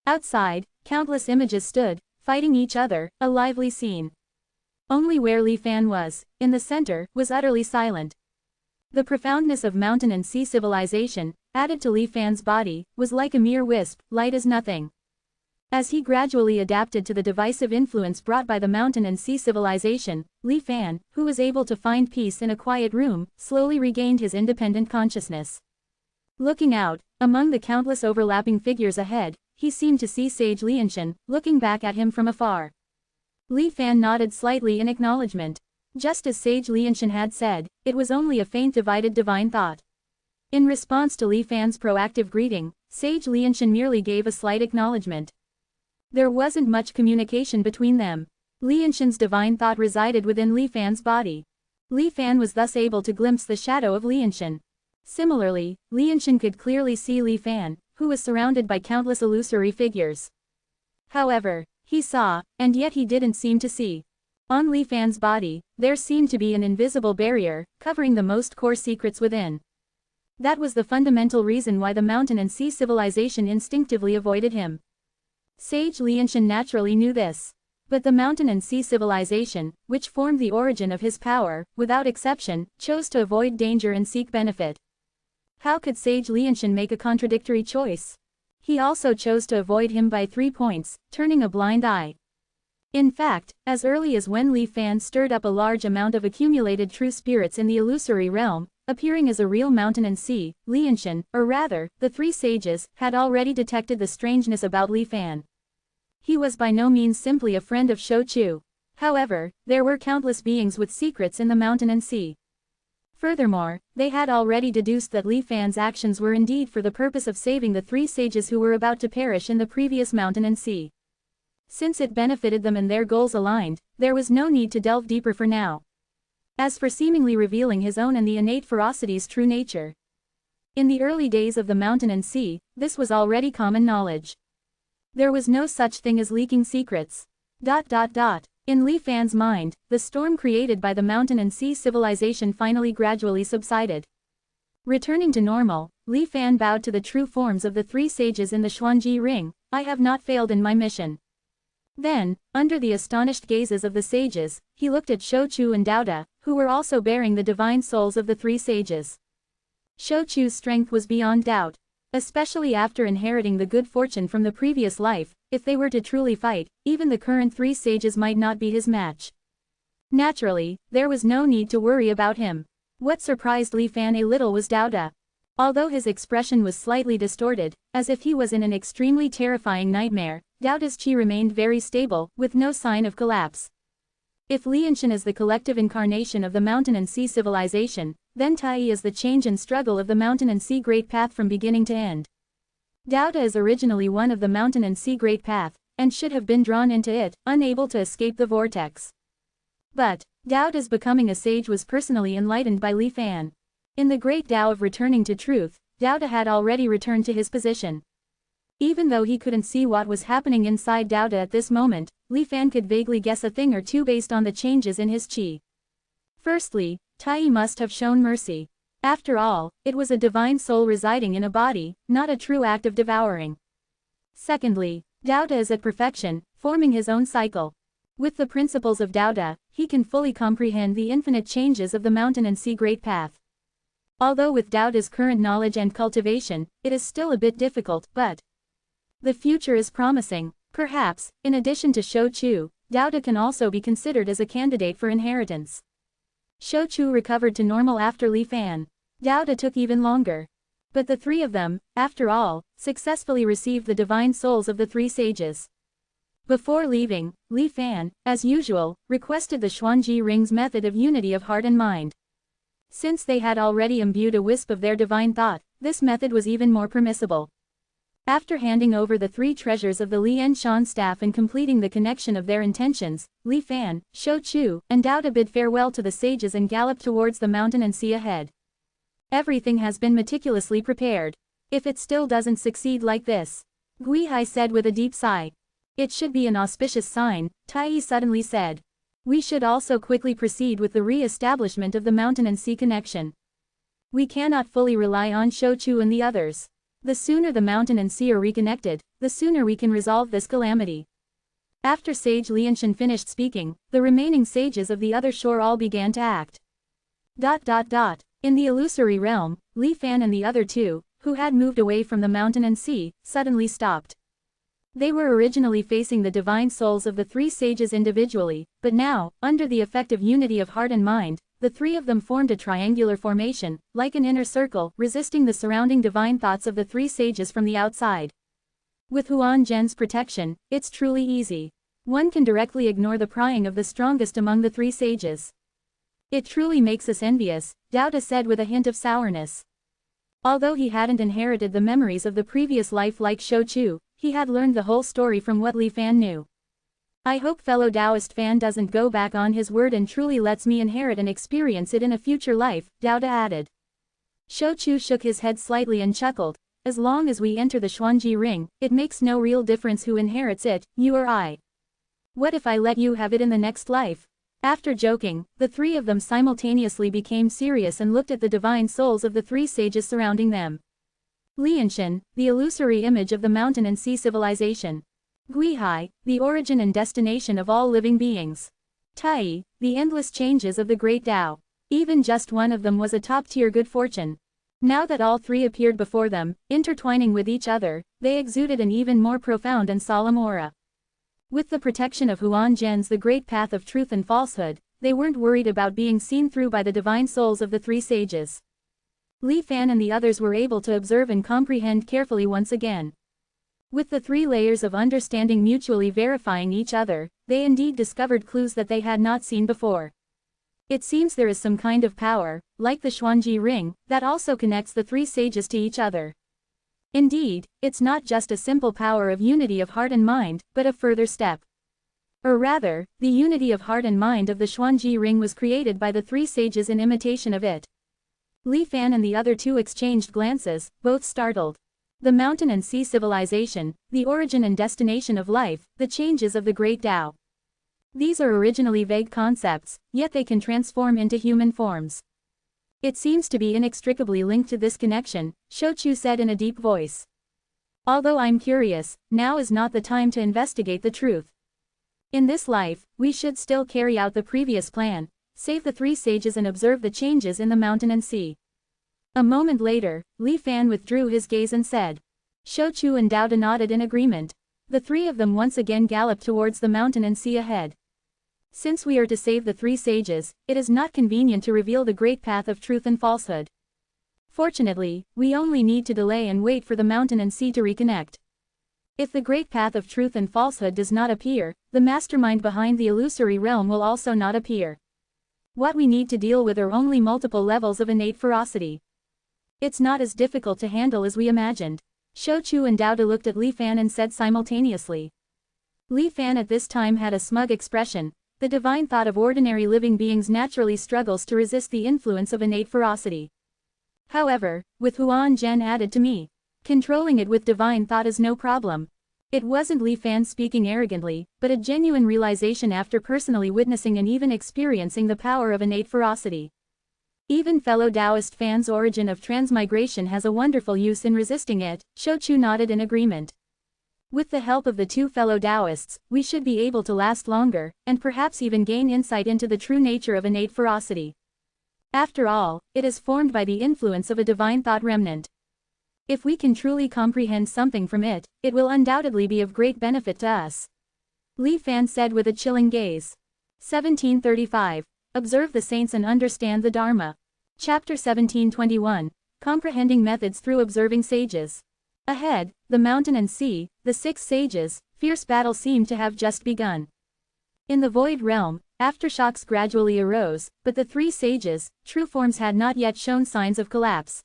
Outside, countless images stood, fighting each other, a lively scene. Only where Li Fan was, in the center, was utterly silent. The profoundness of mountain and sea civilization, added to Li Fan's body, was like a mere wisp, light as nothing. As he gradually adapted to the divisive influence brought by the mountain and sea civilization, Li Fan, who was able to find peace in a quiet room, slowly regained his independent consciousness. Looking out, among the countless overlapping figures ahead, he seemed to see Sage Lianshan, looking back at him from afar. Li Fan nodded slightly in acknowledgement. Just as Sage Lianshan had said, it was only a faint divided divine thought. In response to Li Fan's proactive greeting, Sage Lianshan merely gave a slight acknowledgement. There wasn't much communication between them. Lianshan's divine thought resided within Li Fan's body. Li Fan was thus able to glimpse the shadow of Lianshan. Similarly, Lianshan could clearly see Li Fan, who was surrounded by countless illusory figures. However, he saw, and yet he didn't seem to see. On Li Fan's body, there seemed to be an invisible barrier, covering the most core secrets within. That was the fundamental reason why the mountain and sea civilization instinctively avoided him. Sage Lianshan naturally knew this. But the mountain and sea civilization, which formed the origin of his power, without exception, chose to avoid danger and seek benefit. How could Sage Lianshan make a contradictory choice? He also chose to avoid him by 3 points, turning a blind eye. In fact, as early as when Li Fan stirred up a large amount of accumulated true spirits in the illusory realm, appearing as a real mountain and sea, Lianshan, or rather, the three sages, had already detected the strangeness about Li Fan. He was by no means simply a friend of Shou Chu. However, there were countless beings with secrets in the mountain and sea. Furthermore, they had already deduced that Li Fan's actions were indeed for the purpose of saving the three sages who were about to perish in the previous mountain and sea. Since it benefited them and their goals aligned, there was no need to delve deeper for now. as for seemingly revealing his own and the innate ferocity's true nature. In the early days of the mountain and sea, this was already common knowledge. There was no such thing as leaking secrets. In Li Fan's mind, the storm created by the mountain and sea civilization finally gradually subsided. Returning to normal, Li Fan bowed to the true forms of the three sages in the Xuanji ring. I have not failed in my mission. Then, under the astonished gazes of the sages, he looked at Shou Chu and Doubda, who were also bearing the divine souls of the three sages. Shou Chu's strength was beyond doubt. Especially after inheriting the good fortune from the previous life, if they were to truly fight, even the current three sages might not be his match. Naturally, there was no need to worry about him. What surprised Li Fan a little was Doubda. Although his expression was slightly distorted, as if he was in an extremely terrifying nightmare, Doubda's chi remained very stable, with no sign of collapse. If Lianshan is the collective incarnation of the mountain and sea civilization, then Tai is the change and struggle of the mountain and sea great path from beginning to end. Doubda is originally one of the mountain and sea great path, and should have been drawn into it, unable to escape the vortex. But, Doubda's becoming a sage was personally enlightened by Li Fan. In the great Tao of returning to truth, Doubda had already returned to his position. Even though he couldn't see what was happening inside Doubda at this moment, Li Fan could vaguely guess a thing or two based on the changes in his chi. Firstly, Tai must have shown mercy. After all, it was a divine soul residing in a body, not a true act of devouring. Secondly, Doubda is at perfection, forming his own cycle. With the principles of Doubda, he can fully comprehend the infinite changes of the mountain and sea great path. Although with Doubda's current knowledge and cultivation, it is still a bit difficult, but the future is promising. Perhaps, in addition to Shou Chu, Doubda can also be considered as a candidate for inheritance. Shou Chu recovered to normal after Li Fan. Doubda took even longer. But the three of them, after all, successfully received the divine souls of the three sages. Before leaving, Li Fan, as usual, requested the Xuanji ring's method of unity of heart and mind. Since they had already imbued a wisp of their divine thought, this method was even more permissible. After handing over the three treasures of the Lian Shan staff and completing the connection of their intentions, Li Fan, Shou Chu, and Doubda bid farewell to the sages and galloped towards the mountain and sea ahead. Everything has been meticulously prepared. If it still doesn't succeed like this, Gui Hai said with a deep sigh. It should be an auspicious sign, Tai suddenly said. We should also quickly proceed with the re-establishment of the mountain and sea connection. We cannot fully rely on Shou Chu and the others. The sooner the mountain and sea are reconnected, the sooner we can resolve this calamity. After Sage Lianshan finished speaking, the remaining sages of the other shore all began to act. In the illusory realm, Li Fan and the other two, who had moved away from the mountain and sea, suddenly stopped. They were originally facing the divine souls of the three sages individually, but now, under the effect of unity of heart and mind, the three of them formed a triangular formation, like an inner circle, resisting the surrounding divine thoughts of the three sages from the outside. With Huan Zhen's protection, it's truly easy. One can directly ignore the prying of the strongest among the three sages. It truly makes us envious, Doubda said with a hint of sourness. Although he hadn't inherited the memories of the previous life like Shou Chu, he had learned the whole story from what Li Fan knew. I hope fellow Taoist Fan doesn't go back on his word and truly lets me inherit and experience it in a future life, Doubda added. Shou Chu shook his head slightly and chuckled. As long as we enter the Xuanji ring, it makes no real difference who inherits it, you or I. What if I let you have it in the next life? After joking, the three of them simultaneously became serious and looked at the divine souls of the three sages surrounding them. Lianshan, the illusory image of the mountain and sea civilization. Gui Hai, the origin and destination of all living beings. Tai, the endless changes of the great Tao. Even just one of them was a top-tier good fortune. Now that all three appeared before them, intertwining with each other, they exuded an even more profound and solemn aura. With the protection of Huan Zhen's the great path of truth and falsehood, they weren't worried about being seen through by the divine souls of the three sages. Li Fan and the others were able to observe and comprehend carefully once again. With the three layers of understanding mutually verifying each other, they indeed discovered clues that they had not seen before. It seems there is some kind of power, like the Xuanji ring, that also connects the three sages to each other. Indeed, it's not just a simple power of unity of heart and mind, but a further step. Or rather, the unity of heart and mind of the Xuanji ring was created by the three sages in imitation of it. Li Fan and the other two exchanged glances, both startled. The mountain and sea civilization, the origin and destination of life, the changes of the great Tao. These are originally vague concepts, yet they can transform into human forms. It seems to be inextricably linked to this connection, Shouchu said in a deep voice. Although I'm curious, now is not the time to investigate the truth. In this life, we should still carry out the previous plan, save the three sages and observe the changes in the mountain and sea. A moment later, Li Fan withdrew his gaze and said. Shouchu and Dao nodded in agreement. The three of them once again galloped towards the mountain and sea ahead. Since we are to save the three sages, it is not convenient to reveal the great path of truth and falsehood. Fortunately, we only need to delay and wait for the mountain and sea to reconnect. If the great path of truth and falsehood does not appear, the mastermind behind the illusory realm will also not appear. What we need to deal with are only multiple levels of innate ferocity. It's not as difficult to handle as we imagined. Shouchu and Dao looked at Li Fan and said simultaneously. Li Fan at this time had a smug expression. The divine thought of ordinary living beings naturally struggles to resist the influence of innate ferocity. However, with Huan Zhen added to me, controlling it with divine thought is no problem. It wasn't Li Fan speaking arrogantly, but a genuine realization after personally witnessing and even experiencing the power of innate ferocity. Even fellow Taoist Fan's origin of transmigration has a wonderful use in resisting it, Shouchu nodded in agreement. With the help of the two fellow Taoists, we should be able to last longer, and perhaps even gain insight into the true nature of innate ferocity. After all, it is formed by the influence of a divine thought remnant. If we can truly comprehend something from it, it will undoubtedly be of great benefit to us. Li Fan said with a chilling gaze. 1735. Observe the saints and understand the Dharma. Chapter 1721. Comprehending methods through observing sages. Ahead, the mountain and sea, the six sages, fierce battle seemed to have just begun. In the void realm, aftershocks gradually arose, but the three sages, true forms had not yet shown signs of collapse.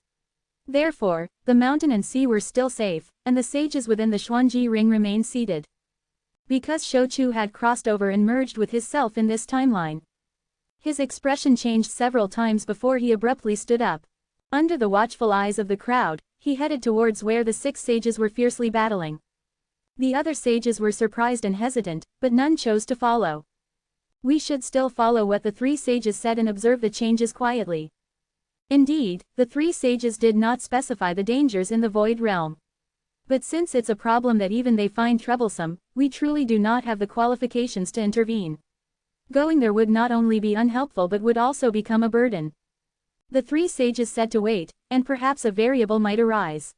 Therefore, the mountain and sea were still safe, and the sages within the Xuanji ring remained seated. Because Shouchu had crossed over and merged with his self in this timeline. His expression changed several times before he abruptly stood up. Under the watchful eyes of the crowd, he headed towards where the six sages were fiercely battling. The other sages were surprised and hesitant, but none chose to follow. We should still follow what the three sages said and observe the changes quietly. Indeed, the three sages did not specify the dangers in the void realm. But since it's a problem that even they find troublesome, we truly do not have the qualifications to intervene. Going there would not only be unhelpful but would also become a burden. The three sages said to wait, and perhaps a variable might arise.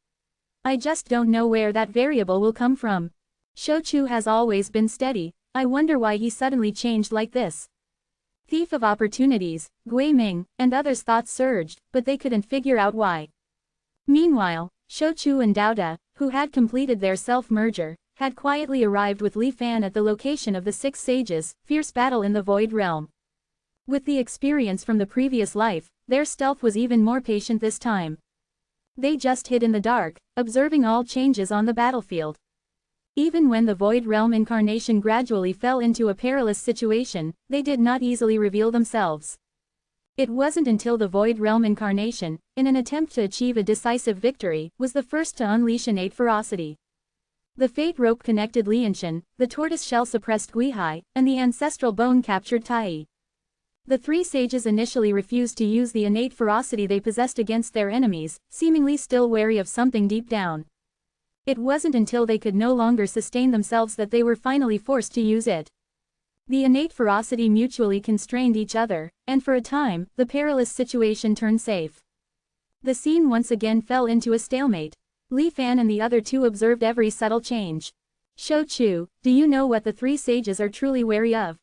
I just don't know where that variable will come from. Shouchu has always been steady, I wonder why he suddenly changed like this. Thief of opportunities, Gui Ming, and others' thoughts surged, but they couldn't figure out why. Meanwhile, Shouchu and Dao, who had completed their self-merger, had quietly arrived with Li Fan at the location of the six sages, fierce battle in the void realm. With the experience from the previous life, their stealth was even more patient this time. They just hid in the dark, observing all changes on the battlefield. Even when the void realm incarnation gradually fell into a perilous situation, they did not easily reveal themselves. It wasn't until the void realm incarnation, in an attempt to achieve a decisive victory, was the first to unleash innate ferocity. The fate rope connected Lianshan, the tortoise shell suppressed Guihai, and the ancestral bone captured Tai. The three sages initially refused to use the innate ferocity they possessed against their enemies, seemingly still wary of something deep down. It wasn't until they could no longer sustain themselves that they were finally forced to use it. The innate ferocity mutually constrained each other, and for a time, the perilous situation turned safe. The scene once again fell into a stalemate. Li Fan and the other two observed every subtle change. Shouchu, do you know what the three sages are truly wary of?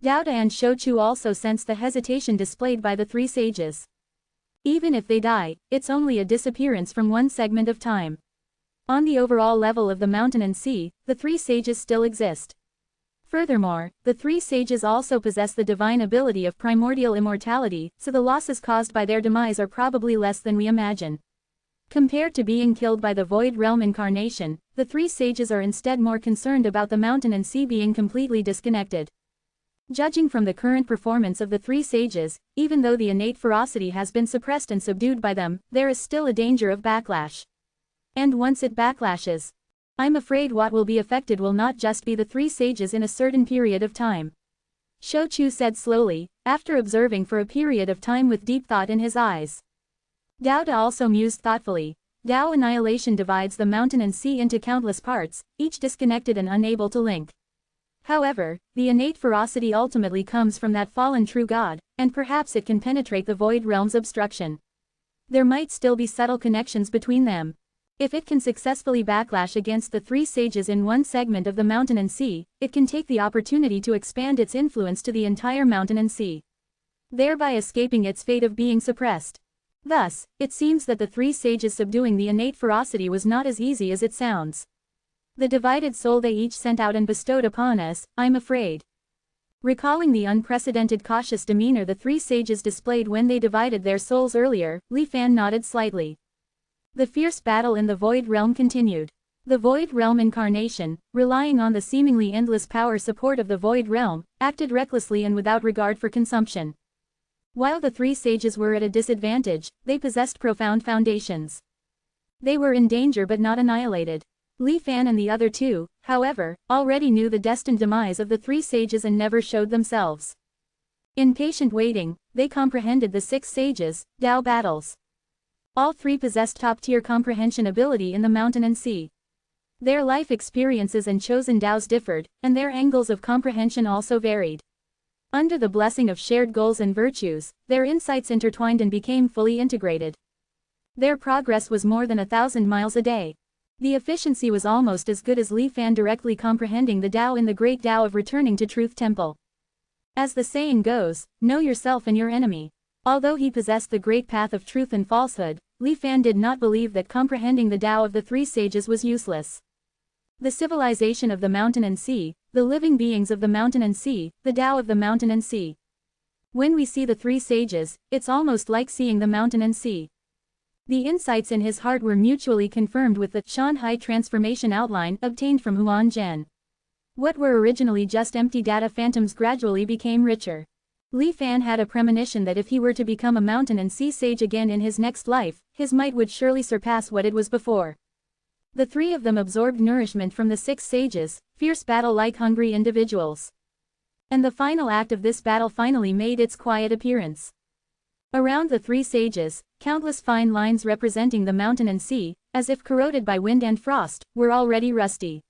Dao and Shouchu also sensed the hesitation displayed by the three sages. Even if they die, it's only a disappearance from one segment of time. On the overall level of the mountain and sea, the three sages still exist. Furthermore, the three sages also possess the divine ability of primordial immortality, so the losses caused by their demise are probably less than we imagine. Compared to being killed by the void realm incarnation, the three sages are instead more concerned about the mountain and sea being completely disconnected. Judging from the current performance of the three sages, even though the innate ferocity has been suppressed and subdued by them, there is still a danger of backlash. And once it backlashes, I'm afraid what will be affected will not just be the three sages in a certain period of time. Shou-Chu said slowly, after observing for a period of time with deep thought in his eyes. Dao also mused thoughtfully. Dao annihilation divides the mountain and sea into countless parts, each disconnected and unable to link. However, the innate ferocity ultimately comes from that fallen true God, and perhaps it can penetrate the void realm's obstruction. There might still be subtle connections between them. If it can successfully backlash against the three sages in one segment of the mountain and sea, it can take the opportunity to expand its influence to the entire mountain and sea, thereby escaping its fate of being suppressed. Thus, it seems that the three sages subduing the innate ferocity was not as easy as it sounds. The divided soul they each sent out and bestowed upon us, I'm afraid. Recalling the unprecedented cautious demeanor the three sages displayed when they divided their souls earlier, Li Fan nodded slightly. The fierce battle in the Void Realm continued. The Void Realm incarnation, relying on the seemingly endless power support of the Void Realm, acted recklessly and without regard for consumption. While the three sages were at a disadvantage, they possessed profound foundations. They were in danger but not annihilated. Li Fan and the other two, however, already knew the destined demise of the three sages and never showed themselves. In patient waiting, they comprehended the six sages' Dao battles. All three possessed top-tier comprehension ability in the mountain and sea. Their life experiences and chosen Daos differed, and their angles of comprehension also varied. Under the blessing of shared goals and virtues, their insights intertwined and became fully integrated. Their progress was more than 1,000 miles a day. The efficiency was almost as good as Li Fan directly comprehending the Dao in the great Dao of returning to Truth Temple. As the saying goes, know yourself and your enemy. Although he possessed the great path of truth and falsehood, Li Fan did not believe that comprehending the Dao of the three sages was useless. The civilization of the mountain and sea, the living beings of the mountain and sea, the Dao of the mountain and sea. When we see the three sages, it's almost like seeing the mountain and sea. The insights in his heart were mutually confirmed with the Shanghai transformation outline obtained from Huan Zhen. What were originally just empty data phantoms gradually became richer. Li Fan had a premonition that if he were to become a mountain and sea sage again in his next life, his might would surely surpass what it was before. The three of them absorbed nourishment from the six sages, fierce battle-like hungry individuals. And the final act of this battle finally made its quiet appearance. Around the three sages, countless fine lines representing the mountain and sea, as if corroded by wind and frost, were already rusty.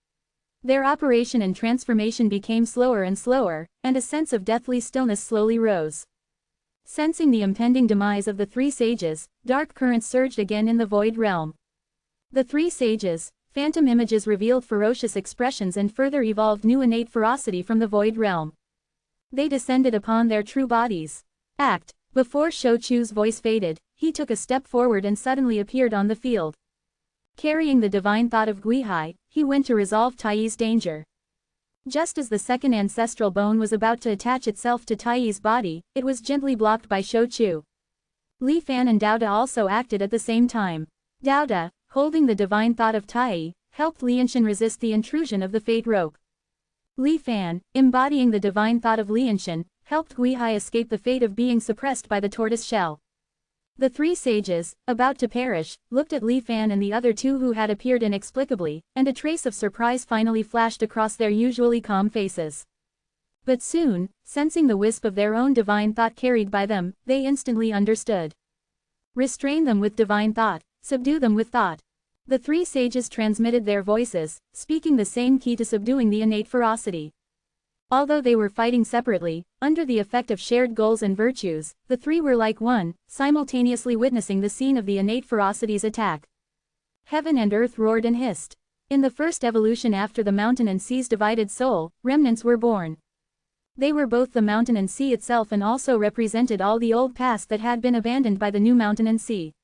Their operation and transformation became slower and slower, and a sense of deathly stillness slowly rose. Sensing the impending demise of the three sages, dark currents surged again in the void realm. The three sages, phantom images revealed ferocious expressions and further evolved new innate ferocity from the void realm. They descended upon their true bodies. Act. Before Shou-Chu's voice faded, he took a step forward and suddenly appeared on the field. Carrying the divine thought of Guihai, he went to resolve Taiyi's danger. Just as the second ancestral bone was about to attach itself to Taiyi's body, it was gently blocked by Shou-Chu. Li Fan and Dao also acted at the same time. Dao, holding the divine thought of Taiyi, helped Lianshan resist the intrusion of the fate rope. Li Fan, embodying the divine thought of Lianshan, helped Guihai escape the fate of being suppressed by the tortoise shell. The three sages, about to perish, looked at Li Fan and the other two who had appeared inexplicably, and a trace of surprise finally flashed across their usually calm faces. But soon, sensing the wisp of their own divine thought carried by them, they instantly understood. Restrain them with divine thought, subdue them with thought. The three sages transmitted their voices, speaking the same key to subduing the innate ferocity. Although they were fighting separately, under the effect of shared goals and virtues, the three were like one, simultaneously witnessing the scene of the innate ferocity's attack. Heaven and earth roared and hissed. In the first evolution after the mountain and sea's divided soul, remnants were born. They were both the mountain and sea itself and also represented all the old past that had been abandoned by the new mountain and sea.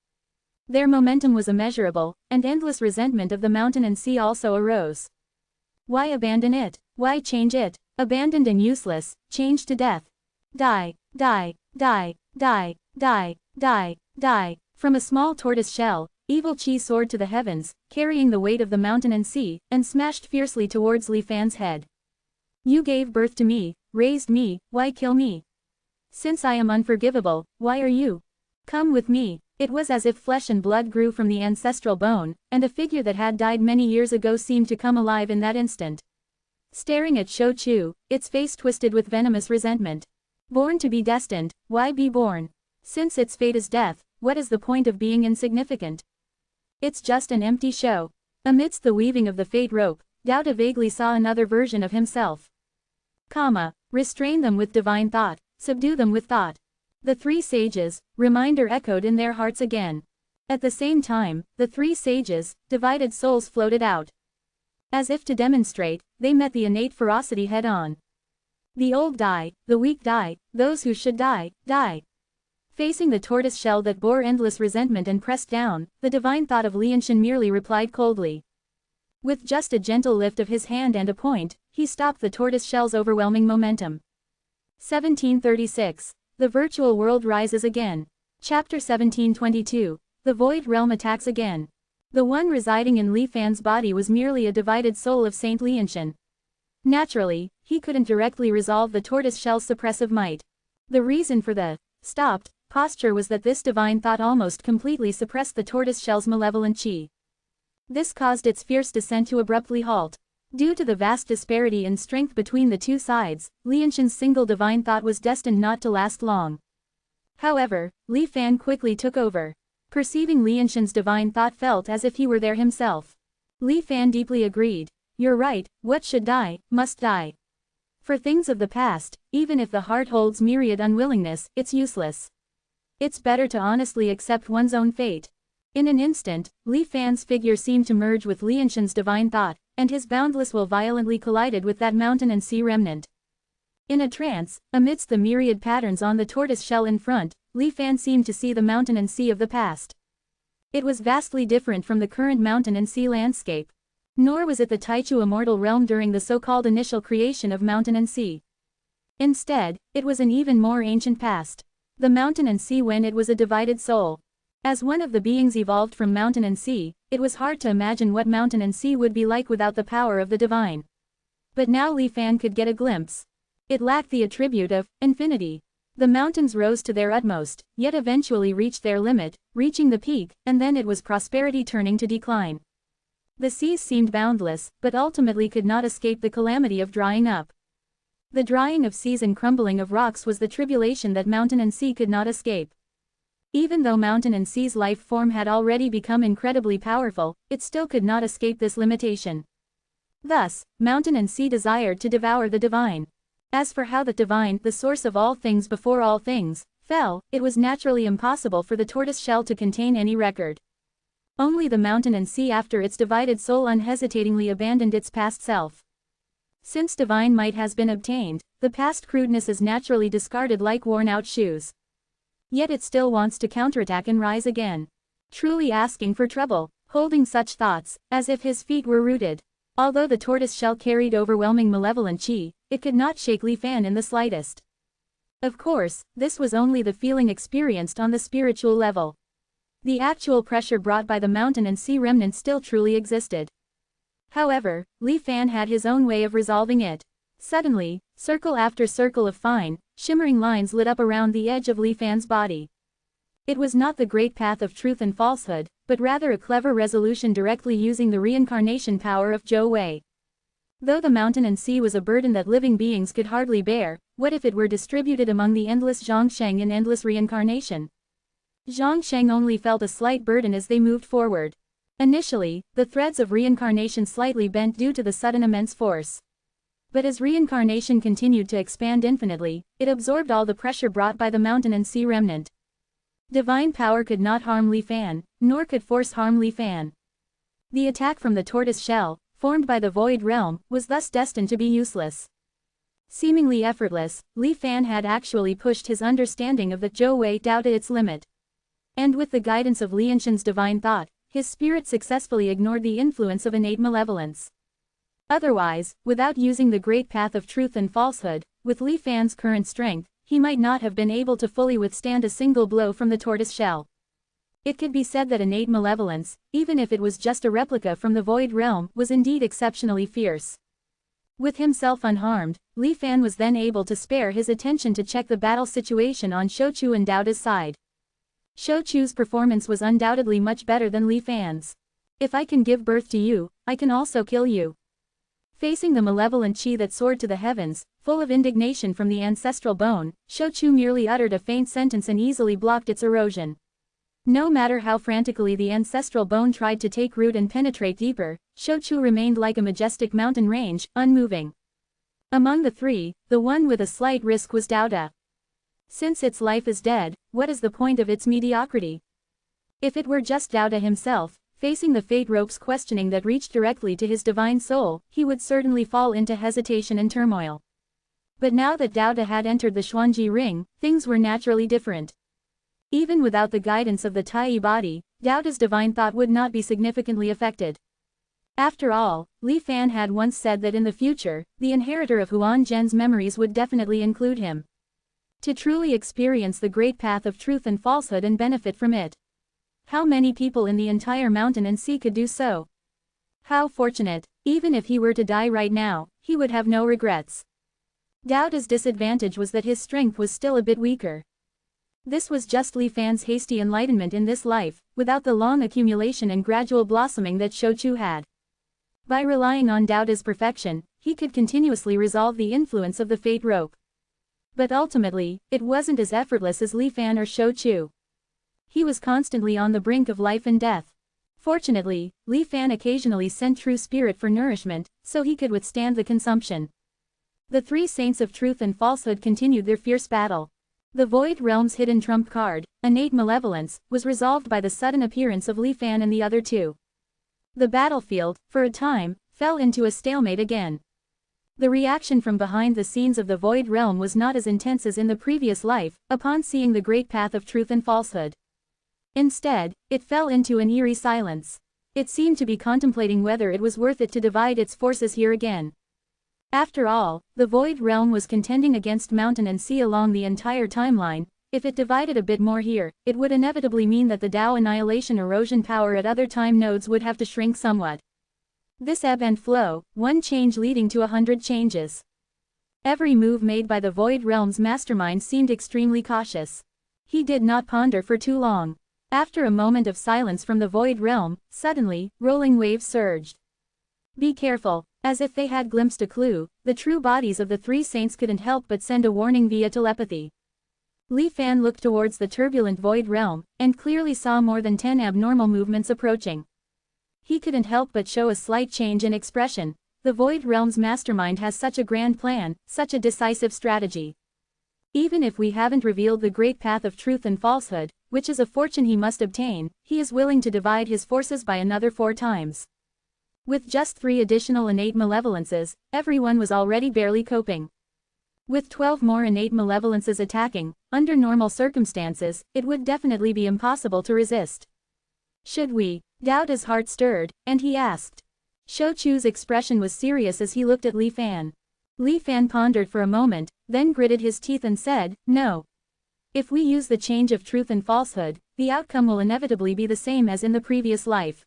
Their momentum was immeasurable, and endless resentment of the mountain and sea also arose. Why abandon it? Why change it? Abandoned and useless, changed to death. Die, die, die, die, die, die, die. From a small tortoise shell, Evil Qi soared to the heavens, carrying the weight of the mountain and sea, and smashed fiercely towards Li Fan's head. You gave birth to me, raised me, why kill me? Since I am unforgivable, why are you? Come with me. It was as if flesh and blood grew from the ancestral bone, and a figure that had died many years ago seemed to come alive in that instant. Staring at Shou Chu, its face twisted with venomous resentment. Born to be destined, why be born? Since its fate is death, what is the point of being insignificant? It's just an empty show. Amidst the weaving of the fate rope, Doubta vaguely saw another version of himself. Restrain them with divine thought, subdue them with thought. The three sages, reminder echoed in their hearts again. At the same time, the three sages, divided souls floated out. As if to demonstrate, they met the innate ferocity head-on. The old die, the weak die, those who should die, die. Facing the tortoise shell that bore endless resentment and pressed down, the divine thought of Lianshan merely replied coldly. With just a gentle lift of his hand and a point, he stopped the tortoise shell's overwhelming momentum. 1736. The virtual world rises again. Chapter 1722. The void realm attacks again. The one residing in Li Fan's body was merely a divided soul of Saint Lianshan. Naturally, he couldn't directly resolve the tortoise shell's suppressive might. The reason for the stopped posture was that this divine thought almost completely suppressed the tortoise shell's malevolent qi. This caused its fierce descent to abruptly halt. Due to the vast disparity in strength between the two sides, Lianshan's single divine thought was destined not to last long. However, Li Fan quickly took over. Perceiving Lianshan's divine thought felt as if he were there himself. Li Fan deeply agreed. You're right, what should die, must die. For things of the past, even if the heart holds myriad unwillingness, it's useless. It's better to honestly accept one's own fate. In an instant, Li Fan's figure seemed to merge with Lianshan's divine thought, and his boundless will violently collided with that mountain and sea remnant. In a trance, amidst the myriad patterns on the tortoise shell in front, Li Fan seemed to see the mountain and sea of the past. It was vastly different from the current mountain and sea landscape. Nor was it the Taichu immortal realm during the so-called initial creation of mountain and sea. Instead, it was an even more ancient past. The mountain and sea when it was a divided soul. As one of the beings evolved from mountain and sea, it was hard to imagine what mountain and sea would be like without the power of the divine. But now Li Fan could get a glimpse. It lacked the attribute of infinity. The mountains rose to their utmost, yet eventually reached their limit, reaching the peak, and then it was prosperity turning to decline. The seas seemed boundless, but ultimately could not escape the calamity of drying up. The drying of seas and crumbling of rocks was the tribulation that mountain and sea could not escape. Even though mountain and sea's life form had already become incredibly powerful, it still could not escape this limitation. Thus, mountain and sea desired to devour the divine. As for how the divine, the source of all things before all things, fell, it was naturally impossible for the tortoise shell to contain any record. Only the mountain and sea after its divided soul unhesitatingly abandoned its past self. Since divine might has been obtained, the past crudeness is naturally discarded like worn-out shoes. Yet it still wants to counterattack and rise again. Truly asking for trouble, holding such thoughts, as if his feet were rooted. Although the tortoise shell carried overwhelming malevolent qi, it could not shake Li Fan in the slightest. Of course, this was only the feeling experienced on the spiritual level. The actual pressure brought by the mountain and sea remnant still truly existed. However, Li Fan had his own way of resolving it. Suddenly, circle after circle of fine, shimmering lines lit up around the edge of Li Fan's body. It was not the great path of truth and falsehood, but rather a clever resolution directly using the reincarnation power of Zhou Wei. Though the mountain and sea was a burden that living beings could hardly bear, what if it were distributed among the endless Zhongsheng in endless reincarnation? Zhongsheng only felt a slight burden as they moved forward. Initially, the threads of reincarnation slightly bent due to the sudden immense force. But as reincarnation continued to expand infinitely, it absorbed all the pressure brought by the mountain and sea remnant. Divine power could not harm Li Fan, nor could force harm Li Fan. The attack from the tortoise shell, formed by the void realm, was thus destined to be useless. Seemingly effortless, Li Fan had actually pushed his understanding of the Zhou Wei Dao to its limit. And with the guidance of Lianshan's divine thought, his spirit successfully ignored the influence of innate malevolence. Otherwise, without using the great path of truth and falsehood, with Li Fan's current strength, he might not have been able to fully withstand a single blow from the tortoise shell. It could be said that innate malevolence, even if it was just a replica from the Void Realm, was indeed exceptionally fierce. With himself unharmed, Li Fan was then able to spare his attention to check the battle situation on Shouchu and Doubta's side. Shouchu's performance was undoubtedly much better than Li Fan's. If I can give birth to you, I can also kill you. Facing the malevolent chi that soared to the heavens, full of indignation from the ancestral bone, Shouchu merely uttered a faint sentence and easily blocked its erosion. No matter how frantically the ancestral bone tried to take root and penetrate deeper, Shouchu remained like a majestic mountain range, unmoving. Among the three, the one with a slight risk was Doubta. Since its life is dead, what is the point of its mediocrity? If it were just Doubta himself, facing the fate rope's questioning that reached directly to his divine soul, he would certainly fall into hesitation and turmoil. But now that Doubta had entered the Xuanji ring, things were naturally different. Even without the guidance of the Tai body, Doubta's divine thought would not be significantly affected. After all, Li Fan had once said that in the future, the inheritor of Huan Zhen's memories would definitely include him. To truly experience the great path of truth and falsehood and benefit from it. How many people in the entire mountain and sea could do so? How fortunate. Even if he were to die right now, he would have no regrets. Doubta's disadvantage was that his strength was still a bit weaker. This was just Li Fan's hasty enlightenment in this life, without the long accumulation and gradual blossoming that Shouchu had. By relying on Doubta's perfection, he could continuously resolve the influence of the fate rope. But ultimately, it wasn't as effortless as Li Fan or Shouchu. He was constantly on the brink of life and death. Fortunately, Li Fan occasionally sent true spirit for nourishment, so he could withstand the consumption. The three saints of truth and falsehood continued their fierce battle. The Void Realm's hidden trump card, innate malevolence, was resolved by the sudden appearance of Li Fan and the other two. The battlefield, for a time, fell into a stalemate again. The reaction from behind the scenes of the Void Realm was not as intense as in the previous life, upon seeing the great path of truth and falsehood. Instead, it fell into an eerie silence. It seemed to be contemplating whether it was worth it to divide its forces here again. After all, the Void Realm was contending against mountain and sea along the entire timeline. If it divided a bit more here, it would inevitably mean that the Tao annihilation erosion power at other time nodes would have to shrink somewhat. This ebb and flow, one change leading to 100 changes. Every move made by the Void Realm's mastermind seemed extremely cautious. He did not ponder for too long. After a moment of silence from the Void Realm, suddenly, rolling waves surged. Be careful. As if they had glimpsed a clue, the true bodies of the three saints couldn't help but send a warning via telepathy. Li Fan looked towards the turbulent Void Realm, and clearly saw more than 10 abnormal movements approaching. He couldn't help but show a slight change in expression. The Void Realm's mastermind has such a grand plan, such a decisive strategy. Even if we haven't revealed the great path of truth and falsehood, which is a fortune he must obtain, he is willing to divide his forces by another 4 times. With just 3 additional innate malevolences, everyone was already barely coping. With 12 more innate malevolences attacking, under normal circumstances, it would definitely be impossible to resist. Should we? Doubta's heart stirred, and he asked. Shouchu's expression was serious as he looked at Li Fan. Li Fan pondered for a moment, then gritted his teeth and said, no. If we use the change of truth and falsehood, the outcome will inevitably be the same as in the previous life.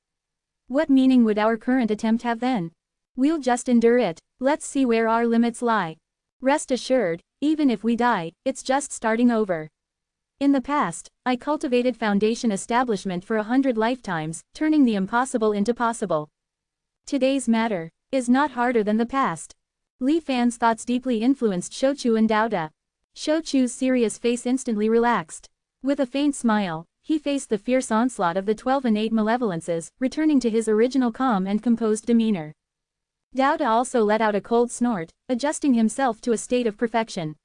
What meaning would our current attempt have then? We'll just endure it. Let's see where our limits lie. Rest assured, even if we die, it's just starting over. In the past, I cultivated foundation establishment for 100 lifetimes, turning the impossible into possible. Today's matter is not harder than the past. Li Fan's thoughts deeply influenced Shouchu and Doubta. Shouchu's serious face instantly relaxed. With a faint smile, he faced the fierce onslaught of the 12 innate malevolences, returning to his original calm and composed demeanor. Doubta also let out a cold snort, adjusting himself to a state of perfection.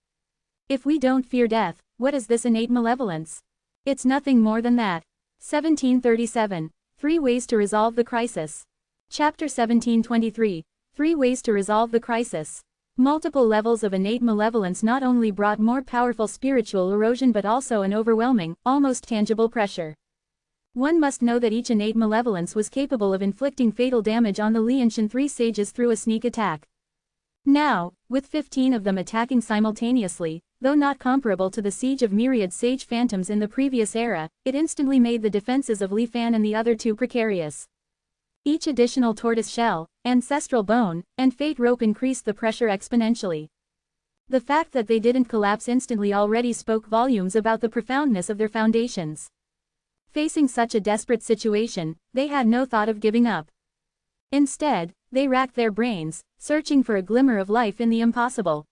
If we don't fear death, what is this innate malevolence? It's nothing more than that. 1737. 3 Ways to Resolve the Crisis. Chapter 1723. 3 Ways to Resolve the Crisis. Multiple levels of innate malevolence not only brought more powerful spiritual erosion but also an overwhelming, almost tangible pressure. One must know that each innate malevolence was capable of inflicting fatal damage on the Lianshan 3 sages through a sneak attack. Now, with 15 of them attacking simultaneously, though not comparable to the siege of myriad sage phantoms in the previous era, it instantly made the defenses of Li Fan and the other two precarious. Each additional tortoise shell, ancestral bone, and fate rope increased the pressure exponentially. The fact that they didn't collapse instantly already spoke volumes about the profoundness of their foundations. Facing such a desperate situation, they had no thought of giving up. Instead, they racked their brains, searching for a glimmer of life in the impossible.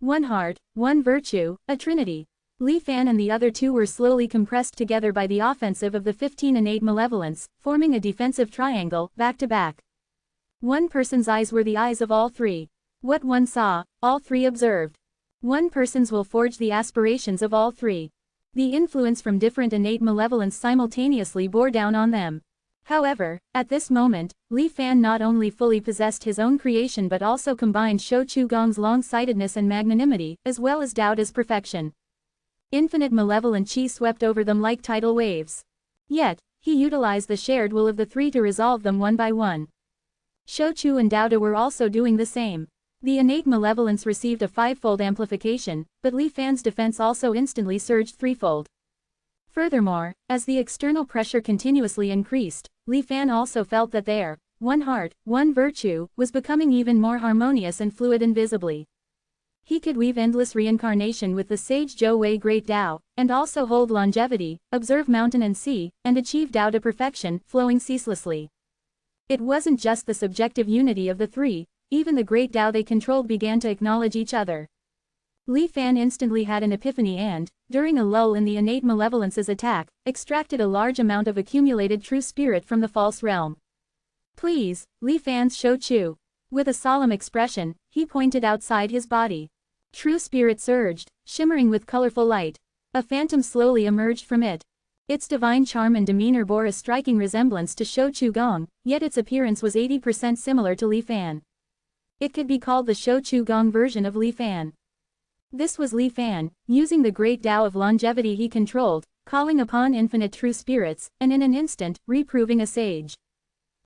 One heart, one virtue, a trinity. Li Fan and the other two were slowly compressed together by the offensive of the 15 innate malevolence, forming a defensive triangle, back to back. One person's eyes were the eyes of all three. What one saw, all three observed. One person's will forged the aspirations of all three. The influence from different innate malevolence simultaneously bore down on them. However, at this moment, Li Fan not only fully possessed his own creation but also combined Shou Chu Gong's long-sightedness and magnanimity, as well as Dao Da's perfection. Infinite malevolent chi swept over them like tidal waves. Yet, he utilized the shared will of the three to resolve them one by one. Shou Chu and Dao Da were also doing the same. The innate malevolence received a fivefold amplification, but Li Fan's defense also instantly surged threefold. Furthermore, as the external pressure continuously increased, Li Fan also felt that their one heart, one virtue, was becoming even more harmonious and fluid invisibly. He could weave endless reincarnation with the sage Zhou Wei Great Tao, and also hold longevity, observe mountain and sea, and achieve Tao to perfection, flowing ceaselessly. It wasn't just the subjective unity of the three, even the great Tao they controlled began to acknowledge each other. Li Fan instantly had an epiphany and, during a lull in the innate malevolence's attack, extracted a large amount of accumulated true spirit from the false realm. Please, Li Fan's Shou Chu. With a solemn expression, he pointed outside his body. True spirit surged, shimmering with colorful light. A phantom slowly emerged from it. Its divine charm and demeanor bore a striking resemblance to Shou Chu Gong, yet its appearance was 80% similar to Li Fan. It could be called the Shou Chu Gong version of Li Fan. This was Li Fan, using the great Tao of longevity he controlled, calling upon infinite true spirits, and in an instant, reproving a sage.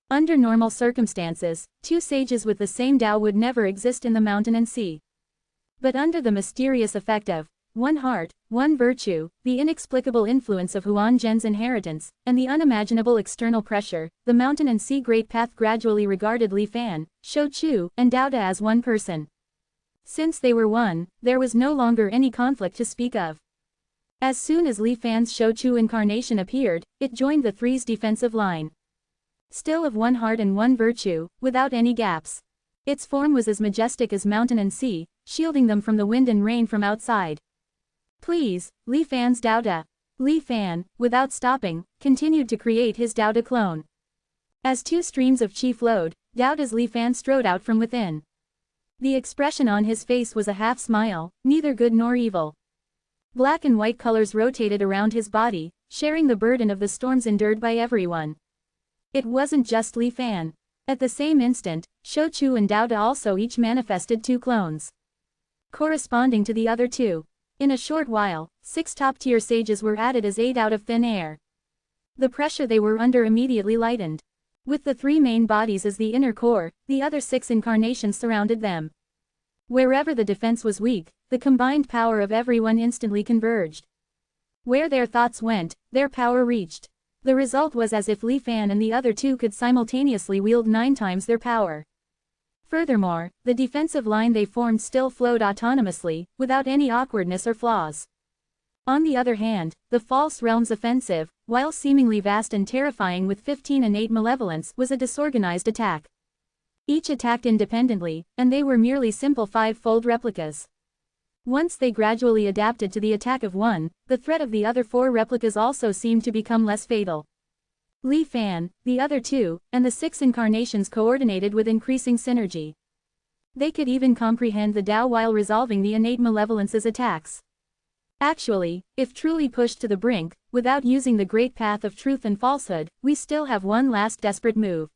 Under normal circumstances, two sages with the same Tao would never exist in the mountain and sea. But under the mysterious effect of one heart, one virtue, the inexplicable influence of Huan Zhen's inheritance, and the unimaginable external pressure, the mountain and sea great path gradually regarded Li Fan, Shou Chu, and Dao Da as one person. Since they were one, there was no longer any conflict to speak of. As soon as Li Fan's Shou Chu incarnation appeared, it joined the three's defensive line. Still of one heart and one virtue, without any gaps. Its form was as majestic as mountain and sea, shielding them from the wind and rain from outside. Please, Li Fan's Dao Da. Li Fan, without stopping, continued to create his Dao Da clone. As two streams of chi flowed, Dao Da's Li Fan strode out from within. The expression on his face was a half smile, neither good nor evil. Black and white colors rotated around his body, sharing the burden of the storms endured by everyone. It wasn't just Li Fan. At the same instant, Shou Chu and Dao Da also each manifested two clones, corresponding to the other two. In a short while, 6 top-tier sages were added as 8 out of thin air. The pressure they were under immediately lightened. With the 3 main bodies as the inner core, the other 6 incarnations surrounded them. Wherever the defense was weak, the combined power of everyone instantly converged. Where their thoughts went, their power reached. The result was as if Li Fan and the other 2 could simultaneously wield 9 times their power. Furthermore, the defensive line they formed still flowed autonomously, without any awkwardness or flaws. On the other hand, the false realm's offensive, while seemingly vast and terrifying with 15 innate malevolence, was a disorganized attack. Each attacked independently, and they were merely simple 5-fold replicas. Once they gradually adapted to the attack of one, the threat of the other 4 replicas also seemed to become less fatal. Li Fan, the other 2, and the 6 incarnations coordinated with increasing synergy. They could even comprehend the Tao while resolving the innate malevolence's attacks. Actually, if truly pushed to the brink, without using the great path of truth and falsehood, we still have one last desperate move.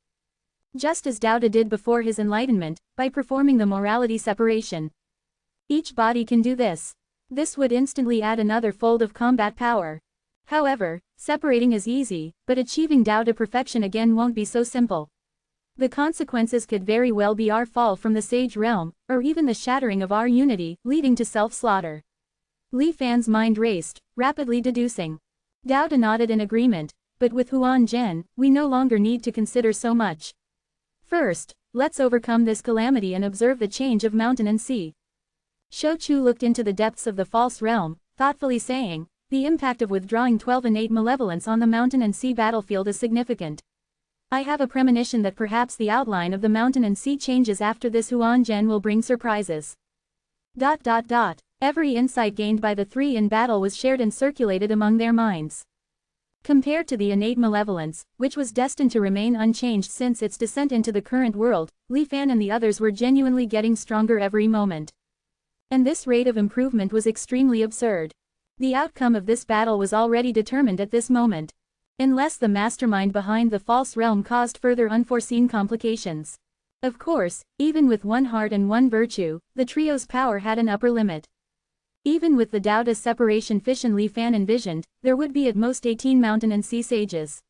Just as Dao Da did before his enlightenment, by performing the morality separation. Each body can do this. This would instantly add another fold of combat power. However, separating is easy, but achieving Dao Da perfection again won't be so simple. The consequences could very well be our fall from the sage realm, or even the shattering of our unity, leading to self-slaughter. Li Fan's mind raced, rapidly deducing. Dao De nodded in agreement, but with Huan Zhen, we no longer need to consider so much. First, let's overcome this calamity and observe the change of mountain and sea. Shou Chu looked into the depths of the false realm, thoughtfully saying, the impact of withdrawing 12 innate malevolence on the mountain and sea battlefield is significant. I have a premonition that perhaps the outline of the mountain and sea changes after this. Huan Zhen will bring surprises. Every insight gained by the three in battle was shared and circulated among their minds. Compared to the innate malevolence, which was destined to remain unchanged since its descent into the current world, Li Fan and the others were genuinely getting stronger every moment. And this rate of improvement was extremely absurd. The outcome of this battle was already determined at this moment. Unless the mastermind behind the false realm caused further unforeseen complications. Of course, even with one heart and one virtue, the trio's power had an upper limit. Even with the Dao De separation fission Li Fan envisioned, there would be at most 18 mountain and sea sages.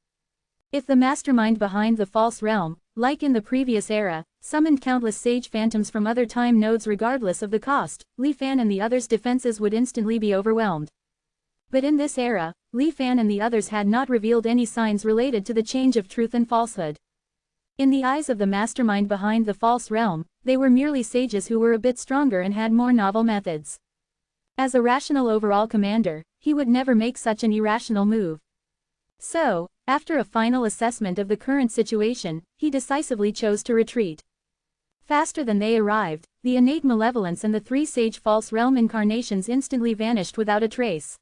If the mastermind behind the false realm, like in the previous era, summoned countless sage phantoms from other time nodes regardless of the cost, Li Fan and the others' defenses would instantly be overwhelmed. But in this era, Li Fan and the others had not revealed any signs related to the change of truth and falsehood. In the eyes of the mastermind behind the false realm, they were merely sages who were a bit stronger and had more novel methods. As a rational overall commander, he would never make such an irrational move. So, after a final assessment of the current situation, he decisively chose to retreat. Faster than they arrived, the innate malevolence and the three sage false realm incarnations instantly vanished without a trace.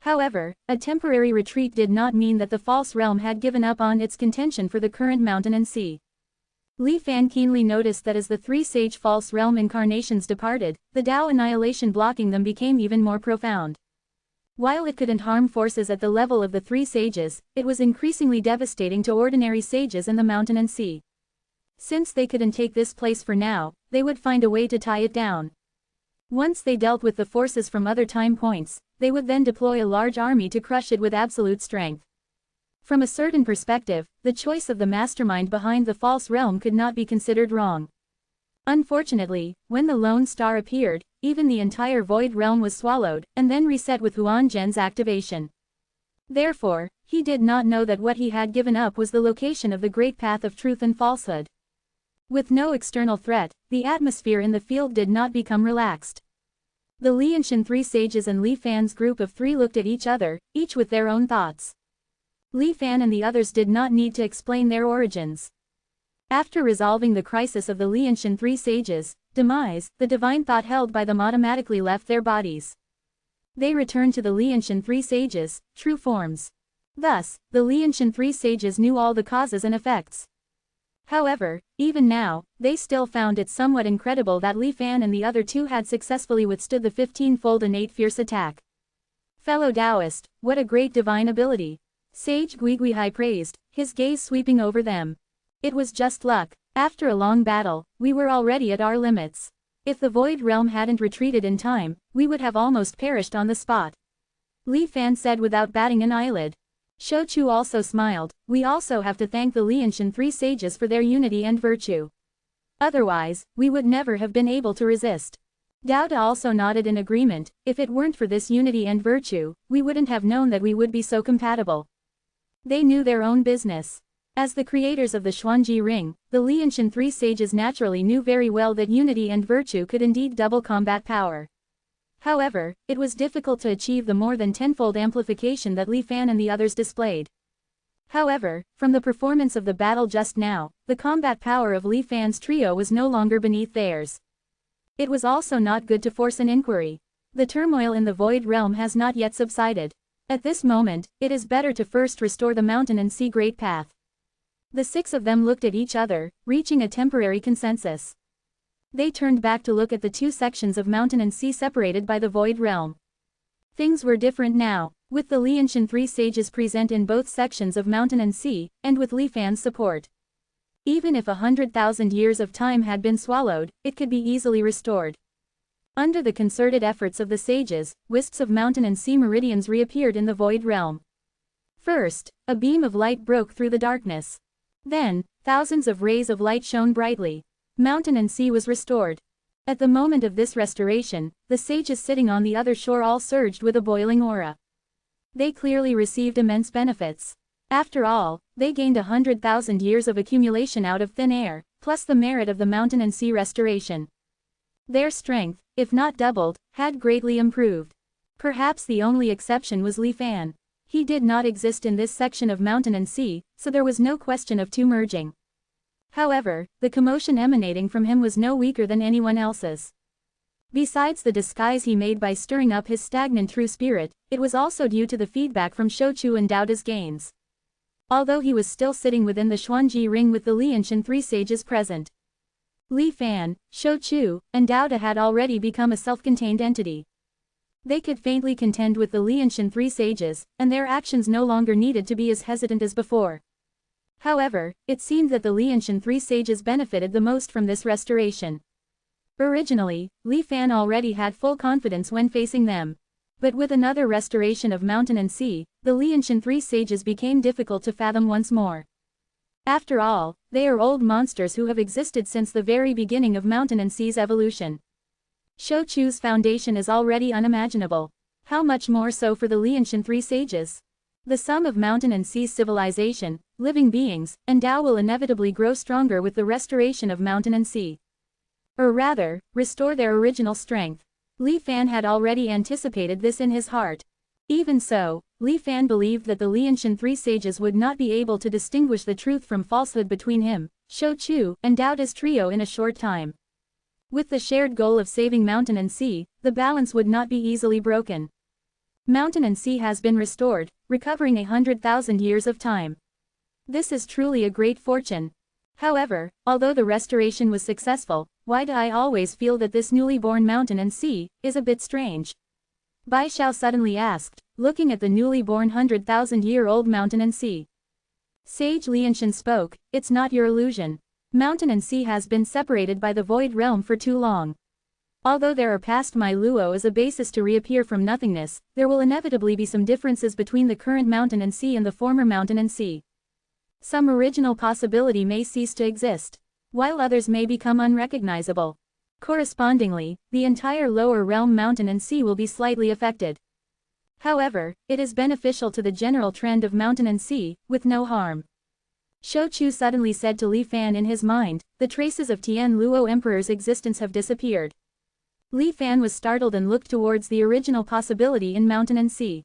However, a temporary retreat did not mean that the false realm had given up on its contention for the current mountain and sea. Li Fan keenly noticed that as the three sage false realm incarnations departed, the Dao annihilation blocking them became even more profound. While it couldn't harm forces at the level of the three sages, it was increasingly devastating to ordinary sages in the mountain and sea. Since they couldn't take this place for now, they would find a way to tie it down. Once they dealt with the forces from other time points, they would then deploy a large army to crush it with absolute strength. From a certain perspective, the choice of the mastermind behind the false realm could not be considered wrong. Unfortunately, when the lone star appeared, even the entire void realm was swallowed, and then reset with Huan Zhen's activation. Therefore, he did not know that what he had given up was the location of the great path of truth and falsehood. With no external threat, the atmosphere in the field did not become relaxed. The Lianshan three sages and Li Fan's group of three looked at each other, each with their own thoughts. Li Fan and the others did not need to explain their origins. After resolving the crisis of the Lianshan three sages' demise, the divine thought held by them automatically left their bodies. They returned to the Lianshan three sages' true forms. Thus, the Lianshan three sages knew all the causes and effects. However, even now, they still found it somewhat incredible that Li Fan and the other two had successfully withstood the 15-fold innate fierce attack. Fellow Taoist, what a great divine ability! Sage Guigui high praised, his gaze sweeping over them. It was just luck. After a long battle, we were already at our limits. If the void realm hadn't retreated in time, we would have almost perished on the spot. Li Fan said without batting an eyelid. Shou Chu also smiled. We also have to thank the Lianshan three sages for their unity and virtue. Otherwise, we would never have been able to resist. Dao De also nodded in agreement. If it weren't for this unity and virtue, we wouldn't have known that we would be so compatible. They knew their own business. As the creators of the Xuanji Ring, the Lianshan three sages naturally knew very well that unity and virtue could indeed double combat power. However, it was difficult to achieve the more than tenfold amplification that Li Fan and the others displayed. However, from the performance of the battle just now, the combat power of Li Fan's trio was no longer beneath theirs. It was also not good to force an inquiry. The turmoil in the void realm has not yet subsided. At this moment, it is better to first restore the mountain and sea great path. The six of them looked at each other, reaching a temporary consensus. They turned back to look at the two sections of mountain and sea separated by the void realm. Things were different now, with the Lianshan three sages present in both sections of mountain and sea, and with Li Fan's support. Even if 100,000 years of time had been swallowed, it could be easily restored. Under the concerted efforts of the sages, wisps of mountain and sea meridians reappeared in the void realm. First, a beam of light broke through the darkness. Then, thousands of rays of light shone brightly. Mountain and sea was restored. At the moment of this restoration, the sages sitting on the other shore all surged with a boiling aura. They clearly received immense benefits. After all, they gained 100,000 years of accumulation out of thin air, plus the merit of the mountain and sea restoration. Their strength, if not doubled, had greatly improved. Perhaps the only exception was Li Fan. He did not exist in this section of mountain and sea, so there was no question of two merging. However, the commotion emanating from him was no weaker than anyone else's. Besides the disguise he made by stirring up his stagnant true spirit, it was also due to the feedback from Shouchu and Daoda's gains. Although he was still sitting within the Xuanji ring with the Lianshan three sages present, Li Fan, Shouchu, and Daoda had already become a self-contained entity. They could faintly contend with the Lianshan three sages, and their actions no longer needed to be as hesitant as before. However, it seemed that the Lianshan three sages benefited the most from this restoration. Originally, Li Fan already had full confidence when facing them. But with another restoration of mountain and sea, the Lianshan three sages became difficult to fathom once more. After all, they are old monsters who have existed since the very beginning of mountain and sea's evolution. Shouchu's foundation is already unimaginable. How much more so for the Lianshan three sages? The sum of mountain and sea civilization, living beings, and Tao will inevitably grow stronger with the restoration of mountain and sea. Or rather, restore their original strength. Li Fan had already anticipated this in his heart. Even so, Li Fan believed that the Lianshan three sages would not be able to distinguish the truth from falsehood between him, Shouchu, and Daoda's trio in a short time. With the shared goal of saving mountain and sea, the balance would not be easily broken. Mountain and sea has been restored, recovering 100,000 years of time. This is truly a great fortune. However, although the restoration was successful, why do I always feel that this newly born mountain and sea is a bit strange? Bai Xiao suddenly asked, looking at the newly born 100,000-year-old mountain and sea. Sage Lianshan spoke, "It's not your illusion. Mountain and sea has been separated by the void realm for too long. Although there are past my Luo as a basis to reappear from nothingness, there will inevitably be some differences between the current mountain and sea and the former mountain and sea. Some original possibility may cease to exist, while others may become unrecognizable. Correspondingly, the entire lower realm mountain and sea will be slightly affected. However, it is beneficial to the general trend of mountain and sea, with no harm." Shouchu suddenly said to Li Fan in his mind, "The traces of Tian Luo Emperor's existence have disappeared." Li Fan was startled and looked towards the original possibility in mountain and sea.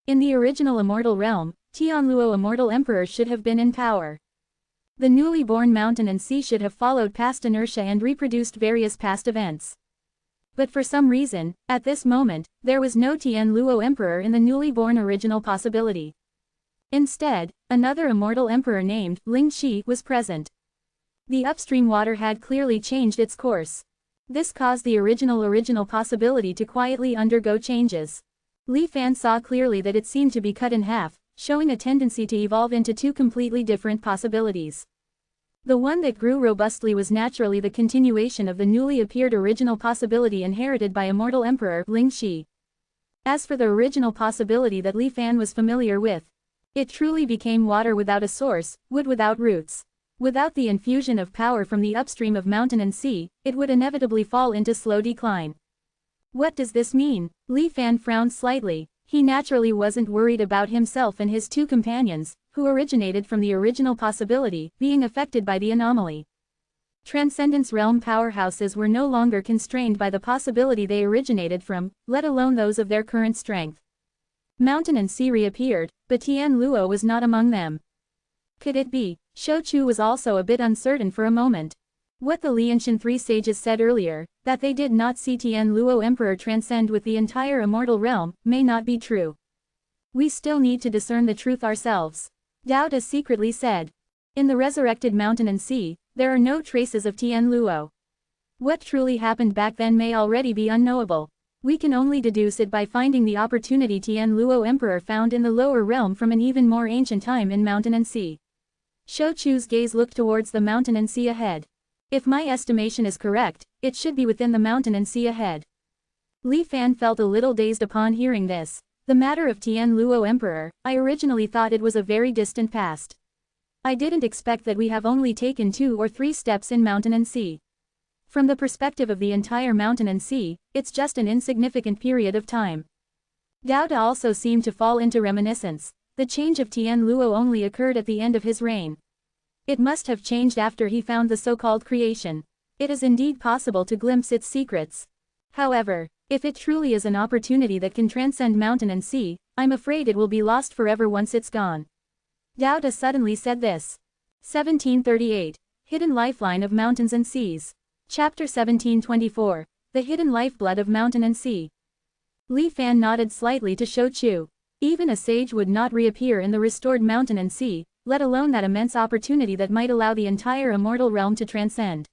In the original immortal realm, Tian Luo Immortal Emperor should have been in power. The newly born mountain and sea should have followed past inertia and reproduced various past events. But for some reason, at this moment, there was no Tian Luo Emperor in the newly born original possibility. Instead, another immortal emperor named Ling Shi was present. The upstream water had clearly changed its course. This caused the original possibility to quietly undergo changes. Li Fan saw clearly that it seemed to be cut in half, showing a tendency to evolve into two completely different possibilities. The one that grew robustly was naturally the continuation of the newly appeared original possibility inherited by immortal emperor Ling Shi. As for the original possibility that Li Fan was familiar with, it truly became water without a source, wood without roots. Without the infusion of power from the upstream of mountain and sea, it would inevitably fall into slow decline. What does this mean? Li Fan frowned slightly. He naturally wasn't worried about himself and his two companions, who originated from the original possibility, being affected by the anomaly. Transcendence realm powerhouses were no longer constrained by the possibility they originated from, let alone those of their current strength. Mountain and sea reappeared, but Tian Luo was not among them. Could it be? Shouchu was also a bit uncertain for a moment. What the Lianshan three sages said earlier, that they did not see Tian Luo Emperor transcend with the entire immortal realm, may not be true. We still need to discern the truth ourselves. Daoda secretly said. In the resurrected mountain and sea, there are no traces of Tian Luo. What truly happened back then may already be unknowable. We can only deduce it by finding the opportunity Tian Luo Emperor found in the lower realm from an even more ancient time in mountain and sea. Shouchu's gaze looked towards the mountain and sea ahead. If my estimation is correct, it should be within the mountain and sea ahead. Li Fan felt a little dazed upon hearing this. The matter of Tian Luo Emperor, I originally thought it was a very distant past. I didn't expect that we have only taken 2 or 3 steps in mountain and sea. From the perspective of the entire mountain and sea, it's just an insignificant period of time. Dao Da also seemed to fall into reminiscence. The change of Tian Luo only occurred at the end of his reign. It must have changed after he found the so-called creation. It is indeed possible to glimpse its secrets. However, if it truly is an opportunity that can transcend mountain and sea, I'm afraid it will be lost forever once it's gone. Dao Da suddenly said this. 1738. Hidden Lifeline of Mountains and Seas. Chapter 1724. The Hidden Lifeblood of Mountain and Sea. Li Fan nodded slightly to Shou Chu. Even a sage would not reappear in the restored mountain and sea, let alone that immense opportunity that might allow the entire immortal realm to transcend.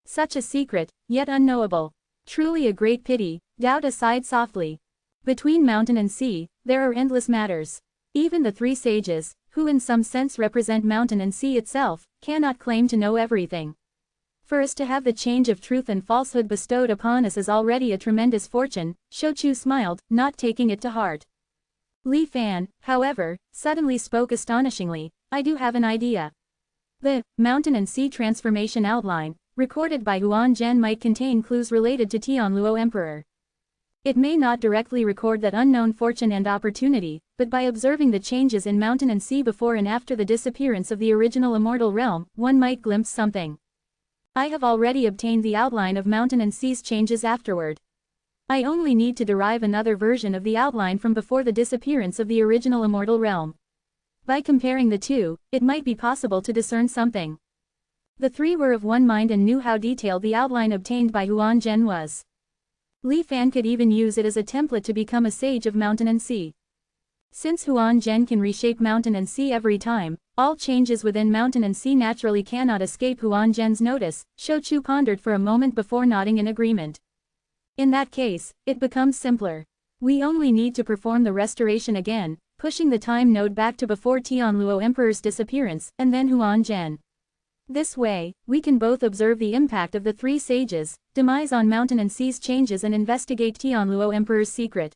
Such a secret, yet unknowable. Truly a great pity, Dao Da sighed softly. Between mountain and sea, there are endless matters. Even the 3 sages, who in some sense represent mountain and sea itself, cannot claim to know everything. For us to have the change of truth and falsehood bestowed upon us is already a tremendous fortune, Shou Chu smiled, not taking it to heart. Li Fan, however, suddenly spoke astonishingly, I do have an idea. The mountain and sea transformation outline, recorded by Huan Zhen might contain clues related to Tianluo Emperor. It may not directly record that unknown fortune and opportunity, but by observing the changes in mountain and sea before and after the disappearance of the original immortal realm, one might glimpse something. I have already obtained the outline of mountain and sea's changes afterward. I only need to derive another version of the outline from before the disappearance of the original immortal realm. By comparing the two, it might be possible to discern something. The 3 were of one mind and knew how detailed the outline obtained by Huan Zhen was. Li Fan could even use it as a template to become a sage of mountain and sea. Since Huan Zhen can reshape mountain and sea every time, all changes within mountain and sea naturally cannot escape Huan Zhen's notice, Shou Chu pondered for a moment before nodding in agreement. In that case, it becomes simpler. We only need to perform the restoration again, pushing the time node back to before Tianluo Emperor's disappearance, and then Huan Zhen. This way, we can both observe the impact of the 3 sages, demise on mountain and sea's changes and investigate Tianluo Emperor's secret.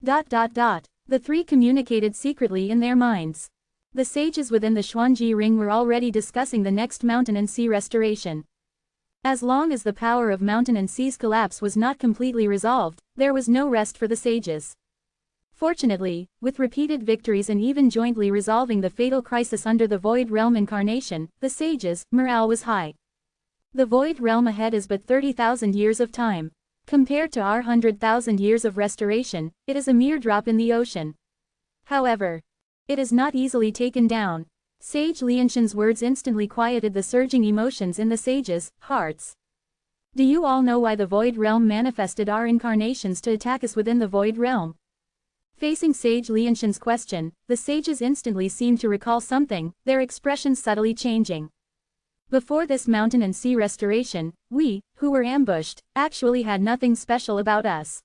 The 3 communicated secretly in their minds. The sages within the Xuanji ring were already discussing the next mountain and sea restoration. As long as the power of mountain and sea's collapse was not completely resolved, there was no rest for the sages. Fortunately, with repeated victories and even jointly resolving the fatal crisis under the Void Realm incarnation, the sages' morale was high. The Void Realm ahead is but 30,000 years of time. Compared to our 100,000 years of restoration, it is a mere drop in the ocean. However, it is not easily taken down. Sage Lianshan's words instantly quieted the surging emotions in the sages' hearts. Do you all know why the Void Realm manifested our incarnations to attack us within the Void Realm? Facing Sage Lianshan's question, the sages instantly seemed to recall something, their expressions subtly changing. Before this mountain and sea restoration, we, who were ambushed, actually had nothing special about us.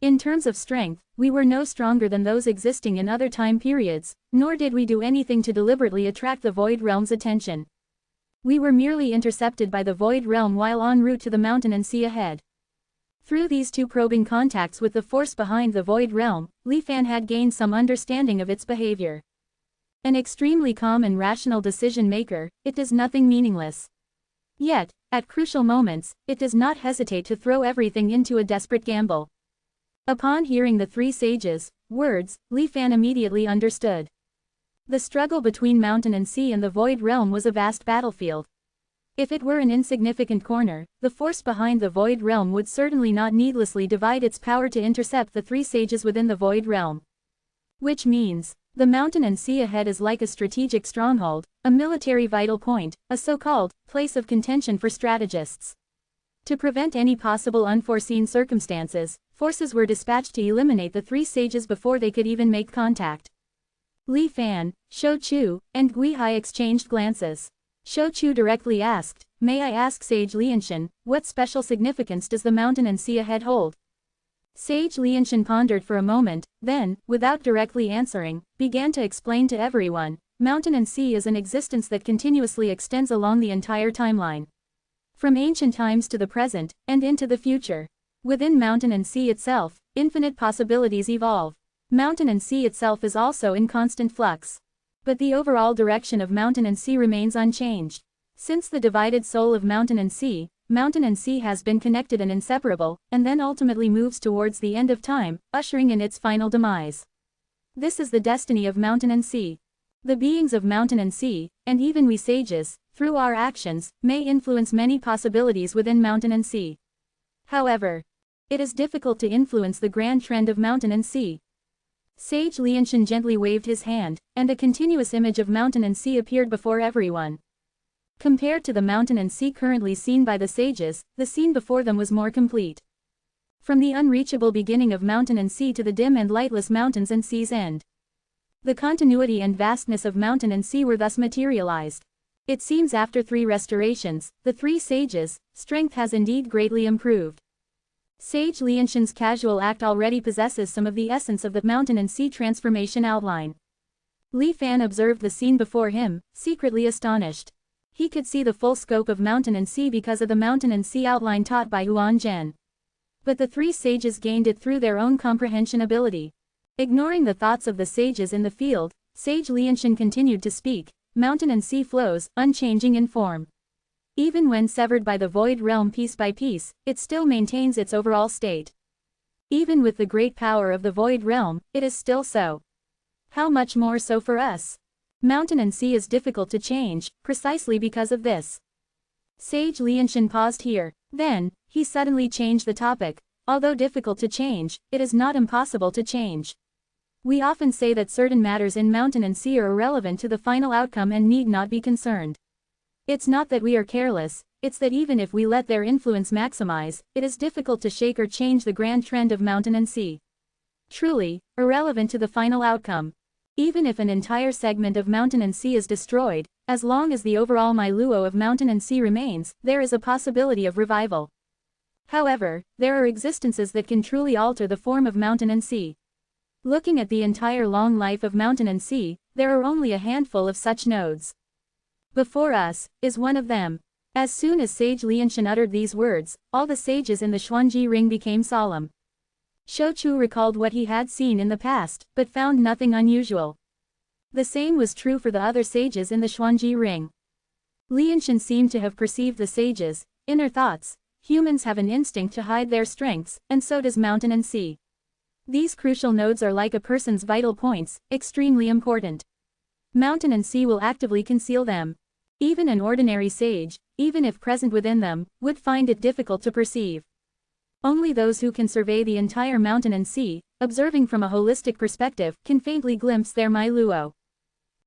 In terms of strength, we were no stronger than those existing in other time periods, nor did we do anything to deliberately attract the Void Realm's attention. We were merely intercepted by the Void Realm while en route to the mountain and sea ahead. Through these 2 probing contacts with the force behind the Void Realm, Li Fan had gained some understanding of its behavior. An extremely calm and rational decision-maker, it does nothing meaningless. Yet, at crucial moments, it does not hesitate to throw everything into a desperate gamble. Upon hearing the 3 sages' words, Li Fan immediately understood. The struggle between mountain and sea and the Void Realm was a vast battlefield. If it were an insignificant corner, the force behind the Void Realm would certainly not needlessly divide its power to intercept the 3 sages within the Void Realm. Which means, the mountain and sea ahead is like a strategic stronghold, a military vital point, a so-called place of contention for strategists. To prevent any possible unforeseen circumstances, forces were dispatched to eliminate the 3 sages before they could even make contact. Li Fan, Shou Chu, and Gui Hai exchanged glances. Shou Chu directly asked, "May I ask Sage Lianshan, what special significance does the mountain and sea ahead hold?" Sage Lianshan pondered for a moment, then, without directly answering, began to explain to everyone, mountain and sea is an existence that continuously extends along the entire timeline. From ancient times to the present, and into the future. Within mountain and sea itself, infinite possibilities evolve. Mountain and sea itself is also in constant flux. But the overall direction of mountain and sea remains unchanged. Since the divided soul of mountain and sea has been connected and inseparable, and then ultimately moves towards the end of time, ushering in its final demise. This is the destiny of mountain and sea. The beings of mountain and sea, and even we sages, through our actions, may influence many possibilities within mountain and sea. However, it is difficult to influence the grand trend of mountain and sea. Sage Lianshan gently waved his hand, and a continuous image of mountain and sea appeared before everyone. Compared to the mountain and sea currently seen by the sages, the scene before them was more complete. From the unreachable beginning of mountain and sea to the dim and lightless mountains and sea's end, the continuity and vastness of mountain and sea were thus materialized. It seems after 3 restorations, the 3 sages' strength has indeed greatly improved. Sage Lianshan's casual act already possesses some of the essence of the mountain and sea transformation outline. Li Fan observed the scene before him, secretly astonished. He could see the full scope of mountain and sea because of the mountain and sea outline taught by Huan Zhen. But the 3 sages gained it through their own comprehension ability. Ignoring the thoughts of the sages in the field, Sage Lianshan continued to speak. Mountain and sea flows, unchanging in form. Even when severed by the void realm piece by piece, it still maintains its overall state. Even with the great power of the void realm, it is still so. How much more so for us? Mountain and sea is difficult to change, precisely because of this. Sage Lianshan paused here. Then, he suddenly changed the topic. Although difficult to change, it is not impossible to change. We often say that certain matters in mountain and sea are irrelevant to the final outcome and need not be concerned. It's not that we are careless, it's that even if we let their influence maximize, it is difficult to shake or change the grand trend of mountain and sea. Truly, irrelevant to the final outcome. Even if an entire segment of mountain and sea is destroyed, as long as the overall milieu of mountain and sea remains, there is a possibility of revival. However, there are existences that can truly alter the form of mountain and sea. Looking at the entire long life of mountain and sea, there are only a handful of such nodes. Before us, is one of them. As soon as Sage Lianshan uttered these words, all the sages in the Xuanji ring became solemn. Shou Chu recalled what he had seen in the past, but found nothing unusual. The same was true for the other sages in the Xuanji ring. Lianshan seemed to have perceived the sages' inner thoughts. Humans have an instinct to hide their strengths, and so does mountain and sea. These crucial nodes are like a person's vital points, extremely important. Mountain and sea will actively conceal them. Even an ordinary sage, even if present within them, would find it difficult to perceive. Only those who can survey the entire mountain and sea, observing from a holistic perspective, can faintly glimpse their milieu.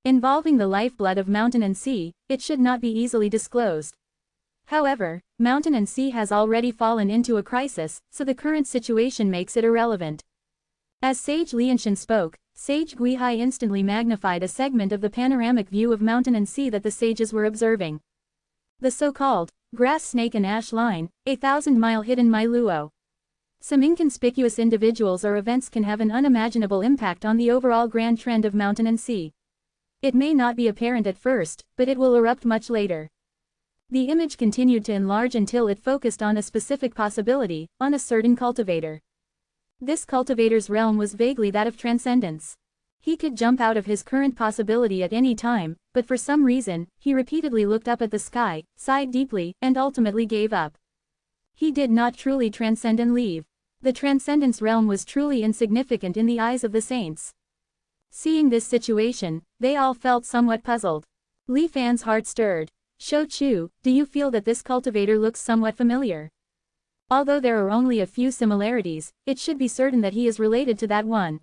Involving the lifeblood of mountain and sea, it should not be easily disclosed. However, mountain and sea has already fallen into a crisis, so the current situation makes it irrelevant. As Sage Lianshan spoke, Sage Guihai instantly magnified a segment of the panoramic view of mountain and sea that the sages were observing. The so-called grass snake and ash line, 1,000-mile hidden milieu. Some inconspicuous individuals or events can have an unimaginable impact on the overall grand trend of mountain and sea. It may not be apparent at first, but it will erupt much later. The image continued to enlarge until it focused on a specific possibility, on a certain cultivator. This cultivator's realm was vaguely that of transcendence. He could jump out of his current possibility at any time, but for some reason, he repeatedly looked up at the sky, sighed deeply, and ultimately gave up. He did not truly transcend and leave. The transcendence realm was truly insignificant in the eyes of the saints. Seeing this situation, they all felt somewhat puzzled. Li Fan's heart stirred. Shou Chu, do you feel that this cultivator looks somewhat familiar? Although there are only a few similarities, it should be certain that he is related to that one.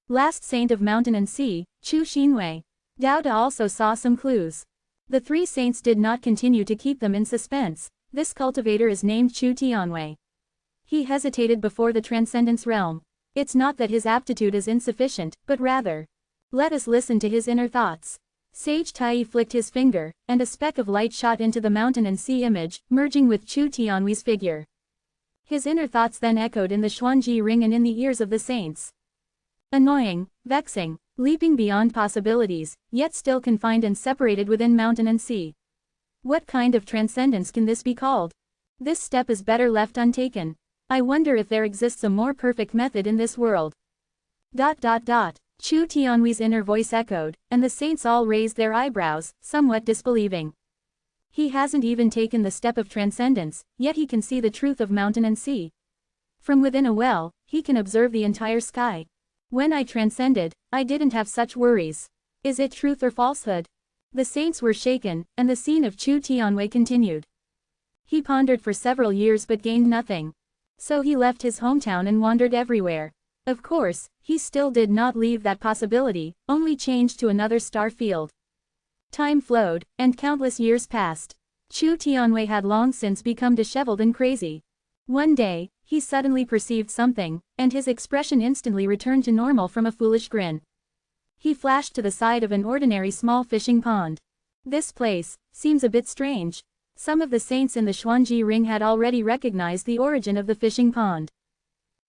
Last saint of mountain and sea, Chu Xinwei. Dao Da also saw some clues. The 3 saints did not continue to keep them in suspense. This cultivator is named Chu Tianwei. He hesitated before the transcendence realm. It's not that his aptitude is insufficient, but rather, let us listen to his inner thoughts. Sage Tai flicked his finger, and a speck of light shot into the mountain and sea image, merging with Chu Tianwei's figure. His inner thoughts then echoed in the Xuanji ring and in the ears of the saints. Annoying, vexing, leaping beyond possibilities, yet still confined and separated within mountain and sea. What kind of transcendence can this be called? This step is better left untaken. I wonder if there exists a more perfect method in this world. Chu Tianwei's inner voice echoed, and the saints all raised their eyebrows, somewhat disbelieving. He hasn't even taken the step of transcendence, yet he can see the truth of mountain and sea. From within a well, he can observe the entire sky. When I transcended, I didn't have such worries. Is it truth or falsehood? The saints were shaken, and the scene of Chu Tianwei continued. He pondered for several years but gained nothing. So he left his hometown and wandered everywhere. Of course, he still did not leave that possibility, only changed to another star field. Time flowed, and countless years passed. Chu Tianwei had long since become disheveled and crazy. One day, he suddenly perceived something, and his expression instantly returned to normal from a foolish grin. He flashed to the side of an ordinary small fishing pond. This place seems a bit strange. Some of the saints in the Xuanji ring had already recognized the origin of the fishing pond.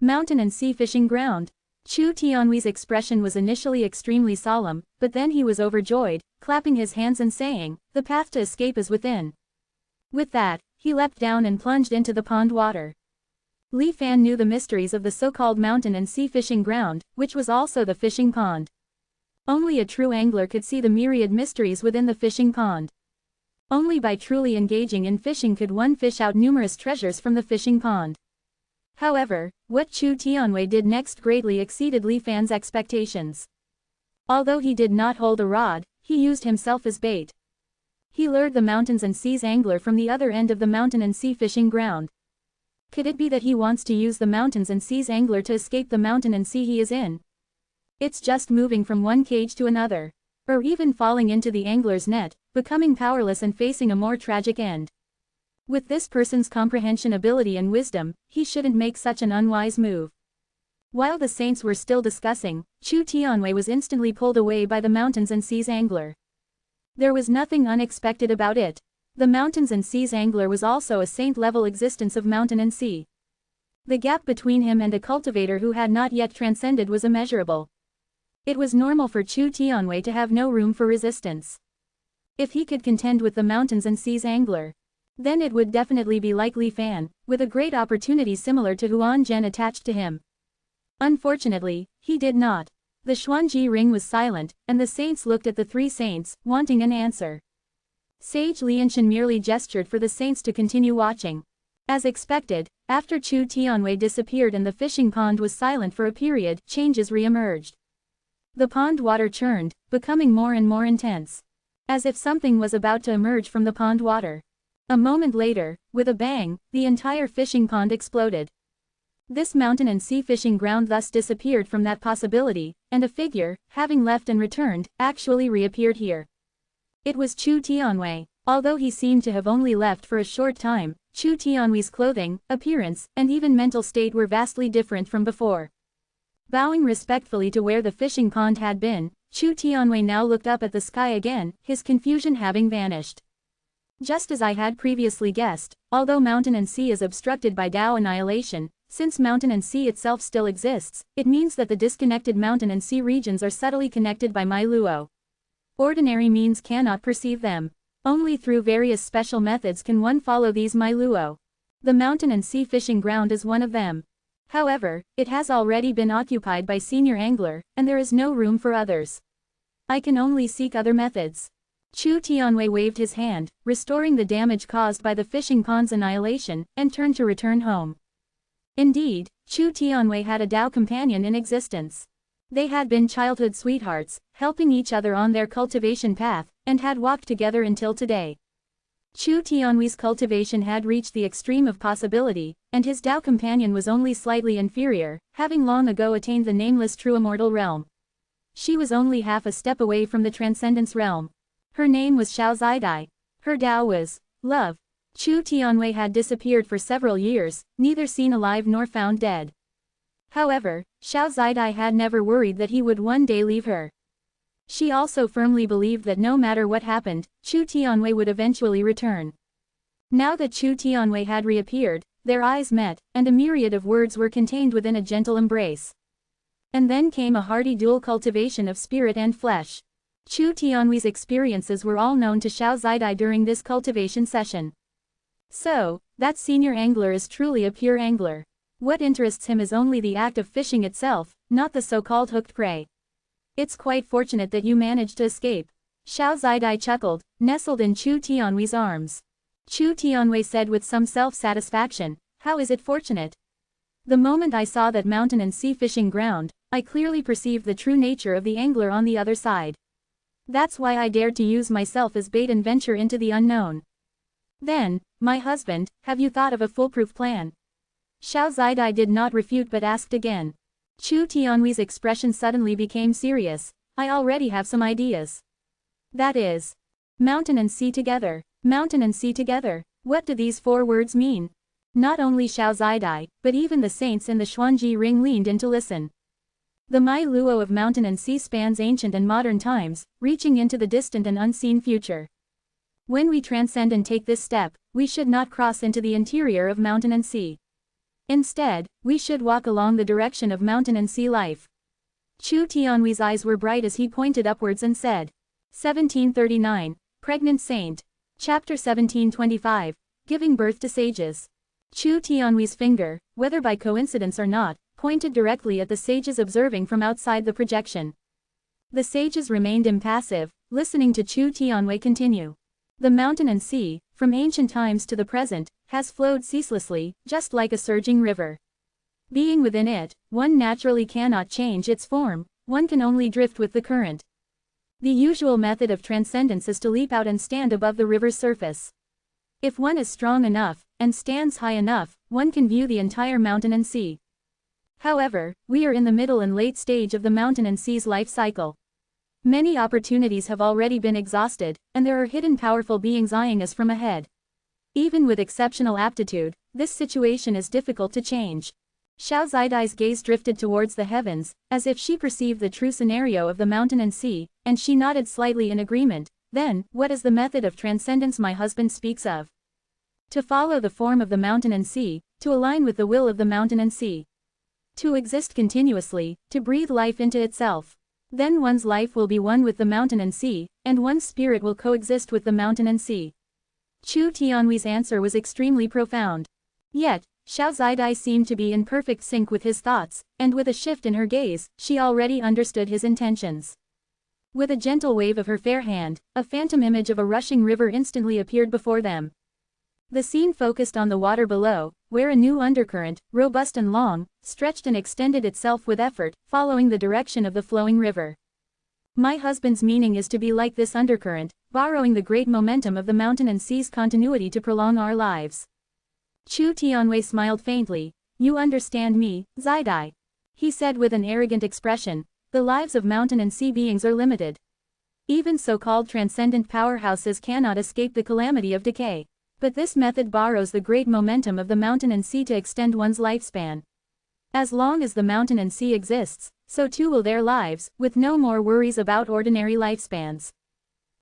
Mountain and sea fishing ground. Chu Tianwei's expression was initially extremely solemn, but then he was overjoyed, clapping his hands and saying, "The path to escape is within." With that, he leapt down and plunged into the pond water. Li Fan knew the mysteries of the so-called mountain and sea fishing ground, which was also the fishing pond. Only a true angler could see the myriad mysteries within the fishing pond. Only by truly engaging in fishing could one fish out numerous treasures from the fishing pond. However, what Chu Tianwei did next greatly exceeded Li Fan's expectations. Although he did not hold a rod, he used himself as bait. He lured the mountains and seas angler from the other end of the mountain and sea fishing ground. Could it be that he wants to use the mountains and seas angler to escape the mountain and sea he is in? It's just moving from one cage to another. Or even falling into the angler's net, becoming powerless and facing a more tragic end. With this person's comprehension ability and wisdom, he shouldn't make such an unwise move. While the saints were still discussing, Chu Tianwei was instantly pulled away by the mountains and seas angler. There was nothing unexpected about it. The mountains and seas angler was also a saint-level existence of mountain and sea. The gap between him and a cultivator who had not yet transcended was immeasurable. It was normal for Chu Tianwei to have no room for resistance. If he could contend with the mountains and seas angler, then it would definitely be like Li Fan, with a great opportunity similar to Huan Zhen attached to him. Unfortunately, he did not. The Xuanji ring was silent, and the saints looked at the three saints, wanting an answer. Sage Lianshan merely gestured for the saints to continue watching. As expected, after Chu Tianwei disappeared and the fishing pond was silent for a period, changes re-emerged. The pond water churned, becoming more and more intense. As if something was about to emerge from the pond water. A moment later, with a bang, the entire fishing pond exploded. This mountain and sea fishing ground thus disappeared from that possibility, and a figure, having left and returned, actually reappeared here. It was Chu Tianwei. Although he seemed to have only left for a short time, Chu Tianwei's clothing, appearance, and even mental state were vastly different from before. Bowing respectfully to where the fishing pond had been, Chu Tianwei now looked up at the sky again, his confusion having vanished. Just as I had previously guessed, although mountain and sea is obstructed by Tao annihilation, since mountain and sea itself still exists, it means that the disconnected mountain and sea regions are subtly connected by my Luo. Ordinary means cannot perceive them. Only through various special methods can one follow these my Luo. The mountain and sea fishing ground is one of them. However, it has already been occupied by senior angler, and there is no room for others. I can only seek other methods. Chu Tianwei waved his hand, restoring the damage caused by the fishing pond's annihilation, and turned to return home. Indeed, Chu Tianwei had a Tao companion in existence. They had been childhood sweethearts, helping each other on their cultivation path, and had walked together until today. Chu Tianwei's cultivation had reached the extreme of possibility, and his Tao companion was only slightly inferior, having long ago attained the nameless true immortal realm. She was only half a step away from the transcendence realm. Her name was Xiao Zidai. Her Tao was love. Chu Tianwei had disappeared for several years, neither seen alive nor found dead. However, Xiao Zidai had never worried that he would one day leave her. She also firmly believed that no matter what happened, Chu Tianwei would eventually return. Now that Chu Tianwei had reappeared, their eyes met, and a myriad of words were contained within a gentle embrace. And then came a hearty dual cultivation of spirit and flesh. Chu Tianwei's experiences were all known to Xiao Zidai during this cultivation session. So, that senior angler is truly a pure angler. What interests him is only the act of fishing itself, not the so-called hooked prey. It's quite fortunate that you managed to escape. Xiao Zidai chuckled, nestled in Chu Tianwei's arms. Chu Tianwei said with some self-satisfaction, how is it fortunate? The moment I saw that mountain and sea fishing ground, I clearly perceived the true nature of the angler on the other side. That's why I dared to use myself as bait and venture into the unknown. Then, my husband, have you thought of a foolproof plan? Xiao Zidai did not refute but asked again. Chu Tianwei's expression suddenly became serious. I already have some ideas. That is, mountain and sea together. Mountain and sea together. What do these 4 words mean? Not only Xiao Zidai, but even the saints in the Xuanji ring leaned in to listen. The Mai Luo of mountain and sea spans ancient and modern times, reaching into the distant and unseen future. When we transcend and take this step, we should not cross into the interior of mountain and sea. Instead, we should walk along the direction of mountain and sea life. Chu Tianwei's eyes were bright as he pointed upwards and said. 1739, Pregnant Saint. Chapter 1725, Giving Birth to Sages. Chu Tianwei's finger, whether by coincidence or not, pointed directly at the sages observing from outside the projection. The sages remained impassive, listening to Chu Tianwei continue. The mountain and sea, from ancient times to the present, has flowed ceaselessly, just like a surging river. Being within it, one naturally cannot change its form, one can only drift with the current. The usual method of transcendence is to leap out and stand above the river's surface. If one is strong enough, and stands high enough, one can view the entire mountain and sea. However, we are in the middle and late stage of the mountain and sea's life cycle. Many opportunities have already been exhausted, and there are hidden powerful beings eyeing us from ahead. Even with exceptional aptitude, this situation is difficult to change. Xiao Zidai's gaze drifted towards the heavens, as if she perceived the true scenario of the mountain and sea, and she nodded slightly in agreement. Then, what is the method of transcendence my husband speaks of? To follow the form of the mountain and sea, to align with the will of the mountain and sea. To exist continuously, to breathe life into itself. Then one's life will be one with the mountain and sea, and one's spirit will coexist with the mountain and sea. Chu Tianwei's answer was extremely profound. Yet, Xiao Zidai seemed to be in perfect sync with his thoughts, and with a shift in her gaze, she already understood his intentions. With a gentle wave of her fair hand, a phantom image of a rushing river instantly appeared before them. The scene focused on the water below, where a new undercurrent, robust and long, stretched and extended itself with effort, following the direction of the flowing river. My husband's meaning is to be like this undercurrent, borrowing the great momentum of the mountain and sea's continuity to prolong our lives. Chu Tianwei smiled faintly. You understand me, Zidai? He said with an arrogant expression. The lives of mountain and sea beings are limited. Even so-called transcendent powerhouses cannot escape the calamity of decay. But this method borrows the great momentum of the mountain and sea to extend one's lifespan. As long as the mountain and sea exists, so too will their lives, with no more worries about ordinary lifespans.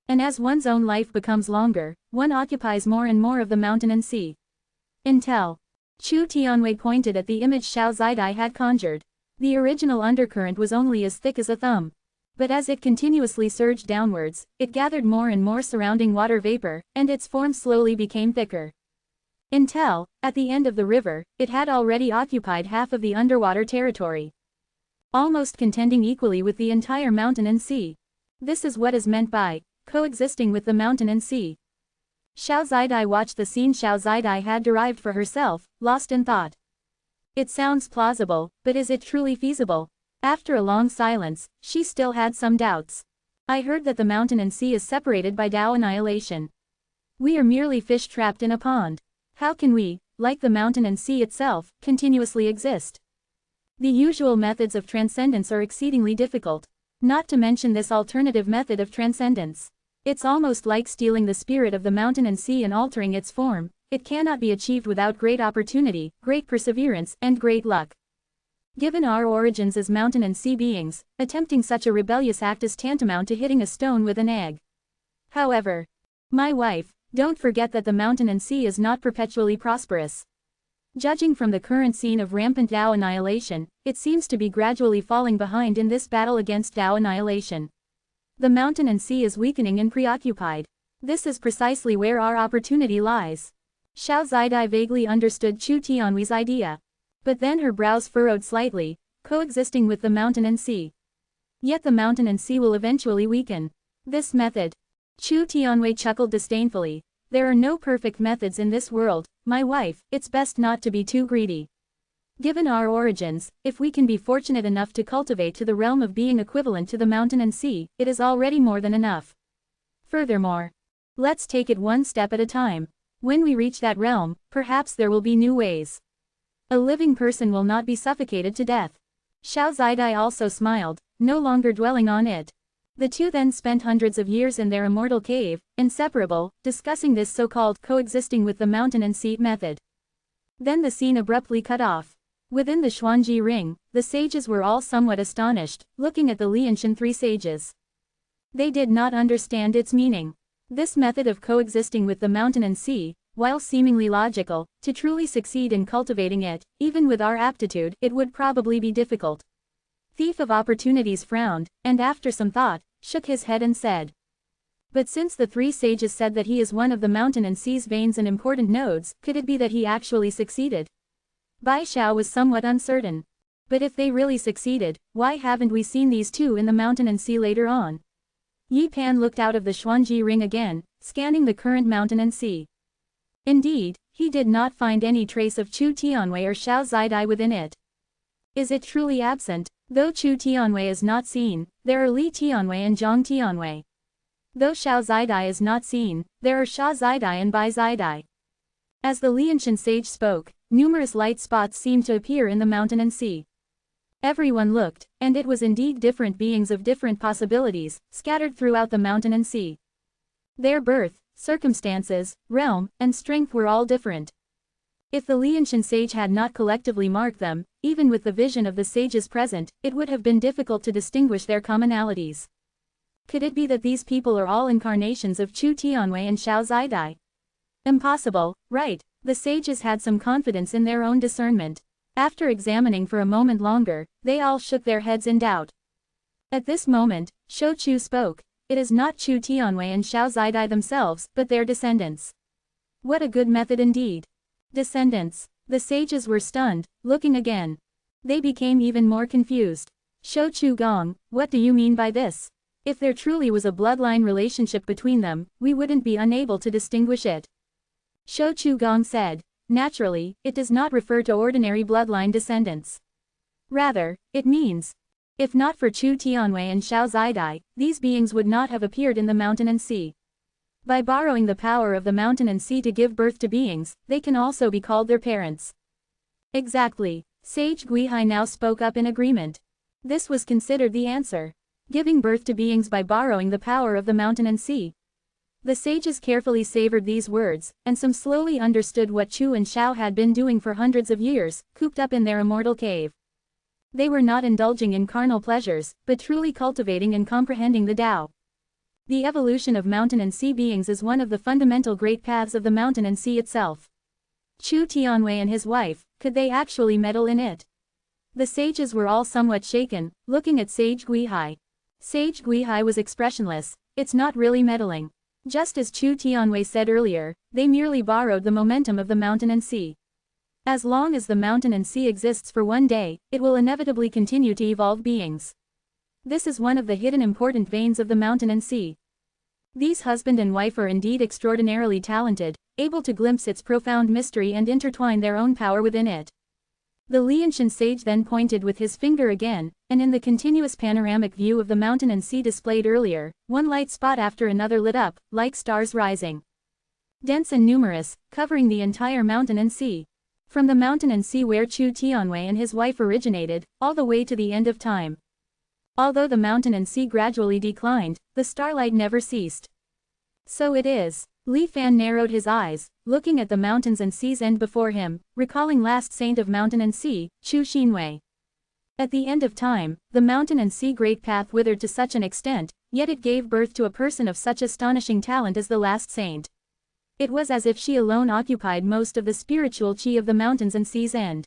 And as one's own life becomes longer, one occupies more and more of the mountain and sea. Intel. Chu Tianwei pointed at the image Xiao Zidai had conjured. The original undercurrent was only as thick as a thumb. But as it continuously surged downwards, it gathered more and more surrounding water vapor, and its form slowly became thicker. Until, at the end of the river, it had already occupied half of the underwater territory. Almost contending equally with the entire mountain and sea. This is what is meant by coexisting with the mountain and sea. Xiao Zidai watched the scene Xiao Zidai had derived for herself, lost in thought. It sounds plausible, but is it truly feasible? After a long silence, she still had some doubts. I heard that the mountain and sea is separated by Tao annihilation. We are merely fish trapped in a pond. How can we, like the mountain and sea itself, continuously exist? The usual methods of transcendence are exceedingly difficult. Not to mention this alternative method of transcendence. It's almost like stealing the spirit of the mountain and sea and altering its form. It cannot be achieved without great opportunity, great perseverance, and great luck. Given our origins as mountain and sea beings, attempting such a rebellious act is tantamount to hitting a stone with an egg. However, my wife, don't forget that the mountain and sea is not perpetually prosperous. Judging from the current scene of rampant Tao annihilation, it seems to be gradually falling behind in this battle against Tao annihilation. The mountain and sea is weakening and preoccupied. This is precisely where our opportunity lies. Xiao Zidai vaguely understood Chu Tianwei's idea. But then her brows furrowed slightly, coexisting with the mountain and sea. Yet the mountain and sea will eventually weaken. This method. Chu Tianwei chuckled disdainfully. There are no perfect methods in this world, my wife, it's best not to be too greedy. Given our origins, if we can be fortunate enough to cultivate to the realm of being equivalent to the mountain and sea, it is already more than enough. Furthermore, let's take it one step at a time. When we reach that realm, perhaps there will be new ways. A living person will not be suffocated to death. Xiao Zidai also smiled, no longer dwelling on it. The two then spent hundreds of years in their immortal cave, inseparable, discussing this so-called coexisting with the mountain and sea method. Then the scene abruptly cut off. Within the Xuanji ring, the sages were all somewhat astonished, looking at the Lianshan three sages. They did not understand its meaning. This method of coexisting with the mountain and sea, while seemingly logical, to truly succeed in cultivating it, even with our aptitude, it would probably be difficult. Thief of Opportunities frowned, and after some thought, shook his head and said. But since the three sages said that he is one of the mountain and sea's veins and important nodes, could it be that he actually succeeded? Bai Xiao was somewhat uncertain. But if they really succeeded, why haven't we seen these two in the mountain and sea later on? Yi Pan looked out of the Xuanji ring again, scanning the current mountain and sea. Indeed, he did not find any trace of Chu Tianwei or Xiao Zidai within it. Is it truly absent? Though Chu Tianwei is not seen, there are Li Tianwei and Zhang Tianwei. Though Xiao Zidai is not seen, there are Sha Zidai and Bai Zidai. As the Lianshan sage spoke, numerous light spots seemed to appear in the mountain and sea. Everyone looked, and it was indeed different beings of different possibilities, scattered throughout the mountain and sea. Their birth, circumstances, realm, and strength were all different. If the Lianshan sage had not collectively marked them, even with the vision of the sages present, it would have been difficult to distinguish their commonalities. Could it be that these people are all incarnations of Chu Tianwei and Xiao Zidai? Impossible, right? The sages had some confidence in their own discernment. After examining for a moment longer, they all shook their heads in doubt. At this moment, Shou Chu spoke. It is not Chu Tianwei and Xiao Zidai themselves, but their descendants. What a good method indeed. Descendants. The sages were stunned, looking again. They became even more confused. Shou Chu Gong, what do you mean by this? If there truly was a bloodline relationship between them, we wouldn't be unable to distinguish it. Shou Chu Gong said, naturally, it does not refer to ordinary bloodline descendants. Rather, it means, if not for Chu Tianwei and Xiao Zidai, these beings would not have appeared in the mountain and sea. By borrowing the power of the mountain and sea to give birth to beings, they can also be called their parents. Exactly. Sage Guihai now spoke up in agreement. This was considered the answer. Giving birth to beings by borrowing the power of the mountain and sea. The sages carefully savored these words, and some slowly understood what Chu and Xiao had been doing for hundreds of years, cooped up in their immortal cave. They were not indulging in carnal pleasures, but truly cultivating and comprehending the Tao. The evolution of mountain and sea beings is one of the fundamental great paths of the mountain and sea itself. Chu Tianwei and his wife, could they actually meddle in it? The sages were all somewhat shaken, looking at Sage Guihai. Sage Guihai was expressionless. It's not really meddling. Just as Chu Tianwei said earlier, they merely borrowed the momentum of the mountain and sea. As long as the mountain and sea exists for one day, it will inevitably continue to evolve beings. This is one of the hidden important veins of the mountain and sea. These husband and wife are indeed extraordinarily talented, able to glimpse its profound mystery and intertwine their own power within it. The Lianshan sage then pointed with his finger again, and in the continuous panoramic view of the mountain and sea displayed earlier, one light spot after another lit up, like stars rising. Dense and numerous, covering the entire mountain and sea. From the mountain and sea where Chu Tianwei and his wife originated, all the way to the end of time. Although the mountain and sea gradually declined, the starlight never ceased. So it is. Li Fan narrowed his eyes, looking at the mountains and sea's end before him, recalling last saint of mountain and sea, Chu Xinwei. At the end of time, the mountain and sea great path withered to such an extent, yet it gave birth to a person of such astonishing talent as the last saint. It was as if she alone occupied most of the spiritual chi of the mountains and sea's end.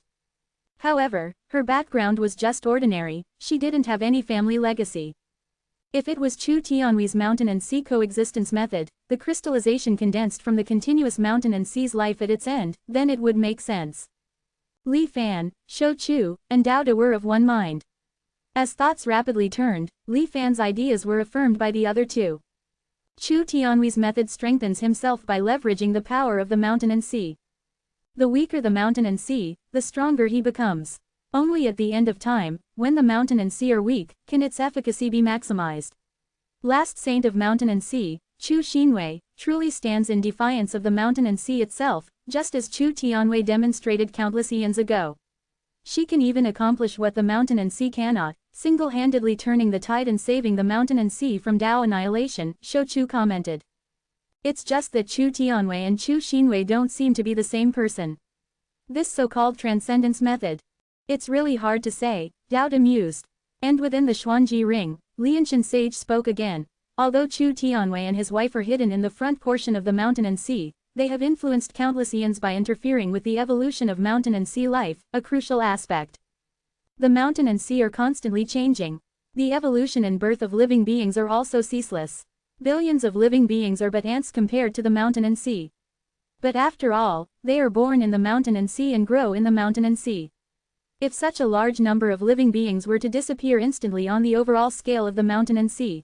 However, her background was just ordinary, she didn't have any family legacy. If it was Chu Tianwei's mountain and sea coexistence method, the crystallization condensed from the continuous mountain and sea's life at its end, then it would make sense. Li Fan, Shou Chu, and Dao De were of one mind. As thoughts rapidly turned, Li Fan's ideas were affirmed by the other two. Chu Tianhui's method strengthens himself by leveraging the power of the mountain and sea. The weaker the mountain and sea, the stronger he becomes. Only at the end of time, when the mountain and sea are weak, can its efficacy be maximized. Last saint of mountain and sea, Chu Xinhui, truly stands in defiance of the mountain and sea itself, just as Chu Tianhui demonstrated countless eons ago. She can even accomplish what the mountain and sea cannot, single-handedly turning the tide and saving the mountain and sea from Tao annihilation, Shou Chu commented. It's just that Chu Tianhui and Chu Xinhui don't seem to be the same person. This so-called transcendence method. It's really hard to say, Dao amused. And within the Xuanji ring, Lianshan sage spoke again. Although Chu Tianhui and his wife are hidden in the front portion of the mountain and sea, they have influenced countless eons by interfering with the evolution of mountain and sea life, a crucial aspect. The mountain and sea are constantly changing. The evolution and birth of living beings are also ceaseless. Billions of living beings are but ants compared to the mountain and sea. But after all, they are born in the mountain and sea and grow in the mountain and sea. If such a large number of living beings were to disappear instantly on the overall scale of the mountain and sea,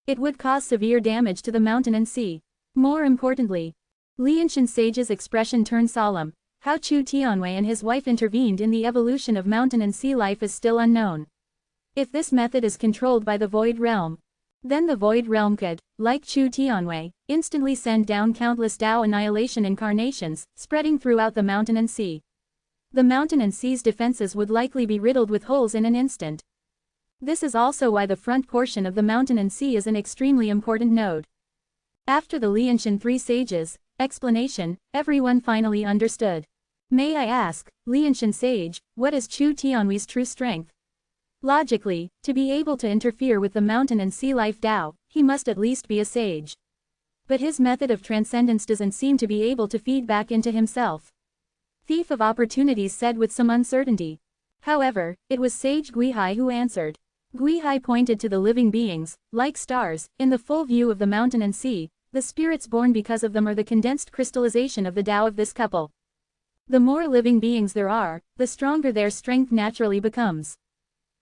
it would cause severe damage to the mountain and sea. More importantly, Lianshan sage's expression turned solemn. How Chu Tianhui and his wife intervened in the evolution of mountain and sea life is still unknown. If this method is controlled by the Void Realm, then the Void Realm could, like Chu Tianhui, instantly send down countless Tao annihilation incarnations, spreading throughout the mountain and sea. The mountain and sea's defenses would likely be riddled with holes in an instant. This is also why the front portion of the mountain and sea is an extremely important node. After the Lianshan three sages' explanation, everyone finally understood. May I ask, Lianshan sage, what is Chu Tianhui's true strength? Logically, to be able to interfere with the mountain and sea life Tao, he must at least be a sage. But his method of transcendence doesn't seem to be able to feed back into himself. Thief of Opportunities said with some uncertainty. However, it was Sage Guihai who answered. Guihai pointed to the living beings, like stars, in the full view of the mountain and sea. The spirits born because of them are the condensed crystallization of the Tao of this couple. The more living beings there are, the stronger their strength naturally becomes.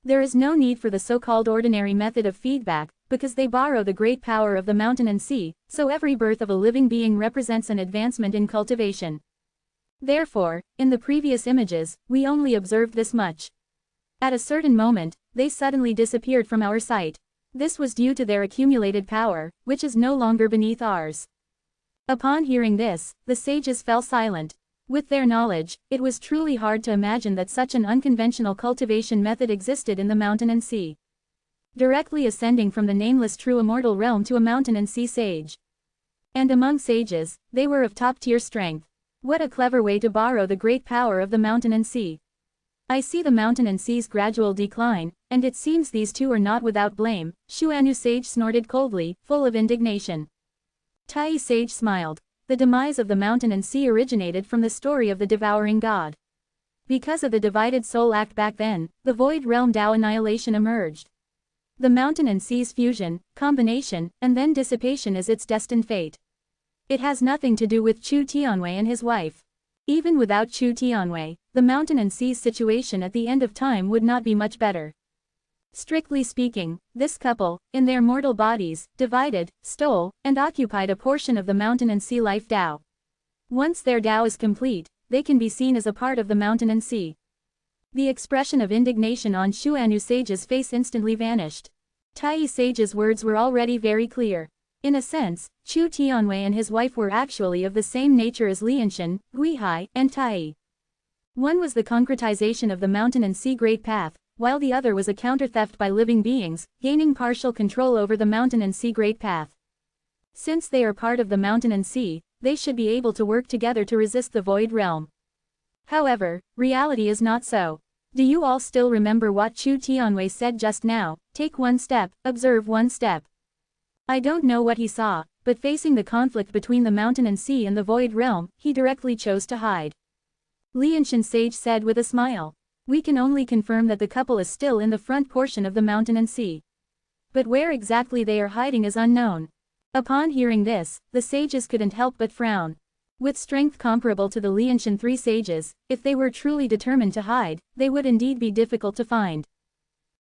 There is no need for the so-called ordinary method of feedback, because they borrow the great power of the mountain and sea, so every birth of a living being represents an advancement in cultivation. Therefore, in the previous images, we only observed this much. At a certain moment, they suddenly disappeared from our sight. This was due to their accumulated power, which is no longer beneath ours. Upon hearing this, the sages fell silent. With their knowledge, it was truly hard to imagine that such an unconventional cultivation method existed in the mountain and sea. Directly ascending from the nameless true immortal realm to a mountain and sea sage. And among sages, they were of top-tier strength. What a clever way to borrow the great power of the mountain and sea. I see the mountain and sea's gradual decline, and it seems these two are not without blame, Xuanyu sage snorted coldly, full of indignation. Tai sage smiled. The demise of the mountain and sea originated from the story of the devouring god. Because of the divided soul act back then, the void realm Tao annihilation emerged. The mountain and sea's fusion, combination, and then dissipation is its destined fate. It has nothing to do with Chu Tianhui and his wife. Even without Chu Tianhui, the mountain and sea's situation at the end of time would not be much better. Strictly speaking, this couple, in their mortal bodies, divided, stole, and occupied a portion of the mountain and sea life Tao. Once their Tao is complete, they can be seen as a part of the mountain and sea. The expression of indignation on Xuanyu sage's face instantly vanished. Tai sage's words were already very clear. In a sense, Chu Tianhui and his wife were actually of the same nature as Lianshan, Guihai, and Tai. One was the concretization of the mountain and sea great path, while the other was a counter-theft by living beings, gaining partial control over the mountain and sea great path. Since they are part of the mountain and sea, they should be able to work together to resist the void realm. However, reality is not so. Do you all still remember what Chu Tianhui said just now? Take one step, observe one step. I don't know what he saw, but facing the conflict between the mountain and sea and the void realm, he directly chose to hide. Lianshan sage said with a smile. We can only confirm that the couple is still in the front portion of the mountain and sea. But where exactly they are hiding is unknown. Upon hearing this, the sages couldn't help but frown. With strength comparable to the Lianshan three sages, if they were truly determined to hide, they would indeed be difficult to find.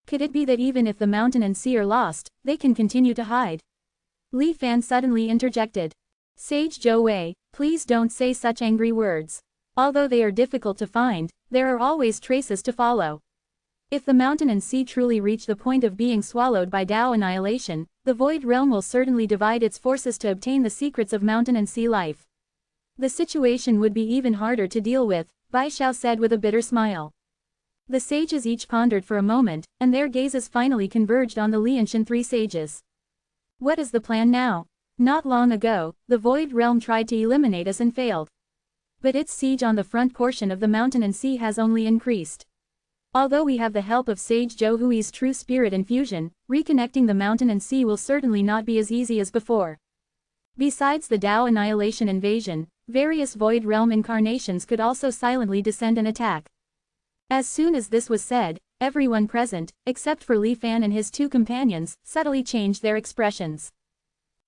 Could it be that even if the mountain and sea are lost, they can continue to hide? Li Fan suddenly interjected. Sage Zhou Wei, please don't say such angry words. Although they are difficult to find, there are always traces to follow. If the mountain and sea truly reach the point of being swallowed by Tao annihilation, the Void Realm will certainly divide its forces to obtain the secrets of mountain and sea life. The situation would be even harder to deal with, Bai Xiao said with a bitter smile. The sages each pondered for a moment, and their gazes finally converged on the Lianshan three sages. What is the plan now? Not long ago, the Void Realm tried to eliminate us and failed. But its siege on the front portion of the mountain and sea has only increased. Although we have the help of Sage Zhou Hui's true spirit infusion, reconnecting the mountain and sea will certainly not be as easy as before. Besides the Tao annihilation invasion, various Void Realm incarnations could also silently descend and attack. As soon as this was said, everyone present, except for Li Fan and his two companions, subtly changed their expressions.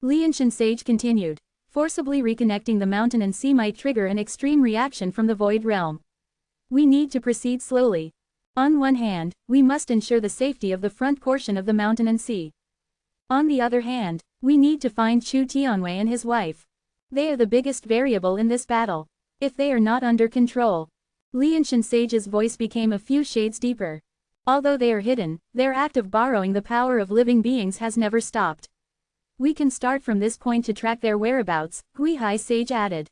Lianshan Sage continued. Forcibly reconnecting the mountain and sea might trigger an extreme reaction from the Void Realm. We need to proceed slowly. On one hand, we must ensure the safety of the front portion of the mountain and sea. On the other hand, we need to find Chu Tianwei and his wife. They are the biggest variable in this battle. If they are not under control. Lianshan Sage's voice became a few shades deeper. Although they are hidden, their act of borrowing the power of living beings has never stopped. We can start from this point to track their whereabouts, Guihai Sage added.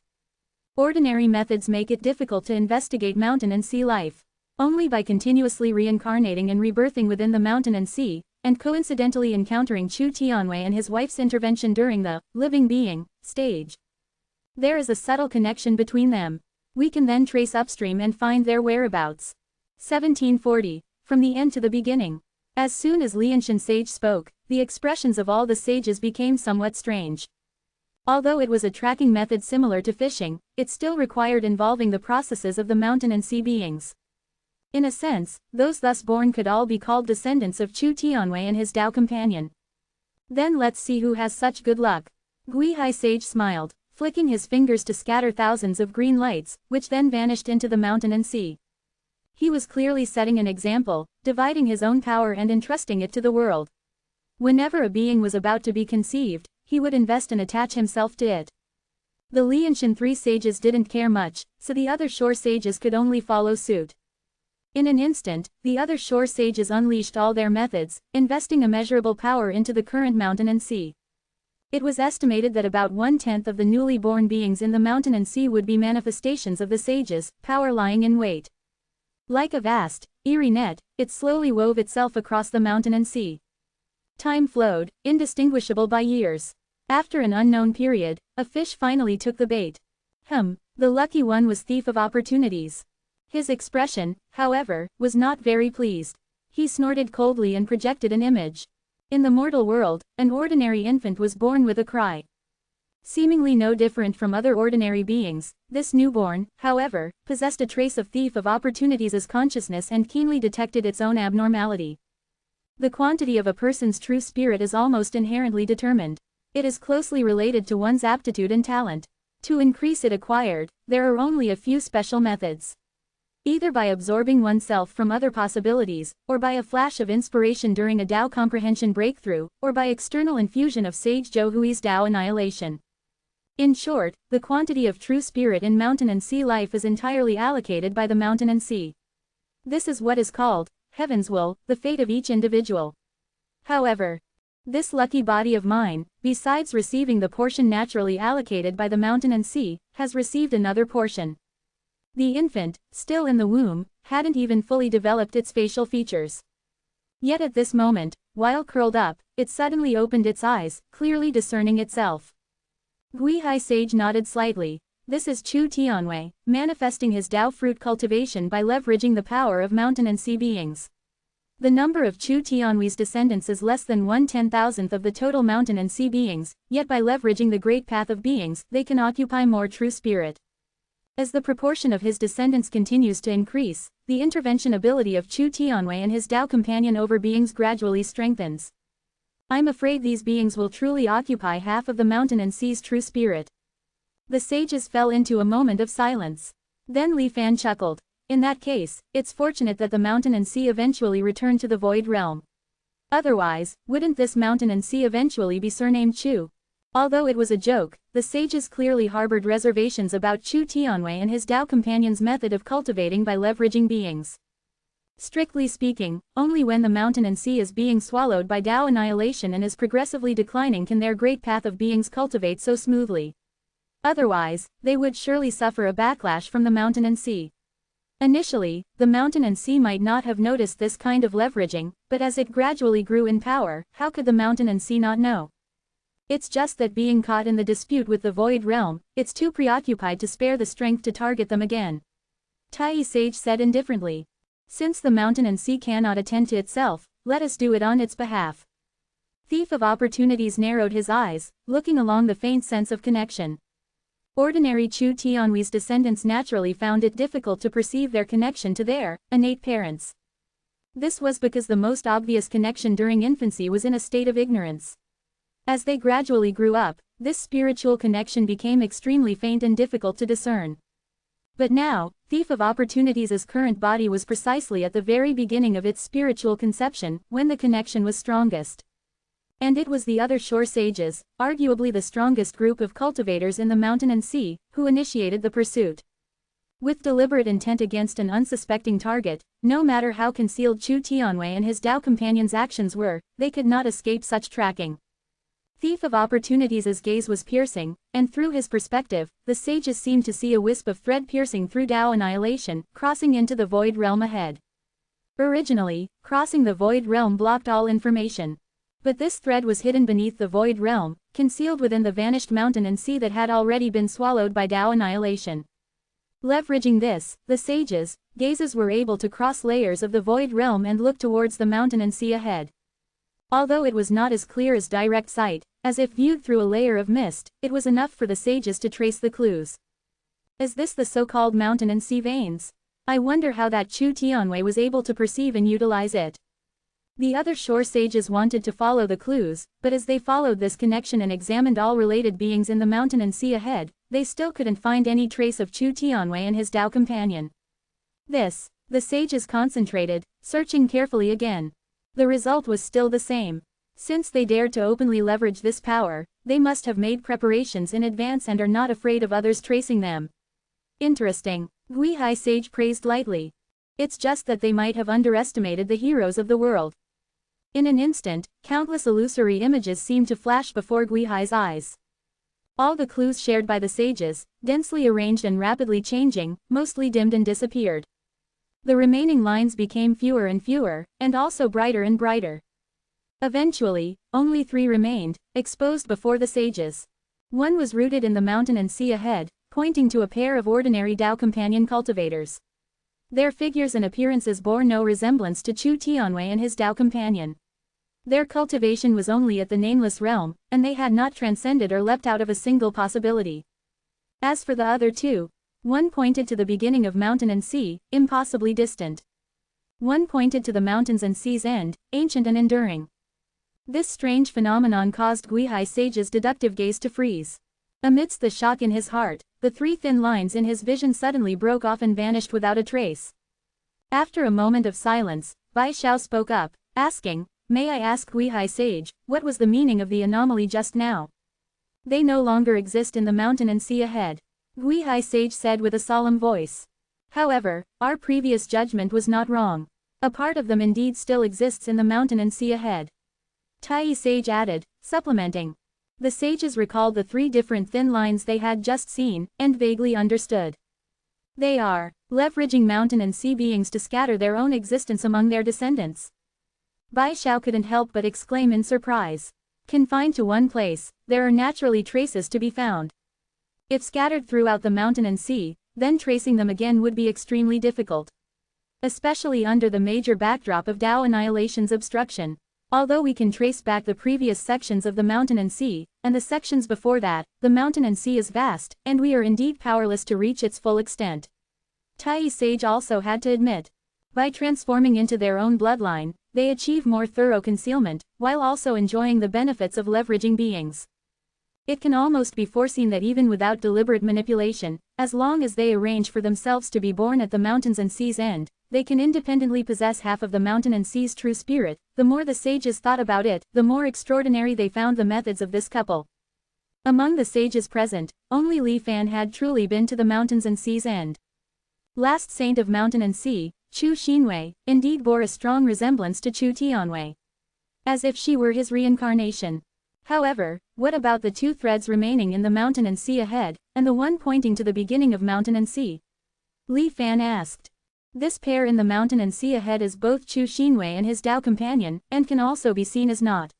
Ordinary methods make it difficult to investigate mountain and sea life. Only by continuously reincarnating and rebirthing within the mountain and sea, and coincidentally encountering Chu Tianwei and his wife's intervention during the living being stage. There is a subtle connection between them. We can then trace upstream and find their whereabouts. 1740. From the end to the beginning. As soon as Lianshan Sage spoke, the expressions of all the sages became somewhat strange. Although it was a tracking method similar to fishing, it still required involving the processes of the mountain and sea beings. In a sense, those thus born could all be called descendants of Chu Tianwei and his Tao companion. Then let's see who has such good luck. Guihai Sage smiled, flicking his fingers to scatter thousands of green lights, which then vanished into the mountain and sea. He was clearly setting an example, dividing his own power and entrusting it to the world. Whenever a being was about to be conceived, he would invest and attach himself to it. The Lianshan three sages didn't care much, so the other shore sages could only follow suit. In an instant, the other shore sages unleashed all their methods, investing immeasurable power into the current mountain and sea. It was estimated that about 1/10 of the newly born beings in the mountain and sea would be manifestations of the sages, power lying in wait. Like a vast, eerie net, it slowly wove itself across the mountain and sea. Time flowed, indistinguishable by years. After an unknown period, a fish finally took the bait. The lucky one was thief of opportunities. His expression, however, was not very pleased. He snorted coldly and projected an image. In the mortal world, an ordinary infant was born with a cry. Seemingly no different from other ordinary beings, this newborn, however, possessed a trace of thief of opportunities as consciousness and keenly detected its own abnormality. The quantity of a person's true spirit is almost inherently determined. It is closely related to one's aptitude and talent. To increase it acquired, there are only a few special methods. Either by absorbing oneself from other possibilities, or by a flash of inspiration during a Tao comprehension breakthrough, or by external infusion of Sage Zhou Hui's Tao annihilation. In short, the quantity of true spirit in mountain and sea life is entirely allocated by the mountain and sea. This is what is called, heaven's will, the fate of each individual. However, this lucky body of mine, besides receiving the portion naturally allocated by the mountain and sea, has received another portion. The infant, still in the womb, hadn't even fully developed its facial features. Yet at this moment, while curled up, it suddenly opened its eyes, clearly discerning itself. Guihai Sage nodded slightly. This is Chu Tianwei, manifesting his Tao fruit cultivation by leveraging the power of mountain and sea beings. The number of Chu Tianwei's descendants is less than 1/10,000th of the total mountain and sea beings, yet by leveraging the great path of beings, they can occupy more true spirit. As the proportion of his descendants continues to increase, the intervention ability of Chu Tianwei and his Tao companion over beings gradually strengthens. I'm afraid these beings will truly occupy half of the mountain and sea's true spirit. The sages fell into a moment of silence. Then Li Fan chuckled. In that case, it's fortunate that the mountain and sea eventually returned to the void realm. Otherwise, wouldn't this mountain and sea eventually be surnamed Chu? Although it was a joke, the sages clearly harbored reservations about Chu Tianwei and his Tao companion's method of cultivating by leveraging beings. Strictly speaking, only when the mountain and sea is being swallowed by Tao annihilation and is progressively declining can their great path of beings cultivate so smoothly. Otherwise, they would surely suffer a backlash from the mountain and sea. Initially, the mountain and sea might not have noticed this kind of leveraging, but as it gradually grew in power, how could the mountain and sea not know? It's just that being caught in the dispute with the void realm, it's too preoccupied to spare the strength to target them again. Tai Sage said indifferently. Since the mountain and sea cannot attend to itself, let us do it on its behalf. Thief of Opportunities narrowed his eyes, looking along the faint sense of connection. Ordinary Chu Tianwei's descendants naturally found it difficult to perceive their connection to their innate parents. This was because the most obvious connection during infancy was in a state of ignorance. As they gradually grew up, this spiritual connection became extremely faint and difficult to discern. But now, Thief of Opportunities' current body was precisely at the very beginning of its spiritual conception, when the connection was strongest. And it was the other shore sages, arguably the strongest group of cultivators in the mountain and sea, who initiated the pursuit. With deliberate intent against an unsuspecting target, no matter how concealed Chu Tianwei and his Tao companion's actions were, they could not escape such tracking. Thief of Opportunities' gaze was piercing, and through his perspective, the sages seemed to see a wisp of thread piercing through Tao annihilation, crossing into the void realm ahead. Originally, crossing the void realm blocked all information. But this thread was hidden beneath the void realm, concealed within the vanished mountain and sea that had already been swallowed by Tao annihilation. Leveraging this, the sages' gazes were able to cross layers of the void realm and look towards the mountain and sea ahead. Although it was not as clear as direct sight, as if viewed through a layer of mist, it was enough for the sages to trace the clues. Is this the so-called mountain and sea veins? I wonder how that Chu Tianwei was able to perceive and utilize it. The other shore sages wanted to follow the clues, but as they followed this connection and examined all related beings in the mountain and sea ahead, they still couldn't find any trace of Chu Tianwei and his Tao companion. The sages concentrated, searching carefully again. The result was still the same. Since they dared to openly leverage this power, they must have made preparations in advance and are not afraid of others tracing them. Interesting, Guihai sage praised lightly. It's just that they might have underestimated the heroes of the world. In an instant, countless illusory images seemed to flash before Guihai's eyes. All the clues shared by the sages, densely arranged and rapidly changing, mostly dimmed and disappeared. The remaining lines became fewer and fewer, and also brighter and brighter. Eventually, only 3 remained, exposed before the sages. One was rooted in the mountain and sea ahead, pointing to a pair of ordinary Tao companion cultivators. Their figures and appearances bore no resemblance to Chu Tianwei and his Tao companion. Their cultivation was only at the nameless realm, and they had not transcended or leapt out of a single possibility. As for the other 2, one pointed to the beginning of mountain and sea, impossibly distant. One pointed to the mountains and sea's end, ancient and enduring. This strange phenomenon caused Guihai sage's deductive gaze to freeze. Amidst the shock in his heart, the 3 thin lines in his vision suddenly broke off and vanished without a trace. After a moment of silence, Bai Xiao spoke up, asking, "May I ask Guihai sage, what was the meaning of the anomaly just now?" "They no longer exist in the mountain and sea ahead," Guihai sage said with a solemn voice. "However, our previous judgment was not wrong. A part of them indeed still exists in the mountain and sea ahead." Tai sage added, supplementing. The sages recalled the 3 different thin lines they had just seen, and vaguely understood. They are leveraging mountain and sea beings to scatter their own existence among their descendants. Bai Xiao couldn't help but exclaim in surprise. Confined to one place, there are naturally traces to be found. If scattered throughout the mountain and sea, then tracing them again would be extremely difficult. Especially under the major backdrop of Tao annihilation's obstruction. Although we can trace back the previous sections of the mountain and sea, and the sections before that, the mountain and sea is vast, and we are indeed powerless to reach its full extent. Tai sage also had to admit. By transforming into their own bloodline, they achieve more thorough concealment, while also enjoying the benefits of leveraging beings. It can almost be foreseen that even without deliberate manipulation, as long as they arrange for themselves to be born at the mountains and sea's end, they can independently possess half of the mountain and sea's true spirit. The more the sages thought about it, the more extraordinary they found the methods of this couple. Among the sages present, only Li Fan had truly been to the mountains and sea's end. Last saint of mountain and sea, Chu Xinwei, indeed bore a strong resemblance to Chu Tianwei. As if she were his reincarnation. However, what about the two threads remaining in the mountain and sea ahead, and the one pointing to the beginning of mountain and sea? Li Fan asked. This pair in the mountain and sea ahead is both Chu Xinwei and his Tao companion, and can also be seen as not.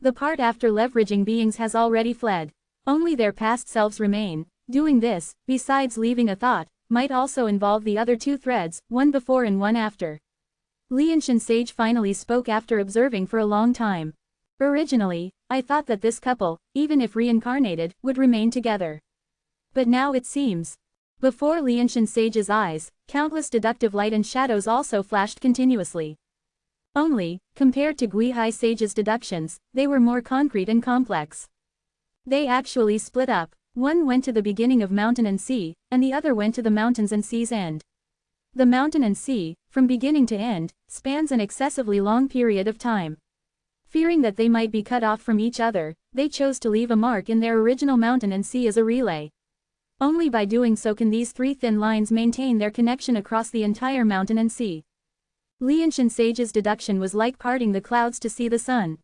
The part after leveraging beings has already fled. Only their past selves remain. Doing this, besides leaving a thought, might also involve the other two threads, one before and one after. Lianshan sage finally spoke after observing for a long time. Originally, I thought that this couple, even if reincarnated, would remain together. But now it seems. Before Lianshan sage's eyes, countless deductive light and shadows also flashed continuously. Only, compared to Guihai sage's deductions, they were more concrete and complex. They actually split up. One went to the beginning of mountain and sea, and the other went to the mountains and sea's end. The mountain and sea, from beginning to end, spans an excessively long period of time. Fearing that they might be cut off from each other, they chose to leave a mark in their original mountain and sea as a relay. Only by doing so can these three thin lines maintain their connection across the entire mountain and sea. Lianshan sage's deduction was like parting the clouds to see the sun.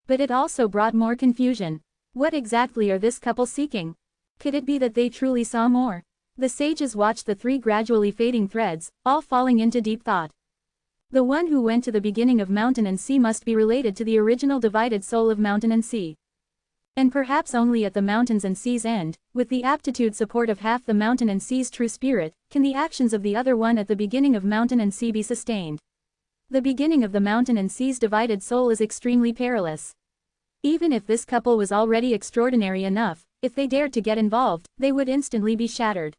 But it also brought more confusion. What exactly are this couple seeking? Could it be that they truly saw more? The sages watched the three gradually fading threads, all falling into deep thought. The one who went to the beginning of mountain and sea must be related to the original divided soul of mountain and sea. And perhaps only at the mountains and sea's end, with the aptitude support of half the mountain and sea's true spirit, can the actions of the other one at the beginning of mountain and sea be sustained. The beginning of the mountain and sea's divided soul is extremely perilous. Even if this couple was already extraordinary enough, if they dared to get involved, they would instantly be shattered.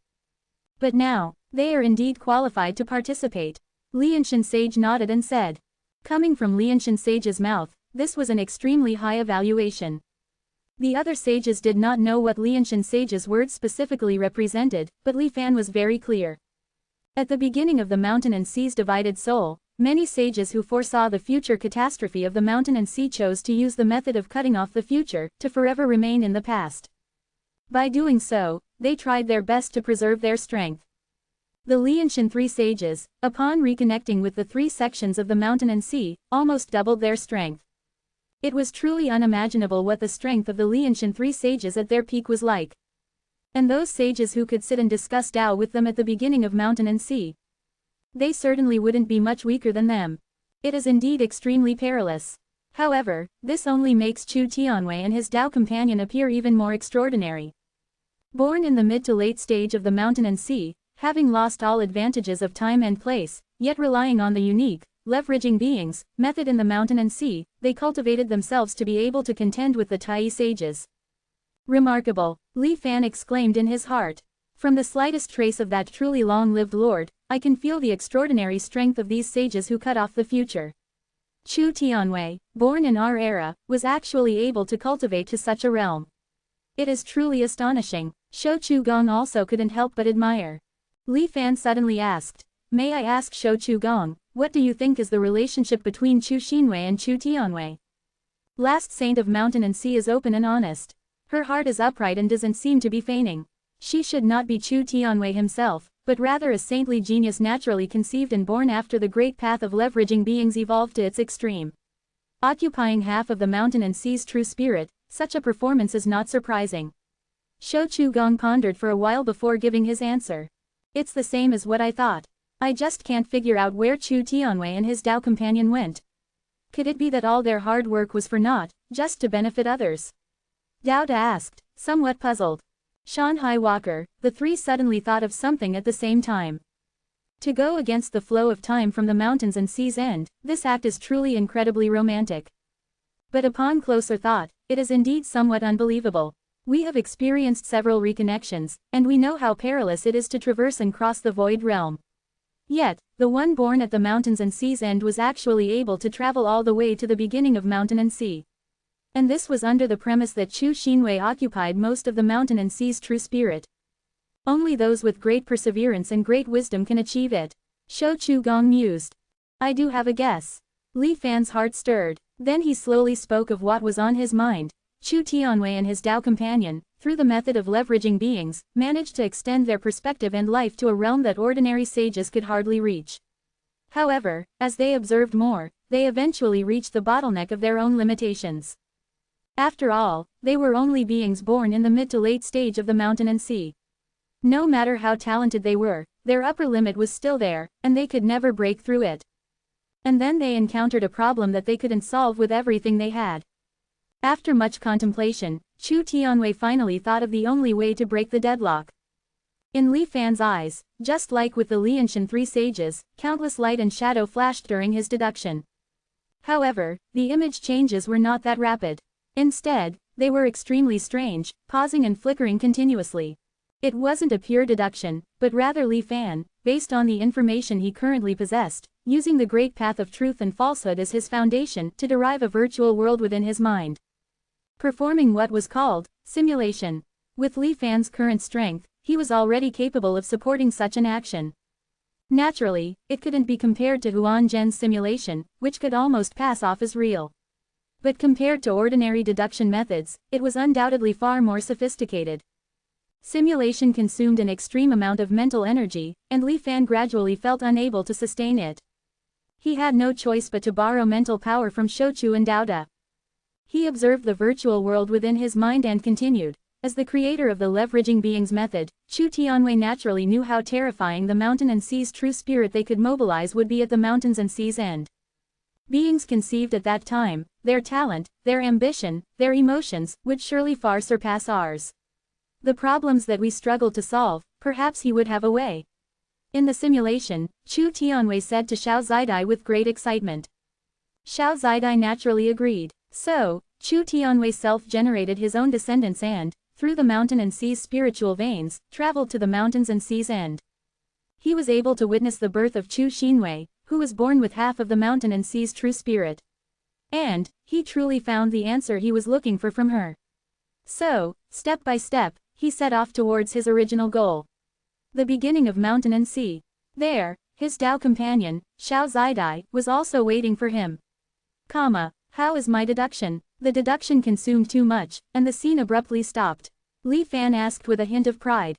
But now, they are indeed qualified to participate. Lianshan sage nodded and said. Coming from Lianshan sage's mouth, this was an extremely high evaluation. The other sages did not know what Lianshan sage's words specifically represented, but Li Fan was very clear. At the beginning of the mountain and sea's divided soul, many sages who foresaw the future catastrophe of the mountain and sea chose to use the method of cutting off the future, to forever remain in the past. By doing so, they tried their best to preserve their strength. The Lianshan three sages, upon reconnecting with the three sections of the mountain and sea, almost doubled their strength. It was truly unimaginable what the strength of the Lianshan three sages at their peak was like. And those sages who could sit and discuss Tao with them at the beginning of mountain and sea. They certainly wouldn't be much weaker than them. It is indeed extremely perilous. However, this only makes Chu Tianwei and his Tao companion appear even more extraordinary. Born in the mid to late stage of the mountain and sea, having lost all advantages of time and place, yet relying on the unique, leveraging beings, method in the mountain and sea, they cultivated themselves to be able to contend with the Tai sages. Remarkable, Li Fan exclaimed in his heart. From the slightest trace of that truly long-lived lord, I can feel the extraordinary strength of these sages who cut off the future. Chu Tianwei, born in our era, was actually able to cultivate to such a realm. It is truly astonishing. Shou Chu Gong also couldn't help but admire. Li Fan suddenly asked, May I ask Shou Chu Gong, what do you think is the relationship between Chu Xinwei and Chu Tianwei? Last saint of mountain and sea is open and honest. Her heart is upright and doesn't seem to be feigning. She should not be Chu Tianwei himself, but rather a saintly genius naturally conceived and born after the great path of leveraging beings evolved to its extreme. Occupying half of the mountain and sea's true spirit, such a performance is not surprising. Shou Chu Gong pondered for a while before giving his answer. It's the same as what I thought. I just can't figure out where Chu Tianwei and his Tao companion went. Could it be that all their hard work was for naught, just to benefit others? Dao Da asked, somewhat puzzled. Shanghai Walker, the three suddenly thought of something at the same time. To go against the flow of time from the mountains and sea's end, this act is truly incredibly romantic. But upon closer thought, it is indeed somewhat unbelievable. We have experienced several reconnections, and we know how perilous it is to traverse and cross the void realm. Yet, the one born at the mountains and sea's end was actually able to travel all the way to the beginning of mountain and sea. And this was under the premise that Chu Xinwei occupied most of the mountain and sea's true spirit. Only those with great perseverance and great wisdom can achieve it. Shou Chu Gong mused. I do have a guess. Li Fan's heart stirred. Then he slowly spoke of what was on his mind. Chu Tianwei and his Tao companion, through the method of leveraging beings, managed to extend their perspective and life to a realm that ordinary sages could hardly reach. However, as they observed more, they eventually reached the bottleneck of their own limitations. After all, they were only beings born in the mid to late stage of the mountain and sea. No matter how talented they were, their upper limit was still there, and they could never break through it. And then they encountered a problem that they couldn't solve with everything they had. After much contemplation, Chu Tianwei finally thought of the only way to break the deadlock. In Li Fan's eyes, just like with the Lianshan three sages, countless light and shadow flashed during his deduction. However, the image changes were not that rapid. Instead, they were extremely strange, pausing and flickering continuously. It wasn't a pure deduction, but rather Li Fan, based on the information he currently possessed, using the great path of truth and falsehood as his foundation to derive a virtual world within his mind. Performing what was called simulation. With Li Fan's current strength, he was already capable of supporting such an action. Naturally, it couldn't be compared to Huan Zhen's simulation, which could almost pass off as real. But compared to ordinary deduction methods, it was undoubtedly far more sophisticated. Simulation consumed an extreme amount of mental energy, and Li Fan gradually felt unable to sustain it. He had no choice but to borrow mental power from Shouchu and Daoda. He observed the virtual world within his mind and continued. As the creator of the leveraging beings method, Chu Tianwei naturally knew how terrifying the mountain and sea's true spirit they could mobilize would be at the mountains and sea's end. Beings conceived at that time, their talent, their ambition, their emotions, would surely far surpass ours. The problems that we struggled to solve, perhaps he would have a way. In the simulation, Chu Tianwei said to Xiao Zidai with great excitement. Xiao Zidai naturally agreed. So, Chu Tianwei self-generated his own descendants and, through the mountain and sea's spiritual veins, traveled to the mountains and sea's end. He was able to witness the birth of Chu Xinwei, who was born with half of the mountain and sea's true spirit. And, he truly found the answer he was looking for from her. So, step by step, he set off towards his original goal. The beginning of mountain and sea. There, his Tao companion, Xiao Zidai, was also waiting for him. How is my deduction? The deduction consumed too much, and the scene abruptly stopped. Li Fan asked with a hint of pride.